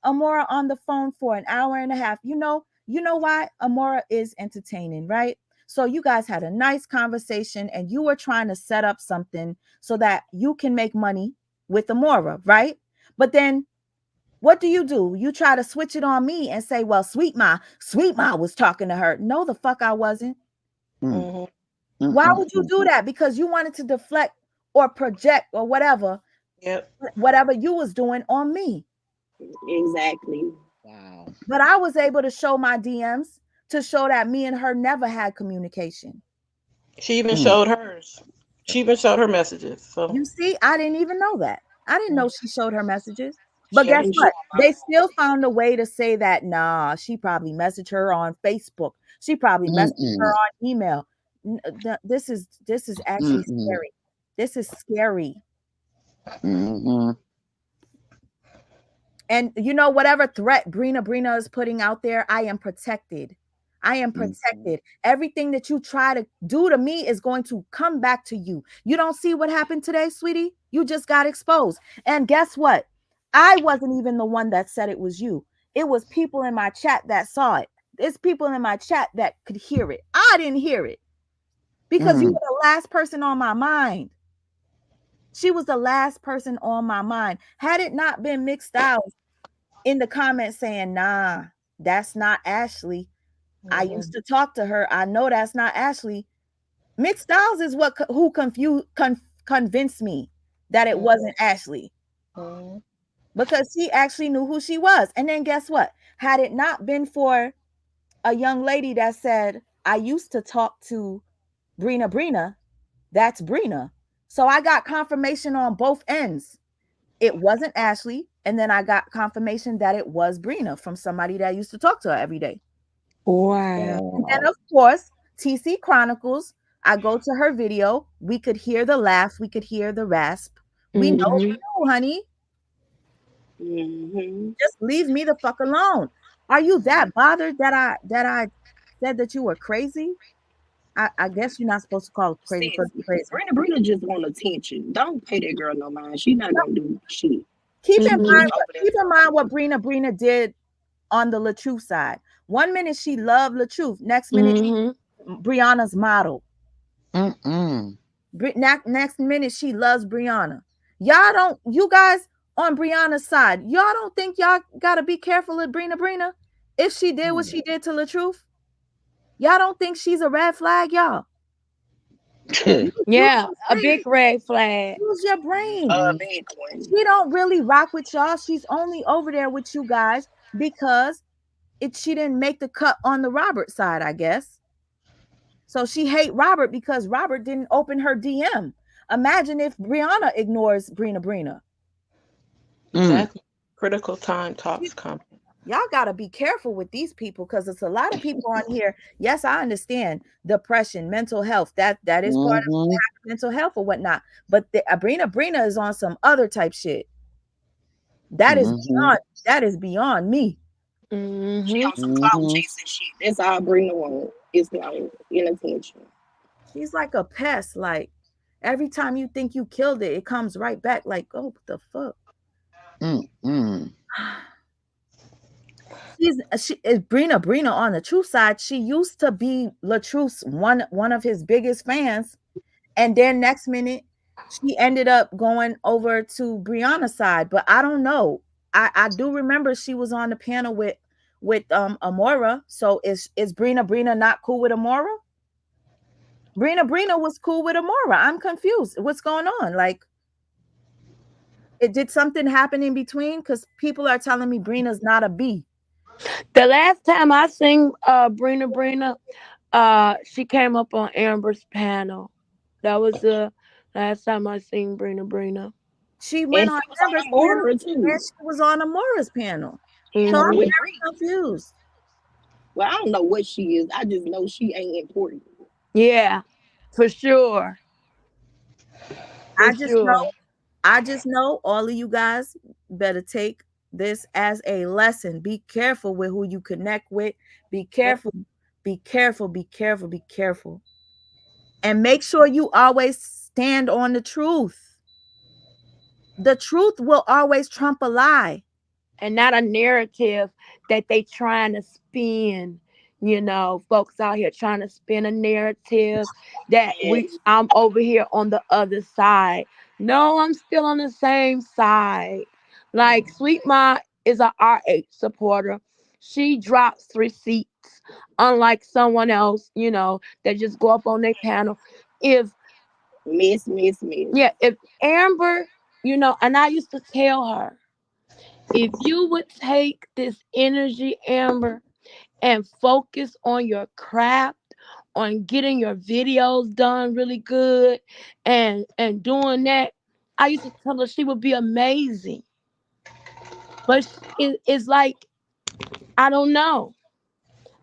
Amora on the phone for an hour and a half. You know why? Amora is entertaining, right? So you guys had a nice conversation and you were trying to set up something so that you can make money with Amora, right? But then what do? You try to switch it on me and say, well, Sweet Ma was talking to her. No, the fuck I wasn't. Why would you do that? Because you wanted to deflect or project or whatever. Whatever you was doing on me. Exactly. Wow. But I was able to show my DMs to show that me and her never had communication. She even showed hers. She even showed her messages. So you see, I didn't even know that. I didn't know she showed her messages. But guess what? They still found a way to say that, nah, she probably messaged her on Facebook. She probably messaged her on email. This is actually scary. This is scary. And you know, whatever threat Brina is putting out there, I am protected. I am protected. Everything that you try to do to me is going to come back to you. You don't see what happened today, sweetie? You just got exposed. And guess what? I wasn't even the one that said it was you. It was people in my chat that saw it. There's people in my chat that could hear it. I didn't hear it because you were the last person on my mind. She was the last person on my mind. Had it not been Mixed Styles in the comments saying, nah, that's not Ashley. I used to talk to her. I know that's not Ashley. Mixed Styles is who convinced me that it wasn't Ashley. Because she actually knew who she was. And then guess what? Had it not been for a young lady that said, I used to talk to Brina, that's Brina. So I got confirmation on both ends. It wasn't Ashley. And then I got confirmation that it was Brina from somebody that used to talk to her every day. Wow. And then, of course, TC Chronicles, I go to her video. We could hear the laugh. We could hear the rasp. We know, honey. Just leave me the fuck alone. Are you that bothered that I said that you were crazy? I guess you're not supposed to call crazy person crazy. Brina just want attention. Don't pay that girl no mind. She's not gonna do shit. Keep in mind what Brina did on the LaTruth side. 1 minute she loved LaTruth, next minute Brianna's model. Next minute she loves Brianna. You guys on Brianna's side, y'all don't think y'all gotta be careful of Brina? If she did what she did to LaTruth, y'all don't think she's a red flag, y'all? Yeah, a big red flag. Use your brain. She don't really rock with y'all. She's only over there with you guys because she didn't make the cut on the Robert side, I guess. So she hate Robert because Robert didn't open her DM. Imagine if Brianna ignores Brina. Exactly. Critical time talks come. Y'all got to be careful with these people because it's a lot of people on here. Yes, I understand depression, mental health. That is part of mental health or whatnot. But Brina is on some other type shit. That is beyond. That is beyond me. She on some clout chasing shit. That's all Brina want. It's like inattention. She's like a pest. Like every time you think you killed it, it comes right back. Like, oh, what the fuck? She is Brina on the truth side. She used to be Latruth's one of his biggest fans, and then next minute she ended up going over to Brianna's side. But I don't know. I do remember she was on the panel with Amora. So is Brina not cool with Amora? Brina was cool with Amora. I'm confused. What's going on? Like, did something happen in between? Because people are telling me Brina's not a B. The last time I seen Brina, she came up on Amber's panel. That was the last time I seen Brina. She went on Amber's panel and she was on Amora's panel. So I'm very confused. Well, I don't know what she is. I just know she ain't important. Yeah, for sure. I just know all of you guys better take this as a lesson. Be careful with who you connect with. Be careful. Be careful. Be careful. Be careful. And make sure you always stand on the truth. The truth will always trump a lie. And not a narrative that they trying to spin. You know, folks out here trying to spin a narrative that I'm over here on the other side. No, I'm still on the same side. Like Sweet Ma is a RH supporter. She drops receipts, unlike someone else, you know, that just go up on their panel. If Miss. Yeah, if Amber, you know, and I used to tell her, if you would take this energy, Amber, and focus on your craft, on getting your videos done really good, and doing that, I used to tell her she would be amazing. But it's like, I don't know.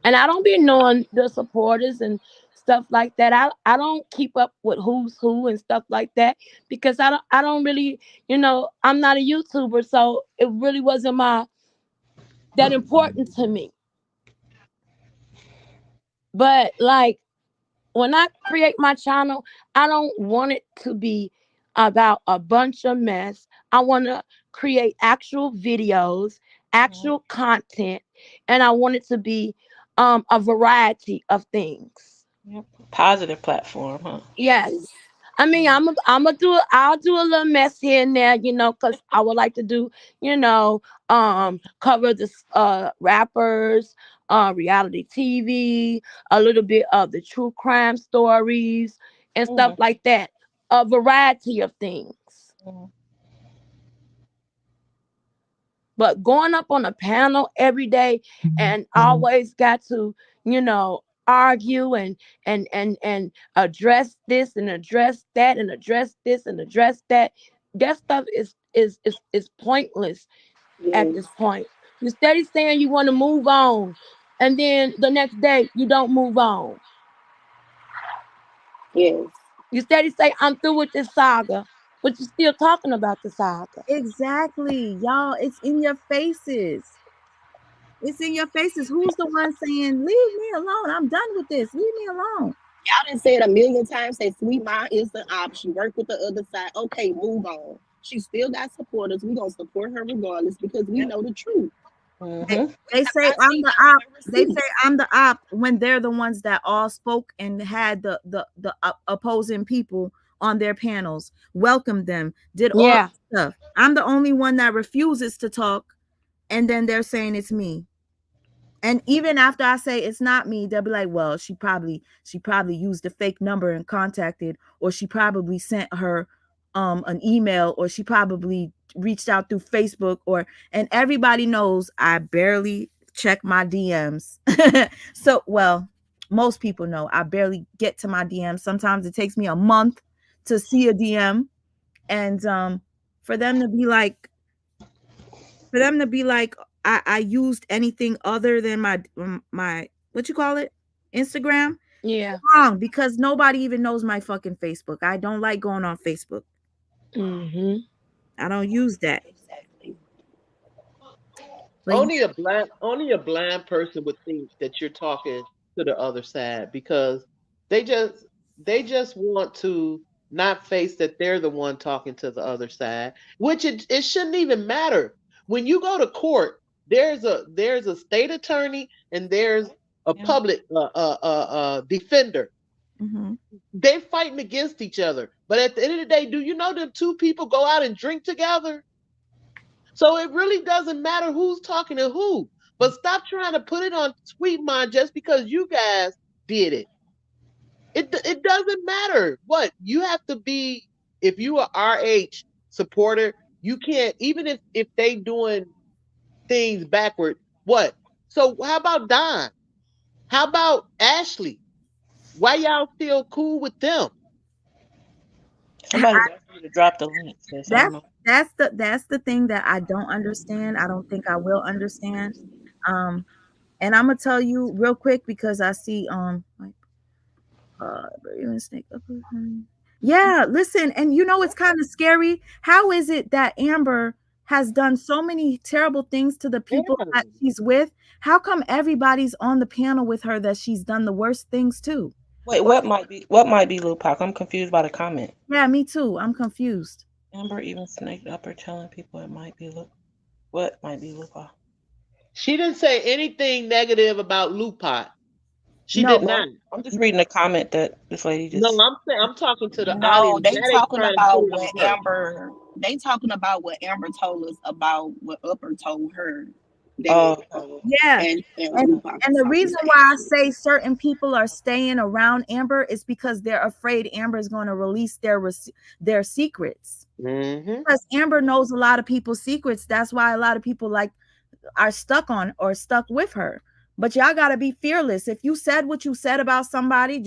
And I don't be knowing the supporters and stuff like that. I don't keep up with who's who and stuff like that, because I don't really, you know, I'm not a YouTuber, so it really wasn't that important to me. But like, when I create my channel, I don't want it to be about a bunch of mess. I want to create actual videos, actual content, and I want it to be a variety of things. Yep. Positive platform, huh? Yes. I mean, I'll do a little mess here and there, you know, because I would like to do, you know, cover the rappers, reality TV, a little bit of the true crime stories and stuff like that. A variety of things. But going up on a panel every day and always got to, you know, argue and address this and address that and address this and address that, that stuff is pointless at this point. You steady saying you want to move on, and then the next day you don't move on. Yes. You steady say I'm through with this saga, but you're still talking about the saga. Exactly, y'all. It's in your faces. It's in your faces. Who's the one saying, "Leave me alone. I'm done with this. Leave me alone." Y'all done said a million times that Sweet Ma is the op. She worked with the other side. Okay, move on. She still got supporters. We're gonna support her regardless because we know the truth. They say I'm the op. They say I'm the op when they're the ones that all spoke and had the opposing people on their panels, welcomed them, did all stuff. I'm the only one that refuses to talk, and then they're saying it's me. And even after I say it's not me, they'll be like, well, she probably used a fake number and contacted, or she probably sent her an email, or she probably reached out through Facebook, and everybody knows I barely check my DMs. So, well, most people know I barely get to my DMs. Sometimes it takes me a month to see a DM. And for them to be like, I used anything other than my what you call it, Instagram, Yeah. Wrong, because nobody even knows my fucking Facebook. I don't like going on Facebook. Mm-hmm. I don't use that. Exactly. But Only a blind person would think that you're talking to the other side because they just they just want to not face that they're the one talking to the other side, which it shouldn't even matter. When you go to court, there's a state attorney and there's a public defender. mm-hmm. They're fighting against each other. But at the end of the day, do you know them two people go out and drink together? So it really doesn't matter who's talking to who. But stop trying to put it on Sweet Mind just because you guys did it. It doesn't matter. What you have to be if you are RH supporter, you can't even if they doing things backward. What? So how about Don? How about Ashley? Why y'all still cool with them? Somebody's asking you to drop the link. Sis. I don't know. That's the thing that I don't understand. I don't think I will understand. Um, and I'm gonna tell you real quick because I see like even snake up. Yeah, listen, and you know it's kind of scary. How is it that Amber has done so many terrible things to the people Yeah. that she's with? How come everybody's on the panel with her that she's done the worst things to? Wait, what might be Lupac? I'm confused by the comment. Yeah, me too. I'm confused. Amber even snaked up her telling people it might be what might be Lupac. She didn't say anything negative about Lupat. She No, did not. I'm just reading a comment that this lady No, just. I'm talking to the No, audience. they Now they talking trying to put about it what on her. Amber. They talking about what Amber told us about what Upper told her. Oh, yeah. And And the reason why I say certain people are staying around Amber is because they're afraid Amber is going to release their secrets. Mm-hmm. Because Amber knows a lot of people's secrets. That's why a lot of people are stuck with her. But y'all got to be fearless. If you said what you said about somebody,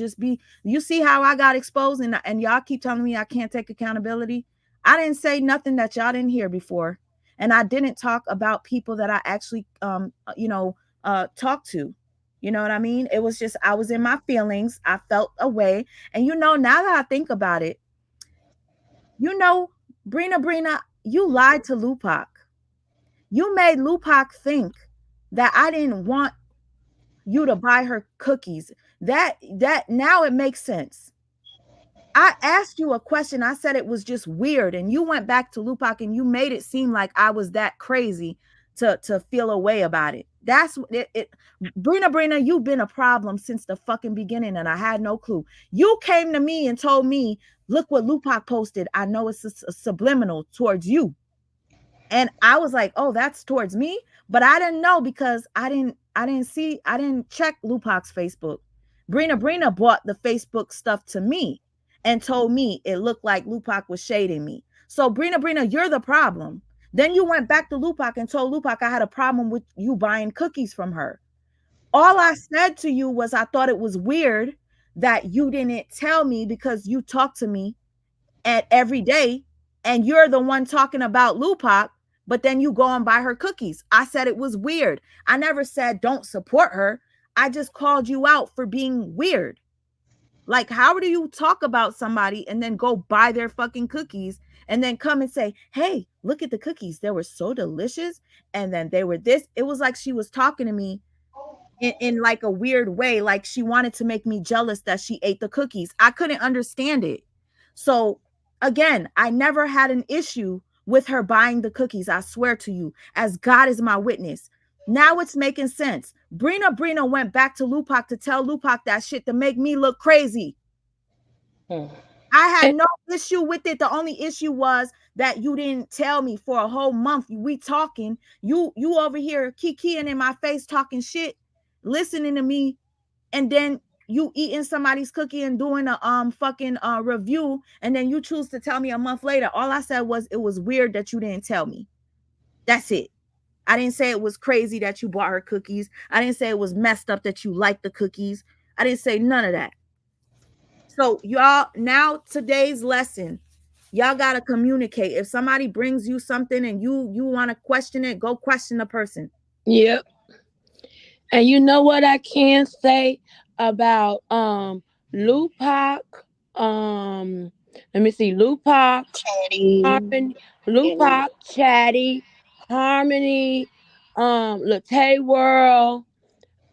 you see how I got exposed and y'all keep telling me I can't take accountability. I didn't say nothing that y'all didn't hear before. And I didn't talk about people that I actually, talked to. You know what I mean? It was just, I was in my feelings. I felt a way. And now that I think about it, Brina, you lied to Lupac. You made Lupac think that I didn't want you to buy her cookies. That now it makes sense. I asked you a question. I said it was just weird, and you went back to Lupac and you made it seem like I was that crazy to feel a way about it. That's it. Brina, you've been a problem since the fucking beginning, and I had no clue. You came to me and told me, "Look what Lupac posted. I know it's a subliminal towards you." And I was like, "Oh, that's towards me," but I didn't know because I didn't check Lupac's Facebook. Brina bought the Facebook stuff to me and told me it looked like Lupac was shading me. So Brina, you're the problem. Then you went back to Lupac and told Lupac I had a problem with you buying cookies from her. All I said to you was I thought it was weird that you didn't tell me because you talk to me every day and you're the one talking about Lupac, but then you go and buy her cookies. I said it was weird. I never said don't support her. I just called you out for being weird. Like, how do you talk about somebody and then go buy their fucking cookies and then come and say, "Hey, look at the cookies. They were so delicious." And then they were this. It was like she was talking to me in like a weird way, like she wanted to make me jealous that she ate the cookies. I couldn't understand it. So again, I never had an issue with her buying the cookies. I swear to you, as God is my witness. Now it's making sense. Brina went back to Lupac to tell Lupac that shit to make me look crazy. I had no issue with it. The only issue was that you didn't tell me for a whole month. We talking, you over here kikiing in my face talking shit, listening to me, and then you eating somebody's cookie and doing a fucking review, and then you choose to tell me a month later. All I said was it was weird that you didn't tell me. That's it. I didn't say it was crazy that you bought her cookies. I didn't say it was messed up that you liked the cookies. I didn't say none of that. So y'all, now today's lesson, y'all got to communicate. If somebody brings you something and you want to question it, go question the person. Yep. And you know what I can say? about Lupac, let me see, Lupac, Chatty. Harmony, And Lupac, Chatty, Harmony, Latte World,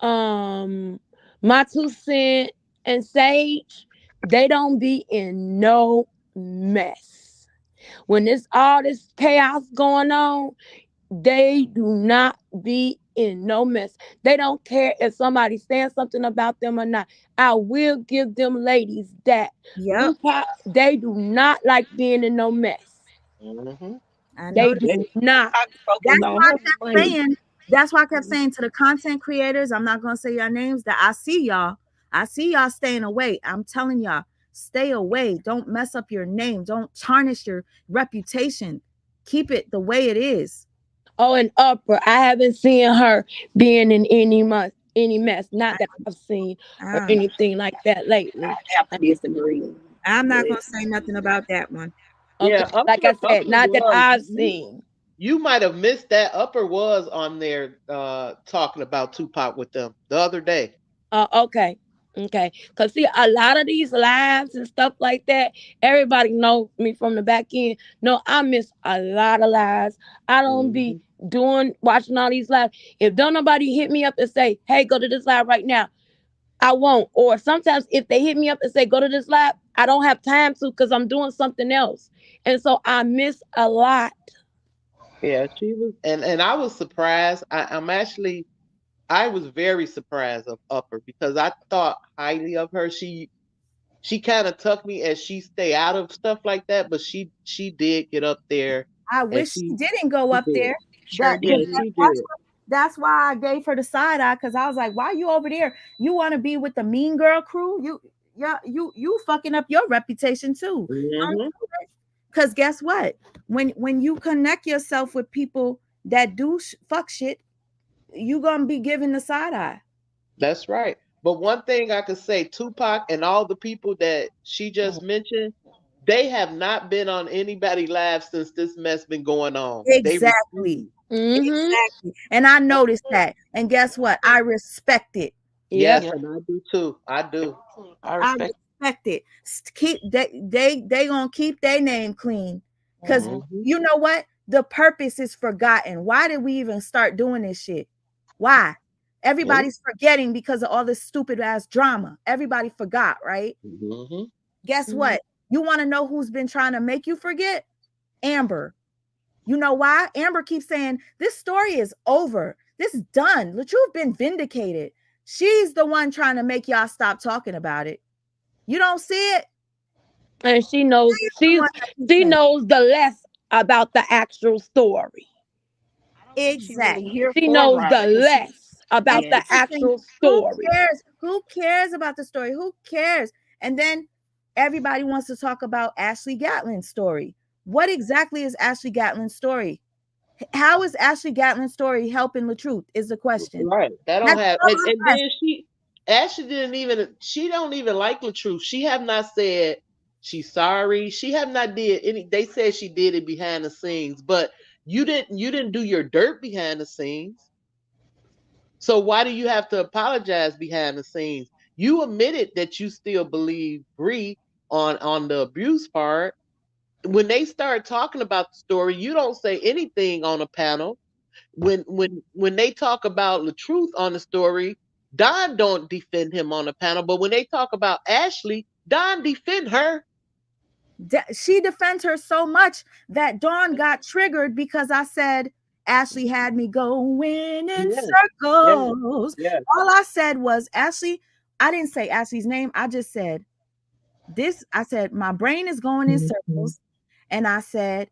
My Two Cent, and Sage. They don't be in no mess. When there's all this chaos going on, they do not be in no mess. They don't care if somebody's saying something about them or not. I will give them ladies that. Yep. Lupa, they do not like being in no mess. Mm-hmm. I They noticed. do not. That's focused on why I her kept money. saying. That's why I kept saying to the content creators. I'm not gonna say your names. That I see y'all. I see y'all staying away. I'm telling y'all, stay away. Don't mess up your name. Don't tarnish your reputation. Keep it the way it is. Oh, and Upper, I haven't seen her being in any mess. Not that I've seen or Ah, anything like that lately. I have to disagree. I'm not But gonna say nothing about that one. Okay, Yeah, upper like I upper said, not that was I've you. seen. You might have missed that. Upper was on there talking about Tupac with them the other day. Okay. Okay. Cause see, a lot of these lives and stuff like that, everybody know me from the back end. No, I miss a lot of lives. I don't be Hmm. watching all these lives. If don't nobody hit me up and say, hey, go to this live right now, I won't. Or sometimes if they hit me up and say, go to this live, I don't have time to because I'm doing something else. And so I miss a lot. Yeah, she was, and I was surprised. I was very surprised of Upper because I thought highly of her. She kind of took me as she stay out of stuff like that, but she did get up there I and wish she didn't go she up did. there. sure That, 'cause Yeah, did. she did. that's why I gave her the side eye because I was like, why you over there? You want to be with the mean girl crew? You fucking up your reputation too. Hmm. Because guess what? When you connect yourself with people that do fuck shit, you gonna be given the side eye. That's right. But one thing I could say, Tupac and all the people that she just mentioned, they have not been on anybody live since this mess been going on. They Exactly. refuse. Mm-hmm. Exactly. And I noticed that. And guess what? I respect it. Yep. Yes, Yeah, and I do too. I do. I I respect. respect it. Keep they gonna keep their name clean. Cause Hmm. you know what? The purpose is forgotten. Why did we even start doing this shit? Why? Everybody's forgetting because of all this stupid ass drama. Everybody forgot, right? Hmm. Guess Mm-hmm. what? You want to know who's been trying to make you forget? Amber. You know why? Amber keeps saying this story is over. This is done. You've been vindicated. She's the one trying to make y'all stop talking about it. You don't see it? And she knows She's the one that keeps she saying knows the less about the actual story. I don't think she really exactly. here She for knows the Robert because she, less And about yeah. the here's the thing, actual who story. cares? Who cares about the story? Who cares? And then everybody wants to talk about Ashley Gatlin's story. What exactly is Ashley Gatlin's story? How is Ashley Gatlin's story helping the truth? Is the question. Right. That don't That's have all I'm and asking. then she Ashley didn't even she don't even like Latrice. She have not said she's sorry. She have not did any they said she did it behind the scenes, but you didn't do your dirt behind the scenes. So why do you have to apologize behind the scenes? You admitted that you still believe Bree on the abuse part. When they start talking about the story, you don't say anything on a panel. When they talk about the truth on the story, Don don't defend him on the panel. But when they talk about Ashley, Don defend her. She defends her so much that Dawn got triggered because I said Ashley had me going in Yes, yes, circles. yes. All I said was Ashley. I didn't say Ashley's name. I just said this. I said my brain is going in circles, and I said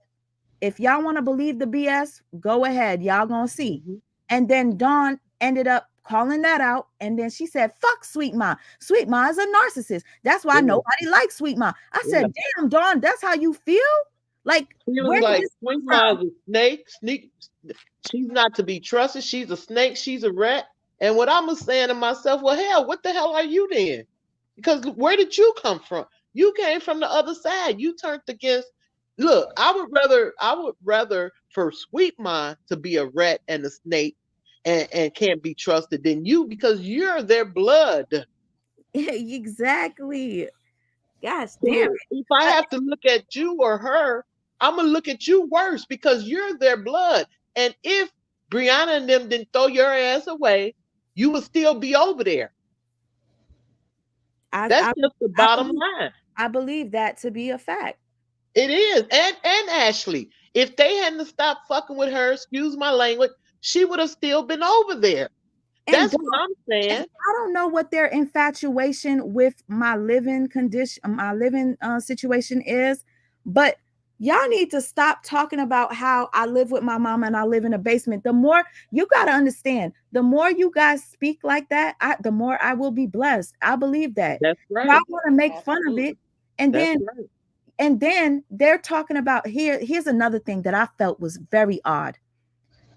if y'all want to believe the BS, go ahead. Y'all gonna see. Mhm. And then Dawn ended up calling that out. And then she said, fuck Sweet Ma. Sweet Ma is a narcissist. That's why Yeah, nobody likes Sweet Ma. I yeah. said, damn, Dawn, that's how you feel? Like, She was where did like, this come Sweet from? Ma's a snake. Sneak. She's not to be trusted. She's a snake. She's a rat. And what I was saying to myself, well, hell, what the hell are you then? Because where did you come from? You came from the other side. You turned against. Look, I would rather for Sweet Ma to be a rat and a snake and can't be trusted than you because you're their blood. Exactly. Gosh damn So it. if I have to look at you or her, I'm gonna look at you worse because you're their blood. And if Brianna and them didn't throw your ass away, you would still be over there. I, That's I, just the I bottom believe, line. I believe that to be a fact. It is. And Ashley, if they hadn't stopped fucking with her, excuse my language, she would have still been over there. And That's don't, what I'm and saying. I don't know what their infatuation with my living condition, my living situation is, but y'all need to stop talking about how I live with my mama and I live in a basement. The more you got to understand, the more you guys speak like that, the more I will be blessed. I believe that. That's Y'all right. want to make fun of Absolutely. it, and That's then right. they're talking about here's another thing that I felt was very odd.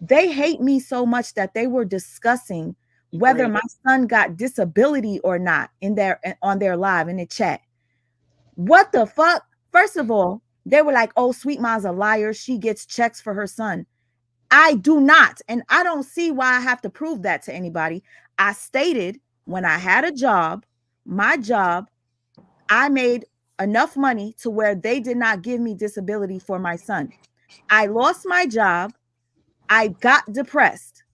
They hate me so much that they were discussing whether Right. my son got disability or not in their on their live in the chat. What the fuck? First of all, they were like, "Oh, Sweet Ma's a liar. She gets checks for her son." I do not, and I don't see why I have to prove that to anybody. I stated when I had a job, my job, I made enough money to where they did not give me disability for my son. I lost my job. I got depressed.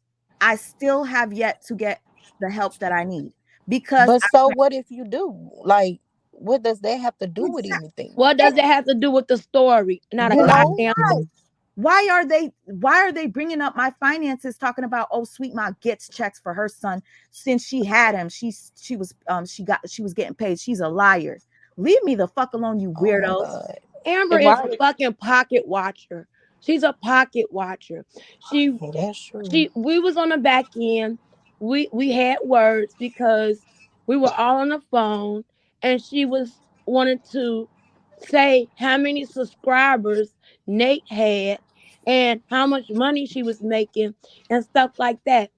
I still have yet to get the help that I need because But so what if you do? Like, what does that have to do with anything? What does it have to do with the story? Not a You know? goddamn. why are they bringing up my finances talking about, oh, Sweet Ma gets checks for her son since she had him, she was getting paid. She's a liar. Leave me the fuck alone, you Oh my weirdos. God. Amber And is why? a fucking pocket watcher. She's a pocket watcher. She That's true. she we was on the back end. We had words because we were all on the phone, and she was wanted to say how many subscribers Nate had and how much money she was making and stuff like that.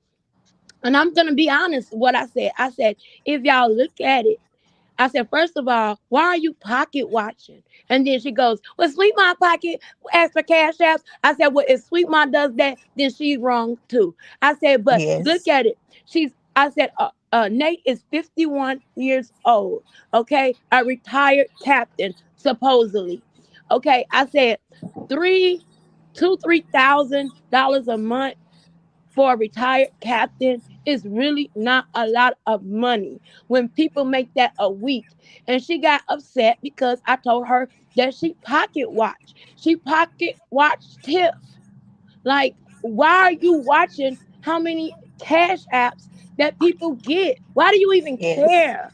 And I'm gonna be honest, what I said, if y'all look at it, I said, first of all, why are you pocket watching? And then she goes, well, Sweet Mom pocket ask for cash apps. I said, well, if Sweet Mom does that, then she's wrong too. I said, but look Yes. at it. I said, Nate is 51 years old. Okay. A retired captain, supposedly. Okay. I said, $3,000 a month for a retired captain is really not a lot of money when people make that a week. And she got upset because I told her that she pocket watched. She pocket watched Tiff. Like, why are you watching how many cash apps that people get? Why do you even Yes. care?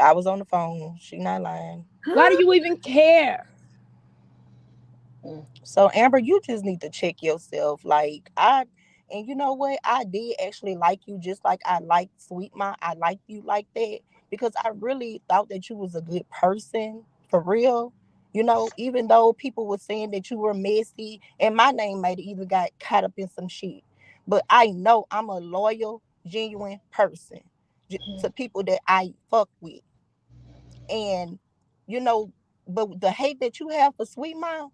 I was on the phone. She not lying. Why do you even care? So Amber, you just need to check yourself. And you know what? I did actually like you just like I like Sweet Ma. I liked you like that because I really thought that you was a good person for real. You know, even though people were saying that you were messy and my name might have even got caught up in some shit. But I know I'm a loyal, genuine person to people that I fuck with. And you know, but the hate that you have for Sweet Mom,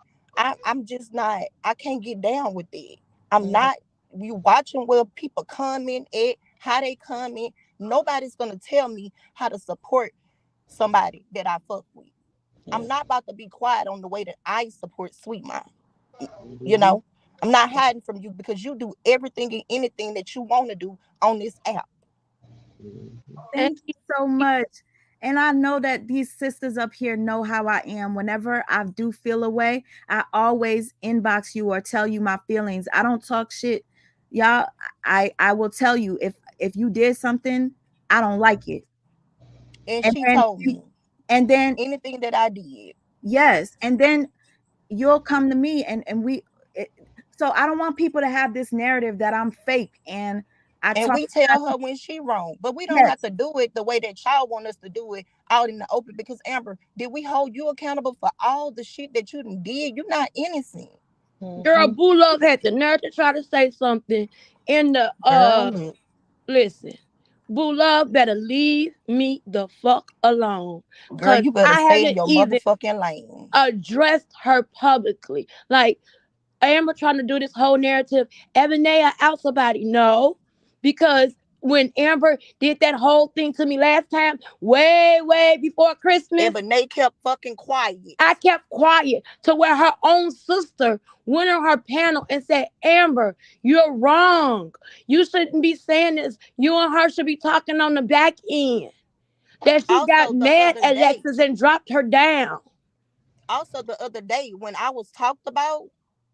I'm just not. I can't get down with it. I'm not. You watching where people comment at, how they comment. Nobody's gonna tell me how to support somebody that I fuck with. I'm not about to be quiet on the way that I support Sweet Mom. You Mm-hmm. know, I'm not hiding from you because you do everything and anything that you want to do on this app. Mm-hmm. And Thank you so much. And I know that these sisters up here know how I am. Whenever I do feel a way, I always inbox you or tell you my feelings. I don't talk shit. Y'all, I will tell you if you did something, I don't like it. And And she then told me and then anything that I did. yes, and then you'll come to me and it, so I don't want people to have this narrative that I'm fake and I And talk we tell her when she wrong, but we don't have yes. to do it the way that y'all want us to do it out in the open. Because Amber, did we hold you accountable for all the shit that you done did? You're not innocent. girl, Boo Love had the nerve to try to say something in the Girl, look, listen. Boo Love better leave me the fuck alone. girl, Cause you better I stay in haven't your even motherfucking lane. addressed her publicly. Like, Amber trying to do this whole narrative. Evanea out somebody. No. Because when Amber did that whole thing to me last time, way before Christmas. Ebony kept fucking quiet. I kept quiet to where her own sister went on her panel and said, Amber, you're wrong. You shouldn't be saying this. You and her should be talking on the back end. That she got Also, the mad other at day, Lexus and dropped her down. when I was talked about,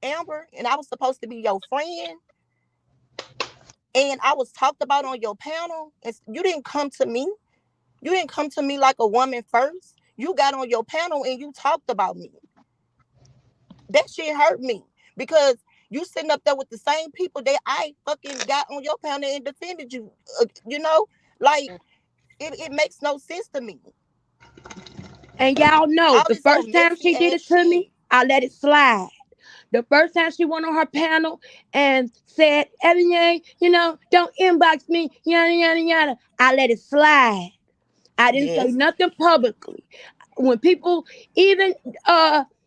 Amber, and I was supposed to be your friend, and I was talked about on your panel, and you didn't come to me. You didn't come to me like a woman first. You got on your panel and you talked about me. That shit hurt me because you sitting up there with the same people that I fucking got on your panel and defended you. Like it makes no sense to me. And y'all know, All the this old first time messy she did ass it to me, shit. I let it slide. The first time she went on her panel and said, Ebony, don't inbox me, yada, yada, yada, I let it slide. I didn't say Yes. nothing publicly. When people, even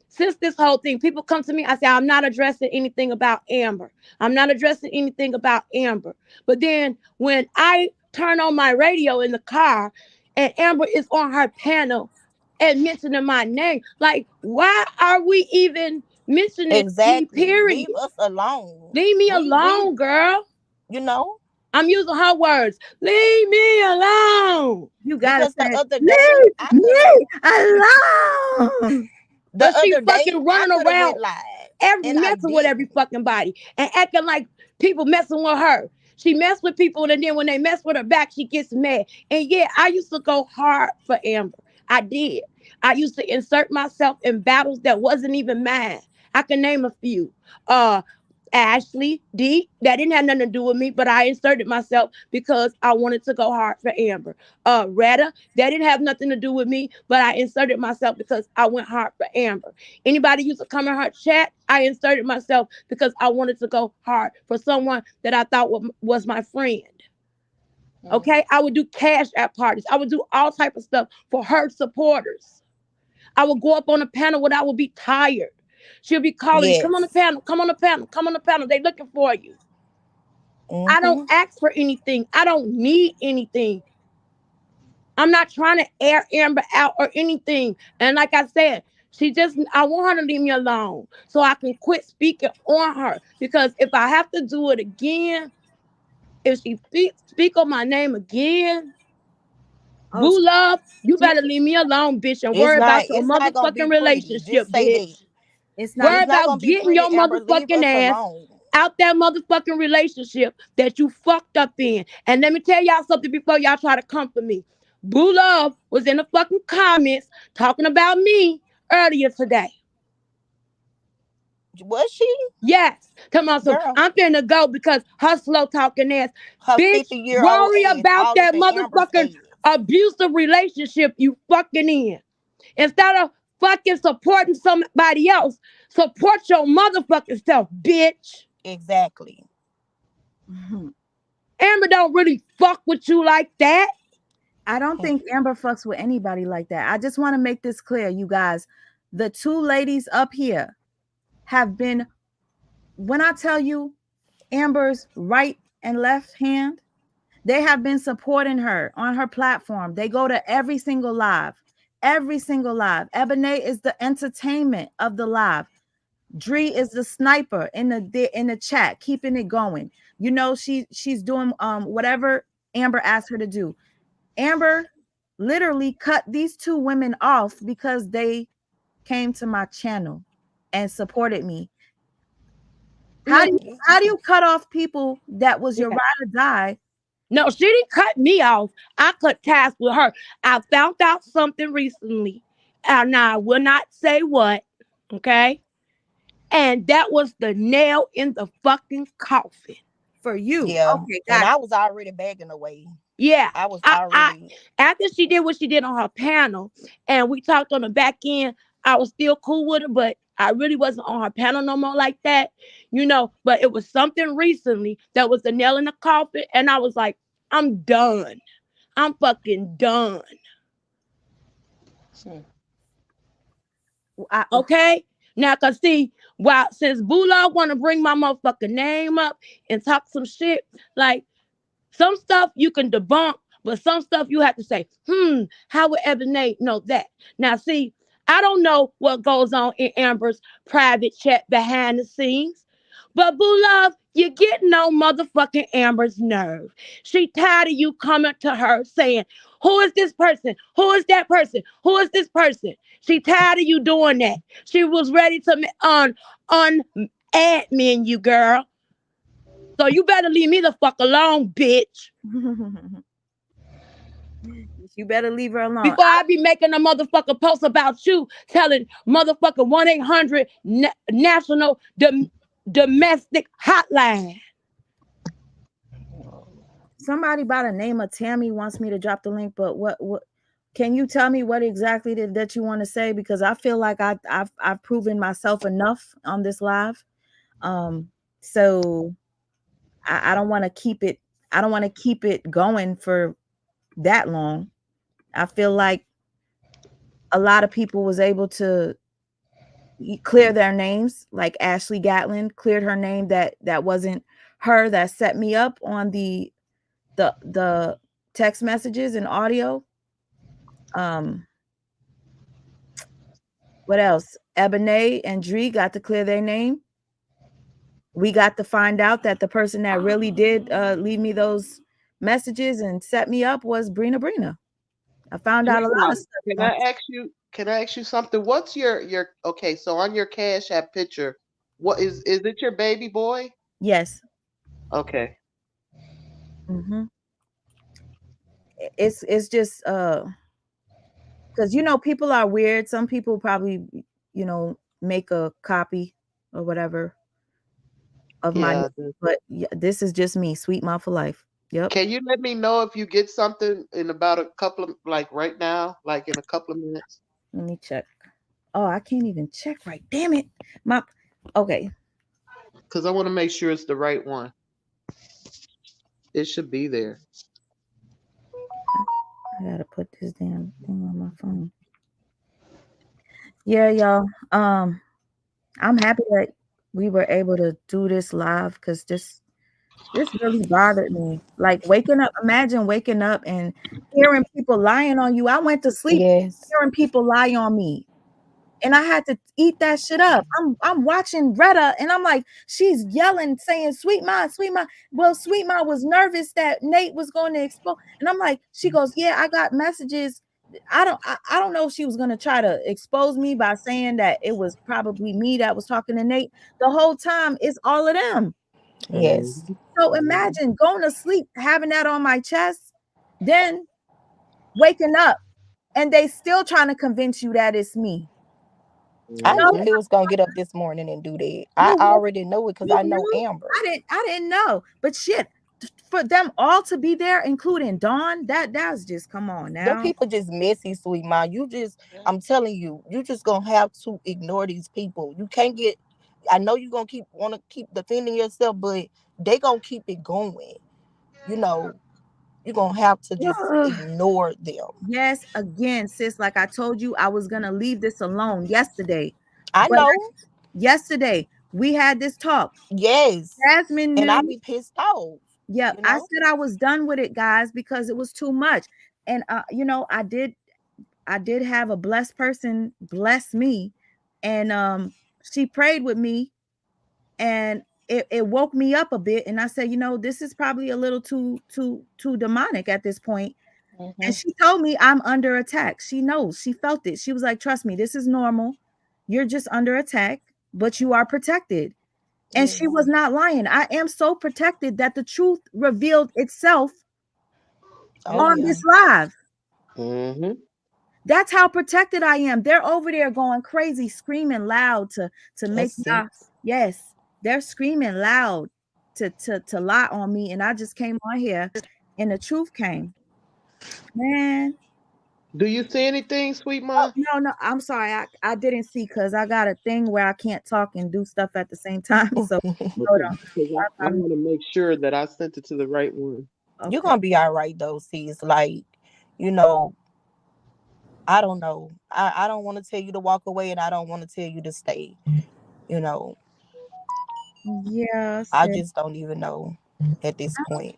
since this whole thing, people come to me, I say, I'm not addressing anything about Amber. I'm not addressing anything about Amber. But then when I turn on my radio in the car and Amber is on her panel and mentioning my name, like, why are we even mentioning me, Exactly. period? Leave us alone. Leave me We alone, girl. you know, I'm using her words. Leave me alone. You gotta because say, the other day leave I could have me alone. the Cause she other day fucking I running could have around went live and I messing with every didn't. fucking body and acting like people messing with her. She messed with people and then when they mess with her back, she gets mad. And yeah, I used to go hard for Amber. I did. I used to insert myself in battles that wasn't even mine. I can name a few. Uh Ashley D, that didn't have nothing to do with me, but I inserted myself because I wanted to go hard for Amber. Retta, that didn't have nothing to do with me, but I inserted myself because I went hard for Amber. Anybody used to come in her chat, I inserted myself because I wanted to go hard for someone that I thought was my friend. Okay, I would do cash app parties. I would do all type of stuff for her supporters. I would go up on a panel when I would be tired. She'll be calling me, come on the Yes. panel, come on the panel, come on the panel. They looking for you. I don't Mm-hmm. ask for anything. I don't need anything. I'm not trying to air Amber out or anything. And like I said, I want her to leave me alone so I can quit speaking on her. Because if I have to do it again, if she speak on my name again, Oh, boo love, you she, better leave me alone, bitch, and worry about your It's not gonna be motherfucking pretty. relationship, Just say that. bitch. it's not. Worry It's not about gonna be getting pretty, your Amber. Leave motherfucking us ass alone. out that motherfucking relationship that you fucked up in. And let me tell y'all something before y'all try to comfort me. Boo Love was in the fucking comments talking about me earlier today. Was she? Yes. Come on, so Girl, I'm finna go because her slow talking ass. her Bitch, 50-year-old worry ass about all up that in Amber's motherfucking ass. abusive relationship you fucking in. Instead of fucking supporting somebody else, support your motherfucking self, bitch. Exactly. Amber don't really fuck with you like that. I don't think Amber fucks with anybody like that. I just want to make this clear, you guys. The two ladies up here have been, when I tell you Amber's right and left hand, they have been supporting her on her platform. They go to every single live. Every single live. Ebony is the entertainment of the live. Dree is the sniper in the chat, keeping it going. She's doing whatever Amber asked her to do. Amber literally cut these two women off because they came to my channel and supported me. How do you cut off people that was your ride or die? No, she didn't cut me off. I cut ties with her. I found out something recently, and I will not say what, okay? And that was the nail in the fucking coffin. For you. Yeah. Okay, And got I you. was already begging away. Yeah. I was I already after she did what she did on her panel and we talked on the back end, I was still cool with her, but I really wasn't on her panel no more like that, but it was something recently that was the nail in the coffin, and I was like, I'm done. I'm fucking done. Okay? Now, cause see, since Bula wanna bring my motherfucking name up and talk some shit, like Some stuff you can debunk, but some stuff you have to say, how would Ebony know that? Now, see, I don't know what goes on in Amber's private chat behind the scenes, but boo love, you get no motherfucking Amber's nerve. She tired of you coming to her saying, who is this person? Who is that person? Who is this person? She tired of you doing that. She was ready to admin you, girl. So you better leave me the fuck alone, bitch. You better leave her alone. Before I be making a motherfucker post about you, telling motherfucker 1-800 national domestic hotline. Somebody by the name of Tammy wants me to drop the link, but what can you tell me what exactly that you want to say? Because I feel like I've proven myself enough on this live. So I don't want to keep it. I don't want to keep it going for that long. I feel like a lot of people was able to clear their names, like Ashley Gatlin cleared her name that wasn't her, that set me up on the text messages and audio. What else? Ebony and Dree got to clear their name. We got to find out that the person that really did leave me those messages and set me up was Brina. I found out a lot of stuff. Can I ask you something? What's your okay, so on your Cash App picture, what is it your baby boy? Yes. Okay. It's just because people are weird. Some people probably make a copy or whatever of my name, but this is just me, Sweet Mouth for life. Yep. Can you let me know if you get something in about a couple of, like right now, like in a couple of minutes? Let me check. Oh, I can't even check right. Damn it. Okay. Because I want to make sure it's the right one. It should be there. I gotta put this damn thing on my phone. Yeah, y'all. I'm happy that we were able to do this live because this really bothered me. Like waking up, imagine waking up and hearing people lying on you. I went to sleep hearing people lie on me. And I had to eat that shit up. I'm watching Retta and I'm like, she's yelling, saying, Sweet Ma, Sweet Ma. Well, Sweet Ma was nervous that Nate was going to explode. And I'm like, she goes, yeah, I got messages. I don't know if she was gonna try to expose me by saying that it was probably me that was talking to Nate. The whole time it's all of them. Yes. So imagine going to sleep, having that on my chest, then waking up and they still trying to convince you that it's me. I knew they was gonna get up this morning and do that. I already know it because I know Amber. I didn't know, but shit, for them all to be there, including Dawn, that's just come on now. Them people just messy, Sweet Ma. I'm telling you, you just gonna have to ignore these people. You can't get. I know you gonna want to keep defending yourself, but they gonna keep it going. You're gonna have to just ignore them. Yes, again, sis, like I told you, I was gonna leave this alone yesterday. I know. Yesterday we had this talk. Yes. Jasmine knew. And I be pissed off. Yeah, I said I was done with it, guys, because it was too much. And I did have a blessed person bless me, and she prayed with me, and it woke me up a bit. And I said, this is probably a little too demonic at this point. And she told me I'm under attack. She knows. She felt it. She was like, trust me, this is normal. You're just under attack, but you are protected. And she was not lying. I am so protected that the truth revealed itself on this live. That's how protected I am. They're over there going crazy, screaming loud to make y'all. Yes, they're screaming loud to lie on me. And I just came on here and the truth came. Man. Do you see anything, Sweet Ma? Oh, no, I'm sorry. I didn't see because I got a thing where I can't talk and do stuff at the same time. So hold on. I want to make sure that I sent it to the right one. Okay. You're gonna be all right though, sis. Like, I don't know. I don't want to tell you to walk away and I don't want to tell you to stay. Yeah. I just don't even know at this point.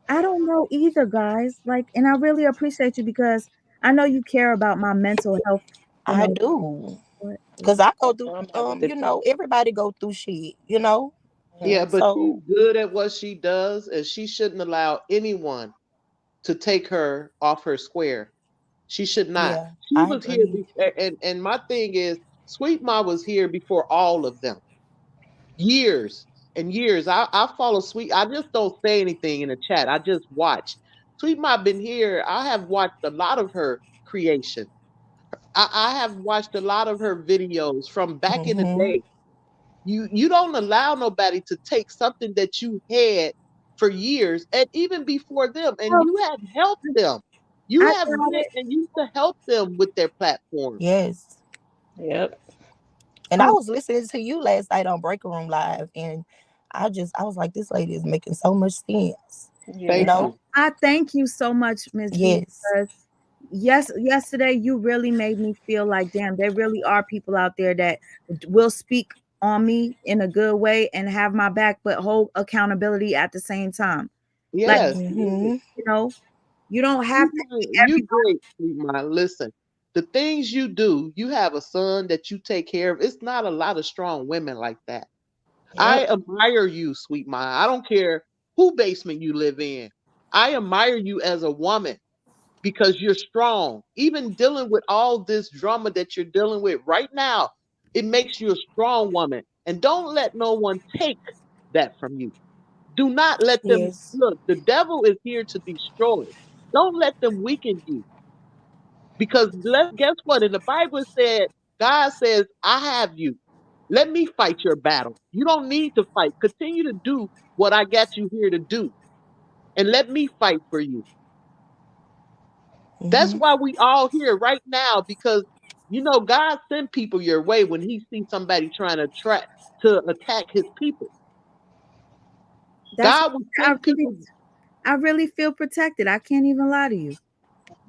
I don't know either, guys. Like, and I really appreciate you because I know you care about my mental health. You I know, do. but Cause yeah. I go through I'm not with the everybody go through shit, you know? Yeah, but she's So good at what she does, and she shouldn't allow anyone to take her off her square. She should not. yeah, She I was here, agree. and my thing is, Sweet Ma was here before all of them, years and years. I follow Sweet. I just don't say anything in the chat. I just watch. Sweet Ma been here. I have watched a lot of her creation. I have watched a lot of her videos from back in the Mm-hmm. day. You don't allow nobody to take something that you had for years and even before them, and Well, you have helped them. You I have got went it. and used to help them with their platform. Yes. Yep. And I Oh, was listening to you last night on Breaker Room Live, and I was like, this lady is making so much sense. You Yeah. Thank know? you. I thank you so much, Miss V, Yes. because yesterday you really made me feel like, damn, there really are people out there that will speak on me in a good way and have my back, but hold accountability at the same time. Like, Yes, yes. Mm-hmm. you know, you don't have to be You everybody. great, Sweet. Listen, the things you do, you have a son that you take care of. It's not a lot of strong women like that. I Yep. admire you, Sweet Ma. I don't care who basement you live in. I admire you as a woman because you're strong. Even dealing with all this drama that you're dealing with right now, it makes you a strong woman. And don't let no one take that from you. Do not let them Yes. look. The devil is here to destroy. Don't let them weaken you. Because guess what? In the Bible it said, God says, I have you. Let me fight your battle. You don't need to fight. Continue to do what I got you here to do. And let me fight for you. That's Mm-hmm. why we all here right now, because God send people your way when he sees somebody trying to attack his people. That's God will I send really people. I really feel protected. I can't even lie to you.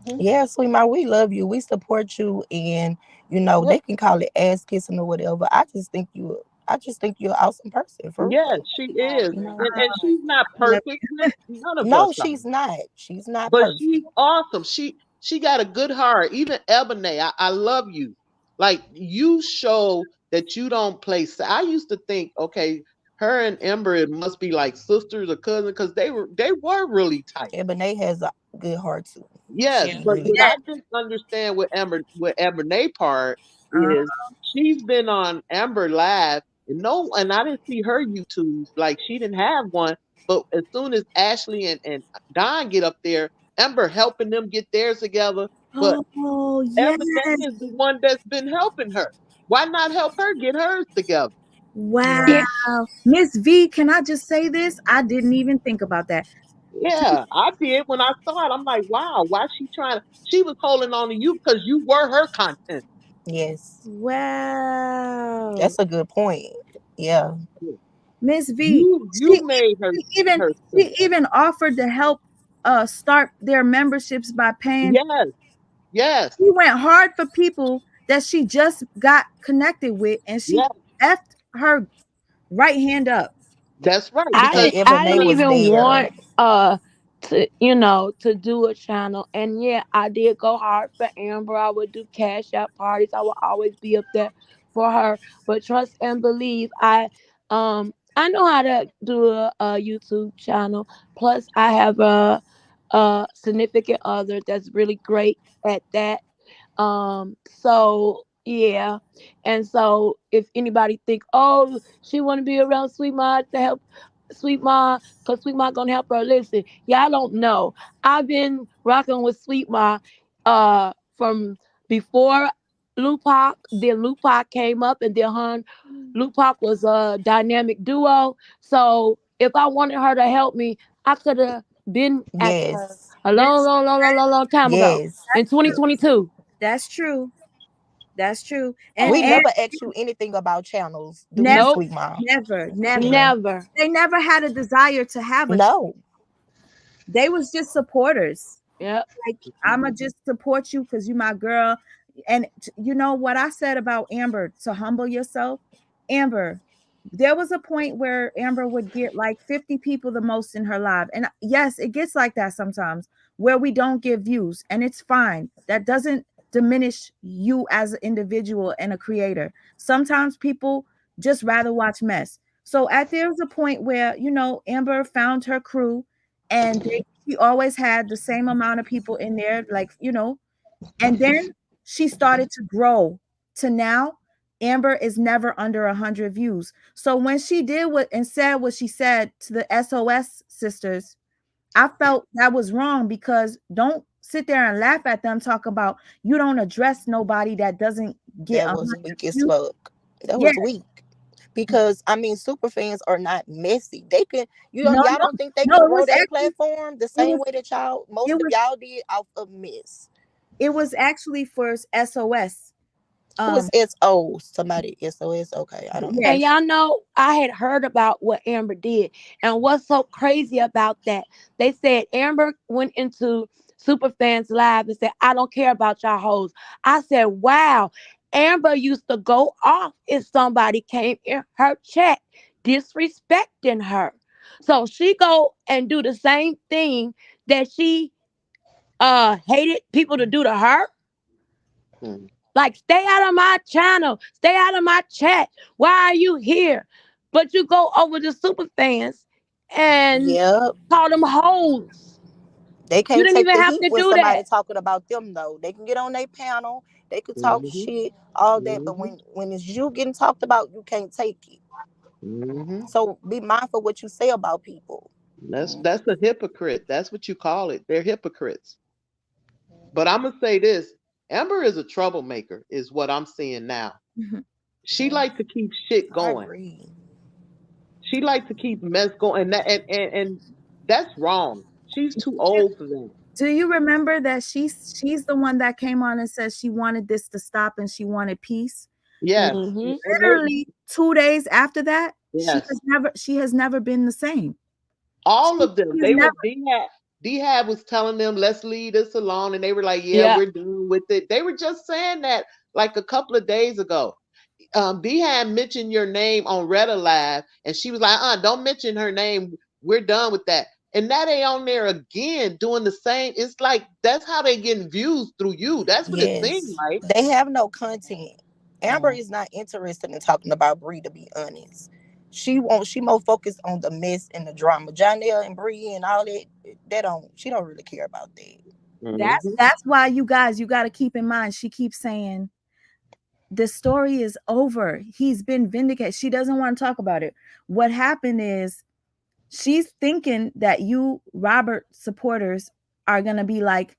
Mhm. Yeah, Sweetie, we love you. We support you, and Yep. they can call it ass kissing or whatever. I just think you're an awesome person for Yes, real. she is. You know. And she's not I love perfect. you. None of us No, are. she's not. She's not But perfect. she's awesome. She got a good heart. Even Ebony, I love you. Like you show that you don't play. I used to think, okay, her and Ember it must be like sisters or cousins because they were really tight. Ebony has a good heart too. Yes, She but really what do. I Yes. didn't understand with Ebony part Uh, is she's been on Amber Live and I didn't see her YouTube, like she didn't have one. But as soon as Ashley and Don get up there, Amber helping them get theirs together. But oh yes. Ebony is the one that's been helping her. Why not help her get hers together? Wow. Yeah. Yeah. Miss V, can I just say this? I didn't even think about that. Yeah, I did when I saw it. I'm like, wow, why she trying to? She was holding on to you because you were her content. Yes. Wow. That's a good point. Yeah. Miss V, You made her she even her she sister. even offered to help start their memberships by paying. Yes, yes, She went hard for people that she just got connected with, and she yes. effed her right hand up. That's right. And Because I Ebony didn't was even there. want to to do a channel, and yeah, I did go hard for Amber. I would do cash out parties. I would always be up there for her. But trust and believe, I know how to do a YouTube channel. Plus, I have a significant other that's really great at that. So yeah. And so if anybody think, oh, she wanna be around Sweet Ma to help Sweet Ma, cause Sweet Ma gonna help her. Listen, y'all don't know. I've been rocking with Sweet Ma from before Lupac. Then Lupac came up, and then Lupac was a dynamic duo. So if I wanted her to help me, I could have been at her Yes. a long, That's long, long, long, long, long time ago Yes. in true. 2022. That's true. That's true. We And never asked you anything about channels, do we, never, Nope, Sweet Mom? never. never. They never had a desire to have a. No. They was just supporters. Yep. Like, I'ma just support you because you my girl. And you know what I said about Amber, to humble yourself, Amber. there was a point where Amber would get like 50 people the most in her live. And yes, it gets like that sometimes where we don't get views, and it's fine. That doesn't diminish you as an individual and a creator. Sometimes people just rather watch mess. So there was a point where, Amber found her crew, and she always had the same amount of people in there, like, and then she started to grow to now Amber is never under 100 views. So when she did said what she said to the SOS sisters, I felt that was wrong, because don't sit there and laugh at them, talk about you don't address nobody that doesn't get That 100 was weak as views. fuck. That Yeah. was weak. Because I mean, super fans are not messy. They can, No, y'all don't think they no, can it grow was their actually platform the it same was way that most it of was y'all did off of mess. it was actually for SOS. Who is SO? Somebody SOS? Okay, I don't know. Yeah, And y'all know I had heard about what Amber did. And what's so crazy about that? They said Amber went into Superfans Live and said, I don't care about y'all hoes. I said, wow. Amber used to go off if somebody came in her chat disrespecting her. So she go and do the same thing that she hated people to do to her. Hmm. Like, stay out of my channel. Stay out of my chat. Why are you here? But you go over to super fans and Yep. call them hoes. They You can't didn't take even the have heat to when do that. somebody talking about them though. They can get on their panel, they could talk Mm-hmm. shit, all that, but Mm-hmm. when it's you getting talked about, you can't take it. Mm-hmm. So be mindful what you say about people. That's a hypocrite. That's what you call it. They're hypocrites. But I'm gonna say this: Amber is a troublemaker, is what I'm seeing now. She like to keep shit I going. agree. She like to keep mess going, and and that's wrong. She's too old for that. Do you remember that she's the one that came on and said she wanted this to stop and she wanted peace? Yes, Mm-hmm. and Literally 2 days after that, yes, she has never been the same. all of them. She has They were never. D-Hab was telling them, let's leave this alone, and they were like, yeah, Yeah. we're done with it. They were just saying that like a couple of days ago. D-Hab mentioned your name on Red Alive, and she was like, don't mention her name. We're done with that. And now they on there again doing the same. It's like that's how they getting views through you. That's what it seemed Yes. like. They have no content. Amber is not interested in talking about Bree, to be honest. She more focused on the mess and the drama. Janelle and Bree and all that, she don't really care about that. Mm-hmm. That's why you guys, you got to keep in mind. She keeps saying the story is over. He's been vindicated. She doesn't want to talk about it. What happened is she's thinking that you Robert supporters are gonna be like,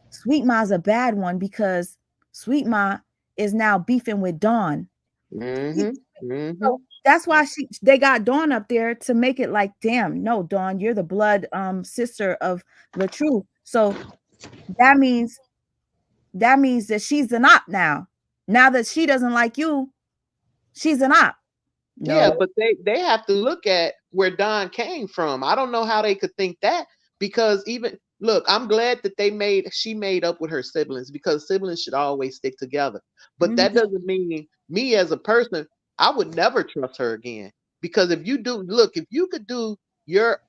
Sweet Ma's a bad one because Sweet Ma is now beefing with Dawn. Mm-hmm. Mm-hmm. So that's why they got Dawn up there to make it like, damn, no, Dawn, you're the blood sister of LaTruth. So that means that she's an op now. Now that she doesn't like you, she's an op. Yeah, No. but they have to look at where Don came from. I don't know how they could think that, because even look, I'm glad that she made up with her siblings, because siblings should always stick together. But Mhm. that doesn't mean me as a person, I would never trust her again. Because if you do look, if you could do your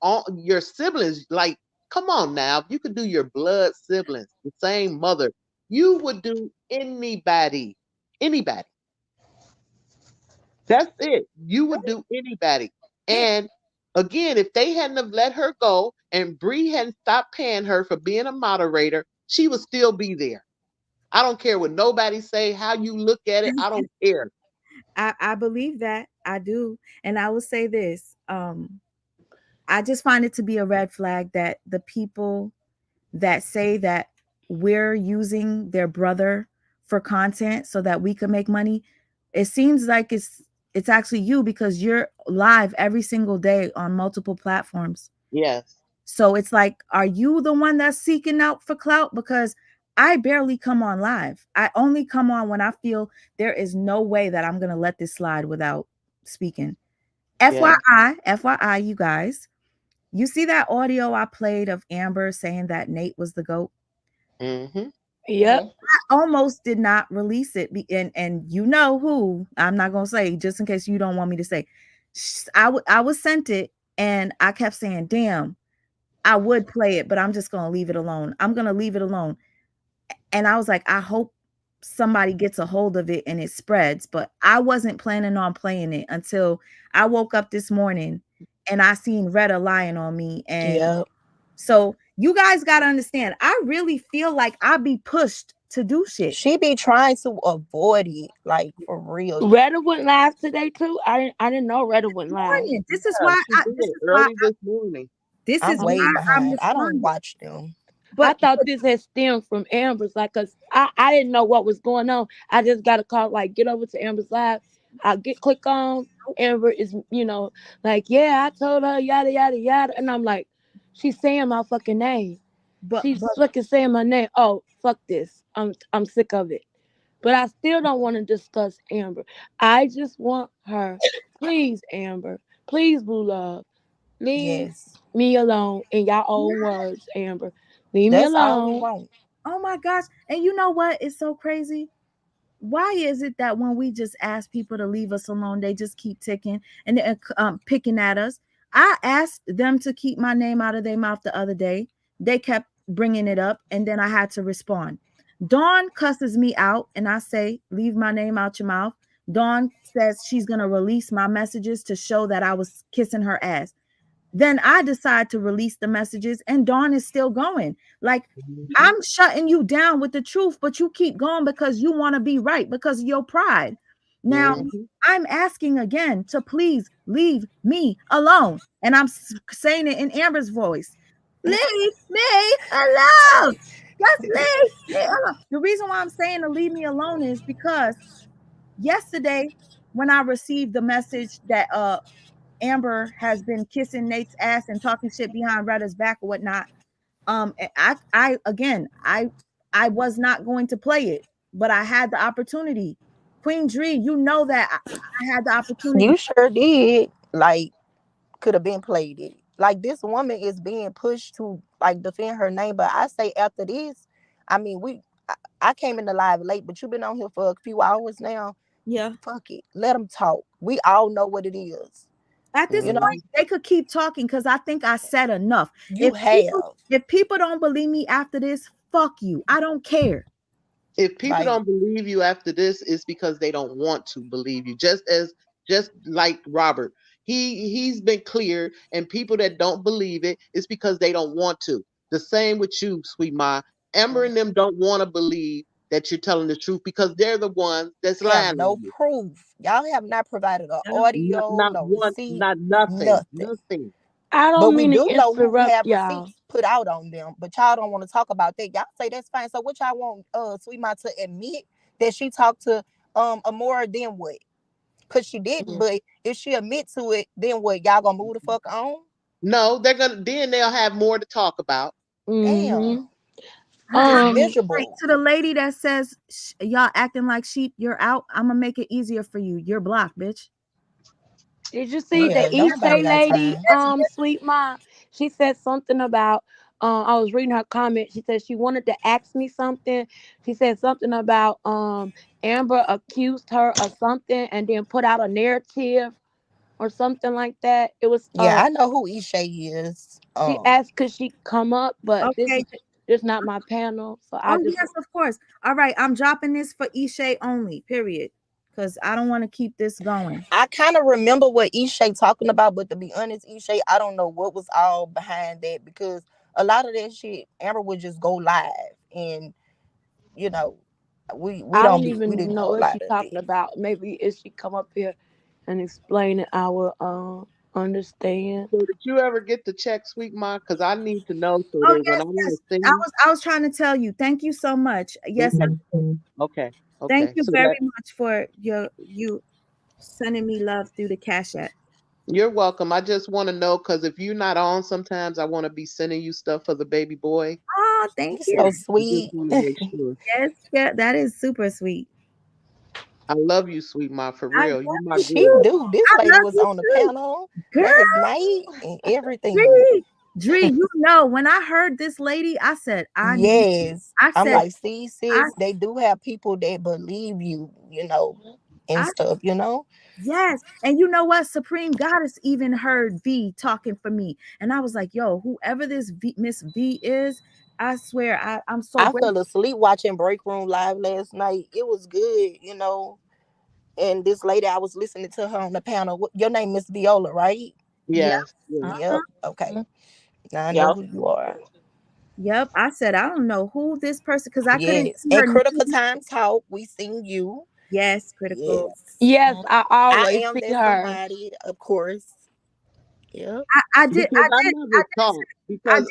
siblings, like, come on now, if you could do your blood siblings, the same mother, you would do anybody. Anybody. That's it. You would do anybody. And again, if they hadn't have let her go and Bree hadn't stopped paying her for being a moderator, she would still be there. I don't care what nobody say, how you look at it. I don't care. I believe that. I do. And I will say this. I just find it to be a red flag that the people that say that we're using their brother for content so that we can make money, it seems like it's actually you, because you're live every single day on multiple platforms. Yes. So it's like, are you the one that's seeking out for clout? Because I barely come on live. I only come on when I feel there is no way that I'm going to let this slide without speaking. Yeah. FYI, you guys, you see that audio I played of Amber saying that Nate was the GOAT? Mm-hmm. Yep. I almost did not release it, and you know who, I'm not gonna say, just in case you don't want me to say. I was sent it, and I kept saying, "Damn, I would play it, but I'm just gonna leave it alone. I'm gonna leave it alone." And I was like, I hope somebody gets a hold of it and it spreads. But I wasn't planning on playing it until I woke up this morning and I seen Retta lying on me. And Yep. so you guys gotta understand, I really feel like I be pushed to do shit. She be trying to avoid it, like for real. Retta went live today too. I didn't know Retta went live. Morning. This is Yeah, why she I did this it is why early this morning. this I'm is way why I'm behind. I don't responding. watch them. I But thought this had stemmed from Amber's, like, cause I didn't know what was going on. I just got a call, like, get over to Amber's live. I click on Amber is, like, yeah, I told her yada yada yada, and I'm like, she's saying my fucking name. but She's fucking saying my name. Oh, fuck this. I'm sick of it. But I still don't want to discuss Amber. I just want her. Please, Amber. Please, Blue Love. Leave Yes. me alone in your own words, Amber. Leave me That's all we alone. want. oh my gosh. And you know what is so crazy? Why is it that when we just ask people to leave us alone, they just keep ticking and picking at us? I asked them to keep my name out of their mouth the other day. They kept bringing it up, and then I had to respond. Dawn cusses me out, and I say, leave my name out your mouth. Dawn says she's going to release my messages to show that I was kissing her ass. Then I decide to release the messages, and Dawn is still going. Like, I'm shutting you down with the truth, but you keep going because you want to be right, because of your pride. Now, I'm asking again to please leave me alone. And I'm saying it in Amber's voice. Leave me alone. Just leave me alone. The reason why I'm saying to leave me alone is because yesterday, when I received the message that Amber has been kissing Nate's ass and talking shit behind Retta's back or whatnot. I again, I was not going to play it, but I had the opportunity. Queen Dree, you know that I had the opportunity. You sure did. Like, could have been played it. Like, this woman is being pushed to like defend her name. But I say after this, I mean, I came in the live late, but you've been on here for a few hours now. Yeah. Fuck it. Let them talk. We all know what it is. At this You know, point, they could keep talking because I think I said enough. you have. If people don't believe me after this, fuck you. I don't care. If people Like, don't believe you after this, it's because they don't want to believe you. Just like Robert, he's been clear, and people that don't believe it, it's because they don't want to. The same with you, sweet Ma. Amber and them don't want to believe that you're telling the truth because they're the ones that's have lying no on you. proof. Y'all have not provided an Not, audio, not no one, receipt, not nothing, nothing. nothing. I But don't we mean to do know who interrupt have y'all. receipts put out on them. But y'all don't want to talk about that. Y'all say that's fine. So what y'all want Sweet Ma to admit that she talked to Amora, then what? Cause she didn't. But if she admit to it, then what? Y'all gonna move the fuck on? No, they'll have more to talk about. Mm-hmm. Damn. Just Like, miserable. to the lady that says y'all acting like sheep, you're out. I'm gonna make it easier for you. You're blocked, bitch. Did you see the Yeah, don't nobody Ishay got lady, time. Sweet Ma? She said something about, I was reading her comment. She said she wanted to ask me something. She said something about Amber accused her of something and then put out a narrative or something like that. It was Yeah, I know who Ishay is. she asked could she come up, but Okay. this is not my panel. So I Oh just yes, of course. All right, I'm dropping this for Ishay only. Period. Because I don't want to keep this going. I kind of remember what Ishay talking about, but to be honest, Ishay, I don't know what was all behind that because a lot of that shit, Amber would just go live, and you know, we I don't don't be we even didn't know know a what lot she's of talking it. about. Maybe if she come up here and explain it, I will understand. So did you ever get to check Sweet Ma? Because I need to know so Oh that when yes, I want yes. to sing. I was trying to tell you. Thank you so much. Yes, Okay, okay, thank okay. you So very that much for you sending me love through the Cash App. you're welcome. I just want to know because if you're not on, sometimes I want to be sending you stuff for the baby boy. Oh, thank You're you. so I just sweet. want to make sure. Yes, yeah, that is super sweet. I love you, Sweet Ma, for I real. You love my you She girl. too. do. This I lady love was you on the too, panel girl. last night and everything. Dree. Dree, you know, when I heard this lady, I said, I knew. Yes. I I'm said, like, see, I, sis, they do have people that believe you, and I, stuff, yes. And you know what? Supreme Goddess even heard V talking for me. And I was like, yo, whoever this Miss V is, I swear, I'm so I grateful. fell asleep watching Break Room Live last night. It was good. And this lady, I was listening to her on the panel. Your name Miss Viola, right? Yep. Yes. Yes. Uh-huh. Yep. Okay. Now I know Yep. who you are. Yep. I said, I don't know who this person, because I couldn't Yes. see her And Critical name. Time Talk, we seen you. Yes, critical. Yes. Yes, I I always am see that her. somebody, of course. Yep. I did, Because I I never did, talk I because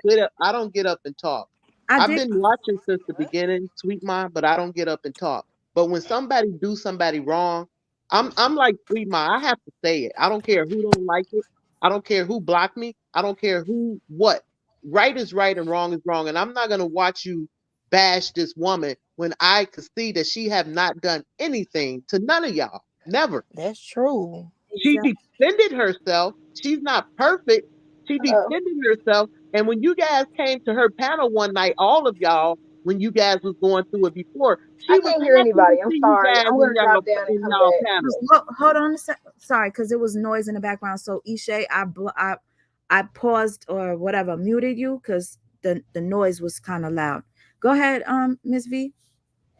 did, I don't get up and talk. I I've did. been watching since the beginning, Sweet Ma, but I don't get up and talk. But when somebody do somebody wrong, I'm like Sweet Ma, I have to say it. I don't care who don't like it. I don't care who blocked me. I don't care who what. Right is right and wrong is wrong. And I'm not gonna watch you bash this woman when I could see that she have not done anything to none of y'all. Never. That's true. She defended herself. She's not perfect. She defended herself. And when you guys came to her panel one night, all of y'all, when you guys was going through it before, I she was can't hear happy to anybody. I'm see you sorry. guys I'm gonna drop down and in come y'all back. panel. Hold on a sec. Sorry, because it was noise in the background. So Ishay, I paused or whatever, muted you because the noise was kind of loud. Go ahead, Miss V.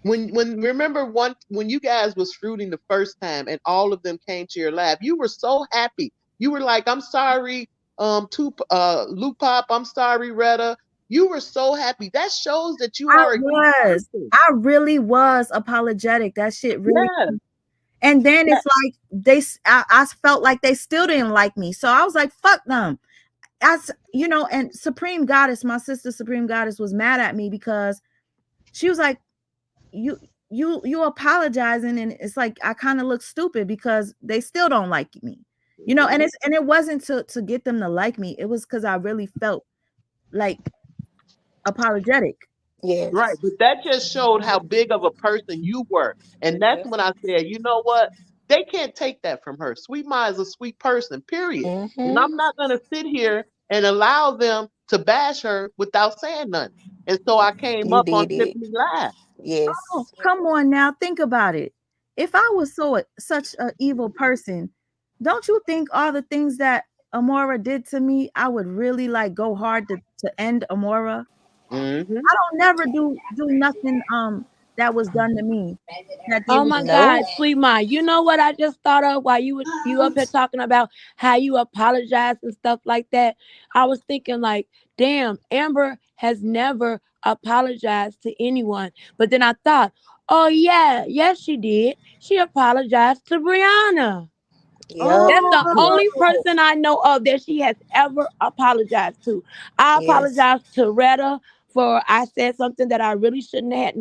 When remember when you guys was fruiting the first time and all of them came to your lab, you were so happy. You were like, I'm sorry, Luke Pop, I'm sorry, Retta. You were so happy. That shows that you are a good person. I really was apologetic. That shit really. Yes. And then it's like I felt like they still didn't like me. So I was like, fuck them. As you know, and Supreme Goddess, my sister Supreme Goddess was mad at me because she was like, you apologizing, and it's like I kind of look stupid because they still don't like me. And it wasn't to get them to like me. It was because I really felt like apologetic. Yes. Right, but that just showed how big of a person you were. And that's when I said, you know what? They can't take that from her. Sweet Ma is a sweet person, period. And Mm-hmm. I'm not going to sit here and allow them to bash her without saying nothing. And so I came You up on did it. Tiffany Live. Oh, Yes. come on now, think about it. If I was such an evil person, don't you think all the things that Amora did to me, I would really like go hard to end Amora? Mm-hmm. I don't never do nothing that was done to me that they Oh would my No. God, sweet Ma. You know what I just thought of while you up here talking about how you apologize and stuff like that? I was thinking like, damn, Amber has never apologized to anyone. But then I thought, oh yeah, yes she did. She apologized to Brianna. Yep. That's the Oh, only person I know of that she has ever apologized to. I Yes. apologize to Retta for I said something that I really shouldn't have had.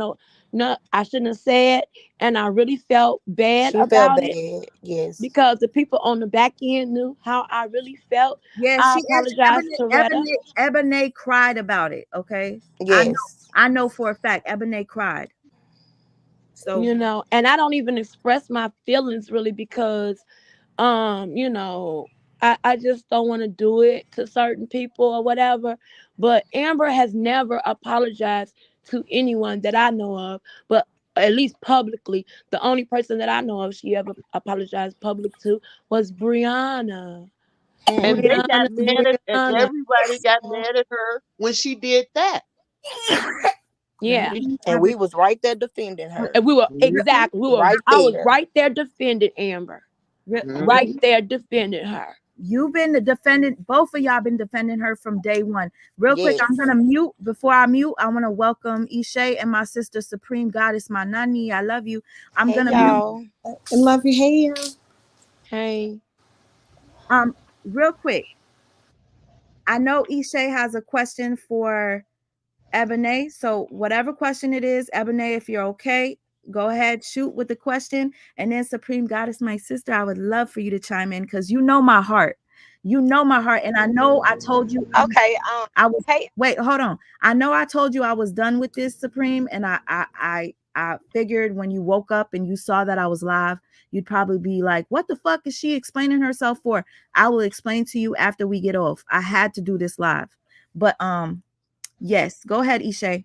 No, I shouldn't have said, and I really felt bad She felt about it bad. Yes. because the people on the back end knew how I really felt. yeah, I she apologize to Retta. Ebony cried about it. Okay, Yes. I know for a fact Ebony cried. So And I don't even express my feelings really because you know, I just don't want to do it to certain people or whatever. But Amber has never apologized to anyone that I know of, but at least publicly, the only person that I know of she ever apologized public to was Brianna. And Hmm. they got mad at, and Brianna. everybody got mad at her when she did that. Yeah. And we was right there defending her. And we were Mm-hmm. exactly, Right I was there. right there defending Amber. Right Mm-hmm. there defending her. you've been the defendant. Both of y'all been defending her from day one. Real quick, I'm Yes. gonna mute. Before I mute, I want to welcome Ishay and my sister Supreme Goddess, my nani. I love you. I'm Hey gonna mute. y'all. I love you. Hey, y'all. Hey. Real quick. I know Ishay has a question for Ebony. So whatever question it is, Ebony, if you're okay, go ahead, shoot with the question. And then Supreme Goddess, my sister, I would love for you to chime in because you know my heart. You know my heart. And I know I told you Okay. I was Hey. wait, hold on. I know I told you I was done with this, Supreme, and I I figured when you woke up and you saw that I was live, you'd probably be like, what the fuck is she explaining herself for? I will explain to you after we get off. I had to do this live. But yes, go ahead, Ishay.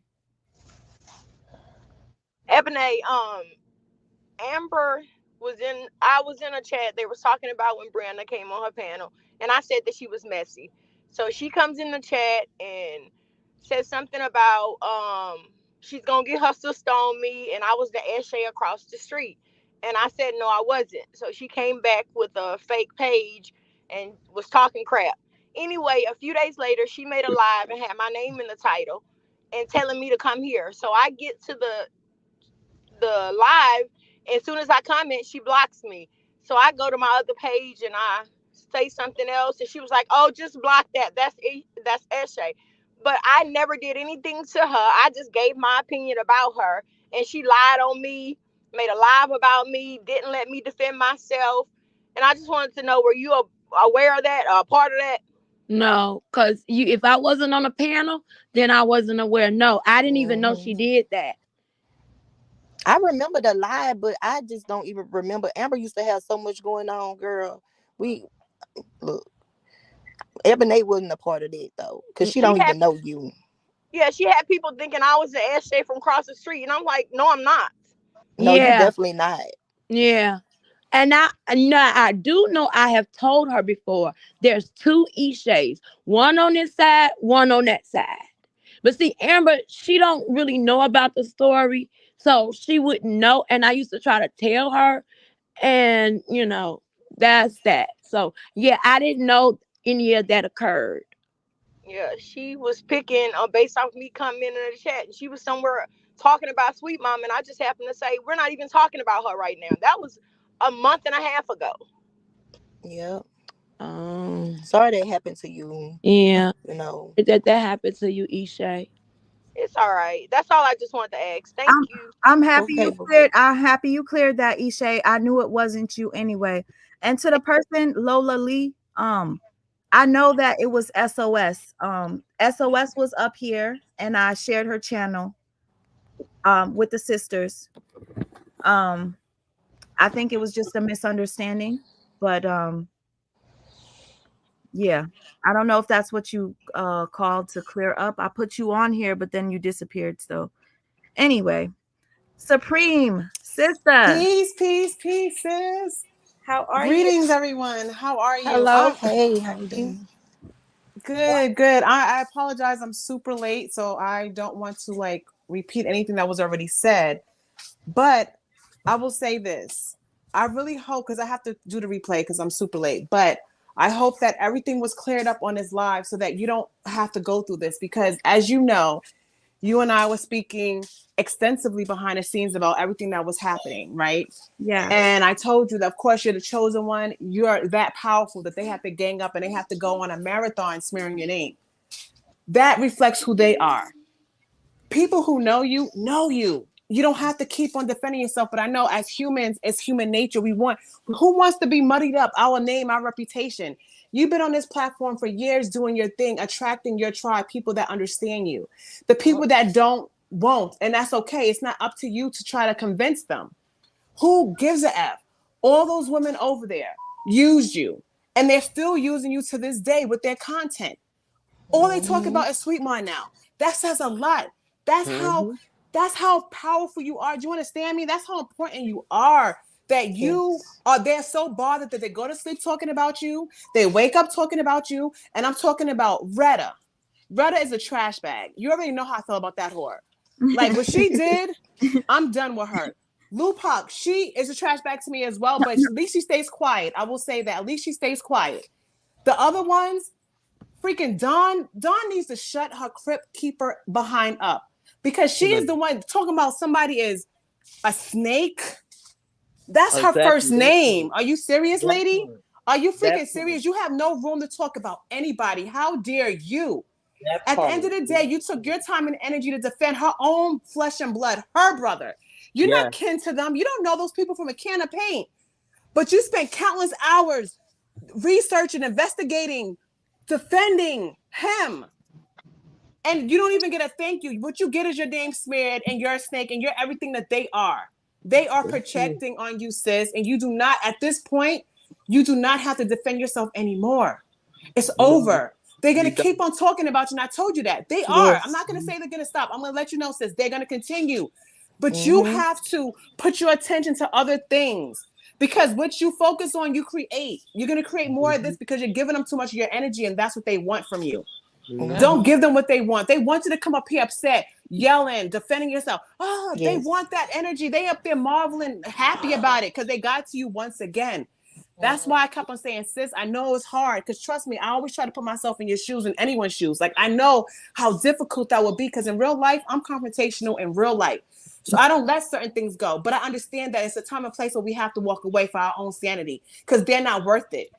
Ebony, Amber I was in a chat. They was talking about when Brianna came on her panel, and I said that she was messy. So she comes in the chat and says something about she's gonna get her sister on me, and I was the Ashay across the street. And I said no, I wasn't. So she came back with a fake page and was talking crap. Anyway, a few days later, she made a live and had my name in the title and telling me to come here. So I get to the live. As soon as I comment, she blocks me. So I go to my other page and I say something else, and she was like, "Oh, just block that. That's Eshay." But I never did anything to her. I just gave my opinion about her, and she lied on me, made a live about me, didn't let me defend myself. And I just wanted to know, were you aware of that, a part of that? No, because if I wasn't on a panel, then I wasn't aware. No, I didn't even know she did that. I remember the lie, but I just don't even remember. Amber used to have so much going on, girl. We look, Ebony wasn't a part of that though, because she don't even know you. Yeah, she had people thinking I was the SJ from across the street, and I'm like, no, I'm not. No, you definitely not. Yeah. And I do know I have told her before, there's two Ishays, one on this side, one on that side. But see, Amber, she don't really know about the story, so she wouldn't know. And I used to try to tell her, and that's that. So yeah, I didn't know any of that occurred. Yeah, she was picking based off me coming in the chat, and she was somewhere talking about Sweet Mom, and I just happened to say we're not even talking about her right now. That was a month and a half ago. Yeah. Sorry that happened to you. Yeah. You that happened to you, Ishay. It's all right. That's all I just wanted to ask. Thank you. I'm happy you cleared. I'm happy you cleared that, Ishay. I knew it wasn't you anyway. And to the person, Lola Lee, I know that it was SOS. SOS was up here, and I shared her channel with the sisters. I think it was just a misunderstanding, but yeah, I don't know if that's what you called to clear up. I put you on here, but then you disappeared. So anyway, Supreme sister. Peace, sis. How are Greetings, you? everyone. How are you? Hello. Hey, how you doing? Good. I apologize. I'm super late, so I don't want to repeat anything that was already said. But I will say this. I really hope, because I have to do the replay because I'm super late, but I hope that everything was cleared up on this live so that you don't have to go through this, because as you know, you and I were speaking extensively behind the scenes about everything that was happening, right? Yeah. And I told you that, of course, you're the chosen one. You're that powerful that they have to gang up and they have to go on a marathon smearing your name. That reflects who they are. People who know you know you. You don't have to keep on defending yourself. But I know as humans, it's human nature. Who wants to be muddied up, our name, our reputation? You've been on this platform for years doing your thing, attracting your tribe, people that understand you. The people that won't. And that's okay. It's not up to you to try to convince them. Who gives a F? All those women over there used you. And they're still using you to this day with their content. All they talk about is Sweet Mind now. That says a lot. That's how powerful you are. Do you understand me? That's how important you are. That you are, they're so bothered that they go to sleep talking about you. They wake up talking about you. And I'm talking about Retta. Retta is a trash bag. You already know how I feel about that whore. Like what she did, I'm done with her. Lupac, she is a trash bag to me as well, but at least she stays quiet. I will say that. At least she stays quiet. The other ones, freaking Dawn needs to shut her crypt keeper behind up, because she is the one talking about somebody is a snake. That's her first name. Are you serious, lady? Are you freaking serious? You have no room to talk about anybody. How dare you? At the end of the day, you took your time and energy to defend her own flesh and blood, her brother. You're not kin to them. You don't know those people from a can of paint. But you spent countless hours researching, investigating, defending him. And you don't even get a thank you. What you get is your name smeared, and you're a snake, and you're everything that they are. They are projecting on you, sis. And you do not, at this point, you do not have to defend yourself anymore. It's over. They're going to keep on talking about you. And I told you that. They are. I'm not going to say they're going to stop. I'm going to let you know, sis. They're going to continue. But you have to put your attention to other things. Because what you focus on, you create. You're going to create more of this because you're giving them too much of your energy, and that's what they want from you. Don't give them what they want. They want you to come up here upset, yelling, defending yourself. Oh, they want that energy. They up there marveling, happy about it because they got to you once again. That's why I kept on saying, sis, I know it's hard because trust me, I always try to put myself in your shoes, in anyone's shoes. Like, I know how difficult that would be because in real life, I'm confrontational in real life. So I don't let certain things go. But I understand that it's a time and place where we have to walk away for our own sanity because they're not worth it.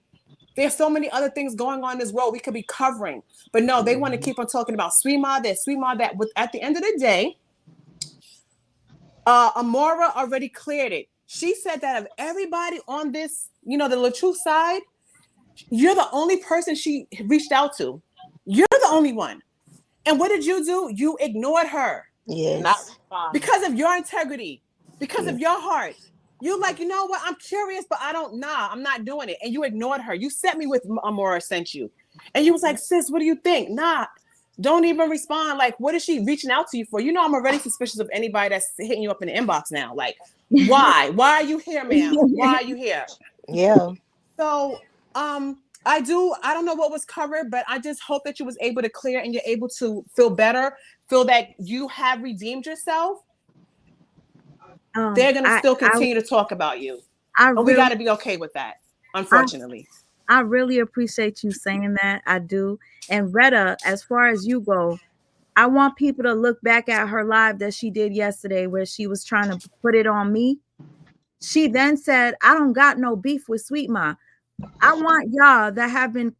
There's so many other things going on in this world we could be covering. But no, they want to keep on talking about Sweet Ma this, Sweet Ma that. But at the end of the day, Amora already cleared it. She said that of everybody on this, the LaTruth side, you're the only person she reached out to. You're the only one. And what did you do? You ignored her. Yes. Because of your integrity, because of your heart. You're like, you know what? I'm curious, but I'm not doing it. And you ignored her. You sent me with Amora sent you. And you was like, sis, what do you think? Nah, don't even respond. Like, what is she reaching out to you for? I'm already suspicious of anybody that's hitting you up in the inbox now. Like, why? Why are you here, ma'am? Why are you here? Yeah. So, I don't know what was covered, but I just hope that you was able to clear and you're able to feel better, feel that you have redeemed yourself. They're going to still continue to talk about you. And we got to be okay with that, unfortunately. I really appreciate you saying that. I do. And Retta, as far as you go, I want people to look back at her live that she did yesterday where she was trying to put it on me. She then said, I don't got no beef with Sweet Ma. I want y'all that have been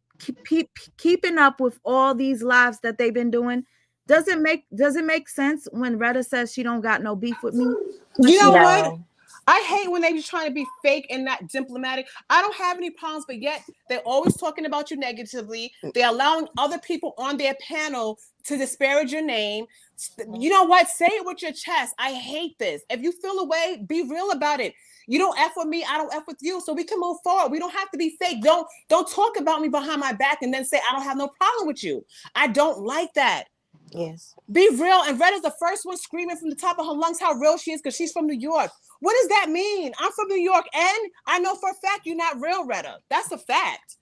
keeping up with all these lives that they've been doing. Does it make sense when Retta says she don't got no beef with me? You know what? I hate when they be trying to be fake and not diplomatic. I don't have any problems, but yet they're always talking about you negatively. They're allowing other people on their panel to disparage your name. You know what? Say it with your chest. I hate this. If you feel a way, be real about it. You don't F with me, I don't F with you, so we can move forward. We don't have to be fake. Don't talk about me behind my back and then say I don't have no problem with you. I don't like that. Yes. Be real. And Retta's the first one screaming from the top of her lungs how real she is because she's from New York. What does that mean? I'm from New York, and I know for a fact you're not real, Retta. That's a fact.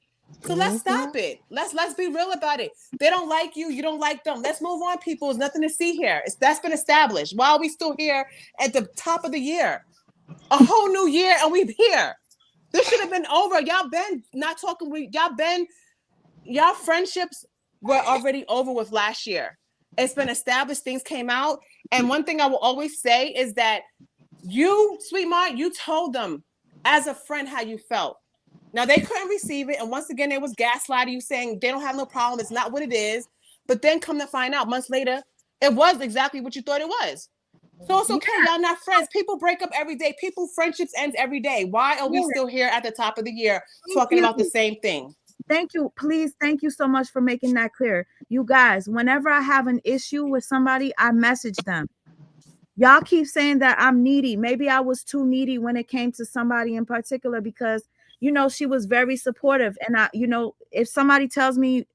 So let's stop it. Let's be real about it. They don't like you. You don't like them. Let's move on, people. There's nothing to see here. That's been established. Why are we still here at the top of the year? A whole new year, and we're here. This should have been over. Y'all been not talking. Y'all friendships were already over with last year. It's been established. Things came out. And one thing I will always say is that you, Sweet Ma, you told them as a friend how you felt. Now, they couldn't receive it. And once again, there was gaslighting, you saying they don't have no problem. It's not what it is. But then come to find out months later, it was exactly what you thought it was. So it's okay. Y'all not friends. People break up every day. Friendships end every day. Why are we still here at the top of the year talking about the same thing? Thank you. Please, thank you so much for making that clear. You guys, whenever I have an issue with somebody, I message them. Y'all keep saying that I'm needy. Maybe I was too needy when it came to somebody in particular because, she was very supportive. And if somebody tells me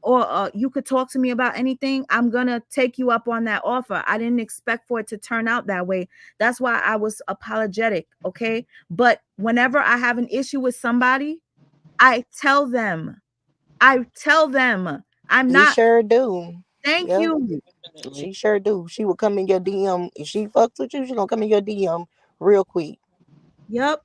or you could talk to me about anything, I'm going to take you up on that offer. I didn't expect for it to turn out that way. That's why I was apologetic. Okay. But whenever I have an issue with somebody, I tell them. I'm not. You sure do. Thank you. She sure do. She will come in your DM. If she fucks with you, she's going to come in your DM real quick. Yep.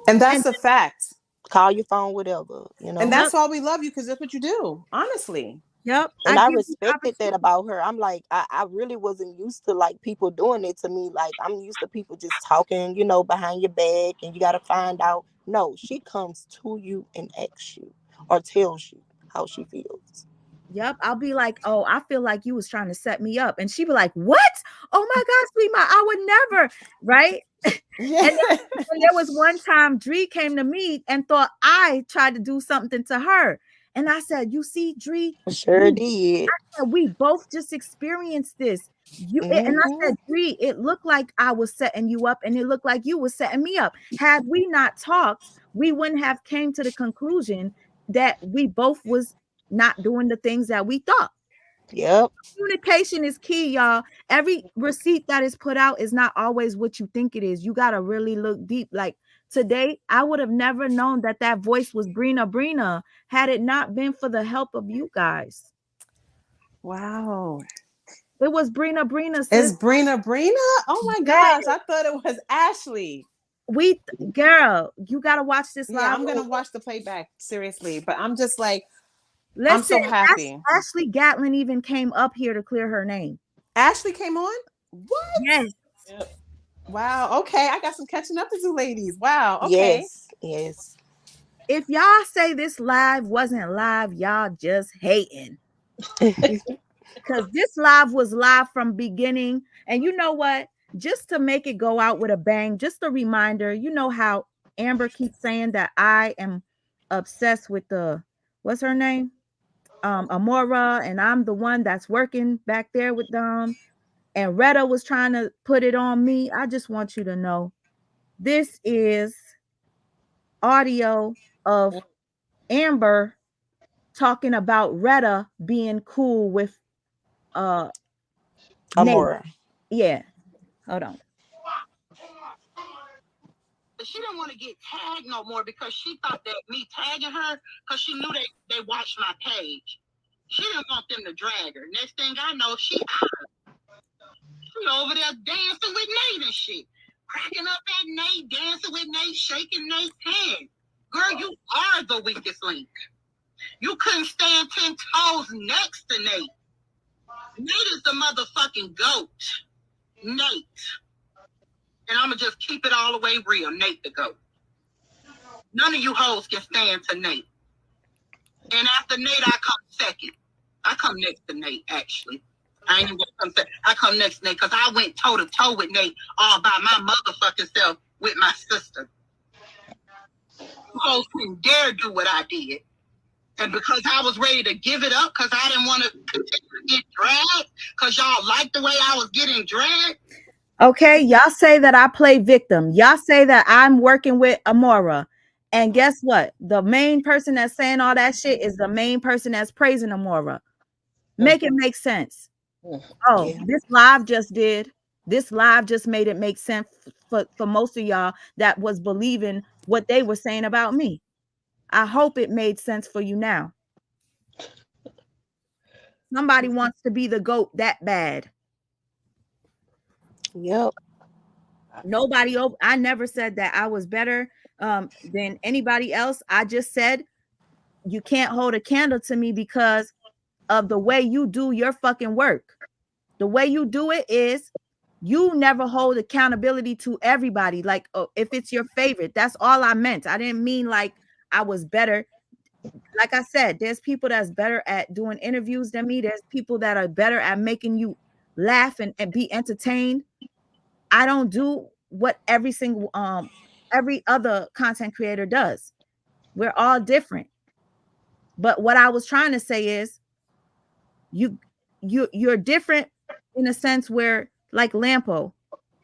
And that's a fact. Call your phone, whatever, And that's why we love you, because that's what you do, honestly. Yep. And I respected that about her. I'm like, I really wasn't used to like people doing it to me. Like, I'm used to people just talking, behind your back, and you got to find out. No, she comes to you and asks you or tells you how she feels. Yep. I'll be like, oh, I feel like you was trying to set me up. And she'd be like, what? Oh my God, Sweet Ma, I would never. Right. Yeah. And there was one time Dree came to me and thought I tried to do something to her. And I said, you see, Dree, Sure did. we both just experienced this. And I said, Dree, it looked like I was setting you up, and it looked like you was setting me up. Had we not talked, we wouldn't have came to the conclusion that we both was not doing the things that we thought. Yep. Communication is key, y'all. Every receipt that is put out is not always what you think it is. You got to really look deep. Like today, I would have never known that that voice was Brina had it not been for the help of you guys. Wow. It was Brina, It's sis. Brina. Oh my gosh, I thought it was Ashley. Girl, you gotta watch this live. Yeah, I'm gonna watch the playback, seriously. But I'm just like, listen, I'm so happy. Ashley Gatlin even came up here to clear her name. Ashley came on? What? Yes. Yep. Wow. Okay, I got some catching up to do, ladies. Wow. Okay. Yes. If y'all say this live wasn't live, y'all just hating. Because this live was live from beginning. And you know what? Just to make it go out with a bang, just a reminder, you know how Amber keeps saying that I am obsessed with what's her name? Amora, and I'm the one that's working back there with them. And Retta was trying to put it on me. I just want you to know this is audio of Amber talking about Retta being cool with Amora. Nate. Yeah. Hold on. She didn't want to get tagged no more because she thought that me tagging her, because she knew they watched my page. She didn't want them to drag her. Next thing I know, she over there dancing with Nate and shit. Cracking up at Nate, dancing with Nate, shaking Nate's hand. Girl, you are the weakest link. You couldn't stand 10 toes next to Nate. Nate is the motherfucking goat. Nate. And I'm going to just keep it all the way real. Nate the goat. None of you hoes can stand to Nate. And after Nate, I come second. I come next to Nate, actually. I ain't even gonna come second. I come next to Nate because I went toe to toe with Nate all by my motherfucking self with my sister. You hoes couldn't dare do what I did. And because I was ready to give it up because I didn't want to continue to get dragged because y'all liked the way I was getting dragged. Okay, y'all say that I play victim. Y'all say that I'm working with Amora. And guess what? The main person that's saying all that shit is the main person that's praising Amora. Make it make sense. Oh, Yeah. this live just did. This live just made it make sense for most of y'all that was believing what they were saying about me. I hope it made sense for you now. Somebody wants to be the GOAT that bad. Yep. Nobody over. I never said that I was better than anybody else. I just said you can't hold a candle to me because of the way you do your fucking work. The way you do it is you never hold accountability to everybody. Like, oh, if it's your favorite, that's all I meant. I didn't mean like I was better. Like I said, there's people that's better at doing interviews than me. There's people that are better at making you laugh and be entertained. I don't do what every other content creator does. We're all different. But what I was trying to say is you're different in a sense where, like Lampo,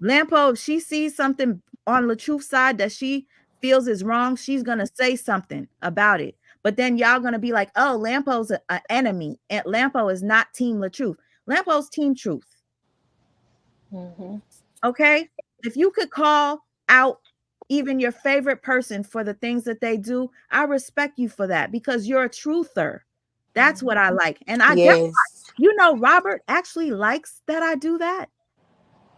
if she sees something on LaTruth's side that she feels is wrong, she's gonna say something about it. But then y'all gonna be like, oh, Lampo's an enemy, and Lampo is not Team LaTruth. Lampo's Team Truth. Mm-hmm. Okay, if you could call out even your favorite person for the things that they do, I respect you for that because you're a truther. That's what I like. And I guess, you know, Robert actually likes that I do that.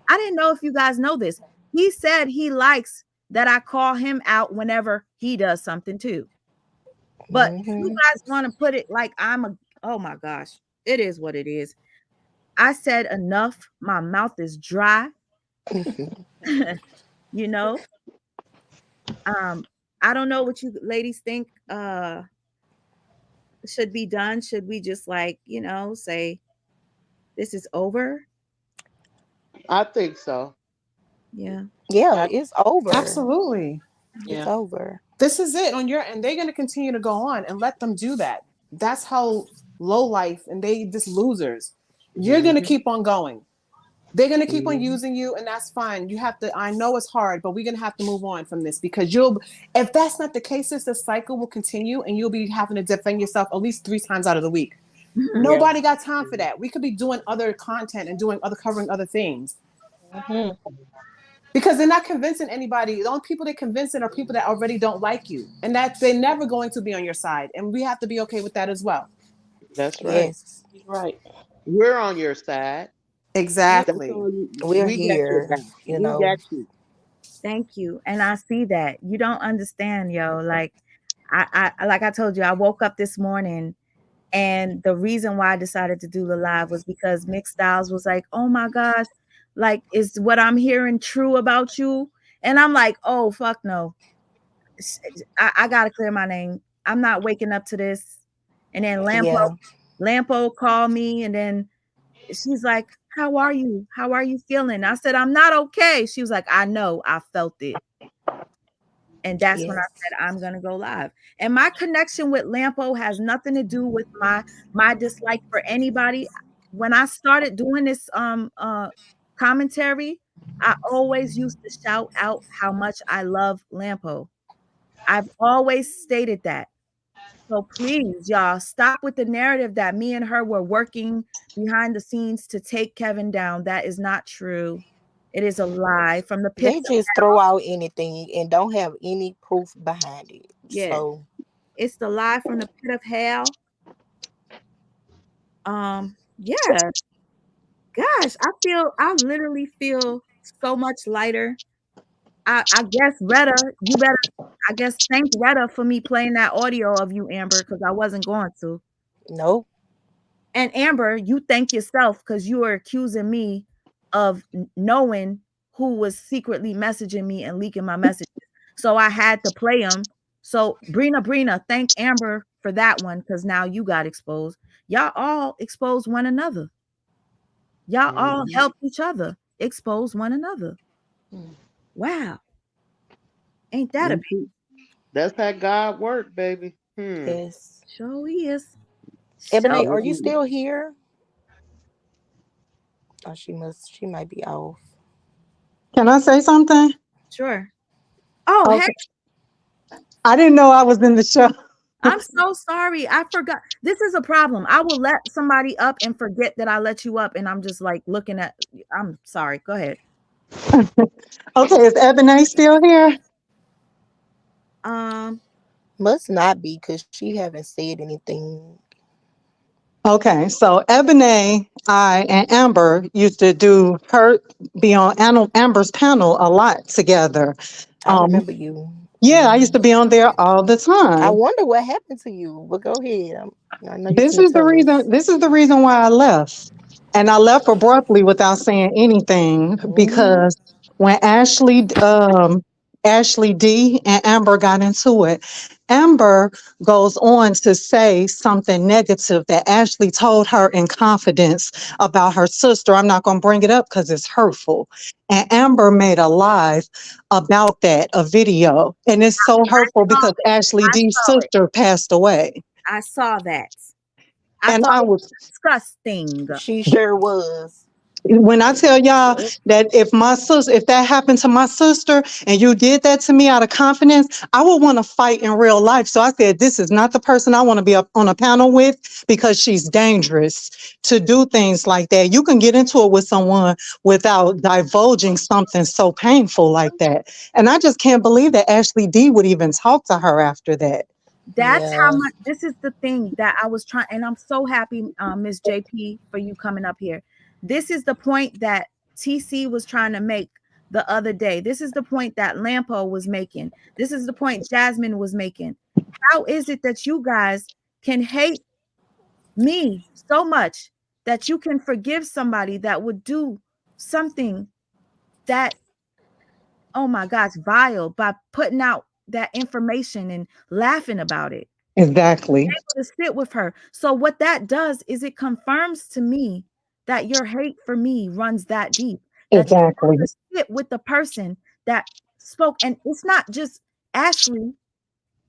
I didn't know if you guys know this. He said he likes that I call him out whenever he does something too. But you guys want to put it like oh my gosh, it is what it is. I said enough. My mouth is dry. You know, I don't know what you ladies think should be done. Should we just like, you know, say this is over? I think so. Yeah. Yeah, it's over. Absolutely. It's over. This is it on your end. They're going to continue to go on and let them do that. That's how low life and they just losers. You're gonna keep on going. They're gonna keep on using you, and that's fine. You have to. I know it's hard, but we're gonna have to move on from this because you'll. If that's not the case, the cycle will continue, and you'll be having to defend yourself at least 3 times out of the week. Nobody got time for that. We could be doing other content and covering other things. Because they're not convincing anybody. The only people they're convincing are people that already don't like you, and that they're never going to be on your side. And we have to be okay with that as well. That's right. Yes. Right. We're on your side. That's Exactly. all you, We're we got your here, back. you We know. got you. Thank you. And I see that. You don't understand, yo. Like like I told you, I woke up this morning and the reason why I decided to do the live was because Mixed Styles was like, oh my gosh, like, is what I'm hearing true about you? And I'm like, oh, fuck no. I got to clear my name. I'm not waking up to this. And then Yeah. Lampo called me and then she's like, how are you? How are you feeling? I said, I'm not okay. She was like, I know, I felt it. And that's when I Yes. said, I'm going to go live. And my connection with Lampo has nothing to do with my dislike for anybody. When I started doing this commentary, I always used to shout out how much I love Lampo. I've always stated that. So please, y'all, stop with the narrative that me and her were working behind the scenes to take Kevin down. That is not true. It is a lie from the pits They of just throw out anything and don't have any proof behind it. yeah. So It's the lie from the pit of hell. Yeah. Gosh, I literally feel so much lighter. I guess Retta, you better I guess thank Retta for me playing that audio of you, Amber, because I wasn't going to. nope. And Amber, you thank yourself because you are accusing me of knowing who was secretly messaging me and leaking my messages. So I had to play them. So Brina, thank Amber for that one because now you got exposed. Y'all all exposed one another. Y'all all help each other expose one another. Wow. Ain't that a piece? That's how God work, baby. Yes. Sure is. Ebony, So are you still here? Oh, she might be off. Can I say something? sure. Oh, hey, Okay. I didn't know I was in the show. I'm so sorry. I forgot. This is a problem. I will let somebody up and forget that I let you up, and I'm just like looking at. I'm sorry. Go ahead. Okay, is Ebony still here? Um. Must not be because she haven't said anything. Okay, so Ebony, I, and Amber used to be on Amber's panel a lot together. I Um, remember you. yeah, I used to be on there all the I time. wonder what happened to you. But go ahead. I know you This finna is the tell us. reason. This is the reason why I left, and I left abruptly without saying anything Mm-hmm. because when Ashley D and Amber got into it, Amber goes on to say something negative that Ashley told her in confidence about her sister. I'm not going to bring it up because it's hurtful. And Amber made a live about that, a video, and it's so I hurtful saw because it. Ashley I D's saw it. sister passed away. I saw that. I And thought I it was was disgusting. She sure was. when I tell y'all that if that happened to my sister and you did that to me out of confidence, I would want to fight in real life. So I said, this is not the person I want to be up on a panel with because she's dangerous to do things like that. You can get into it with someone without divulging something so painful like that. And I just can't believe that Ashley D would even talk to her after that. That's how Yeah. much. This is the thing that I was trying, and I'm so happy, Miss JP, for you coming up here. This is the point that TC was trying to make the other day. This is the point that Lampo was making. This is the point Jasmine was making. How is it that you guys can hate me so much that you can forgive somebody that would do something that, oh my gosh, vile by putting out that information and laughing about it? Exactly. Able to sit with her. So what that does is it confirms to me that your hate for me runs that deep. That you're Exactly. able to sit with the person that spoke, and it's not just Ashley,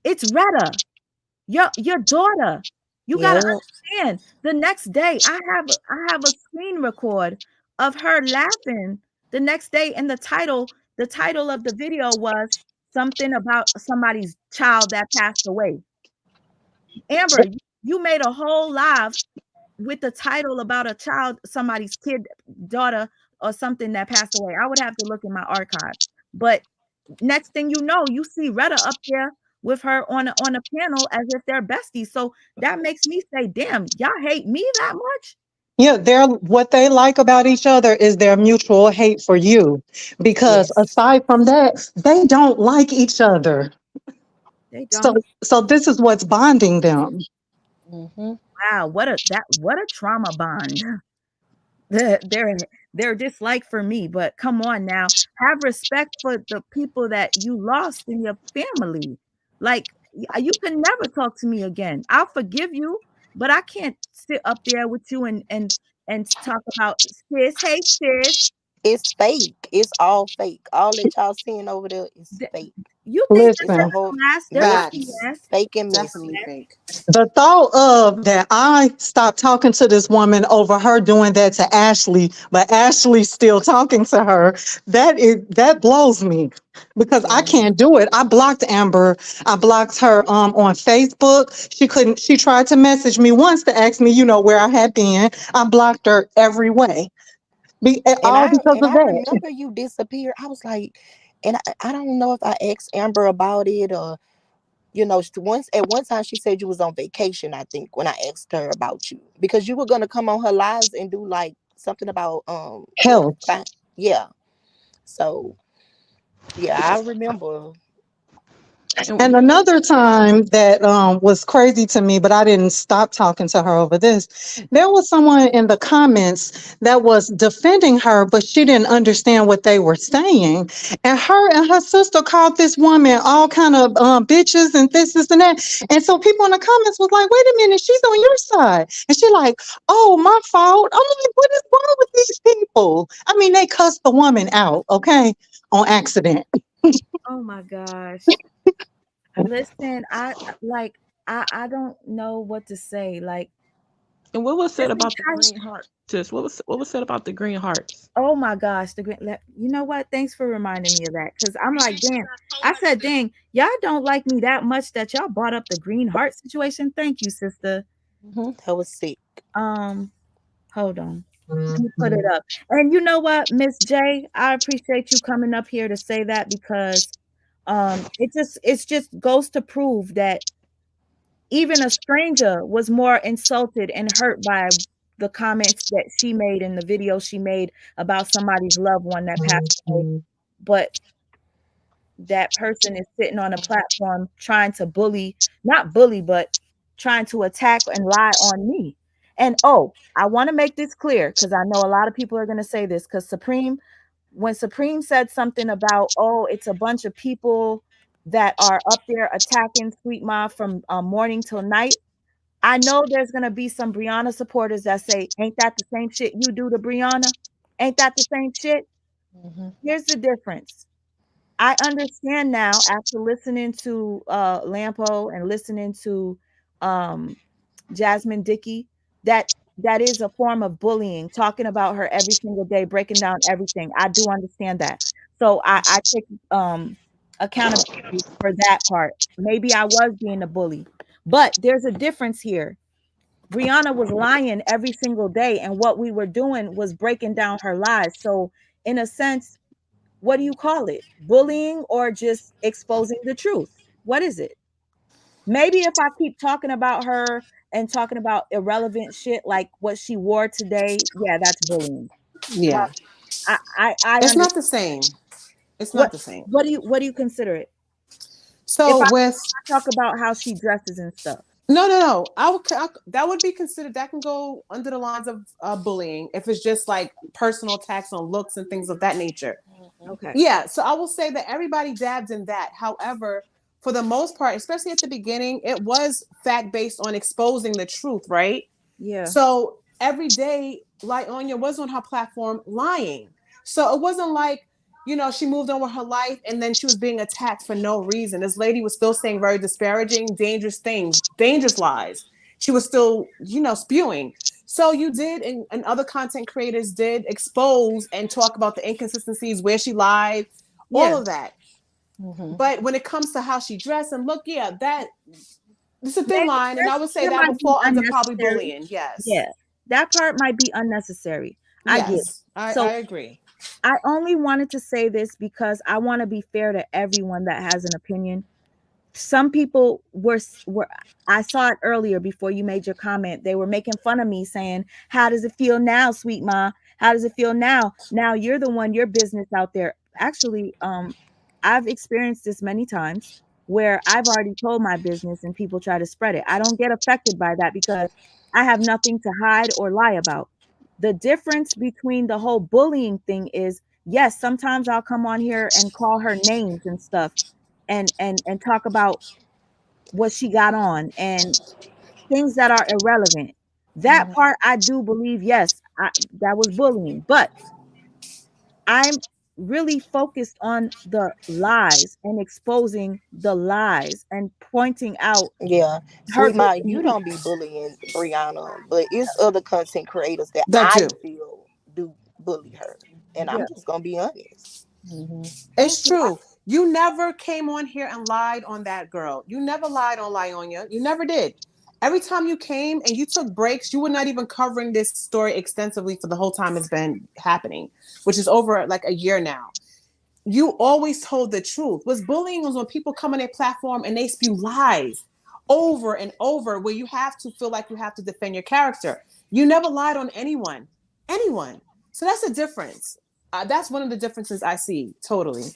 it's Retta, your daughter. You got to Yeah. understand. The next day, I have a screen record of her laughing the next day, and the title of the video was something about somebody's child that passed away. Amber, you made a whole live with the title about a child, somebody's kid, daughter, or something that passed away. I would have to look in my archive. But next thing you know, you see Retta up there with her on a panel as if they're besties. So that makes me say, damn, y'all hate me that much? Yeah, they're what they like about each other is their mutual hate for you. Because Yes. aside from that, they don't like each other. They So don't. so this is what's bonding them. Mm-hmm. Wow, what a trauma bond. Their their dislike for me, but come on now, have respect for the people that you lost in your family. Like you can never talk to me again. I'll forgive you, but I can't sit up there with you and talk about sis. Hey sis, It's fake. It's all fake. All that y'all seeing over there is th- fake. you think that It's a Listen. they're whole, gonna last? They're not yeah, Facts. gonna last. fake and Definitely messy. fake. The thought of that I stopped talking to this woman over her doing that to Ashley, but Ashley's still talking to her, that blows me because I Yeah. can't do it. I blocked Amber. I blocked her on Facebook. She tried to message me once to ask me, where I had been. I blocked her every way. And All I because and of I that. remember you disappeared. I was like, and I don't know if I asked Amber about it or once at one time she said you was on vacation, I think, when I asked her about you. Because you were gonna come on her lives and do like something about what Hell. yeah. So yeah, I remember. And another time that was crazy to me, but I didn't stop talking to her over this. There was someone in the comments that was defending her, but she didn't understand what they were saying. And her sister called this woman all kind of bitches and this and that. And so people in the comments was like, "Wait a minute, she's on your side," and she like, "Oh, my fault." I'm like, "What is wrong with these people?" I mean, they cussed the woman out, okay, on accident. Oh my gosh. Listen, I don't know what to say. Like And what was said just about the because green heart? Sis, what was said about the green hearts? oh my gosh, you know what? Thanks for reminding me of that because I'm like, damn. I said, dang, y'all don't like me that much that y'all brought up the green heart situation. Thank you, sister. That was sick. Um, hold on. Let me put it up. And you know what, Miss J, I appreciate you coming up here to say that because it just goes to prove that even a stranger was more insulted and hurt by the comments that she made in the video she made about somebody's loved one that passed away. But that person is sitting on a platform trying to not bully, but trying to attack and lie on me. And oh, I want to make this clear because I know a lot of people are going to say this because when Supreme said something about, oh, it's a bunch of people that are up there attacking Sweet Ma from morning till night. I know there's gonna be some Brianna supporters that say, "Ain't that the same shit you do to Brianna? Ain't that the same shit?" Here's the difference. I understand now after listening to Lampo and listening to um, Jasmine Dickey that that is a form of bullying, talking about her every single day, breaking down everything. I do understand that. So I take accountability for that part. Maybe I was being a bully, but there's a difference here. Brianna was lying every single day, and what we were doing was breaking down her lies. So, in a sense, what do you call it? Bullying or just exposing the truth? What is it? Maybe if I keep talking about her and talking about irrelevant shit like what she wore today, yeah, that's bullying. Yeah. I It's understand. not the same. It's What not the same. what do you consider it? If So I, with if I talk about how she dresses and stuff. no, no, no. That would be considered. That can go under the lines of bullying if it's just like personal attacks on looks and things of that nature. Okay. Yeah. So I will say that everybody dabs in that. However, for the most part, especially at the beginning, it was fact based on exposing the truth, right? Yeah. So every day, like Anya was on her platform lying. So it wasn't like, she moved on with her life and then she was being attacked for no reason. This lady was still saying very disparaging, dangerous things, dangerous lies. she was still, spewing. So you did, and other content creators did expose and talk about the inconsistencies, where she lied, all of that. Mm-hmm. But when it comes to how she dressed and look, yeah, that it's a thin line, and I would say That that might would be fall under probably unnecessary. bullying. Yes. Yeah, that part might be unnecessary. I get it. Yes, I So agree. I only wanted to say this because I want to be fair to everyone that has an opinion. Some people were I saw it earlier before you made your comment. They were making fun of me saying, "How does it feel now, sweet ma? How does it feel now? Now you're the one, your business out there." Actually, I've experienced this many times where I've already told my business and people try to spread it. I don't get affected by that because I have nothing to hide or lie about. The difference between the whole bullying thing is, yes, sometimes I'll come on here and call her names and stuff and talk about what she got on and things that are irrelevant. That part I do believe, yes, that was bullying, but I'm really focused on the lies and exposing the lies and pointing out Yeah, her Sweet Ma, you beliefs. don't be bullying Brianna, but it's other content creators that That I do. feel do bully her, and Yeah. I'm just gonna be honest. Mm-hmm. It's true. You never came on here and lied on that girl. You never lied on Lyonya. You never did. Every time you came and you took breaks, you were not even covering this story extensively for the whole time it's been happening, which is over like a year now. You always told the truth. What's bullying was when people come on a platform and they spew lies over and over, where you have to feel like you have to defend your character. You never lied on anyone, anyone. So that's the difference. That's one of the differences I see. Totally.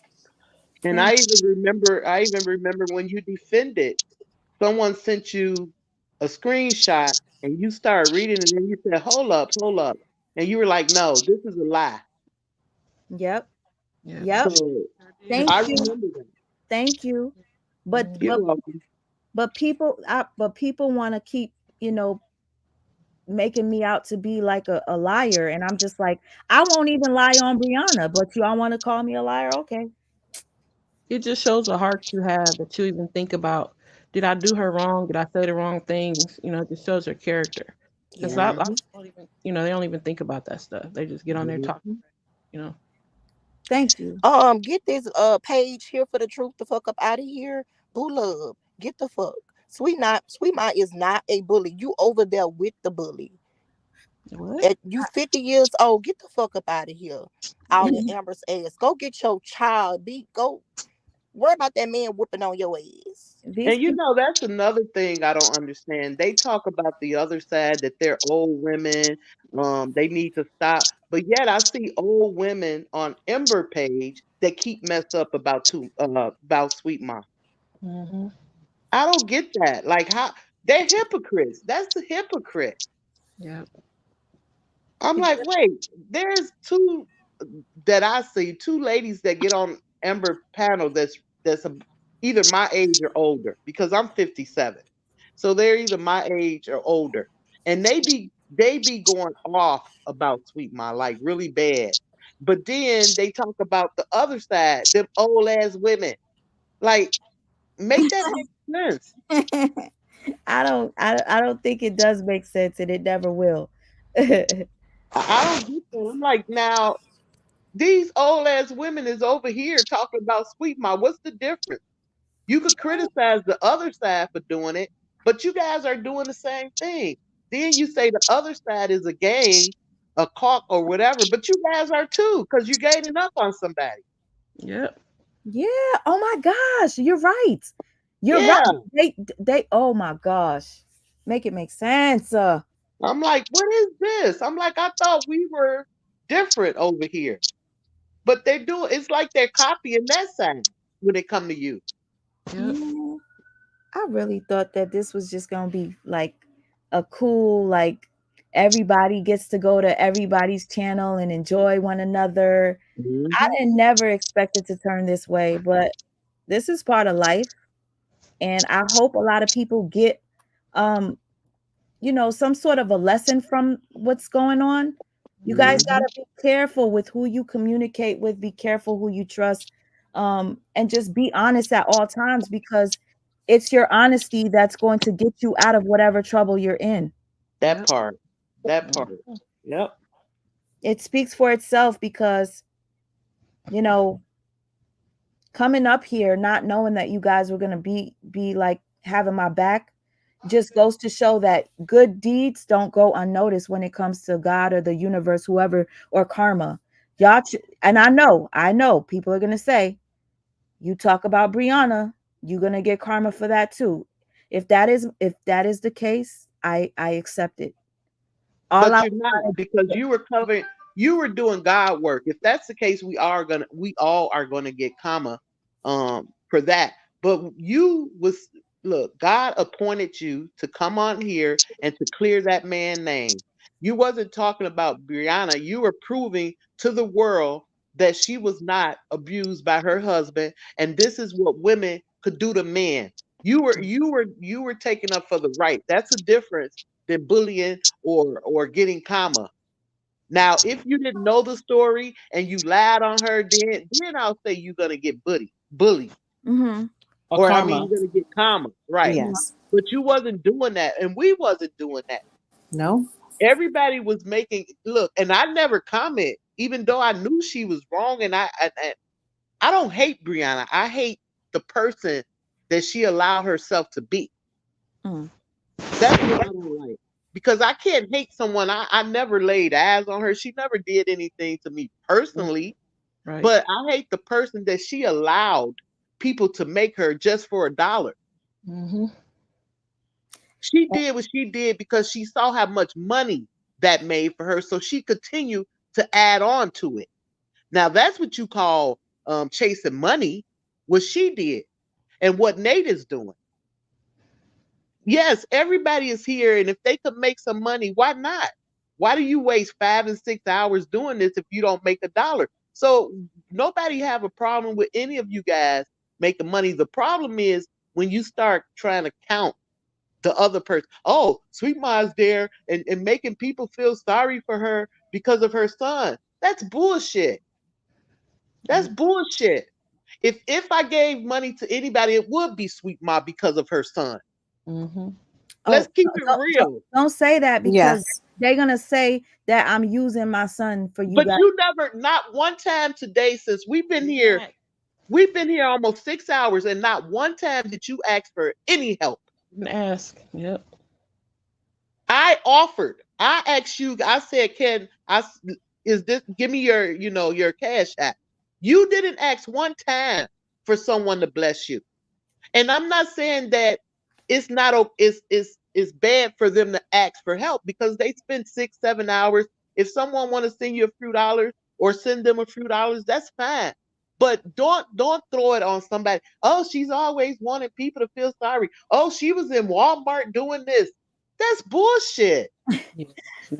And I even remember when you defended, someone sent you a screenshot and you started reading it and you said, hold up. And you were like, no, this is a lie. Yep. Yeah. Yep. So Thank I you. remember that. Thank you. But You're but welcome. but people want to keep, making me out to be like a liar, and I'm just like, I won't even lie on Brianna, but you all want to call me a liar. Okay. It just shows the heart you have that you even think about, did I do her wrong? Did I say the wrong things? It just shows her character. Because Yeah. I Hmm. don't even, they don't even think about that stuff. They just get on there talking, Hmm. you know. Thank you. Get this page here for the truth the fuck up out of here. Boo love, get the fuck. Sweet Ma is not a bully. You over there with the bully. What? At you 50 years old, get the fuck up out of here. All in Amber's ass. Go get your child. Go worry about that man whooping on your ass. These And people. that's another thing I don't understand. They talk about the other side that they're old women, they need to stop. But yet I see old women on Ember page that keep mess up about Sweet Mom. Mm-hmm. I don't get that. Like how they're hypocrites. That's a hypocrite. Yeah. I'm like, wait, there's two that I see, two ladies that get on Ember panel that's either my age or older because I'm 57. So they're either my age or older. And they be going off about Sweet Ma like really bad. But then they talk about the other side, them old ass women. Like, make that make sense. I don't think it does make sense, and it never will. I don't get that. I'm like, now these old ass women is over here talking about Sweet Ma. What's the difference? You could criticize the other side for doing it, but you guys are doing the same thing. Then you say the other side is a gang, a caught or whatever, but you guys are too, because you're gaining up on somebody. Yep. Yeah. Oh my gosh, you're right. You're right. Yeah. They. Oh my gosh, make it make sense. I'm like, what is this? I'm like, I thought we were different over here. But they do it's like they're copying that side when they come to you. Yep. Yeah. I really thought that this was just gonna be like a cool, like everybody gets to go to everybody's channel and enjoy one another. I Hmm. didn't never expect it to turn this way, but this is part of life. And I hope a lot of people get um some sort of a lesson from what's going on. You guys got Hmm. to be careful with who you communicate with, be careful who you trust, and just be honest at all times, because It's your honesty that's going to get you out of whatever trouble you're in. That Yep. part. That part. Yep. It speaks for itself because, you know, coming up here not knowing that you guys were going to be like having my back just goes to show that good deeds don't go unnoticed when it comes to God or the universe, whoever, or karma. And I know people are going to say, you talk about Brianna, you're going to get karma for that too. If that is the case, I accept it. All But I you're not, because you were doing God work. If that's the case, we all are gonna get karma for that. But you was look, God appointed you to come on here and to clear that man's name. You wasn't talking about Brianna. You were proving to the world that she was not abused by her husband, and this is what women could do to men. You were taking up for the right. That's a difference than bullying or getting karma. Now, if you didn't know the story and you lied on her, then I'll say you're gonna get bullied, Mm-hmm. Or or I mean, karma. you're gonna get karma, right? Yes. But you wasn't doing that, and we wasn't doing that. No. Everybody was making look, and I never comment, even though I knew she was wrong, and I don't hate Brianna. I hate the person that she allowed herself to be. Mm. That's what I don't like. Because I can't hate someone. I never laid eyes on her. She never did anything to me personally. Right. But I hate the person that she allowed people to make her just for $1. Mm-hmm. She did what she did because she saw how much money that made for her. So she continued to add on to it. Now that's what you call chasing money, what she did and what Nate is doing. Yes, everybody is here, and if they could make some money, why not? Why do you waste 5 and 6 hours doing this if you don't make $1? So nobody have a problem with any of you guys making money. The problem is when you start trying to count the other person. Oh, Sweet Ma's there and making people feel sorry for her because of her son. That's bullshit. That's bullshit. If I gave money to anybody, it would be Sweet Ma because of her son. Mm-hmm. Let's Oh, keep it real. don't say that because Yes. they're gonna say that I'm using my son for you But guys. you never, not one time today since we've been here almost 6 hours, and not one time did you ask for any help. Didn't ask. Yep. I offered. I asked you. I said, "Can is this? Give me your, your cash app." You didn't ask one time for someone to bless you. And I'm not saying that it's not it's bad for them to ask for help because they spend 6-7 hours. If someone want to send you a few dollars or send them a few dollars, that's fine. But don't throw it on somebody. Oh, she's always wanting people to feel sorry. Oh, she was in Walmart doing this. That's bullshit. Yes.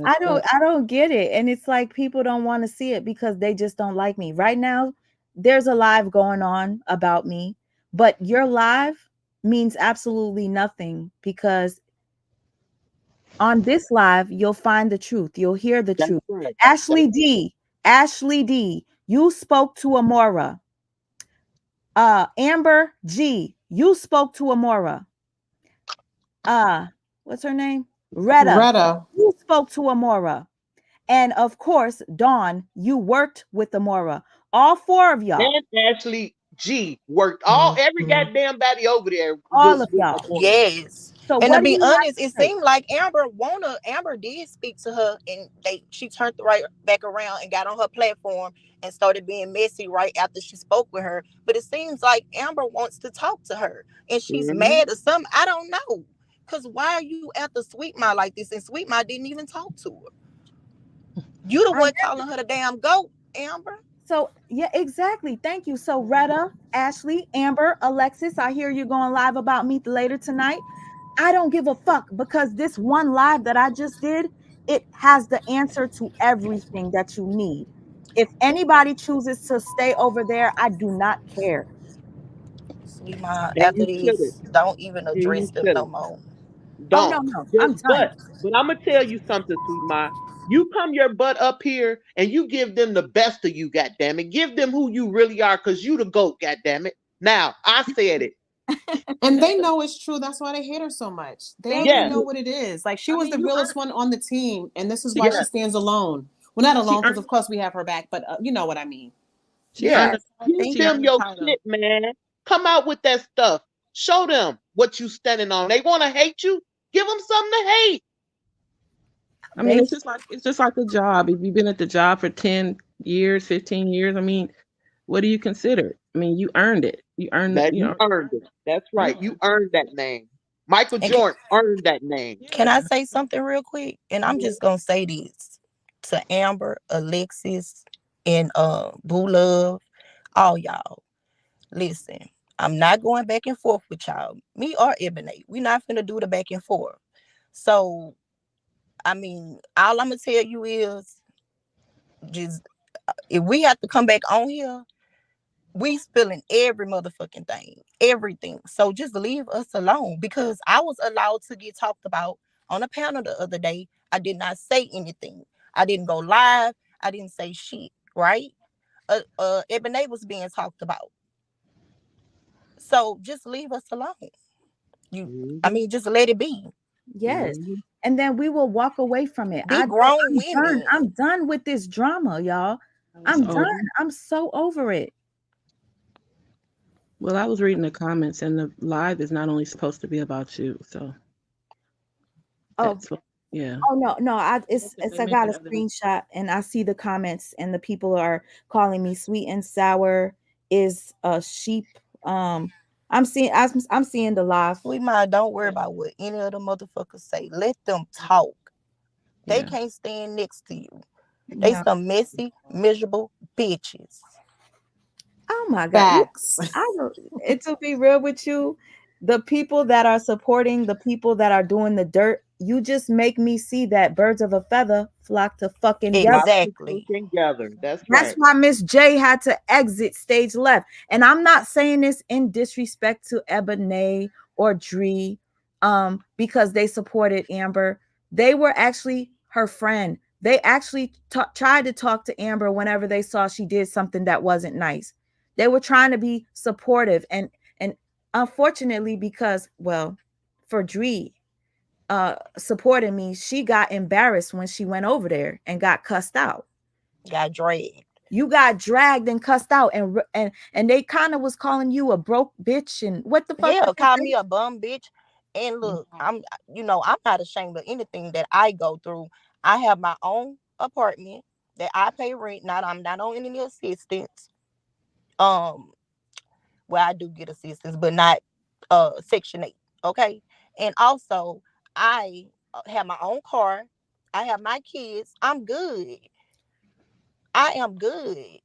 I don't get it. And it's like people don't want to see it because they just don't like me. Right now, there's a live going on about me, but your live means absolutely nothing because on this live, you'll find the truth. You'll hear the That's truth. right. Ashley D, Ashley D, you spoke to Amora. Amber G, you spoke to Amora. What's her name? Retta, Retta. you spoke to Amora. And of course, Dawn, you worked with Amora. All four of y'all. And Ashley G worked every Mhm. goddamn body over there All was of with y'all. Amora. Yes. So And to what do be you have honest, to it say? seemed like Amber did speak to her, and she turned right back around and got on her platform and started being messy right after she spoke with her. But it seems like Amber wants to talk to her and she's Mhm. mad or something. I don't know. Cause why are you after Sweet Ma like this? And Sweet Ma didn't even talk to her. You the I one calling her the damn goat, Amber. So yeah, exactly. Thank you. So Retta, Ashley, Amber, Alexis, I hear you're going live about me later tonight. I don't give a fuck because this one live that I just did, it has the answer to everything that you need. If anybody chooses to stay over there, I do not care. Sweet Ma, And after you shouldn't. this, don't even And you address them no shouldn't. more. Oh no, Don't. no, I'm Just done. but I'm gonna tell you something, Sweet Ma. You come your butt up here and you give them the best of you, goddamn it. Give them who you really are, cause you the goat, goddamn it. Now I said it. And they know it's true. That's why they hate her so much. They already know what it is. Like, she was the realest one on the team, and this is why she stands alone. Well, not alone, because of course we have her back, but you know what I mean. Give them your shit, man. Come out with that stuff. Show them what you standing on. They want to hate you. Give them something to hate. I mean, it's just like a job. If you've been at the job for 10 years, 15 years, I mean, what do you consider? I mean, you earned it. You earned that. You earned it. That's right. You earned that name. Michael Jordan earned that name. Can I say something real quick? And I'm just gonna say this to Amber, Alexis, and Boo Love, all y'all. Listen, I'm not going back and forth with y'all. Me or Ebony. We not finna do the back and forth. So, I mean, all I'm gonna tell you is just if we have to come back on here, we spilling every motherfucking thing, everything. So just leave us alone, because I was allowed to get talked about on a panel the other day. I did not say anything. I didn't go live. I didn't say shit, right? Ebony was being talked about. So just leave us alone. I mean, just let it be. Yes. And then we will walk away from it. Be grown women. I'm done with this drama, y'all. I'm done. I'm so over it. Well, I was reading the comments, and the live is not only supposed to be about you. So, yeah. Oh no, I got a screenshot, and I see the comments, and the people are calling me sweet and sour is a sheep. I'm seeing the live. Sweet mind, don't worry about what any of the motherfuckers say. Let them talk. They can't stand next to you. They some messy, miserable bitches. Oh my God. To be real with you, the people that are supporting the people that are doing the dirt, you just make me see that birds of a feather flock to fucking exactly together. That's why Miss J had to exit stage left. And I'm not saying this in disrespect to Ebony or Dree, because they supported Amber. They were actually her friend. They actually tried to talk to Amber whenever they saw she did something that wasn't nice. They were trying to be supportive, and unfortunately, because for Dree supporting me, she got embarrassed when she went over there and got cussed out. Got dragged. You got dragged and cussed out, and they kind of was calling you a broke bitch, and what the fuck? Yeah, call me a bum bitch. And look, I'm not ashamed of anything that I go through. I have my own apartment that I pay rent. I'm not on any assistance. Well, I do get assistance, but not Section 8. Okay. And also I have my own car. I have my kids. I'm good. I am good.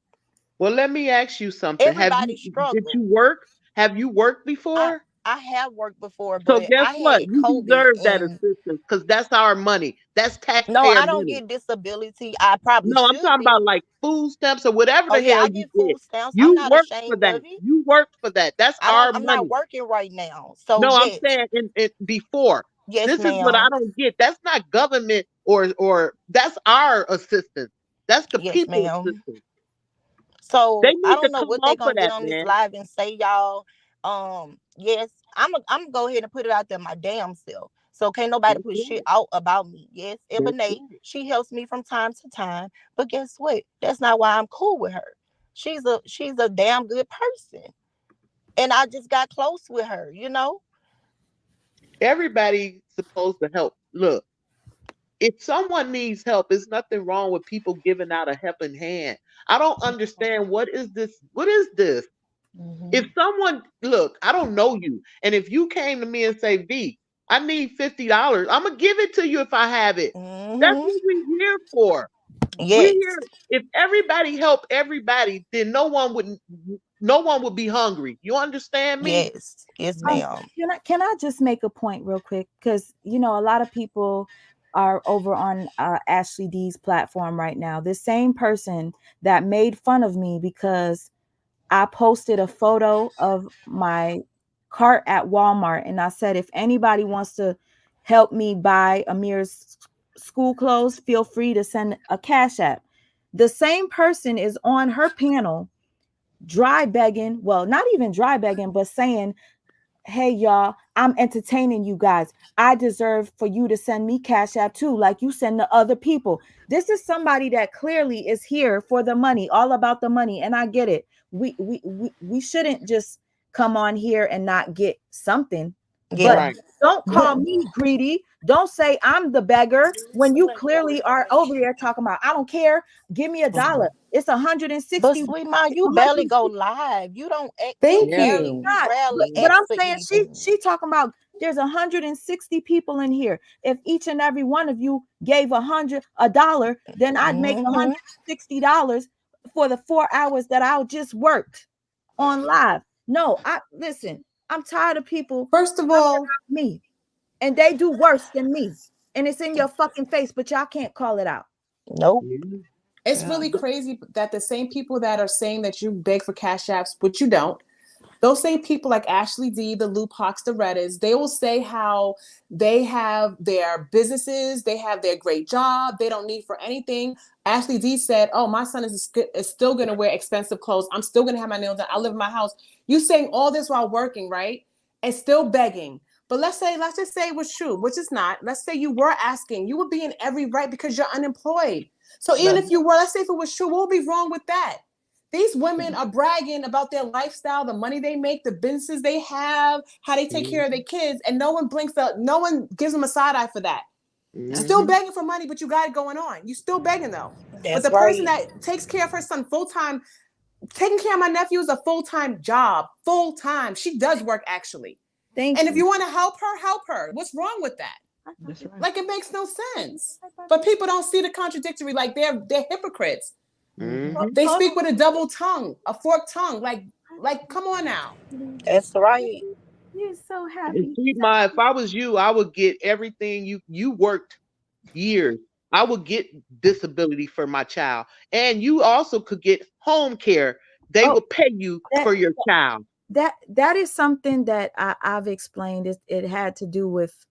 Well, let me ask you something. Everybody struggle. Did you work? Have you worked before? I have worked before, so but guess I what? had You COVID deserve that assistance, because that's our money. That's taxpayer No, I don't money. get disability. I probably No, I'm talking about like food stamps or whatever the hell I you get get. food stamps. You I'm not worked for ashamed that. of it. You worked for that. That's our I'm money. not working right now. So no, yes. I'm saying in before. Yes, this ma'am. is what I don't get. That's not government or that's our assistance. That's the people's assistance. So they need I don't to know come what they're off gonna of get that, on man. this live and say, y'all. Yes, I'm gonna go ahead and put it out there my damn self. So can't nobody put shit out about me. Yes, Ebony, she helps me from time to time. But guess what? That's not why I'm cool with her. She's a damn good person. And I just got close with her, Everybody's supposed to help. Look, if someone needs help, there's nothing wrong with people giving out a helping hand. I don't understand what is this? What is this? If someone, look, I don't know you, and if you came to me and say, V, I need $50, I'm gonna give it to you if I have it. That's what we're here for. Yes. We're here. If everybody helped everybody, then no one would be hungry. You understand me? Yes, ma'am. Can I just make a point real quick? Because a lot of people are over on Ashley D's platform right now. The same person that made fun of me because I posted a photo of my cart at Walmart, and I said, if anybody wants to help me buy Amir's school clothes, feel free to send a Cash App. The same person is on her panel dry begging, well, not even dry begging, but saying, hey y'all, I'm entertaining you guys. I deserve for you to send me Cash App too, like you send to other people. This is somebody that clearly is here for the money, all about the money. And I get it. We shouldn't just come on here and not get something. But Yeah. don't But call me greedy. Don't say I'm the beggar when you clearly are over there talking about I don't care. Give me $1. It's 160. Sweet Ma, It's you barely 160. go live. You don't ask, you Thank Yeah, barely, you. you not. rarely But ask I'm for saying anything. she talking about there's 160 people in here. If each and every one of you gave $100, then I'd make Mm-hmm. $160 for the 4 hours that I just worked on live. No, I listen. I'm tired of people First of talking all, about me, and they do worse than me, and it's in your fucking face, but y'all can't call it out. Nope. it's Yeah. really crazy that the same people that are saying that you beg for cash apps, but you don't, those same people like Ashley D, the Luke Hawks, the Reddits, they will say how they have their businesses, they have their great job, they don't need for anything. Ashley D said, oh, my son is still going to wear expensive clothes. I'm still going to have my nails done. I live in my house. You saying all this while working, right? And still begging. But let's just say it was true, which is not. Let's say you were asking. You would be in every right because you're unemployed. So even if you were, let's say if it was true, what would be wrong with that? These women are bragging about their lifestyle, the money they make, the businesses they have, how they take care of their kids, and no one blinks out. No one gives them a side eye for that. You're still begging for money, but you got it going on. You still begging though. But That's the person right. that takes care of her son full time, taking care of my nephew is a full-time job. Full time. She does work actually. Thank And you. if you want to help her, help her. What's wrong with that? That's right. Like it makes no sense. But people don't see the contradictory. Like they're hypocrites. Mm-hmm. They speak with a double tongue, a forked tongue. Like, come on now. That's right. You're so And happy. Sweet Ma, if I was you, I would get everything you worked years. I would get disability for my child, and you also could get home care. They Oh, would pay you that for your child. that is something that I've explained. It had to do with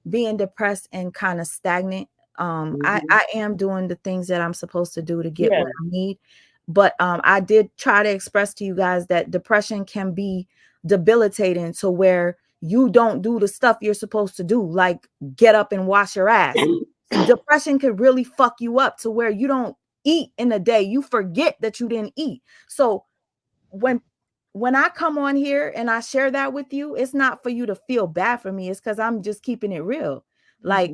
being depressed and kind of stagnant. I am doing the things that I'm supposed to do to get Yeah. what I need, but I did try to express to you guys that depression can be debilitating to where you don't do the stuff you're supposed to do, like get up and wash your ass. Depression could really fuck you up to where you don't eat in a day. You forget that you didn't eat. So when I come on here and I share that with you, it's not for you to feel bad for me. It's because I'm just keeping it real. Like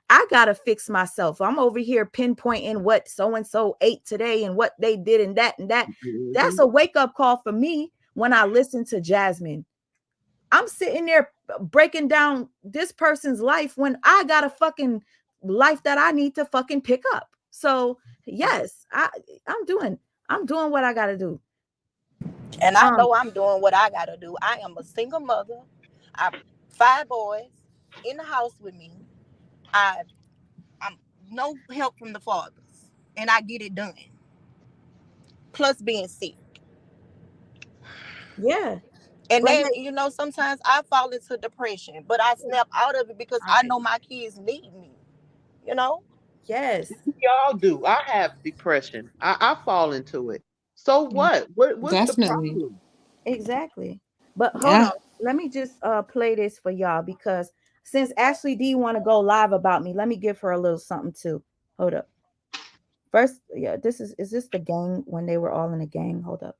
I gotta fix myself. I'm over here pinpointing what so and so ate today and what they did and that and that. That's a wake up call for me when I listen to Jasmine. I'm sitting there breaking down this person's life when I got a fucking life that I need to fucking pick up. So yes, I'm doing what I gotta do. And I know I'm doing what I gotta do. I am a single mother. I 5 boys in the house with me. I'm no help from the fathers. And I get it done. Plus being sick. Yeah. And But then, sometimes I fall into depression, but I snap out of it because I know my kids need me. You know? yes. We all do. I have depression. I fall into it. So what? What's the Definitely. problem? Exactly. But hold Yeah. on. Let me just play this for y'all because since Ashley D want to go live about me, let me give her a little something too. Hold up. First, yeah, this is this the gang when they were all in a gang? Hold up.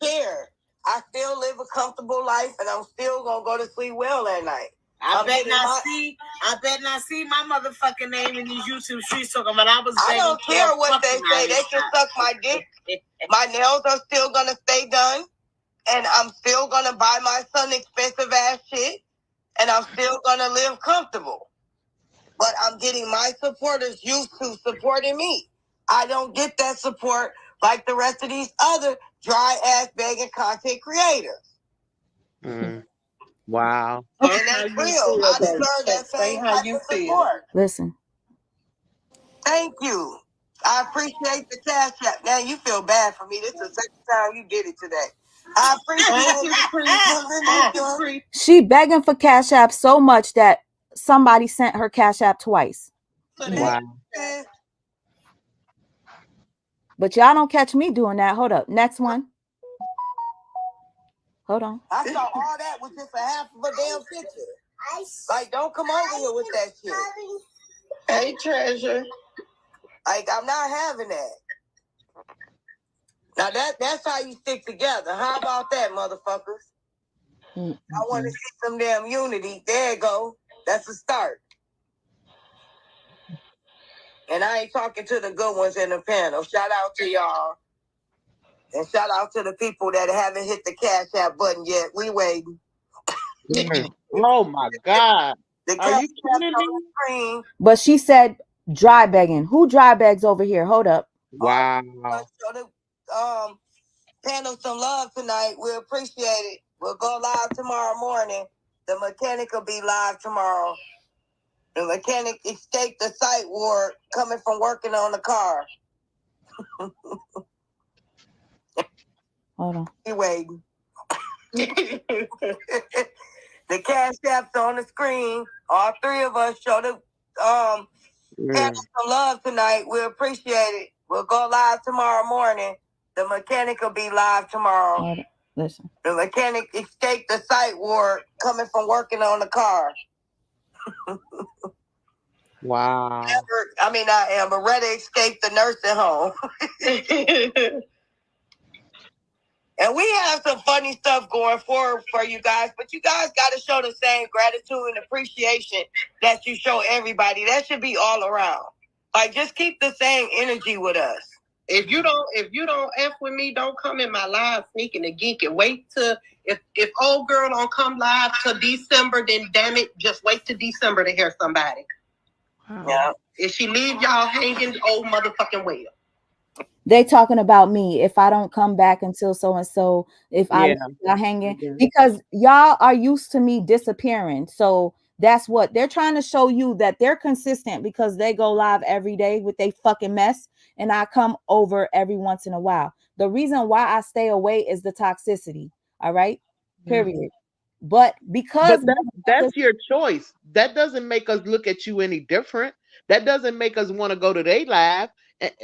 Here, I still live a comfortable life, and I'm still gonna go to sleep well at night. I bet not see my motherfucking name in these YouTube streets talking about I was. I don't care what they say. They can suck my dick. My nails are still gonna stay done, and I'm still gonna buy my son expensive ass shit, and I'm still gonna live comfortable. But I'm getting my supporters used to supporting me. I don't get that support like the rest of these other dry ass begging content creators. Wow. And that's real. I deserve that same type of support. Listen. Thank you. I appreciate the cash app. Now you feel bad for me. This is the second time you did it today. I appreciate it. She begging for Cash App so much that somebody sent her Cash App twice. Wow. But y'all don't catch me doing that. Hold up. Next one. Hold on. I saw all that was just a half of a damn picture. Like, don't come over here with that shit. Hey, treasure. Like, I'm not having that. Now that's how you stick together. How about that, motherfuckers? I want to see some damn unity. There you go. That's a start. And I ain't talking to the good ones in the panel. Shout out to y'all. And shout out to the people that haven't hit the Cash App button yet. We waiting. Oh my God. The Are Cash you App's kidding on me? the screen. But she said dry begging. Who dry begs over here? Hold up. Wow. Show the panel some love tonight. We appreciate it. We'll go live tomorrow morning. The mechanic will be live tomorrow. The mechanic escaped the site ward coming from working on the car. Hold on. He waiting. The Cash App's on the screen. All three of us show the panel some love tonight. We appreciate it. We'll go live tomorrow morning. The mechanic will be live tomorrow. Hold on. Listen. The mechanic escaped the site ward coming from working on the car. Wow. Not Amber. Retta escaped the nursing home. And we have some funny stuff going forward for you guys, but you guys got to show the same gratitude and appreciation that you show everybody. That should be all around. Like, just keep the same energy with us. If you don't F with me, don't come in my live sneaking and geeking. Wait till if old girl don't come live till December, then damn it, just wait till December to hear somebody. Yeah. If she leave y'all hanging, old motherfucking well. They talking about me if I don't come back until so and so, if I leave y'all hanging, because y'all are used to me disappearing. So that's what they're trying to show you, that they're consistent because they go live every day with they fucking mess, and I come over every once in a while. The reason why I stay away is the toxicity. All right, period. But because that's your choice. That doesn't make us look at you any different. That doesn't make us want to go to their live.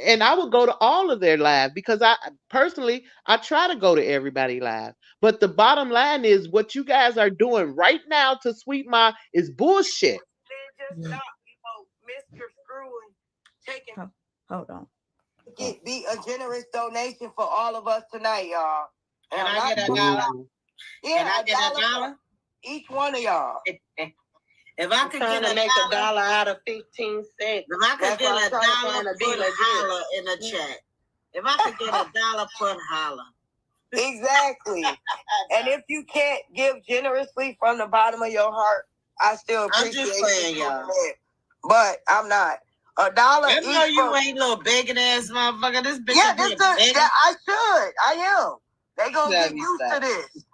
And I would go to all of their live because I personally try to go to everybody live. But the bottom line is what you guys are doing right now to Sweet Ma is bullshit. Just stop, Mr. Screwing, taking. Hold on. Be a generous donation for all of us tonight, y'all. And I get a dollar. Yeah, and I get a dollar. Each one of y'all. If I could get make a dollar out of 15 cents. If I could get a dollar, put a holler in the chat. If I could get a dollar, put holler. Exactly. And if you can't give generously from the bottom of your heart, I still appreciate I'm just saying, y'all. But I'm not. $1 I know you ain't little begging ass motherfucker. This bitch I should. I am. They gonna get used to this.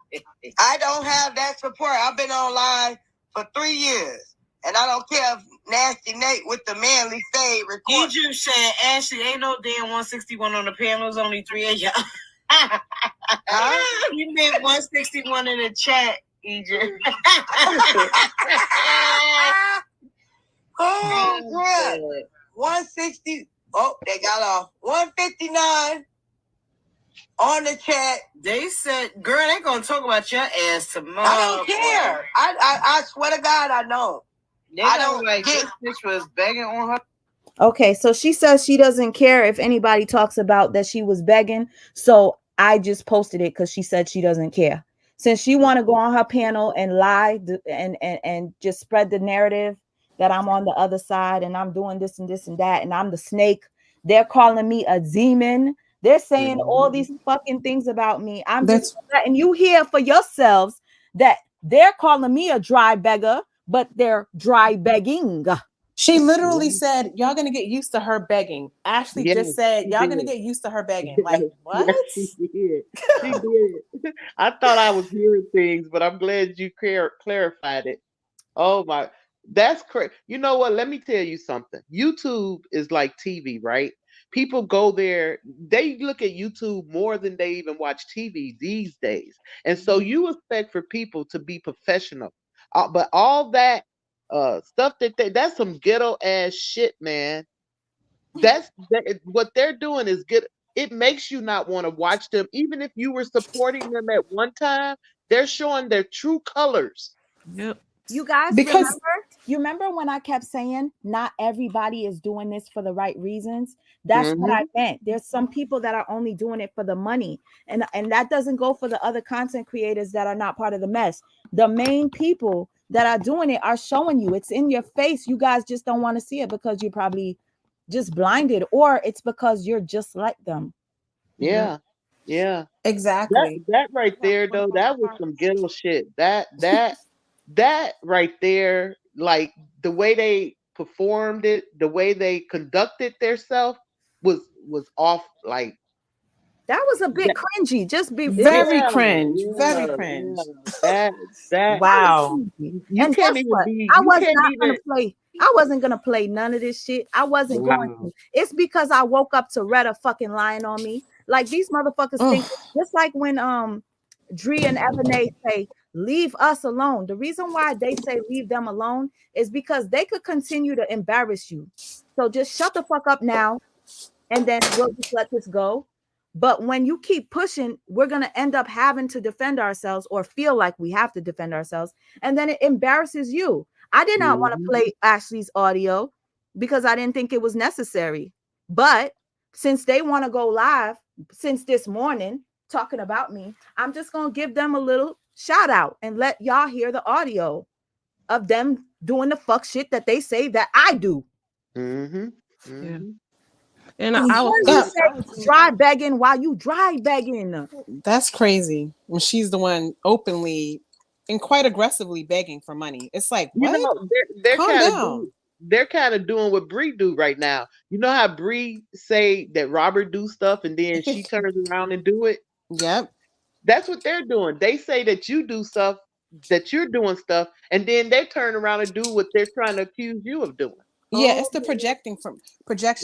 I don't have that support. I've been online for 3 years. And I don't care if Nasty Nate with the manly fade record. Egypt said, Ashley, ain't no damn 161 on the panels, only 3 of y'all. You meant 161 in the chat, Egypt. Oh, God. 160. Oh, they got off. 159 on the chat. They said, girl, they gonna talk about your ass tomorrow. I don't care. I swear to God, I know. I don't like this bitch was begging on her. Okay, so she says she doesn't care if anybody talks about that she was begging. So I just posted it because she said she doesn't care. Since she want to go on her panel and lie and just spread the narrative that I'm on the other side and I'm doing this and this and that and I'm the snake. They're calling me a demon. They're saying all these fucking things about me. I'm just letting you hear for yourselves that they're calling me a dry beggar, but they're dry begging. She literally said, y'all gonna get used to her begging. Ashley just said, y'all gonna get used to her begging. Like, what? Yes, she did. She did. I thought I was hearing things, but I'm glad you clarified it. Oh my, that's crazy. You know what? Let me tell you something. YouTube is like TV, right? People go there, they look at YouTube more than they even watch TV these days. And so you expect for people to be professional. But all that stuff that's some ghetto ass shit, man. What they're doing is good. It makes you not want to watch them, even if you were supporting them at one time. They're showing their true colors. Yep. You guys Because remember when I kept saying not everybody is doing this for the right reasons? That's what I Mm-hmm. meant. There's some people that are only doing it for the money. And that doesn't go for the other content creators that are not part of the mess. The main people that are doing it are showing you. It's in your face. You guys just don't want to see it because you're probably just blinded, or it's because you're just like them. Yeah. Yeah. That exactly. that right there though, that was some ghetto shit. That right there, like the way they performed it, the way they conducted themselves was off. Like That was a bit that, cringy. Just be it was Very yeah, cringe. Very yeah, cringe. yeah. That that That was Wow. easy. you And can't guess even what? be. You can't even. I wasn't gonna play none of this shit. I wasn't going Wow. to. It's because I woke up to Retta fucking lying on me. Like these motherfuckers Ugh. think just like when Dree and Ebony say, leave us alone. The reason why they say leave them alone is because they could continue to embarrass you. So just shut the fuck up now, and then we'll just let this go. But when you keep pushing, we're going to end up having to defend ourselves or feel like we have to defend ourselves. And then it embarrasses you. I did not want to Mm-hmm. play Ashley's audio because I didn't think it was necessary. But since they want to go live since this morning talking about me, I'm just going to give them a little shout out and let y'all hear the audio of them doing the fuck shit that they say that I do. Mm-hmm. Yeah. Mm-hmm. And How I you Yeah, say dry begging while you dry begging? that's crazy. When she's the one openly and quite aggressively begging for money. It's like, You what? know, they're Calm kind of down. doing. They're kind of doing what Bree do right now. You know how Bree say that Robert do stuff and then she turns around and do it. Yep. That's what they're doing. They say that you do stuff, that you're doing stuff, and then they turn around and do what they're trying to accuse you of doing. Yeah, Oh, it's the projection for me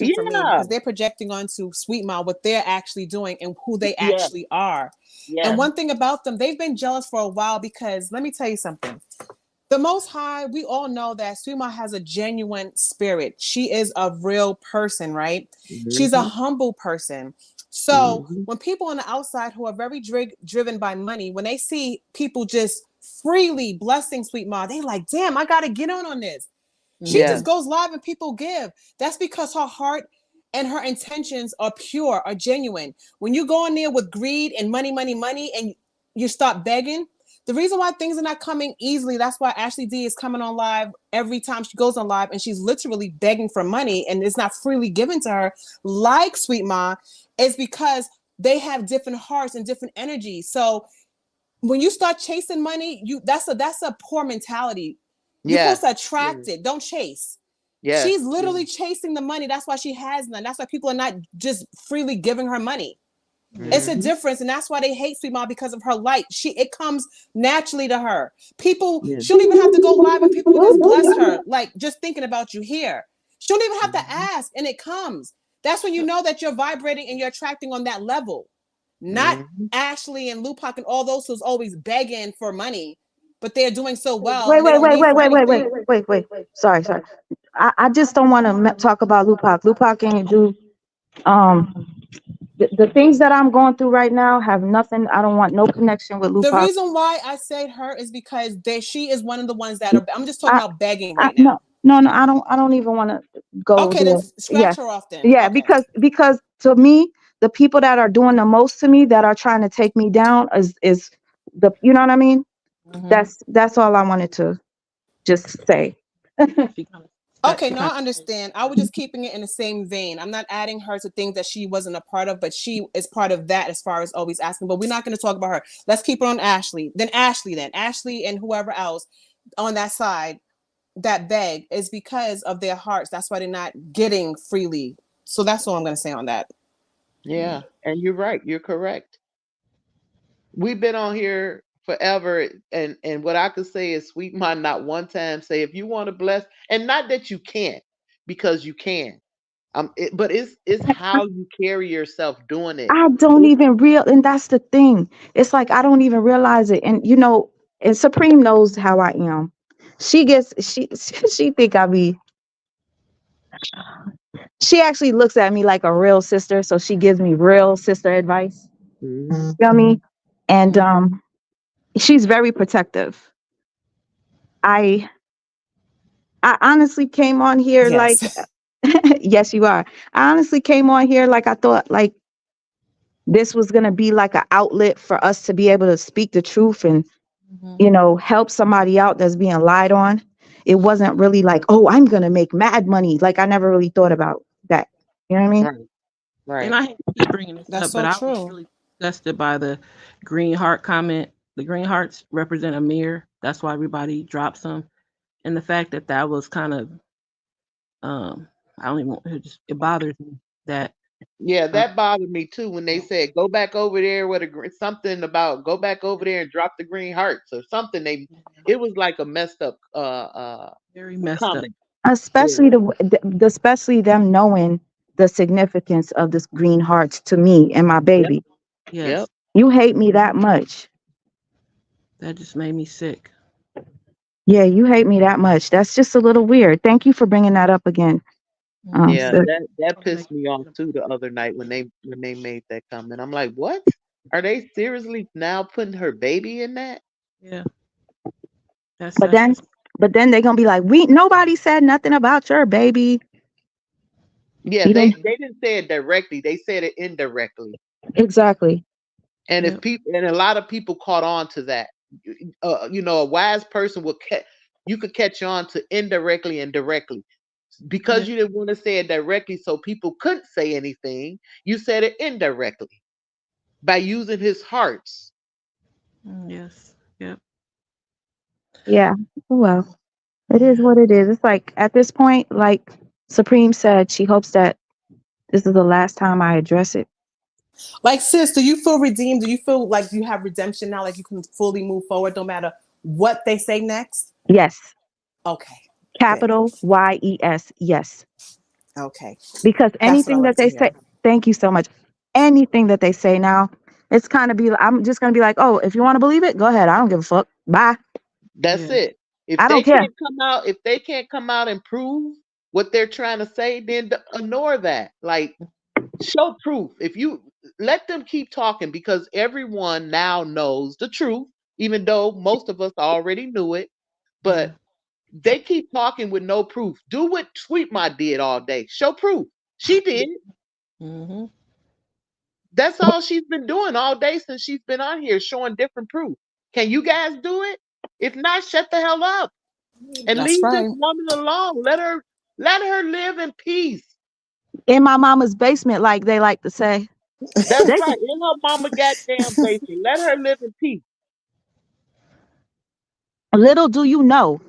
Yeah. because they're projecting onto Sweet Mom what they're actually doing and who they Yeah. actually are. And Yeah. one thing about them, they've been jealous for a while because let me tell you something. The Most High, we all know that Sweet Mom has a genuine spirit. She is a real person, right? She's a Mm-hmm. humble person. So Mm-hmm. when people on the outside who are very driven by money, when they see people just freely blessing Sweet Mom, they like, damn, I got to get on this. She Yeah. just goes live and people give. That's because her heart and her intentions are pure, are genuine. When you go in there with greed and money, money, money, and you start begging, the reason why things are not coming easily, that's why Ashley D is coming on live every time she goes on live and she's literally begging for money and it's not freely given to her like Sweet Ma, is because they have different hearts and different energies. So when you start chasing money, that's a poor mentality. You're supposed Yes. to attract it, don't chase. Yes. She's literally chasing the money. That's why she has none. That's why people are not just freely giving her money. It's a Mm-hmm. difference, and that's why they hate Sweet Mom because of her light. It comes naturally to her. People, Yeah. she don't even have to go live, and people will just bless her, like just thinking about you here. She don't even have to Mm-hmm. ask, and it comes. That's when you know that you're vibrating and you're attracting on that level. Not Mm-hmm. Ashley and Lupac and all those who's always begging for money, but they're doing so well wait, and they wait, don't wait, need wait, for wait, wait, anything. wait. Sorry. I just don't want to talk about Lupac. Lupac can't do um the things that I'm going through right now have nothing. I don't want no connection with The Lupac. reason why I say her is because she is one of the ones that are. I'm just talking I, about begging I right no, now. no, I don't even want to go Okay, then there. Yeah, scratch her off then. yeah, Okay. because to me, the people that are doing the most to me, that are trying to take me down, is the, you know what I mean. Mm-hmm. That's all I wanted to just say. she kind of Okay, she no, kind I understand. I was just keeping it in the same vein. I'm not adding her to things that she wasn't a part of, but she is part of that as far as always asking. But we're not going to talk about her. Let's keep it on Ashley. Then Ashley and whoever else on that side that beg is because of their hearts. That's why they're not getting freely. So that's all I'm going to say on that. Yeah. And you're right. You're correct. We've been on here forever, and what I could say is Sweet Mind not one time say if you want to bless, and not that you can't, because you can. But it's how you carry yourself doing it. I don't even real, and that's the thing. It's like I don't even realize it, and and Supreme knows how I am. She think I be. She actually looks at me like a real sister, so she gives me real sister advice. Mhm. You know what I mean? And She's very protective. I I honestly came on here like Yes. yes, you are. I honestly came on here like I thought like this was gonna be like an outlet for us to be able to speak the truth and Mhm. you know help somebody out that's being lied on. It wasn't really like, oh, I'm gonna make mad money. Like I never really thought about that. You know what I mean? Right. And Right. I hate to keep bringing this That's up, but so I was true. really disgusted by the green heart comment. The green hearts represent a mirror. That's why everybody drops them. And the fact that that was kind of, I don't even, it bothers me that, Yeah, uh, that bothered me too when they said go back over there with something about go back over there and drop the green hearts or something. It was like a messed up very messed up. comment. Especially Yeah. especially them knowing the significance of this green hearts to me and my Yep. baby. Yes, Yep. You hate me that much. that just made me sick. Yeah, you hate me that much. That's just a little weird. Thank you for bringing that up again. Yeah, Sis. that I'll make pissed me off it. too the other night when they made that comment. I'm like, what? Are they seriously now putting her baby in that? Yeah, But that's then, just but then they're gonna be like, we nobody said nothing about your baby. Yeah, You know they didn't say it directly. They said it indirectly. exactly. And if yep, people and a lot of people caught on to that. A wise person will catch you could catch on to indirectly and directly. Because yep, you didn't want to say it directly so people couldn't say anything, you said it indirectly by using his hearts. yes, yep, Yeah. Well, it is yeah. what it is. It's like at this point, like Supreme said, she hopes that this is the last time I address it. Like, sis, do you feel redeemed? Do you feel like you have redemption now? Like you can fully move forward no matter what they say next? Yes. Okay, good. Capital YES. Yes. Okay, Because that's what I anything love that to they say, hear. thank you so much. Anything that they say now, it's kind of be, I'm just going to be like, oh, if you want to believe it, go ahead. I don't give a fuck. Bye. That's Yeah. it. I don't care. If they can't come out and prove what they're trying to say, then ignore that. Like show proof. If you let them keep talking because everyone now knows the truth, even though most of us already knew it, Yeah. but they keep talking with no proof. Do what Sweet Ma did all day. Show proof. She did. Mm-hmm. That's all she's been doing all day since she's been on here, showing different proof. Can you guys do it? If not, shut the hell up and That's leave this right. woman alone. Let her live in peace. In my mama's basement, like they like to say. That's They, right. In her mama goddamn basement. Let her live in peace. little do you know,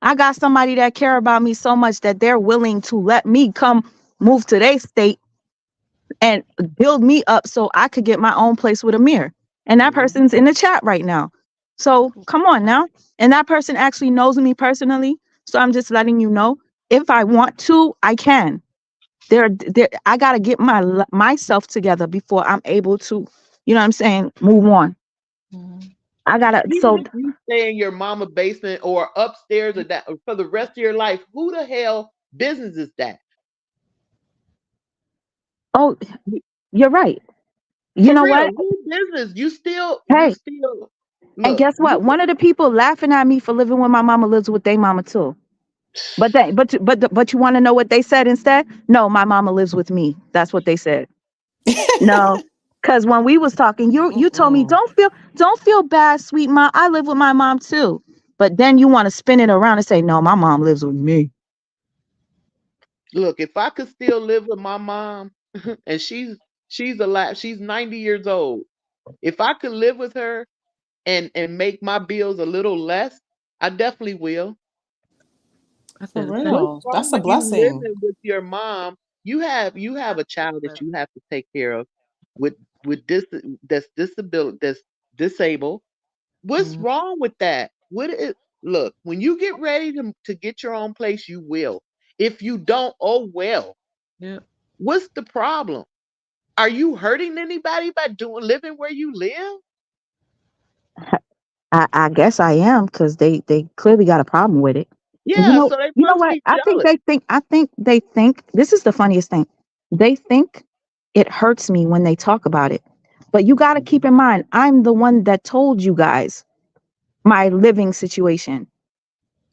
I got somebody that care about me so much that they're willing to let me come move to their state and build me up so I could get my own place with a mirror. And that Mhm. person's in the chat right now. So come on now. And that person actually knows me personally. So I'm just letting you know if I want to, I can. There I gotta get myself together before I'm able to, you know what I'm saying, move on. Mm-hmm. I gotta Even so if you stay in your mama basement or upstairs or that for the rest of your life, who the hell business is that? oh you're right. You For know real, what? who business? You Hey, still and look. guess what? One of the people laughing at me for living with my mama lives with their mama too. But you want to know what they said instead? No, my mama lives with me. That's what they said. No, because when we was talking, you told me Mm-mm. don't feel bad, sweet mom. I live with my mom too. But then you want to spin it around and say, no, my mom lives with me. Look, if I could still live with my mom and she's alive, she's 90 years old. If I could live with her and make my bills a little less, I definitely will. I For said the same. What's real, wrong that's a with you blessing. living with your mom? You have a child that you have to take care of with this that's disability that's disabled. What's Mm-hmm. wrong with that? What is look, when you get ready to get your own place, you will. If you don't, oh well. Yep. What's the problem? Are you hurting anybody by doing living where you live? I guess I am because they clearly got a problem with it. And Yeah, so they you know must what? be jealous. I think they think this is the funniest thing. They think it hurts me when they talk about it. But you got to keep in mind, I'm the one that told you guys my living situation.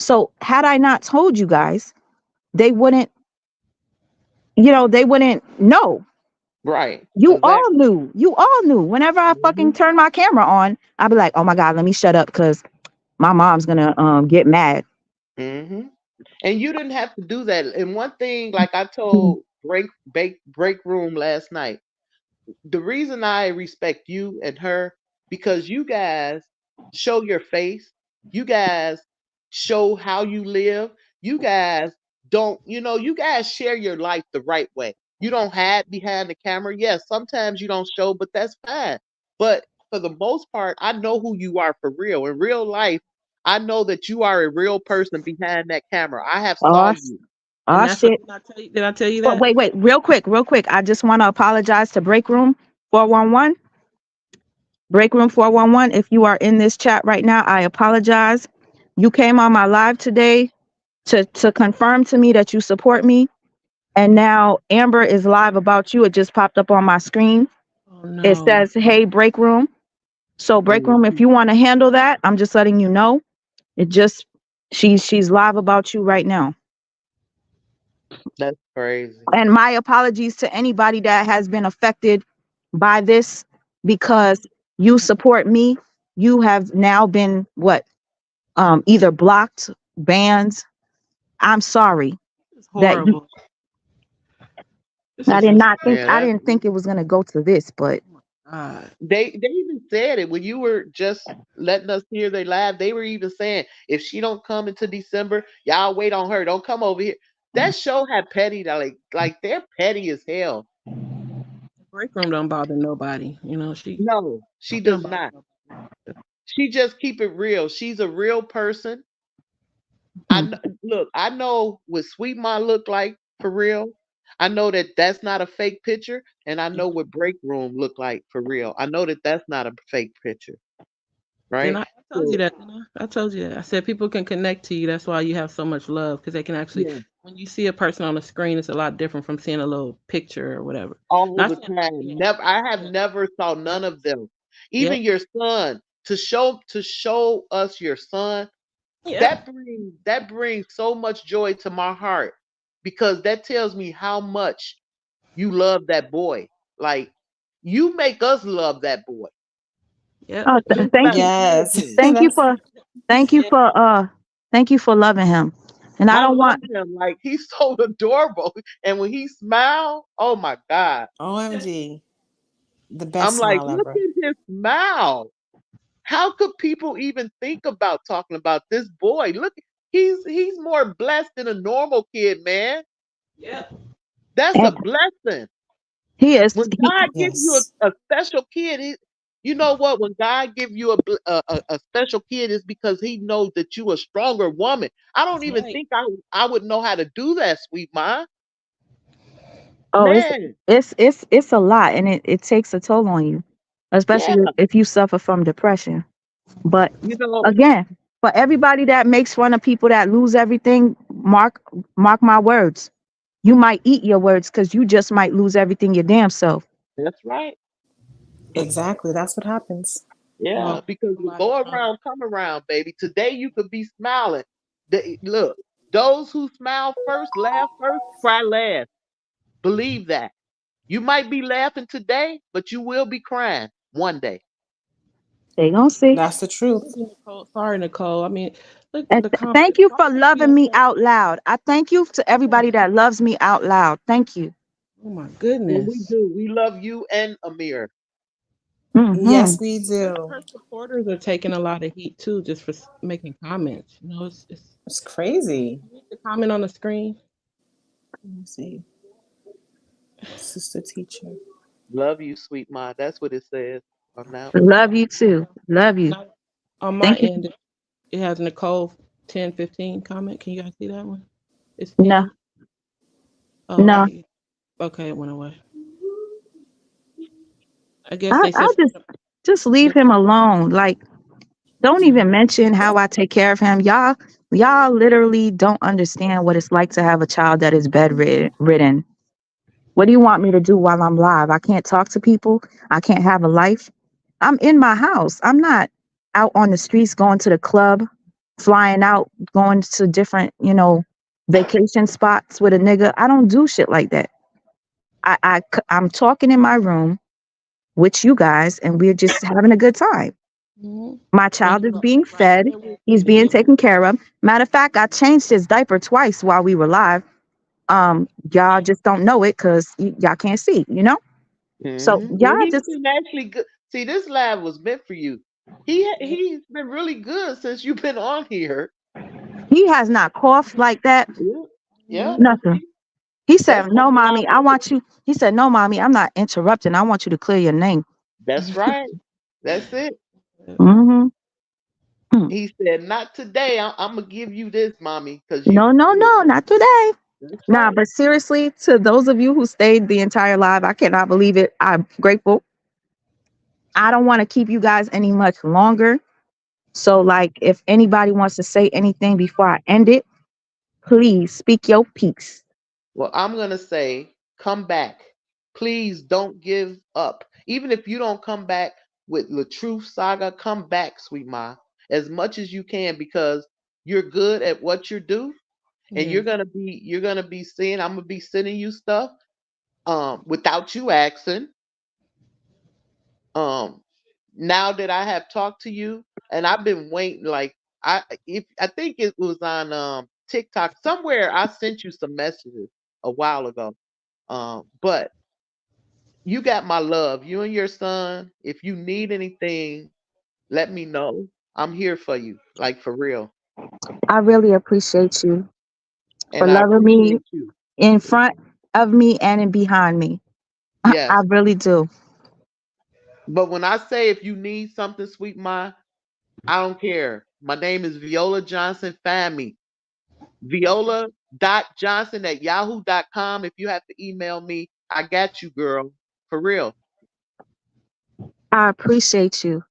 So had I not told you guys, they wouldn't, they wouldn't know. Right. You all Exactly. knew. You all knew. Whenever I fucking turn my camera on, I'd be like, oh my God, let me shut up because my mom's gonna get mad. Hmm. And you didn't have to do that. And one thing, like I told break room last night, the reason I respect you and her, because you guys show your face, you guys show how you live, you guys don't, you guys share your life the right way. You don't hide behind the camera. Yes, sometimes you don't show, but that's fine. But for the most part, I know who you are for real. In real life, I know that you are a real person behind that camera. I have Oh, saw you. And oh that's what shit. did I tell you But that? wait, real quick. I just want to apologize to Break Room 411. Break Room 411. If you are in this chat right now, I apologize. You came on my live today to confirm to me that you support me. And now Amber is live about you. It just popped up on my screen. Oh It no. says, hey, Break Room. So Break Room, if Mhm. you want to handle that, I'm just letting you know. It just she's live about you right now. That's crazy. And my apologies to anybody that has been affected by this because you support me. You have now been what? Either blocked, banned. I'm sorry It's that you horrible. This is Yeah, I that didn't think it was gonna go to this, but God. they even said it when you were just letting us hear they live. They were even saying if she don't come into December, y'all wait on her. Don't come over here. That show had petty, like they're petty as hell. The break room don't bother nobody. No, she She don't does bother not. nobody. She just keep it real. She's a real person. hmm. Look. I know what Sweet Ma look like for real. I know that that's not a fake picture, and I know what Break Room look like for real. I know that that's not a fake picture, And right? I told you So that, didn't I? I told you that. I said people can connect to you. That's why you have so much love because they can actually, yeah, when you see a person on the screen, it's a lot different from seeing a little picture or whatever. all Not the saying time. yeah, Never. I have yeah, never saw none of them. yeah, Even your son to show us your son. yeah, That brings so much joy to my heart because that tells me how much you love that boy. Like you make us love that boy yeah. Oh, just thank by you, seeing Yes. him. thank you That's for, thank you Yeah. for, thank you for loving him. And I I don't love want. him. Like he's so adorable. And when he smile, oh my God. OMG. The I'm best like, smile look ever. at his smile. How could people even think about talking about this boy? Look, he's more blessed than a normal kid, man. Yeah. That's a blessing. He is. When God gives you Yes. a special kid, you know what? When God give you a special kid, is because He knows that you a stronger woman. I don't That's even right. think I would know how to do that, sweet ma. Oh, Man, it's a lot, and it takes a toll on you, yeah, especially if you suffer from depression. But you know again, for everybody that makes fun of people that lose everything, mark my words. You might eat your words because you just might lose everything your damn self. that's right. Exactly. That's what happens. Yeah, Well, because a we lot of go times. around, come around, baby. Today you could be smiling. Look, those who smile first, laugh first, cry last. Believe that. You might be laughing today, but you will be crying one day. They gonna see. That's the truth. Nicole, sorry, Nicole. I mean, look, And the comment. thank you Why for would you loving have me that? out loud. I thank you to everybody Yeah. that loves me out loud. Thank you. Oh my And we goodness. do. We love you and Amir. Hmm. Yes, we do. Her supporters are taking a lot of heat too, just for making comments. It's crazy. Read the comment on the screen. Let me see. Sister teacher. Love you, sweet ma. That's what it says on that one. Love you too. Love you. Now, on my Thank you. end, it has Nicole 1015 comment. Can you guys see that one? It's No, pinned. Oh, no. okay. Okay, it went away. I guess they said I'll just leave the him alone. Like, don't yeah. even mention how I take care of him. Y'all literally don't understand what it's like to have a child that is bedridden. What do you want me to do while I'm live? I can't talk to people. I can't have a life. I'm in my house. I'm not out on the streets going to the club, flying out, going to different, vacation spots with a nigga. I don't do shit like that. I'm talking in my room with you guys, and we're just having a good time. Mhm. My And child you is know, being right fed. there with He's you. being taken care of. Matter of fact, I changed his diaper twice while we were live. Y'all just don't know it because y'all can't see. So Yeah, y'all he's just been actually good. See, this live was meant for you. He's been really good since you've been on here. he has not coughed like that. Yeah, yeah. Nothing. See, He that's said, how "No, God mommy, I works. want you." He said, "No, mommy, I'm not interrupting. I want you to clear your name." That's right. That's it. Mm-hmm. He said, "Not today. I'm gonna give you this, mommy, because you." No, no, no, not today. That's Nah, right. but seriously, to those of you who stayed the entire live, I cannot believe it. I'm grateful. I don't want to keep you guys any much longer. So, like, if anybody wants to say anything before I end it, please speak your piece. Well, I'm gonna say, come back. Please don't give up. Even if you don't come back with the Truth Saga, come back, sweet Ma, as much as you can because you're good at what you do, and Yeah. you're gonna be seeing. I'm gonna be sending you stuff without you asking. Um, now that I have talked to you, and I've been waiting, like I think it was on TikTok somewhere. I sent you some messages a while ago. But you got my love. You and your son. If you need anything, let me know. I'm here for you, like for real. I really appreciate you for And I loving me appreciate you. in front of me and in behind me. I Yes. really do. But when I say if you need something, sweet Ma, I don't care. My name is Viola Johnson. Find me. Viola.johnson at yahoo.com. If you have to email me, I got you, girl. For real. I appreciate you.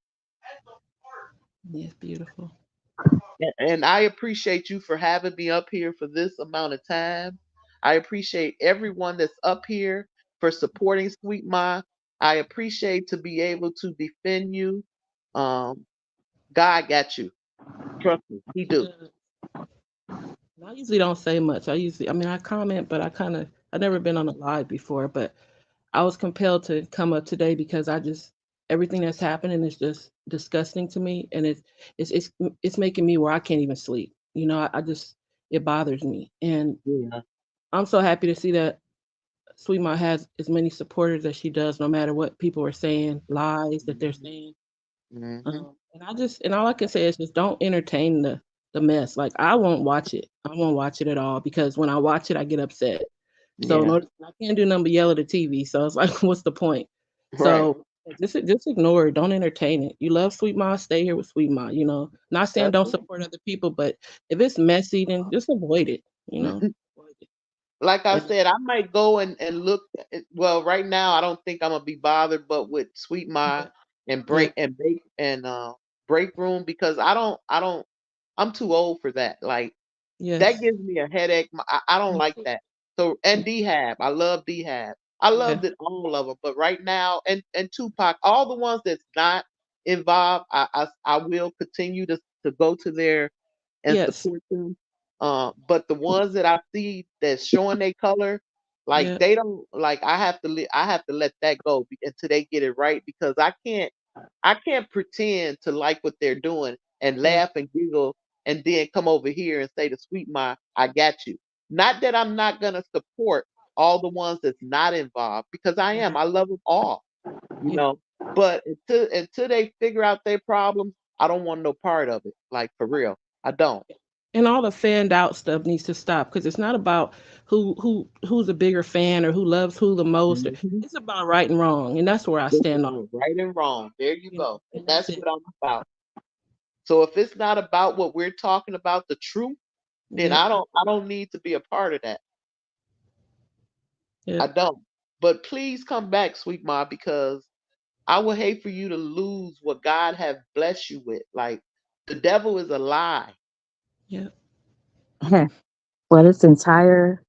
Yes, beautiful. And I appreciate you for having me up here for this amount of time. I appreciate everyone that's up here for supporting Sweet Ma. I appreciate to be able to defend you. Um, God got you. Trust me, He do. I usually don't say much. I mean, I comment, but I've never been on a live before, but I was compelled to come up today because everything that's happening is just disgusting to me, and it's it's it's making me where I can't even sleep. I just it bothers me, and Yeah. I'm so happy to see that Sweet Ma has as many supporters as she does, no matter what people are saying, lies that they're saying. Mm-hmm. And all I can say is just don't entertain the mess. Like I won't watch it. I won't watch it at all because when I watch it, I get upset. So Yeah. no, I can't do nothing but yell at the TV. So it's like, what's the point? Right. So just ignore it. Don't entertain it. You love Sweet Ma, stay here with Sweet Ma. Not saying That's don't support other people, but if it's messy, then just avoid it. You know. it. Like I And said, I might go and look. Well, right now I don't think I'm gonna be bothered, but with Sweet Ma yeah, and yeah, break room because I don't I'm too old for that. Like that yes, gives me a headache. I don't me like too. that. So and Dehab, I love Dehab. I Yeah, loved it all of them, but right now and Tupac, all the ones that's not involved, I will continue to go to their and yes, support them. But the ones that I see that's showing their color, like yeah, they don't like. I have to let that go until they get it right because I can't pretend to like what they're doing and yeah, laugh and giggle and then come over here and say to Sweet Ma, I got you. Not that I'm not gonna support all the ones that's not involved because I yeah, am. I love them all, you yeah. know. But until they figure out their problems, I don't want no part of it. Like for real, I don't. And all the fanned out stuff needs to stop because it's not about who's a bigger fan or who loves who the most. Mhm. It's about right and wrong, and that's where I It's stand on. about right and wrong. There you You know, go. And and that's that's it. what I'm about. So if it's not about what we're talking about, the truth, then Yep, I don't need to be a part of that. I yep, don't. But please come back, sweet Ma, because I would hate for you to lose what God have blessed you with. Like the devil is a lie. yep. Well, this entire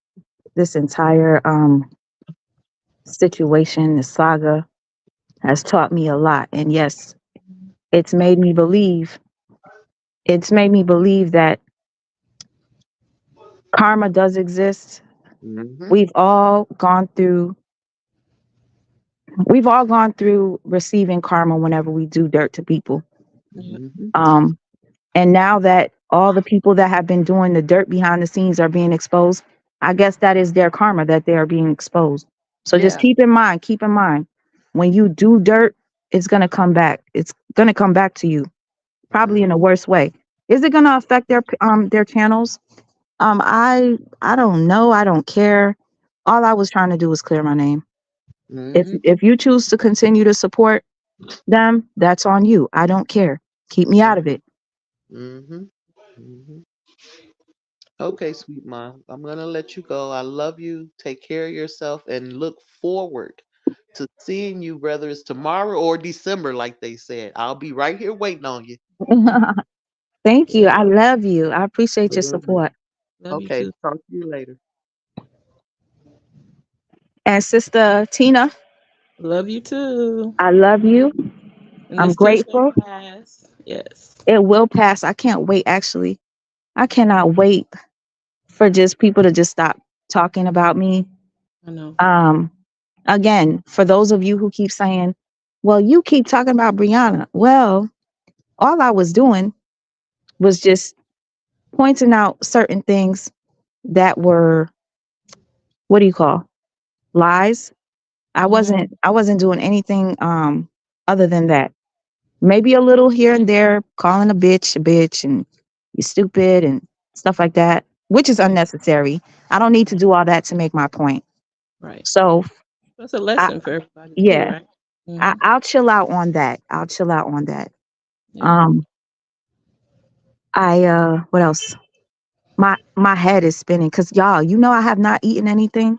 situation, this saga, has taught me a lot. And yes, it's made me believe. It's made me believe that karma does exist. Mm-hmm. We've all gone through. We've all gone through receiving karma whenever we do dirt to people. Mm-hmm. Um, and now that all the people that have been doing the dirt behind the scenes are being exposed, I guess that is their karma that they are being exposed. So just Yeah. keep in mind, when you do dirt, it's gonna come back. It's gonna come back to you, probably in a worse way. Is it gonna affect their channels? I don't know. I don't care. All I was trying to do was clear my name. Mm-hmm. If you choose to continue to support them, that's on you. I don't care. Keep me out of it. Mm-hmm. Mm-hmm. Okay, sweet mom. I'm gonna let you go. I love you. Take care of yourself and look forward to seeing you, whether it's tomorrow or December, like they said. I'll be right here waiting on you. Thank you. Yeah. I love you. I appreciate your Love you. support. Love you Okay, too. talk to you later. And Sister Tina, Love you too. I love you. And I'm this too shall grateful. pass. Yes. It will pass. I can't wait, actually. I cannot wait for just people to just stop talking about me. I know. Um, Again, for those of you who keep saying, well, you keep talking about Brianna. Well, all I was doing was just pointing out certain things that were, what do you call, lies. Mm-hmm. I wasn't doing anything other than that. Maybe a little here and there, calling a bitch, and you stupid and stuff like that, which is unnecessary. I don't need to do all that to make my point. Right. So, That's a I, lesson for everybody too, yeah, right? Mm-hmm. I'll chill out on that. I'll chill out on that. Yeah. Um, what else? My head is spinning because y'all, I have not eaten anything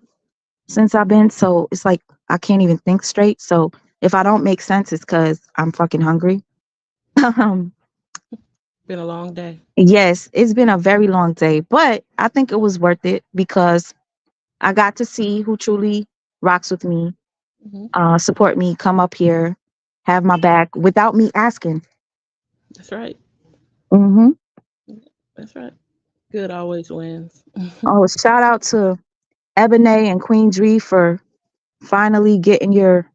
since I've been, so it's like I can't even think straight. So if I don't make sense, it's because I'm fucking hungry. um, Been a long day. yes, it's been a very long day, but I think it was worth it because I got to see who truly rocks with me, Mm-hmm. support me, come up here, have my back without me asking. That's right. Hmm. That's right. Good always wins. Oh, shout out to Ebony and Queen Dree for finally getting your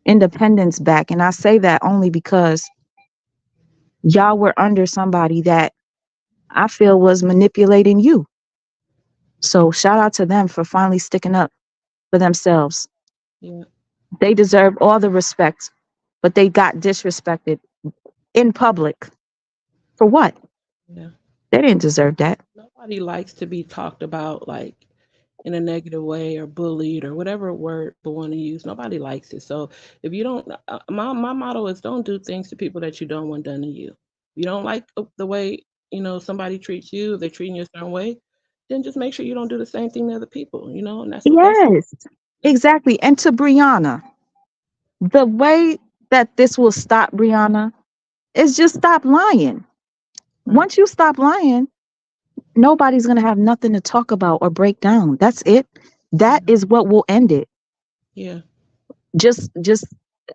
independence back. And I say that only because y'all were under somebody that I feel was manipulating you. So shout out to them for finally sticking up for themselves. Yeah. They deserve all the respect, but they got disrespected in public. For what? Yeah. They didn't deserve that. Nobody likes to be talked about like in a negative way or bullied or whatever word people want to use. Nobody likes it. So if you don't, my motto is don't do things to people that you don't want done to you. If you don't like the way somebody treats you, if they're treating you a certain way, then just make sure you don't do the same thing to other people. And that's it. Yes, exactly. And to Brianna, the way that this will stop Brianna is just stop lying. Right. Once you stop lying, nobody's going to have nothing to talk about or break down. That's it. That is what will end it. Yeah. Just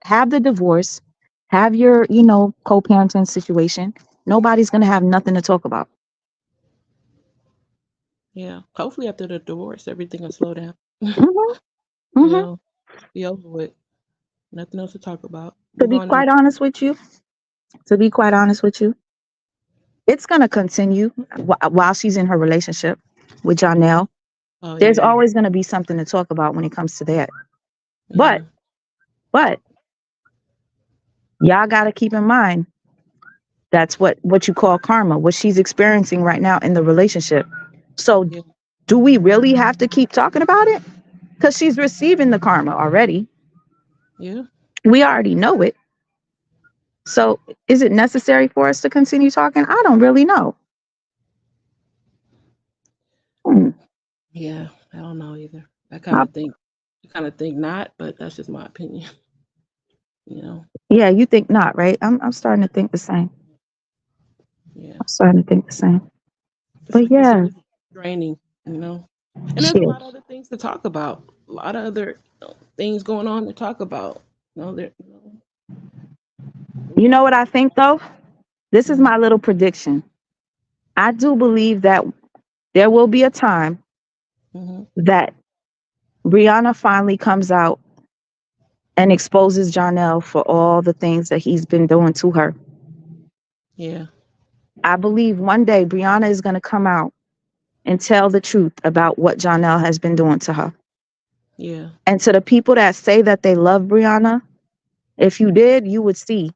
have the divorce, have your, co-parenting situation. Nobody's going to have nothing to talk about. Yeah. Hopefully after the divorce, everything will slow down. Hmm. you Hmm. know, be over with. Nothing else to talk about. To Move be on. quite honest with you, to be quite honest with you, it's going to continue while she's in her relationship with Jonelle. Oh There's yeah. always going to be something to talk about when it comes to that. But, Yeah. but y'all got to keep in mind that's what you call karma, what she's experiencing right now in the relationship. So, Yeah. do we really have to keep talking about it? Because she's receiving the karma already. Yeah. We already know it. So, is it necessary for us to continue talking? I don't really know. Hmm. Yeah. I don't know either. I- I kind of think not, but that's just my opinion. you know. yeah, you think not, right? I'm starting to think the same. Yeah. I'm starting to think the same. But It's yeah, just draining. And there's a shit. lot of other things to talk about. A lot of other things going on to talk about. You know what I think though? This is Mhm. my little prediction. I do believe that there will be a time Mhm. that Brianna finally comes out and exposes Jonelle for all the things that he's been doing to her. Yeah. I believe one day Brianna is going to come out and tell the truth about what Jonelle has been doing to her. Yeah. And to the people that say that they love Brianna, if you did, you would see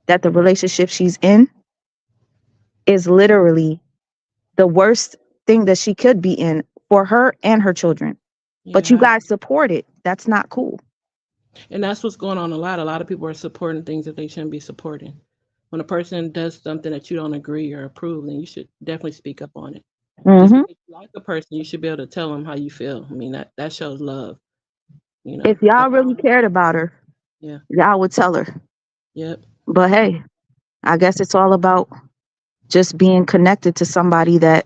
that the relationship she's in is literally the worst thing that she could be in for her and her children. But you Yeah. guys support it. That's not cool. And that's what's going on a lot. A lot of people are supporting things that they shouldn't be supporting. When a person does something that you don't agree or approve, then you should definitely speak up on it. Just Hmm. because you like a person, you should be able to tell them how you feel. I mean, that shows love, you know. If y'all really cared about her, Yeah. y'all would tell her. Yep. But hey, I guess it's all about just being connected to somebody that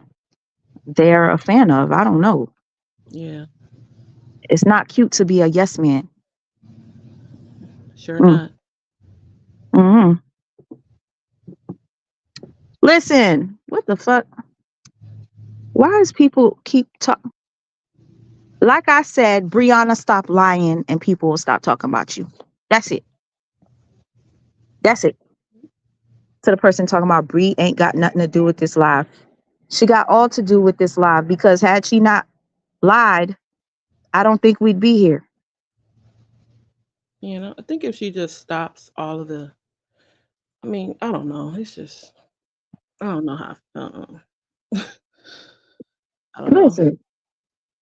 they're a fan of. I don't know. Yeah. It's not cute to be a yes man. Sure Mm. not. Hmm. Listen, what the fuck? Why is people keep talking? Like I said, Brianna, stop lying and people will stop talking about you. That's it. That's it. To the person talking about Bree ain't got nothing to do with this live. She got all to do with this live because had she not lied, I don't think we'd be here. You know, I think if she just stops all of the, I mean, I don't know. It's just, I don't know how. I don't know. Listen,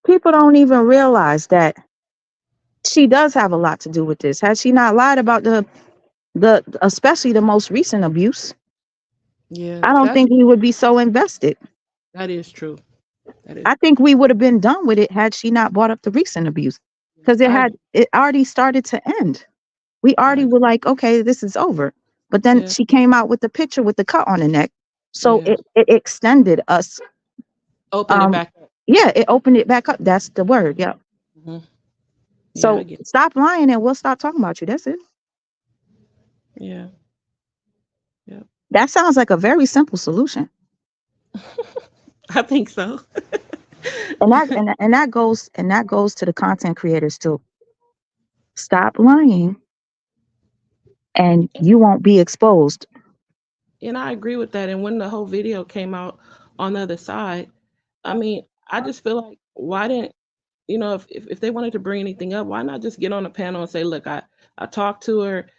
people don't even realize that she does have a lot to do with this. Had she not lied about the especially the most recent abuse, Yeah, I don't think we would be so invested. that is true. That is. I think we would have been done with it had she not brought up the recent abuse because I agree. it already started to end. We I already agree. were like, okay, this is over. But then Yeah. she came out with the picture with the cut on the neck. So Yeah. it extended us. Open it back up. Yeah, it opened it back up. That's the word. Yeah. Hmm. Yeah, I So get it. stop lying and we'll stop talking about you. That's it. Yeah. Yeah. That sounds like a very simple solution. I think so. And that goes to the content creators too. Stop lying and you won't be exposed. And I agree with that. And when the whole video came out on the other side, I mean, I just feel like why didn't if they wanted to bring anything up, why not just get on a panel and say, look, I talked to her,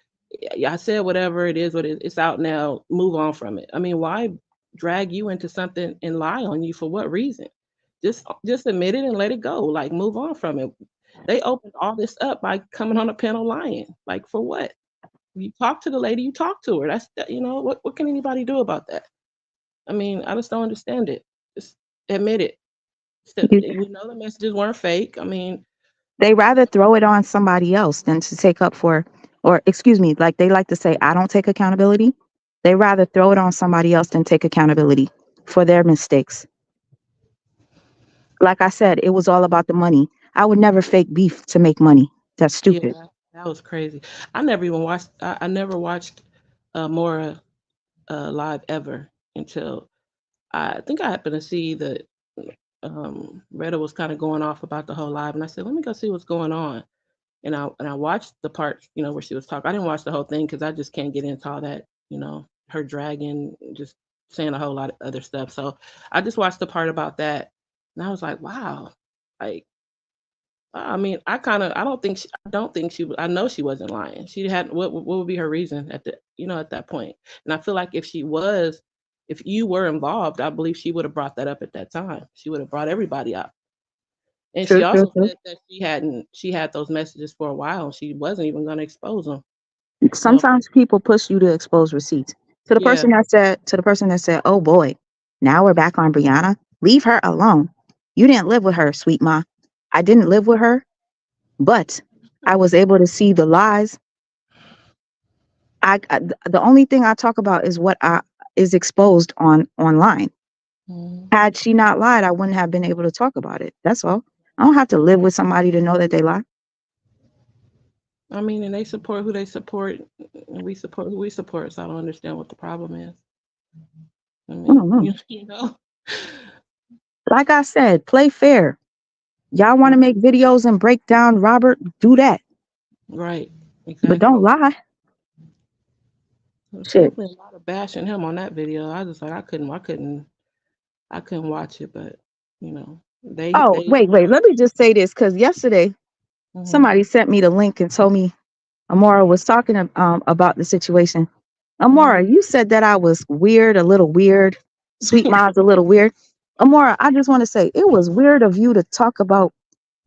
yeah, I said whatever it is, it's out now, move on from it. I mean, why drag you into something and lie on you for what reason? Just admit it and let it go. Like move on from it. They opened all this up by coming on a panel lying. Like for what? You talk to the lady, you talk to her. That's that, what can anybody do about that? I mean, I just don't understand it. Just admit it. We know the messages weren't fake. I mean, They rather throw it on somebody else than to take up for, or excuse me, like they like to say, I don't take accountability. They rather throw it on somebody else than take accountability for their mistakes. Like I said, it was all about the money. I would never fake beef to make money. That's yeah, stupid. that was crazy. I never even watched. I never watched Mora live ever until I think I happened to see that Retta was kind of going off about the whole live, and I said, let me go see what's going on. And I watched the part, where she was talking. I didn't watch the whole thing because I just can't get into all that, her dragging, just saying a whole lot of other stuff. So I just watched the part about that, and I was like, wow, like I mean, I don't think she, I know she wasn't lying. She had, what would be her reason at that point? And I feel like if you were involved, I believe she would have brought that up at that time. She would have brought everybody up. And she True, true, also true. said that she had those messages for a while and she wasn't even going to expose them. Sometimes people push you to expose receipts. Yeah. To the person that said, oh boy, now we're back on Brianna. Leave her alone. You didn't live with her, sweet ma. I didn't live with her, but I was able to see the lies. The only thing I talk about is what is exposed online. Mhm. Had she not lied, I wouldn't have been able to talk about it. That's all. I don't have to live with somebody to know that they lie. I mean, and they support who they support, and we support who we support. So I don't understand what the problem is. I mean, you know, Like I said, play fair. Y'all want to make videos and break down Robert? Do that. right? But Exactly. don't lie. There's Shit. definitely a lot of bashing him on that video. I just like I couldn't watch it, but you know, Oh, they. wait. Let me just say this because yesterday Mhm. somebody sent me the link and told me Amora was talking about the situation. Amora, you said that I was weird, a little weird. Sweet Ma's a little weird. Amora, I just want to say it was weird of you to talk about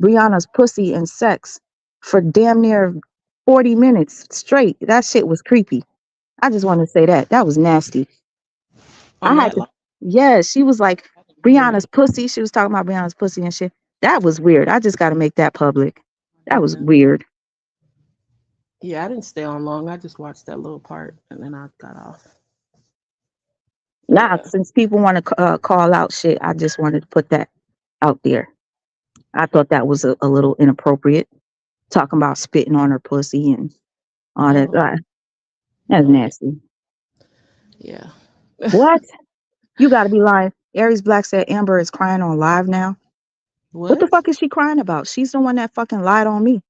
Brianna's pussy and sex for damn near 40 minutes straight. That shit was creepy. I just want to say that. That was nasty. On I had that to, line, yeah, she was like, I didn't hear Brianna's it. pussy. She was talking about Brianna's pussy and shit. That was weird. I just got to make that public. That was Yeah, weird. yeah, I didn't stay on long. I just watched that little part and then I got off. Now, Yeah, since people want to call out shit, I just wanted to put that out there. I thought that was a little inappropriate. Talking about spitting on her pussy and all that. no, That's no, yeah, nasty. yeah. What? You got to be lying. Aries Black said Amber is crying on live now. What the What? fuck is she crying about? She's the one that fucking lied on me.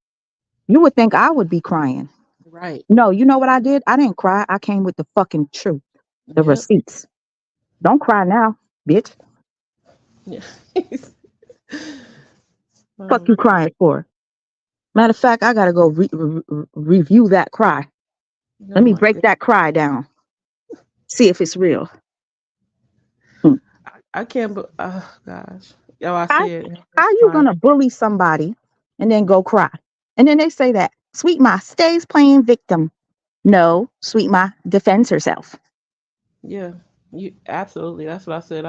You would think I would be crying. Right. No, you know what I did? I didn't cry. I came with the fucking truth, the Yep. receipts. Don't cry now, bitch. Yeah. Fuck you um, crying for? Matter of fact, I gotta go review that cry. oh Let me my break god. that cry down. See if it's real. Hmm. I can't. Oh gosh. Yo, I How, see it. how It's you crying. gonna bully somebody and then go cry? And then they say that Sweet Ma stays playing victim. No, Sweet Ma defends herself. Yeah. You absolutely. That's what I said.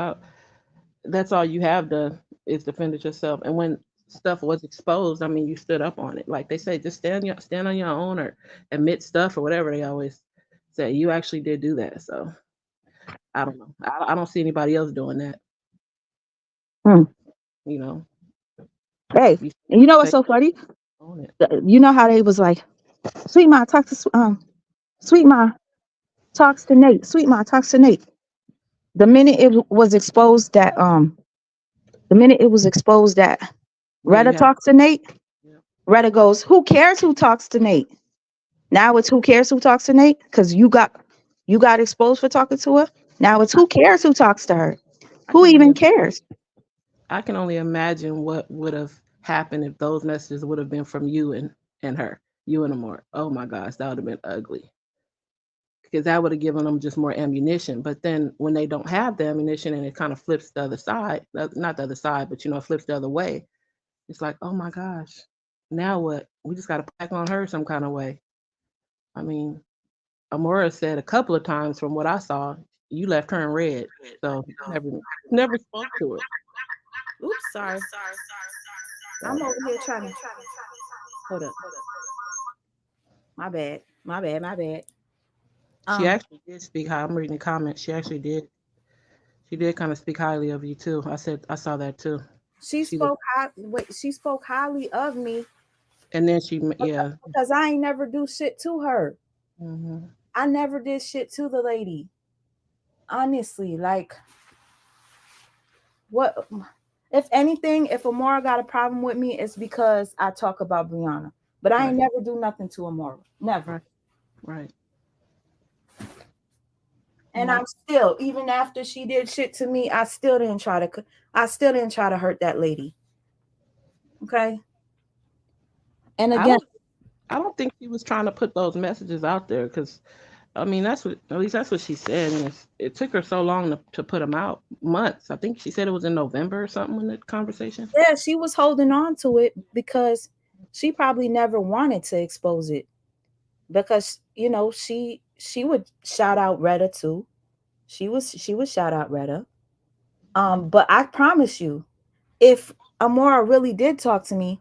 That's all you have done is defended yourself. And when stuff was exposed, I mean, you stood up on it. Like they say, just stand on your own or admit stuff or whatever they always say. You actually did do that. So I don't know. I don't see anybody else doing that. Hmm. You know, Hey, you and you know what's say so funny? own it. You know how they was like, Sweet Ma talk to Sweet Ma talks to Nate. Sweet Ma talks to Nate. The minute it was exposed that Yeah, you Retta have. talks to Nate, Yeah. Retta goes, who cares who talks to Nate? Now it's who cares who talks to Nate? Because you got exposed for talking to her. Now it's I, who cares who talks to her? I Who can only even cares? I can only imagine what would have happened if those messages would have been from you and her, you and Amor. Oh my gosh, that would have been ugly because that would have given them just more ammunition. But then when they don't have the ammunition and it kind of flips the other side, not the other side, but it flips the other way. It's like, oh my gosh, now what? We just got to pack on her some kind of way. I mean, Amora said a couple of times from what I saw, you left her in red, so you never spoke to her. Oops, sorry. I'm So over here trying to hold up. My bad. My bad. My bad. she Um, actually did speak high. I'm reading the comments. She actually did. She did kind of speak highly of you too. I saw that too. she She was, spoke high. Wait, she spoke highly of me and then yeah. because I ain't never do shit to her. Hmm. I never did shit to the lady. Honestly, like what? If anything, if Amora got a problem with me, it's because I talk about Brianna. But I ain't Right, never do nothing to Amora. Never. right, right. And No, I'm still, even after she did shit to me, I still didn't try to hurt that lady. Okay. And I again, don't. I don't think she was trying to put those messages out there because I mean that's what at least that's what she said, and it took her so long to put them out, months. I think she said it was in November or something in the conversation. yeah, she was holding on to it because she probably never wanted to expose it. Because she would shout out Retta too. She would shout out Retta. But I promise you, if Amora really did talk to me,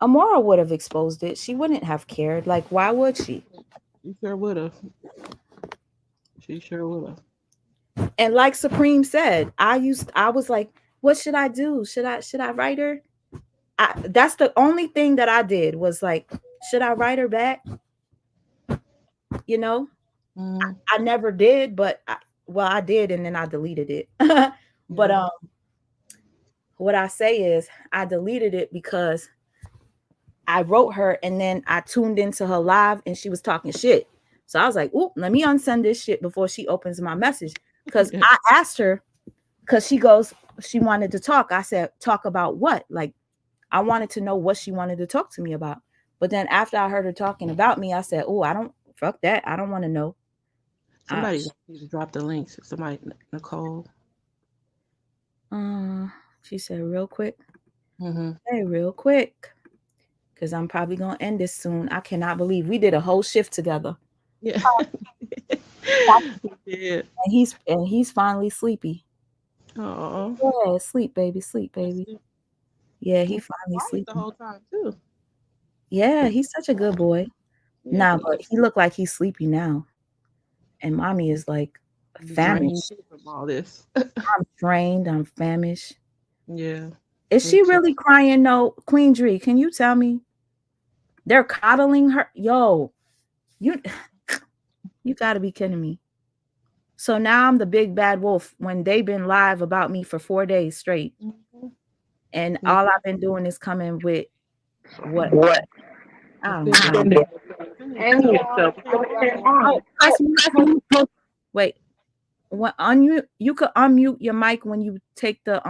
Amora would have exposed it. She wouldn't have cared. Like, why would she? She sure would have. She sure would have. And like Supreme said, I was like, what should I do? Should I write her? That's the only thing that I did was like Should I write her back? You know, Mhm. I never did, but I did, and then I deleted it. But Yeah. what I say is I deleted it because I wrote her, and then I tuned into her live, and she was talking shit. So I was like, "Ooh, let me unsend this shit before she opens my message." Because Yeah. I asked her, because she wanted to talk. I said, "Talk about what?" Like, I wanted to know what she wanted to talk to me about. But then after I heard her talking about me, I said, "Oh, I don't fuck that. I don't want to know." I, Somebody needs to drop the links. Somebody, Nicole. uh, she said, "Real quick, Mm-hmm. hey, real quick, because I'm probably gonna end this soon." I cannot believe we did a whole shift together. Yeah. Yeah. And he's finally sleepy. Oh. Yeah, sleep, baby, sleep, baby. Yeah, he finally Quiet the sleeping. whole time too. Yeah, he's such a good boy. Yeah, Nah, he but is. he looked like he's sleepy now. And mommy is like Drained famished. too from all this. I'm drained. I'm famished. Yeah. Is Me she too. really crying? No, Queen Dree, can you tell me? They're coddling her. Yo, you you gotta be kidding me. So now I'm the big bad wolf when they've been live about me for 4 days straight. Mhm. And Me all too. I've been doing is coming with what? What? I don't Defending know. yourself. Defending yourself. Oh, press mute. Wait. When unmute, you could unmute your mic when you take the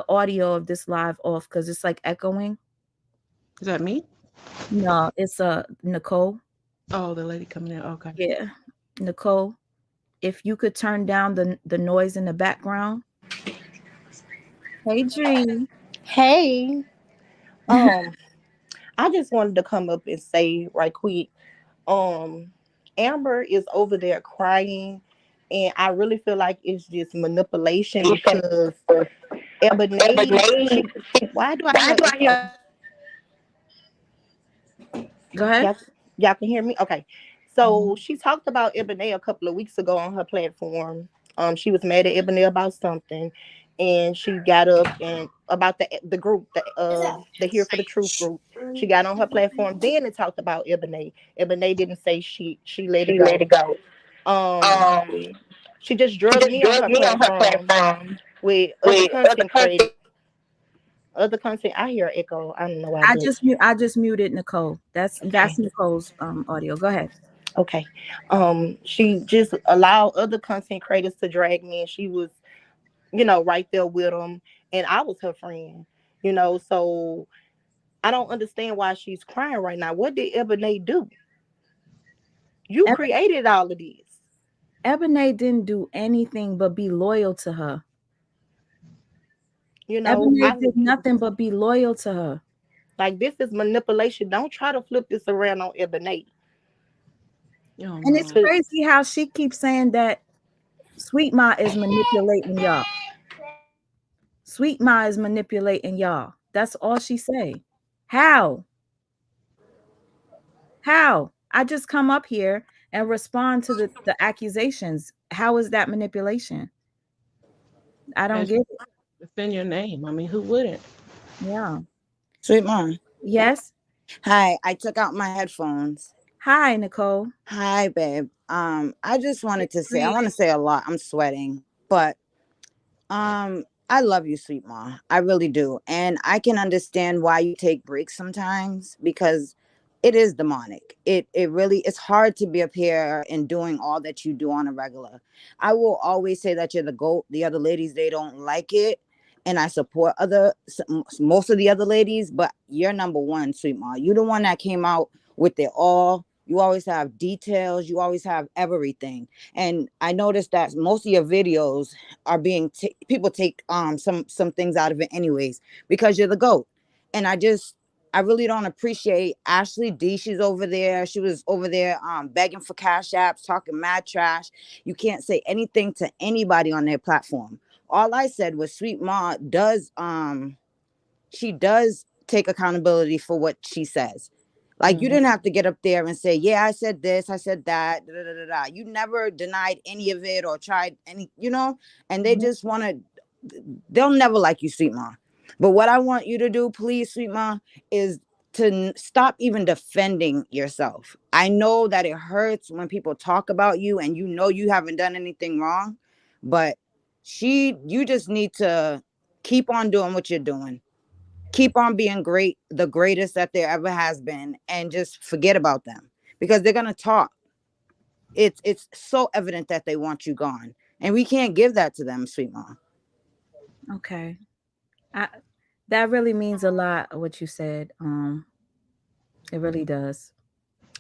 audio of this live off because it's like echoing. Is that me? No, it's Nicole. Oh, the lady coming in. Okay. Yeah, Nicole. If you could turn down the noise in the background. Hey, Dree. Hey, um, I just wanted to come up and say right quick, um, Amber is over there crying, and I really feel like it's just manipulation because Ebony, why do I hear echo? Go ahead. Y'all, y'all can hear me? Okay. So she talked about Ebony a couple of weeks ago on her platform. She was mad at Ebony about something, and she got up and about the group, the Here for the Truth group. She got on her platform then and talked about Ebony. Ebony didn't say she let it She let go. it go. Um, Um, she just she drugged just me on drugged her me on her platform platform with other with other content creators. content. Other content. I hear echo. I don't know why, I but just muted Nicole. That's okay. Nicole's audio. Go ahead. Okay. She just allowed other content creators to drag me, and she was, right there with them, and I was her friend, So I don't understand why she's crying right now. What did Ebony do? You Eb- created all of this. Ebony didn't do anything but be loyal to her. You know, Ebony I did nothing but be loyal to her. like this is manipulation. Don't try to flip this around on Ebony. Oh And it's no. crazy how she keeps saying that Sweet Ma is manipulating y'all. Sweet Ma is manipulating y'all. That's all she say. How? How? I just come up here and respond to the accusations. How is that manipulation? I don't As get it. defend your name. I mean, who wouldn't? Yeah. Sweet mom. Yes. Hi, I took out my headphones. Hi, Nicole. Hi, babe. I just wanted to say, I Breathe. want to say a lot. I'm sweating, but I love you, sweet mom. I really do. And I can understand why you take breaks sometimes because it is demonic. It really it's hard to be up here and doing all that you do on a regular. I will always say that you're the GOAT. The other ladies, they don't like it. And I support most of the other ladies, but you're number one, sweet mom. You're the one that came out with it all. You always have details. You always have everything. And I noticed that most of your videos are being people take some things out of it anyways because you're the GOAT. And I really don't appreciate Ashley D. She's over there. She was over there begging for cash apps, talking mad trash. You can't say anything to anybody on their platform. All I said was Sweet Ma does she does take accountability for what she says. Like you Mhm. didn't have to get up there and say, "Yeah, I said this, I said that." Da, da, da, da, da. You never denied any of it or tried any. And they Mhm. just want to. They'll never like you, sweet ma. But what I want you to do, please, sweet ma, is stop even defending yourself. I know that it hurts when people talk about you and you know you haven't done anything wrong, but you just need to keep on doing what you're doing. Keep on being great, the greatest that there ever has been, and just forget about them because they're gonna talk. It's so evident that they want you gone, and we can't give that to them, sweet mom. Okay. That really means a lot what you said. It really does.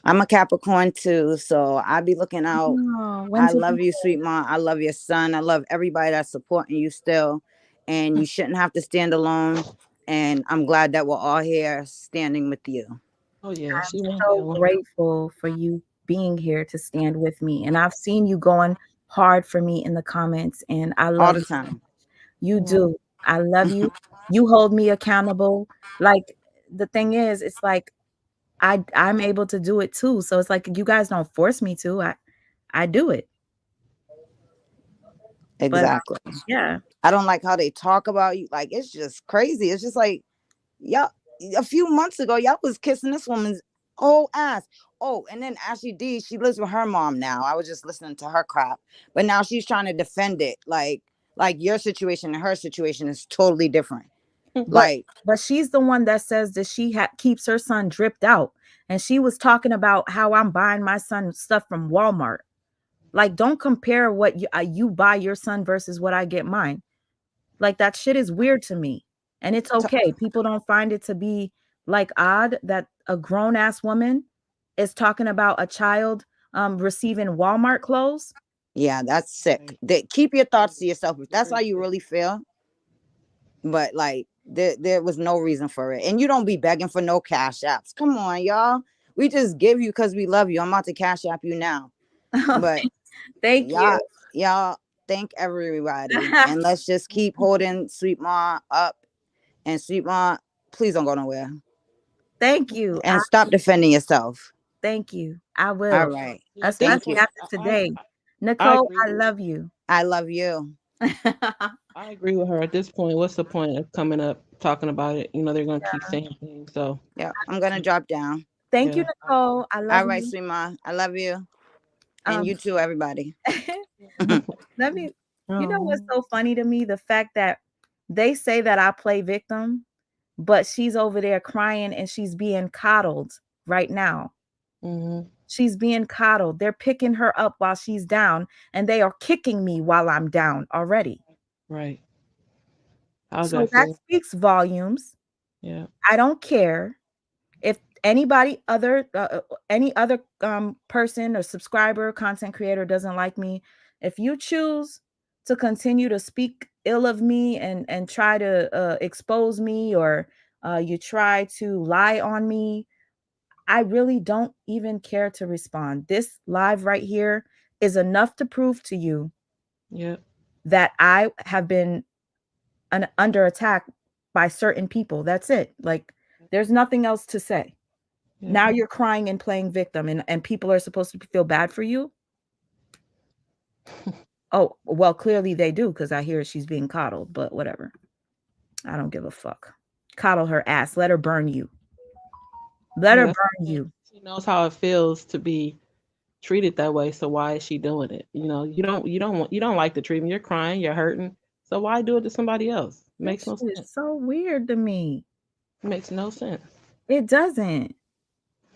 I'm a Capricorn too, so I be looking out. Oh, I when's your love you, sweet mom. I love your son. I love everybody that's supporting you still. And you shouldn't have to stand alone. And I'm glad that we're all here standing with you. Oh yeah, I'm she won't be so alone. grateful for you being here to stand with me. And I've seen you going hard for me in the comments, and I All love the you. time. You do. I love you. You hold me accountable. Like the thing is, it's like I'm able to do it too. So it's like you guys don't force me to. I do it. But Exactly. yeah. I don't like how they talk about you. Like, it's just crazy. It's just like, y'all, a few months ago, y'all was kissing this woman's whole ass. Oh, and then Ashley D, she lives with her mom now. I was just listening to her crap. But now she's trying to defend it. Like your situation and her situation is totally different. But Like, she's the one that says that she keeps her son dripped out, and she was talking about how I'm buying my son stuff from Walmart. Like, don't compare what you buy your son versus what I get mine. Like, that shit is weird to me, and it's okay. People don't find it to be like odd that a grown ass woman is talking about a child receiving Walmart clothes. yeah, that's sick. Keep your thoughts to yourself if that's how you really feel. But like there was no reason for it. And you don't be begging for no cash apps. Come on, y'all. We just give you because we love you. I'm about to cash app you now. But Thank you. y'all thank everybody. And let's just keep holding Sweet Ma up. And Sweet Ma, please don't go nowhere. Thank you. And stop defending yourself. Thank you. I will. All right. Yeah, this Thank Especially you. after today. I Nicole, agree. I love you. I love you. I agree with her. At this point, what's the point of coming up talking about it? You know, they're gonna keep saying things. So Yeah, I'm gonna drop down. Thank you, yeah. Nicole. I love All right, you. Sweet Ma. I love you. And you too, everybody. Let me, you know what's Oh. so funny to me? The fact that they say that I play victim, but she's over there crying and she's being coddled right now. Mm-hmm. She's being coddled. They're picking her up while she's down, and they are kicking me while I'm down already. Right. How's So that that feel? speaks volumes. Yeah. I don't care if any other person or subscriber, content creator doesn't like me. If you choose to continue to speak ill of me and try to expose me, or you try to lie on me, I really don't even care to respond. This live right here is enough to prove to you Yeah. that I have been under attack by certain people. That's it. Like, there's nothing else to say. Yeah. Now you're crying and playing victim, and people are supposed to feel bad for you. Oh, well, clearly they do, because I hear she's being coddled, but whatever. I don't give a fuck. Coddle her ass. Let her burn you. Let Yeah, her that's burn you. she knows how it feels to be treated that way. So why is she doing it? You know, you don't like the treatment. You're crying, you're hurting. So why do it to somebody else? That Makes no shit is sense. so weird to me. Makes no sense. It doesn't.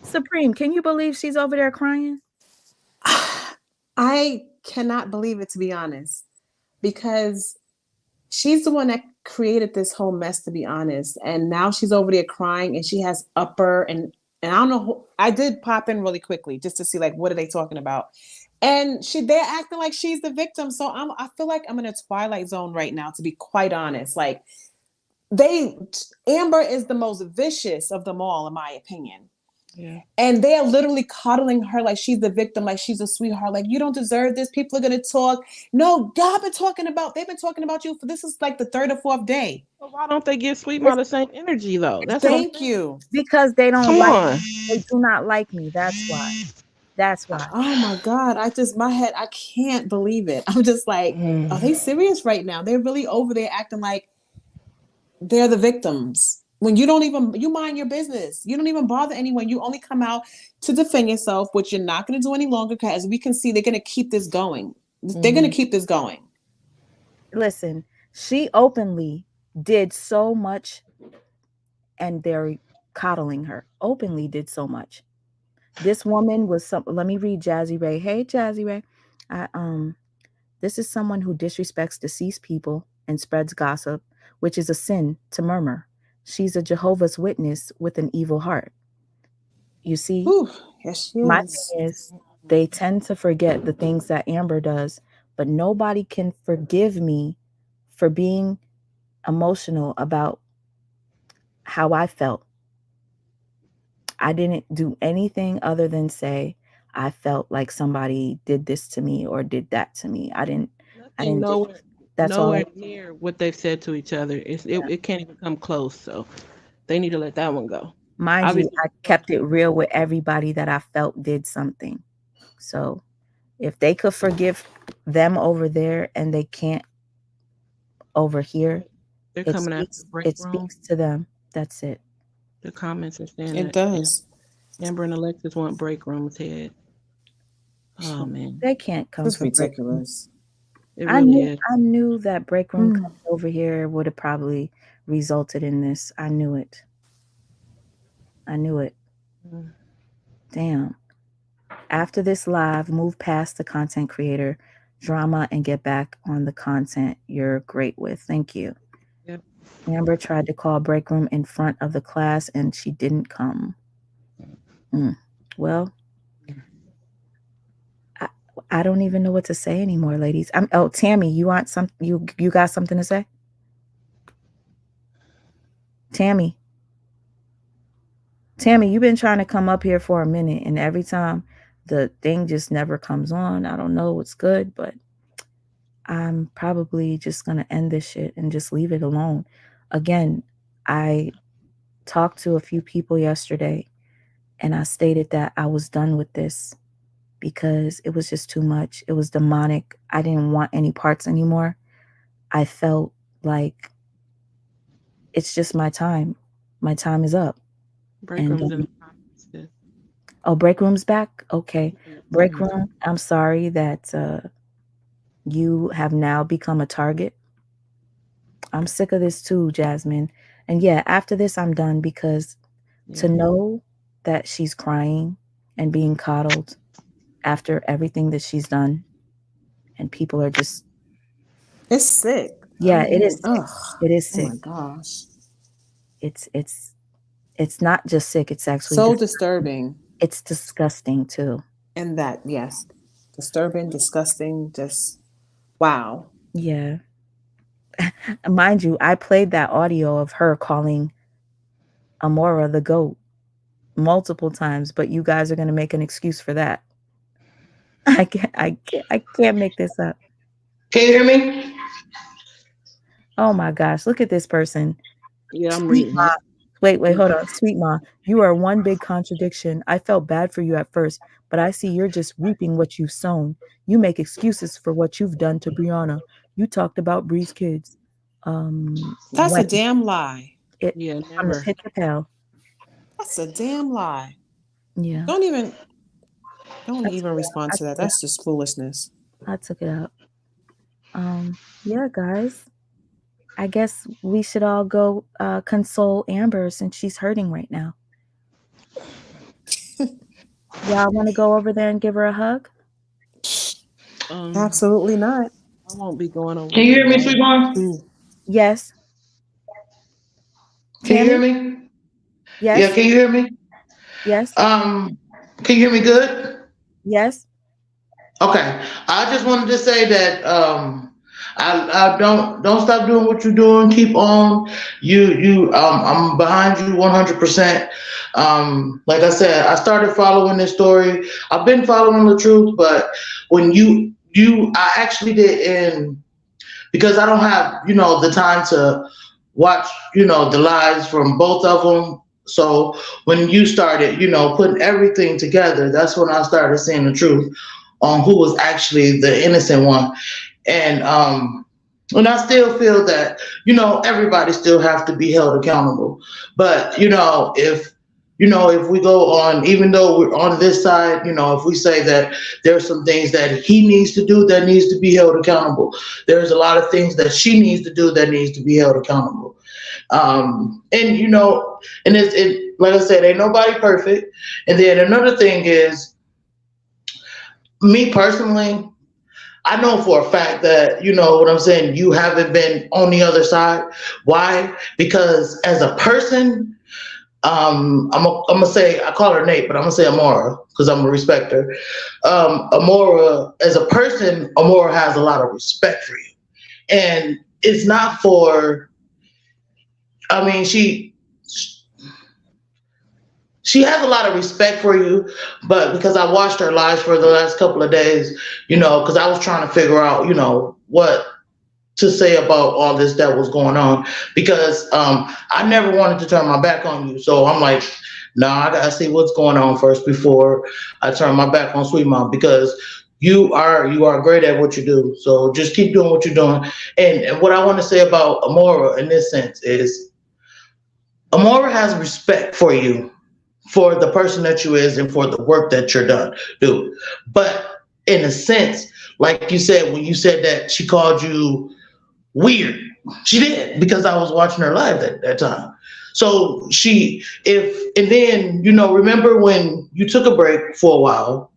Supreme, can you believe she's over there crying? I cannot believe it, to be honest, because she's the one that created this whole mess, to be honest. And now she's over there crying, and she has upper and I don't know. I did pop in really quickly just to see, like, what are they talking about? And they're acting like she's the victim. So I feel like I'm in a twilight zone right now, to be quite honest. Like, Amber is the most vicious of them all, in my opinion. Yeah. And they are literally coddling her like she's the victim, like she's a sweetheart, like, you don't deserve this. People are gonna talk. No, they've been talking about you for, this is like the third or fourth day. But why don't they give Sweet Ma the same energy though? That's what I'm Thank saying. you. Because they don't Come like on. me. They do not like me. That's why. That's why. Oh my God. My head, I can't believe it. I'm just like, are they serious right now? They're really over there acting like they're the victims. when you don't even, you mind your business. You don't even bother anyone. You only come out to defend yourself, which you're not going to do any longer, because as we can see, they're going to keep this going. They're going to keep this going. Listen, she openly did so much, and they're coddling her. Openly did so much. This woman was some. Let me read Jazzy Ray. Hey, Jazzy Ray. I This is someone who disrespects deceased people and spreads gossip, which is a sin to murmur. She's a Jehovah's Witness with an evil heart. You see, Ooh, yes, she my is. thing is, they tend to forget the things that Amber does, but nobody can forgive me for being emotional about how I felt. I didn't do anything other than say I felt like somebody did this to me or did that to me. I didn't do. That's all. Nowhere near what they've said to each other. It can't even come close. So they need to let that one go. Mind you, I kept it real with everybody that I felt did something. So if they could forgive them over there and they can't over here, they're coming after the break room. It speaks to them. That's it. The comments are saying it does. Amber and Alexis want break room's head. Oh man, they can't come. That's ridiculous. It really is. I knew that break room coming over here would have probably resulted in this. I knew it. Damn. After this live, move past the content creator drama and get back on the content you're great with. Thank you. Yep. Amber tried to call break room in front of the class and she didn't come. Well, I don't even know what to say anymore, ladies. Tammy, you want some? You got something to say? Tammy, you've been trying to come up here for a minute, and every time the thing just never comes on. I don't know what's good, but I'm probably just gonna end this shit and just leave it alone. Again, I talked to a few people yesterday, and I stated that I was done with this because it was just too much. It was demonic. I didn't want any parts anymore. I felt like it's just my time. My time is up. Break room's in the comments. Oh, break room's back? Okay. Break room, I'm sorry that you have now become a target. I'm sick of this too, Jasmine. And yeah, after this, I'm done because to know that she's crying and being coddled after everything that she's done, and people are just, it's sick. Yeah, it is sick. It is sick. Oh my gosh. It's not just sick, it's actually so disturbing. It's disgusting too. And that, yes. Disturbing, disgusting, just wow. Yeah. Mind you, I played that audio of her calling Amora the goat multiple times, but you guys are going to make an excuse for that. I can't make this up. Can you hear me? Oh my gosh, look at this person. Yeah, I'm reading. Wait, hold on. Sweet Ma, you are one big contradiction. I felt bad for you at first, but I see you're just reaping what you've sown. You make excuses for what you've done to Brianna. You talked about Bree's kids. That's a damn lie. Never. I'm the pit of hell. That's a damn lie. Yeah. Don't even respond to that. That's just foolishness. I took it out. Yeah, guys. I guess we should all go console Amber since she's hurting right now. Y'all want to go over there and give her a hug? Absolutely not. I won't be going over. Can you hear me, Sweet Mom? Yes. Can you hear me? Yes. Yeah, can you hear me? Yes. Can you hear me good? Yes. Okay. I just wanted to say that I don't stop doing what you're doing. Keep on. I'm behind you 100%. Like I said, I started following this story. I've been following the truth, but when I actually didn't, because I don't have, the time to watch, the lives from both of them. So when you started, putting everything together, that's when I started seeing the truth on who was actually the innocent one. And And I still feel that, everybody still has to be held accountable. But, if we go on, even though we're on this side, if we say that there's some things that he needs to do that needs to be held accountable, there's a lot of things that she needs to do that needs to be held accountable. And like I said, ain't nobody perfect. And then another thing is, me personally, I know for a fact that, what I'm saying, you haven't been on the other side. Why? Because as a person, I'm gonna say, I call her Nate, but I'm gonna say Amora because I'm gonna respect her. Amora, as a person, Amora has a lot of respect for you, and it's not for. I mean, she has a lot of respect for you, but because I watched her lives for the last couple of days, because I was trying to figure out, what to say about all this that was going on, because I never wanted to turn my back on you. So I'm like, no, I gotta see what's going on first before I turn my back on Sweet Mom, because you are great at what you do. So just keep doing what you're doing. And what I want to say about Amora in this sense is, Amora has respect for you, for the person that you is, and for the work that you're done do. But in a sense, like you said, when you said that she called you weird, she did, because I was watching her live that time. So and then, remember when you took a break for a while,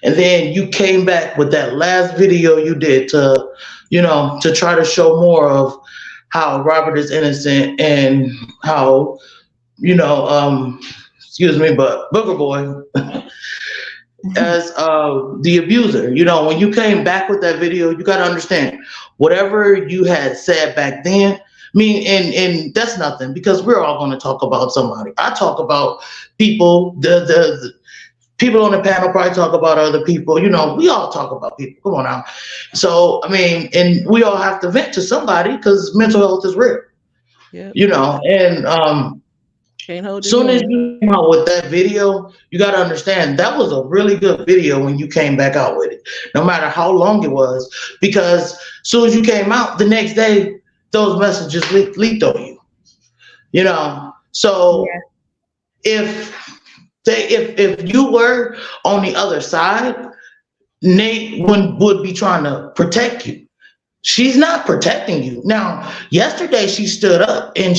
and then you came back with that last video you did to try to show more of how Robert is innocent, and how, excuse me, but Booger Boy as the abuser. When you came back with that video, you got to understand, whatever you had said back then, I mean, and that's nothing, because we're all going to talk about somebody. I talk about people, the people on the panel probably talk about other people. We all talk about people. Come on now. So, I mean, and we all have to vent to somebody, because mental health is real. Yep. And Can't hold it soon as in. you came out with that video, you got to understand that was a really good video when you came back out with it, no matter how long it was, because soon as you came out, the next day, those messages leaked on you. So if you were on the other side, Nate would be trying to protect you. She's not protecting you. Now, yesterday she stood up, and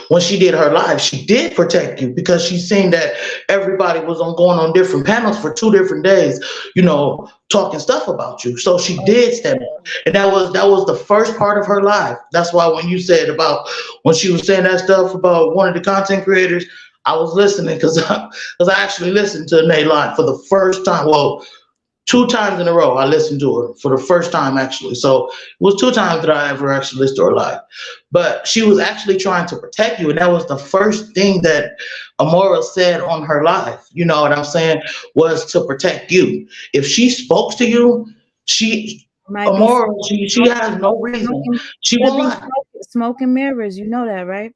when she did her live, she did protect you, because she seen that everybody was going on different panels for 2 different days, talking stuff about you. So she did stand up, and that was the first part of her live. That's why when you said about when she was saying that stuff about one of the content creators, I was listening, because I actually listened to Nate live for the first time. Well, 2 times in a row, I listened to her for the first time, actually. So it was 2 times that I ever actually listened to her live. But she was actually trying to protect you. And that was the first thing that Amora said on her live, you know what I'm saying, was to protect you. If she spoke to you, Amora, she has no reason. She won't lie. Smoke and mirrors, you know that, right?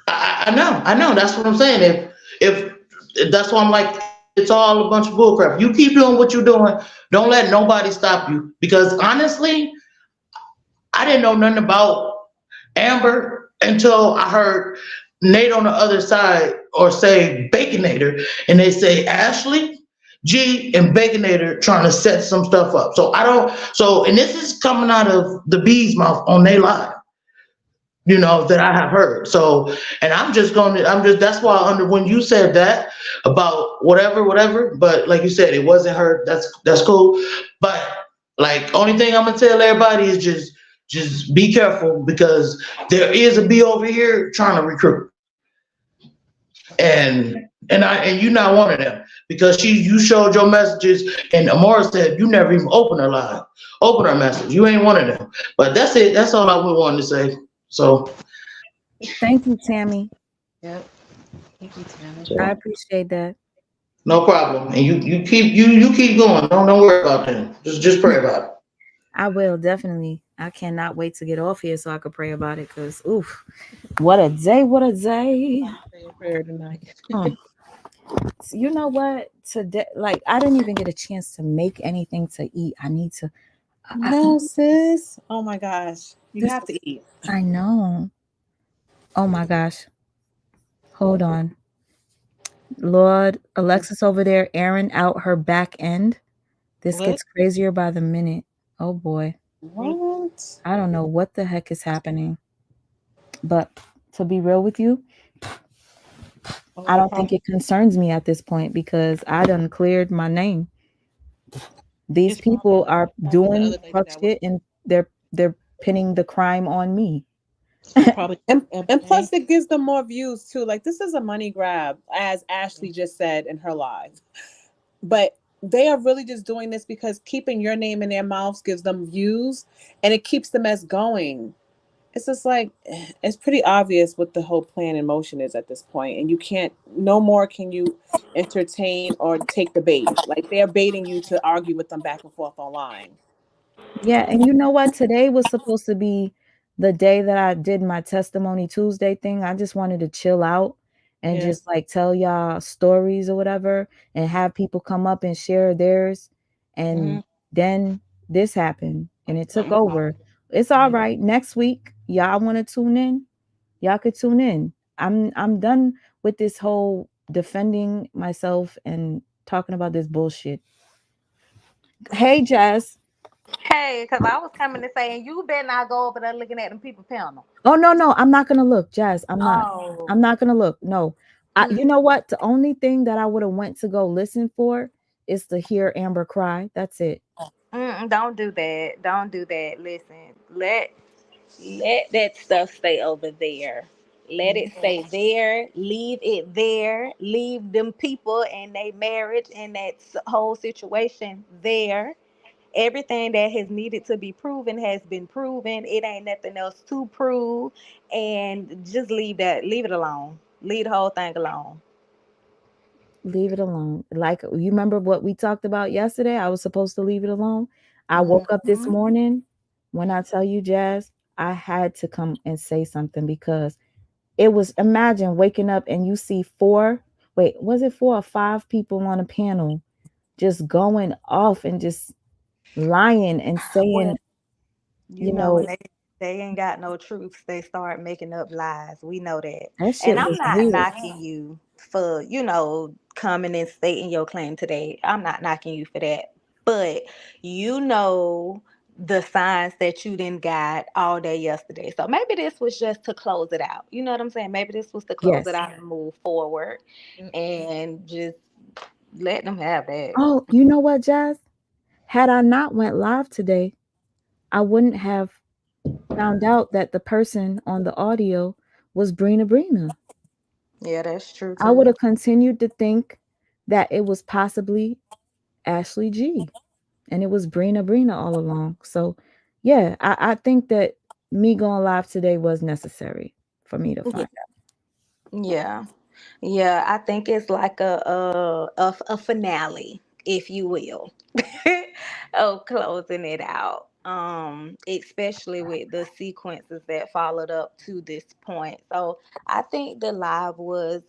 I know. That's what I'm saying. If that's why I'm like, it's all a bunch of bullcrap. You keep doing what you're doing. Don't let nobody stop you. Because honestly, I didn't know nothing about Amber until I heard Nate on the other side, or say Baconator, and they say Ashley, G, and Baconator trying to set some stuff up. And this is coming out of the bee's mouth on their live, that I have heard. So, and that's why when you said that about whatever, but like you said, it wasn't her. That's cool. But like, only thing I'm gonna tell everybody is just be careful, because there is a bee over here trying to recruit. And you're not one of them, because you showed your messages, and Amora said you never even opened her message. You ain't one of them. But that's it. That's all I wanted to say. So, thank you, Tammy. Yep. Thank you, Tammy. So, I appreciate that. no problem. And you keep going. Don't worry about them. Just pray about it. I will, definitely. I cannot wait to get off here so I could pray about it, because oof, what a day, what a day. Prayer tonight. You know what? Today, like, I didn't even get a chance to make anything to eat. I need to No, sis. Oh my gosh. You This have is, to eat. I know. Oh my gosh. Hold on. Lord, Alexis over there airing out her back end. This What? gets crazier by the minute. Oh boy. What? I don't know what the heck is happening. But to be real with you, Oh, I I don't think probably it concerns me at this point because I done cleared my name. These it's probably people are the doing other lady fuck that was shit and they're pinning the crime on me. probably And MA. plus it gives them more views too. Like this is a money grab, as Ashley just said in her live. But they are really just doing this because keeping your name in their mouths gives them views and it keeps them as going. It's just like it's pretty obvious what the whole plan in motion is at this point, and you can't no more can you entertain or take the bait. Like they're baiting you to argue with them back and forth online. Yeah, and you know what? Today was supposed to be the day that I did my testimony Tuesday thing. I just wanted to chill out and Yeah. just like tell y'all stories or whatever and have people come up and share theirs. Mm-hmm. And then this happened and it took Something wrong. over. It's all right. Next week, y'all want to tune in? Y'all could tune in. I'm done with this whole defending myself and talking about this bullshit. Hey, Jazz. Hey, because I was coming to say, and you better not go over there looking at them people panel. Oh no, no, I'm not gonna look, Jazz. I'm not. Oh, I'm not gonna look. No. mm, You know what? The only thing that I would have went to go listen for is to hear Amber cry. That's it. don't do that. Don't do that. Listen, let that stuff stay over there. Let it stay there. Leave it there. Leave them people and their marriage and that whole situation there. Everything that has needed to be proven has been proven. It ain't nothing else to prove. And just leave that. Leave it alone. Leave the whole thing alone. Leave it alone. Like you remember what we talked about yesterday? I was supposed to leave it alone. I woke up this Mhm. morning. When I tell you, Jazz, I had to come and say something because it was imagine waking up and you see four, wait, was it 4 or 5 people on a panel just going off and just lying and saying, Well, you you know, when know, they ain't got no truths, they start making up lies. We know that. that And shit I'm was not weird. knocking you for, coming and stating your claim today. I'm not knocking you for that. But you know the signs that you didn't got all day yesterday. So maybe this was just to close it out. You know what I'm saying? Maybe this was to close it Yes. out and move forward and just let them have that. Oh, you know what, Jazz? Had I not went live today, I wouldn't have found out that the person on the audio was Brina Brina. Yeah, that's true I would too. have continued to think that it was possibly Ashley G and it was Brina Brina all along. So yeah, I think that me going live today was necessary for me to find out. Yeah. Yeah, I think it's like a finale, if you will, of closing it out. Especially with the sequences that followed up to this point. So I think the live was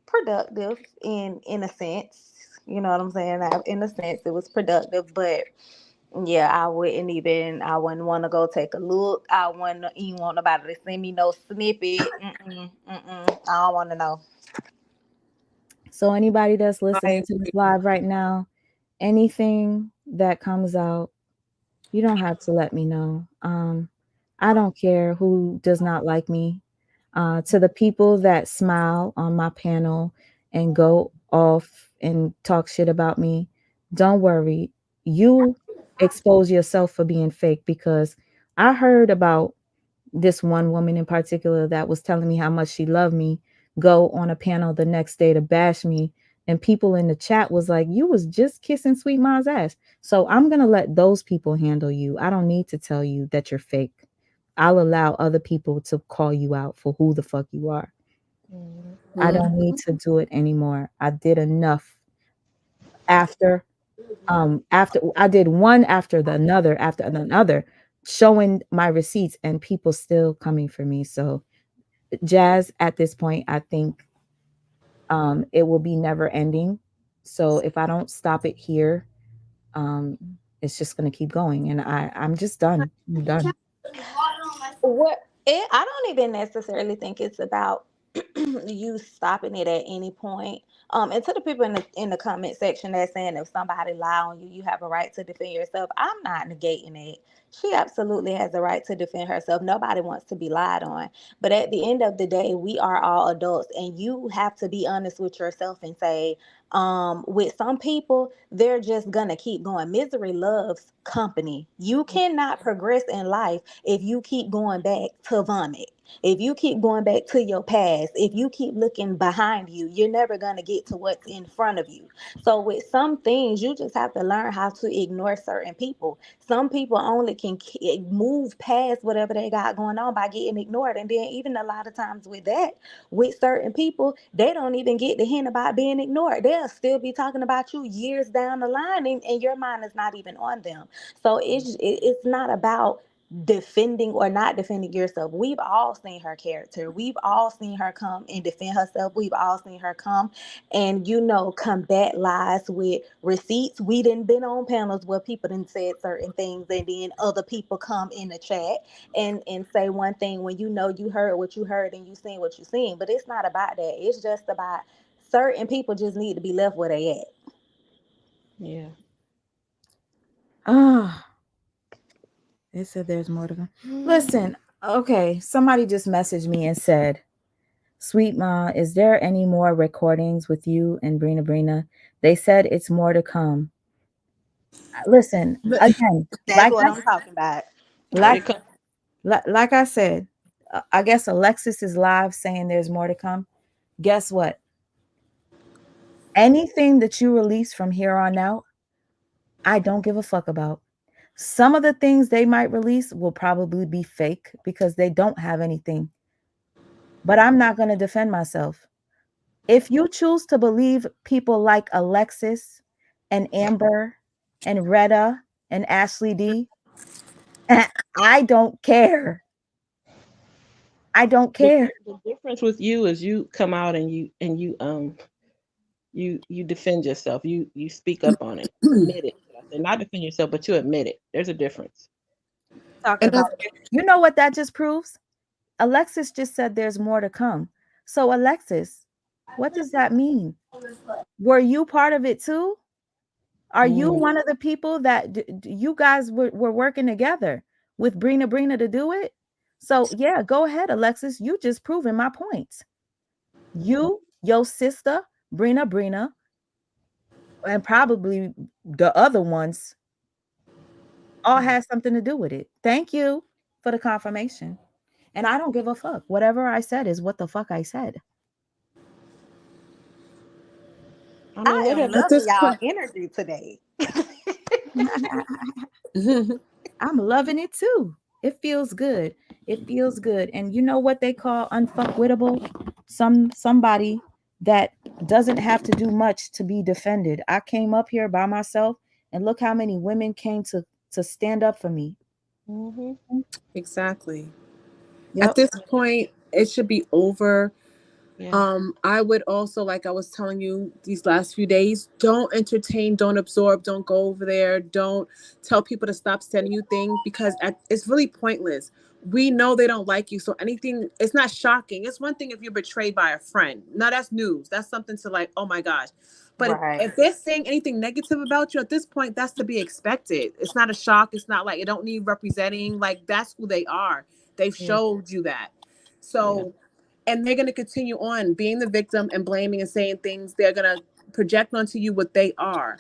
productive in a sense. You know what I'm saying? In a sense, it was productive, but yeah, I wouldn't want to go take a look. I wouldn't even want nobody to send me no snippet. I don't want to know. So anybody that's I listening to this live right now, anything that comes out, you don't have to let me know. I don't care who does not like me. To the people that smile on my panel and go off and talk shit about me, don't worry. You expose yourself for being fake because I heard about this one woman in particular that was telling me how much she loved me go on a panel the next day to bash me, and people in the chat was like, you was just kissing Sweet Ma's ass. So I'm gonna let those people handle you. I don't need to tell you that you're fake. I'll allow other people to call you out for who the fuck you are. I don't need to do it anymore. I did enough after after I did one after another showing my receipts and people still coming for me. So Jazz, at this point, I think it will be never ending. So if I don't stop it here, um it's just going to keep going. And I'm just done. I'm done. I don't even necessarily think it's about you stopping it at any point. And to the people in the comment section that's saying if somebody lie on you, you have a right to defend yourself. I'm not negating it. She absolutely has a right to defend herself. Nobody wants to be lied on. But at the end of the day, we are all adults, and you have to be honest with yourself and say, with some people, they're just gonna keep going. Misery loves company. You cannot progress in life if you keep going back to vomit. If you keep going back to your past, if you keep looking behind you, you're never going to get to what's in front of you. So, with some things, you just have to learn how to ignore certain people. Some people only can move past whatever they got going on by getting ignored. And then, even a lot of times with that, with certain people, they don't even get the hint about being ignored. They'll still be talking about you years down the line, and your mind is not even on them. So, it's not about defending or not defending yourself. We've all seen her character. We've all seen her come and defend herself. We've all seen her come and, combat lies with receipts. We didn't been on panels where people didn't said certain things, and then other people come in the chat and say one thing when you heard what you heard and you seen what you seen. But it's not about that. It's just about certain people just need to be left where they at. Yeah. Ah. They said there's more to come. Listen, okay, somebody just messaged me and said, Sweet Ma, is there any more recordings with you and Brina? They said it's more to come. Listen, again, That's what I'm talking about. Like I said, I guess Alexis is live saying there's more to come. Guess what? Anything that you release from here on out, I don't give a fuck about. Some of the things they might release will probably be fake because they don't have anything. But I'm not going to defend myself. If you choose to believe people like Alexis and Amber and Retta and Ashley D, I don't care. I don't care. The difference with you is you come out and you defend yourself. You speak up on it. Admit it. Not defend yourself, but you admit it. There's a difference. Talking about, you know what that just proves? Alexis just said there's more to come. So Alexis, what does that mean? Were you part of it too? Are you one of the people that you guys were working together with Brina to do it? So yeah, go ahead, Alexis. You just proving my points. You, your sister, Brina, and probably the other ones all had something to do with it. Thank you for the confirmation. And I don't give a fuck. Whatever I said is what the fuck I said. I am loving y'all energy today. I'm loving it too. It feels good. It feels good. And you know what they call unfuckwittable? Somebody that doesn't have to do much to be defended. I came up here by myself, and look how many women came to stand up for me. Mm-hmm. Exactly. Yep. At this point, it should be over. Yeah. I would also, like I was telling you these last few days, don't entertain, don't absorb, don't go over there, don't tell people to stop sending you things because it's really pointless. We know they don't like you, so anything, it's not shocking. It's one thing if you're betrayed by a friend. Now that's news. That's something to like, oh my gosh. But if they're saying anything negative about you at this point, that's to be expected. It's not a shock. It's not like it don't need representing. Like that's who they are. They've showed you that. So. Yeah. And they're going to continue on being the victim and blaming and saying things. They're going to project onto you what they are.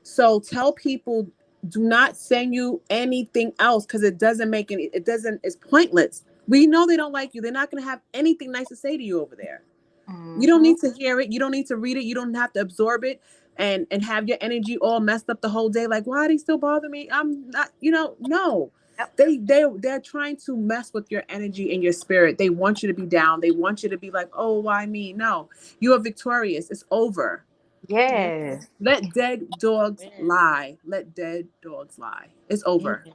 So tell people, do not send you anything else because it doesn't make any, it's pointless. We know they don't like you. They're not going to have anything nice to say to you over there. You don't need to hear it. You don't need to read it. You don't have to absorb it and have your energy all messed up the whole day. Like, why do they still bother me? I'm not, no. They're trying to mess with your energy and your spirit. They want you to be down. They want you to be like, oh, why me? No, you are victorious. It's over. Yes. Let dead dogs lie. Let dead dogs lie. It's over.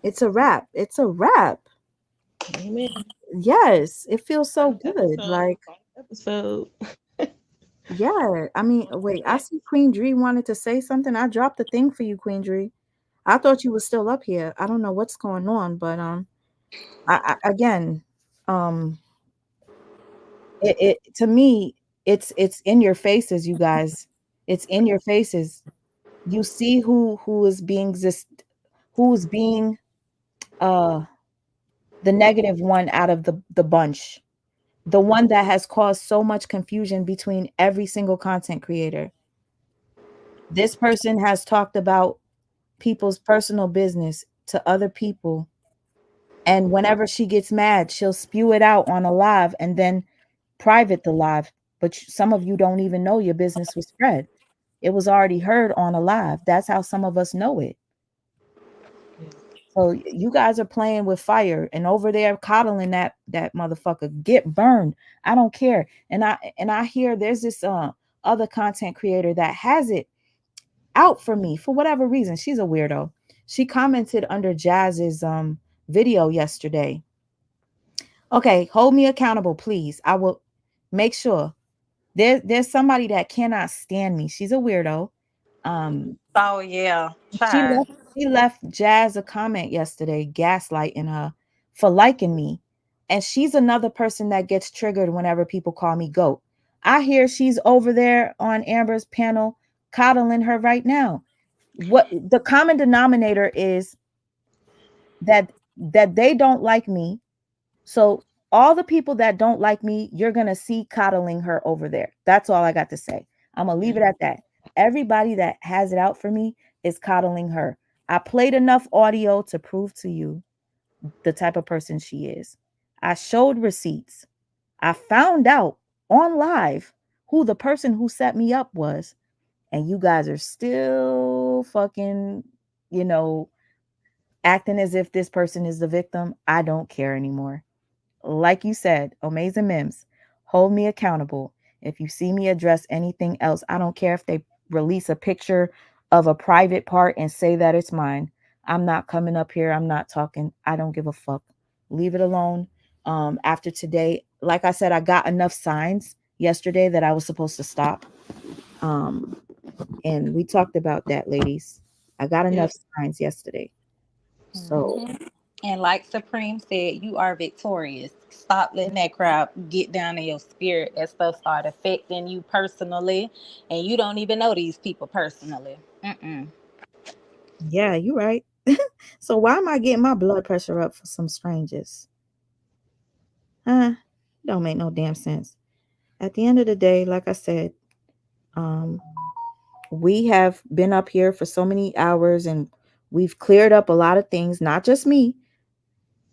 It's a wrap. It's a wrap. Amen. Yes, it feels so good. Like episode. Yeah, I mean, wait, I see Queen Dree wanted to say something. I dropped the thing for you, Queen Dree. I thought you were still up here. I don't know what's going on, but again, um, it to me, it's in your faces, you guys. It's in your faces. You see who is being who's being uh the negative one out of the bunch, the one that has caused so much confusion between every single content creator. This person has talked about people's personal business to other people, and whenever she gets mad, she'll spew it out on a live and then private the live. But some of you don't even know your business was spread. It was already heard on a live. That's how some of us know it. So you guys are playing with fire and over there coddling that motherfucker. Get burned. I don't care. And I hear there's this other content creator that has it out for me for whatever reason. She's a weirdo. She commented under Jazz's video yesterday. Okay, hold me accountable, please. I will make sure. There's somebody that cannot stand me. She's a weirdo. Oh yeah, She child. left, she left Jazz a comment yesterday, gaslighting her for liking me. And she's another person that gets triggered whenever people call me GOAT. I hear she's over there on Amber's panel coddling her right now. What the common denominator is that they don't like me. So all the people that don't like me, you're gonna see coddling her over there. That's all I got to say. I'm gonna leave it at that. Everybody that has it out for me is coddling her. I played enough audio to prove to you the type of person she is. I showed receipts. I found out on live who the person who set me up was, and you guys are still fucking, you know, acting as if this person is the victim. I don't care anymore. Like you said, Omaze and Mims, hold me accountable. If you see me address anything else, I don't care if they release a picture of a private part and say that it's mine. I'm not coming up here. I'm not talking. I don't give a fuck. Leave it alone. After today, like I said, I got enough signs yesterday that I was supposed to stop. And we talked about that, ladies. I got enough signs yesterday. So And like Supreme said, you are victorious. Stop letting that crowd get down in your spirit. That stuff start affecting you personally, and you don't even know these people personally. yeah, you're right. So why am I getting my blood pressure up for some strangers? Huh? Don't make no damn sense. At the end of the day, like I said, um, we have been up here for so many hours and we've cleared up a lot of things, not just me.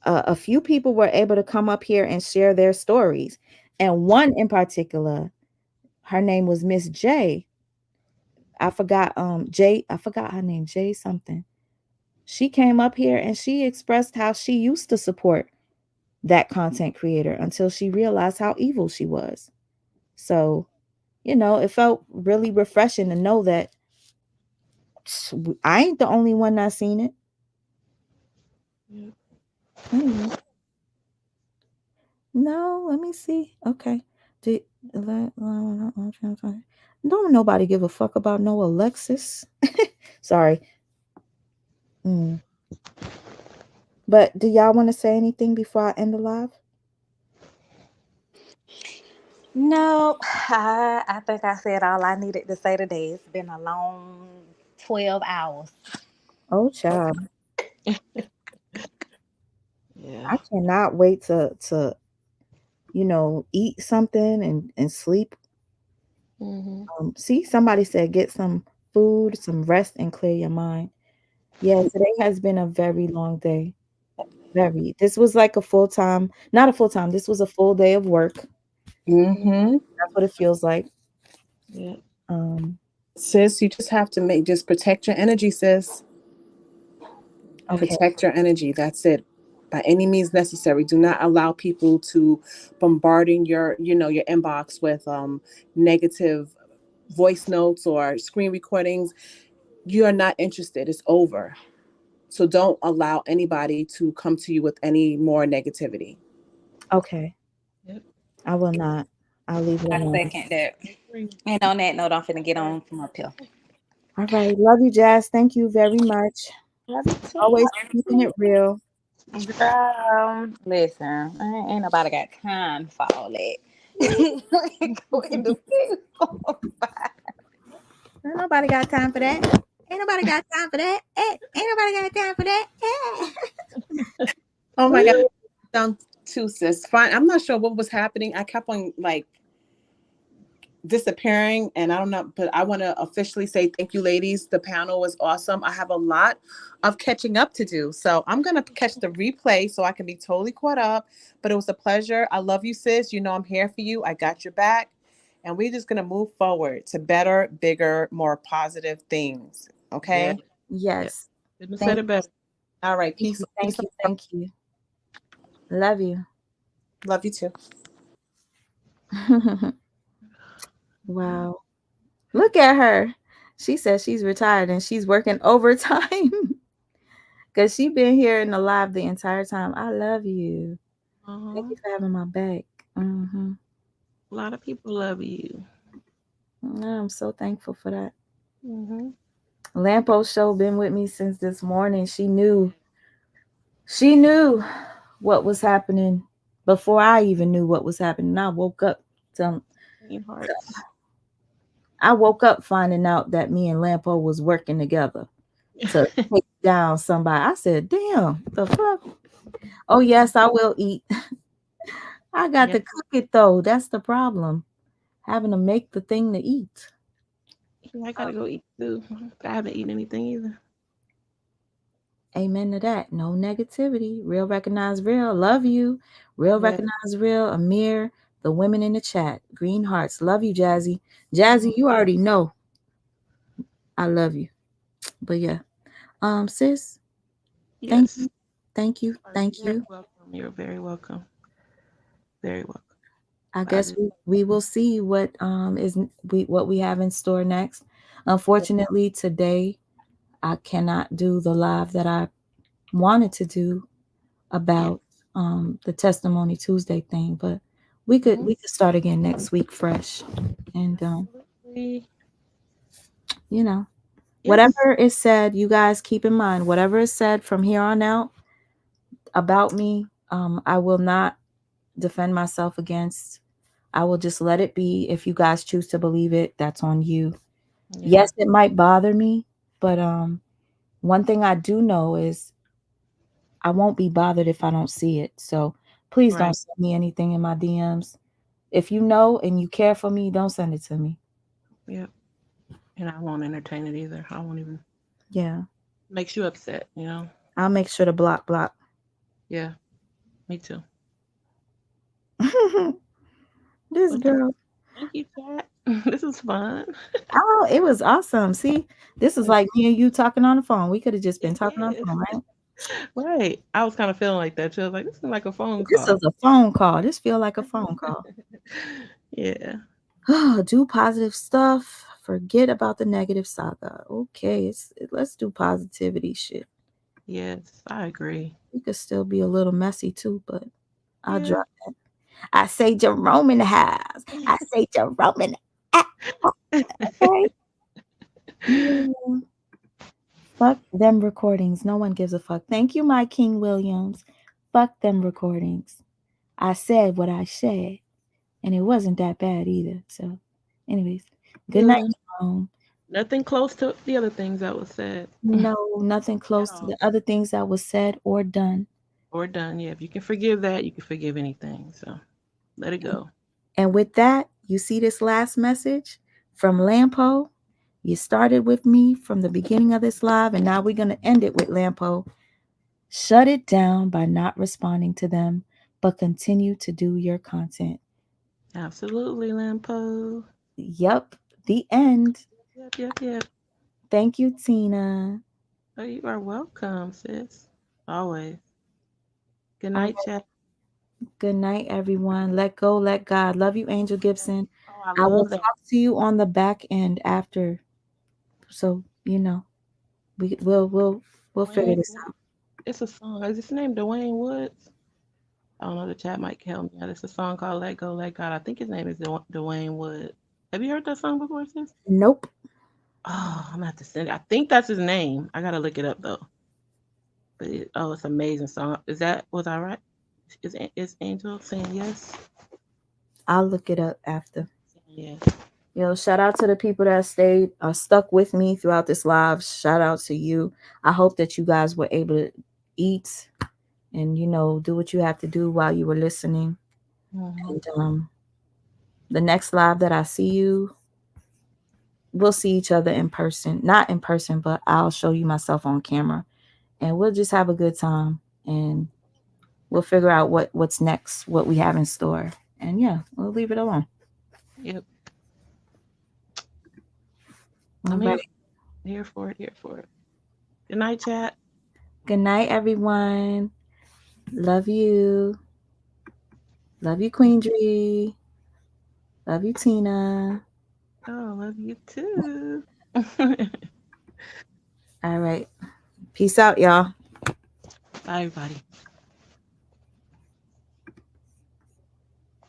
A few people were able to come up here and share their stories. And one in particular, her name was Miss J. I forgot I forgot her name, J something. She came up here and she expressed how she used to support that content creator until she realized how evil she was. So, it felt really refreshing to know that I ain't the only one that seen it. Anyway, no, let me see. Okay. Did don't nobody give a fuck about no Alexis? Sorry. But do y'all want to say anything before I end the live? No, I think I said all I needed to say today. It's been a long 12 hours. Oh, child. Yeah. I cannot wait to eat something and sleep. See, somebody said get some food, some rest, and clear your mind. Yeah, today has been a very long day. Very. This was like a full time, not a full time. This was a full day of work. That's what it feels like. Yeah. Sis, you just have to just protect your energy, sis. Okay. Protect your energy. That's it. By any means necessary. Do not allow people to bombarding your inbox with negative voice notes or screen recordings. You are not interested. It's over. So don't allow anybody to come to you with any more negativity. Okay. Yep. I will not. I'll leave it I alone. second that. And on that note, I'm finna get on from up here. All right. Love you, Jazz. Thank you very much. Love you too. Always keeping it real. Girl, listen, ain't nobody got time for all that. Go into Ain't nobody got time for that. Ain't nobody got time for that. Ain't nobody got time for that. Oh my God. Down too, sis. Fine. I'm not sure what was happening. I kept on like disappearing, and I don't know, but I want to officially say thank you, ladies. The panel was awesome. I have a lot of catching up to do, so I'm gonna catch the replay so I can be totally caught up. But it was a pleasure. I love you, sis. You know I'm here for you. I got your back, and we're just gonna move forward to better, bigger, more positive things. Yeah. Okay. Yes. Couldn't have said Thank it better. All right. you. Peace. Thank Peace. you. Thank you. Love you. Love you too. Wow. Look at her. She says she's retired and she's working overtime because she been here in the live the entire time. I love you. Thank you for having my back. Mm-hmm. A lot of people love you. I'm so thankful for that. Mm-hmm. Lampo show been with me since this morning. She knew what was happening before I even knew what was happening. I woke up to, Hearts. I woke up finding out that me and Lampo was working together to take down somebody. I said, damn, the fuck? Oh yes, I will eat. I got to cook it though. That's the problem. Having to make the thing to eat. I gotta go eat too. I haven't eaten anything either. Amen to that. No negativity. Real recognize real. Love you. Real recognize real. Amir. The women in the chat. Green hearts. Love you, Jazzy. Jazzy, you already know. I love you. But yeah. Sis. Thank Yes. you. Thank you. Thank You're you. welcome. You're very welcome. Very welcome. I guess we will see what what we have in store next. Unfortunately, today I cannot do the live that I wanted to do about the testimony Tuesday thing, but we could start again next week fresh. And you know, whatever is said, you guys keep in mind whatever is said from here on out about me, I will not defend myself against. I will just let it be. If you guys choose to believe it, that's on you. Yeah. Yes, it might bother me, but one thing I do know is I won't be bothered if I don't see it. So please don't send me anything in my DMs. If you know and you care for me, don't send it to me. Yep. And I won't entertain it either. I won't even. Yeah. Makes you upset, you know? I'll make sure to block. Yeah. Me too. This girl. Thank you, chat. This was fun. Oh, it was awesome. See, this is like me and you talking on the phone. We could have just been talking on the phone, right? Right. I was kind of feeling like that too. I was like, this is like a phone This call. is a phone call. This feel like a phone call. Yeah. Do positive stuff. Forget about the negative saga. Okay, let's do positivity shit. Yes, I agree. You could still be a little messy too, but I'll drop that. I say Jerome in the house. I say Jerome in the okay. Yeah. Fuck them recordings. No one gives a fuck. Thank you, my King Williams. Fuck them recordings. I said what I said, and it wasn't that bad either. So, anyways, good night, Jerome. Nothing close to the other things that was said. No, nothing close to the other things that was said or done. Or done. Yeah, if you can forgive that, you can forgive anything. So let it go. And with that, you see this last message from Lampo. You started with me from the beginning of this live, and now we're going to end it with Lampo. Shut it down by not responding to them, but continue to do your content. Absolutely, Lampo. Yep, the end. Yep. Thank you, Tina. Oh, you are welcome, sis. Always. Good night, chat. Good night, everyone. Let go, let God. Love you, Angel Gibson. Oh, I will love that. talk to you on the back end after. So, you know, we'll figure this out. It's a song. Is this name Dwayne Woods? I don't know. The chat might help me out. It's a song called "Let Go, Let God." I think his name is Dwayne Woods. Have you heard that song before, sis? Nope. Oh, I'm gonna have to send it. I think that's his name. I gotta look it up though. But it's an amazing song. Was I right? Is Angel saying yes? I'll look it up after. Yes. Shout out to the people that stayed stuck with me throughout this live. Shout out to you. I hope that you guys were able to eat and do what you have to do while you were listening. Mm-hmm. And the next live that I see you, we'll see each other in person. Not in person, but I'll show you myself on camera, and we'll just have a good time, and we'll figure out what's next, what we have in store, and yeah, we'll leave it alone. Yep. All I'm right. here for it. Here for it. Good night, chat. Good night, everyone. Love you. Love you, Queen Dree. Love you, Tina. Oh, love you too. All right. Peace out, y'all. Bye, everybody.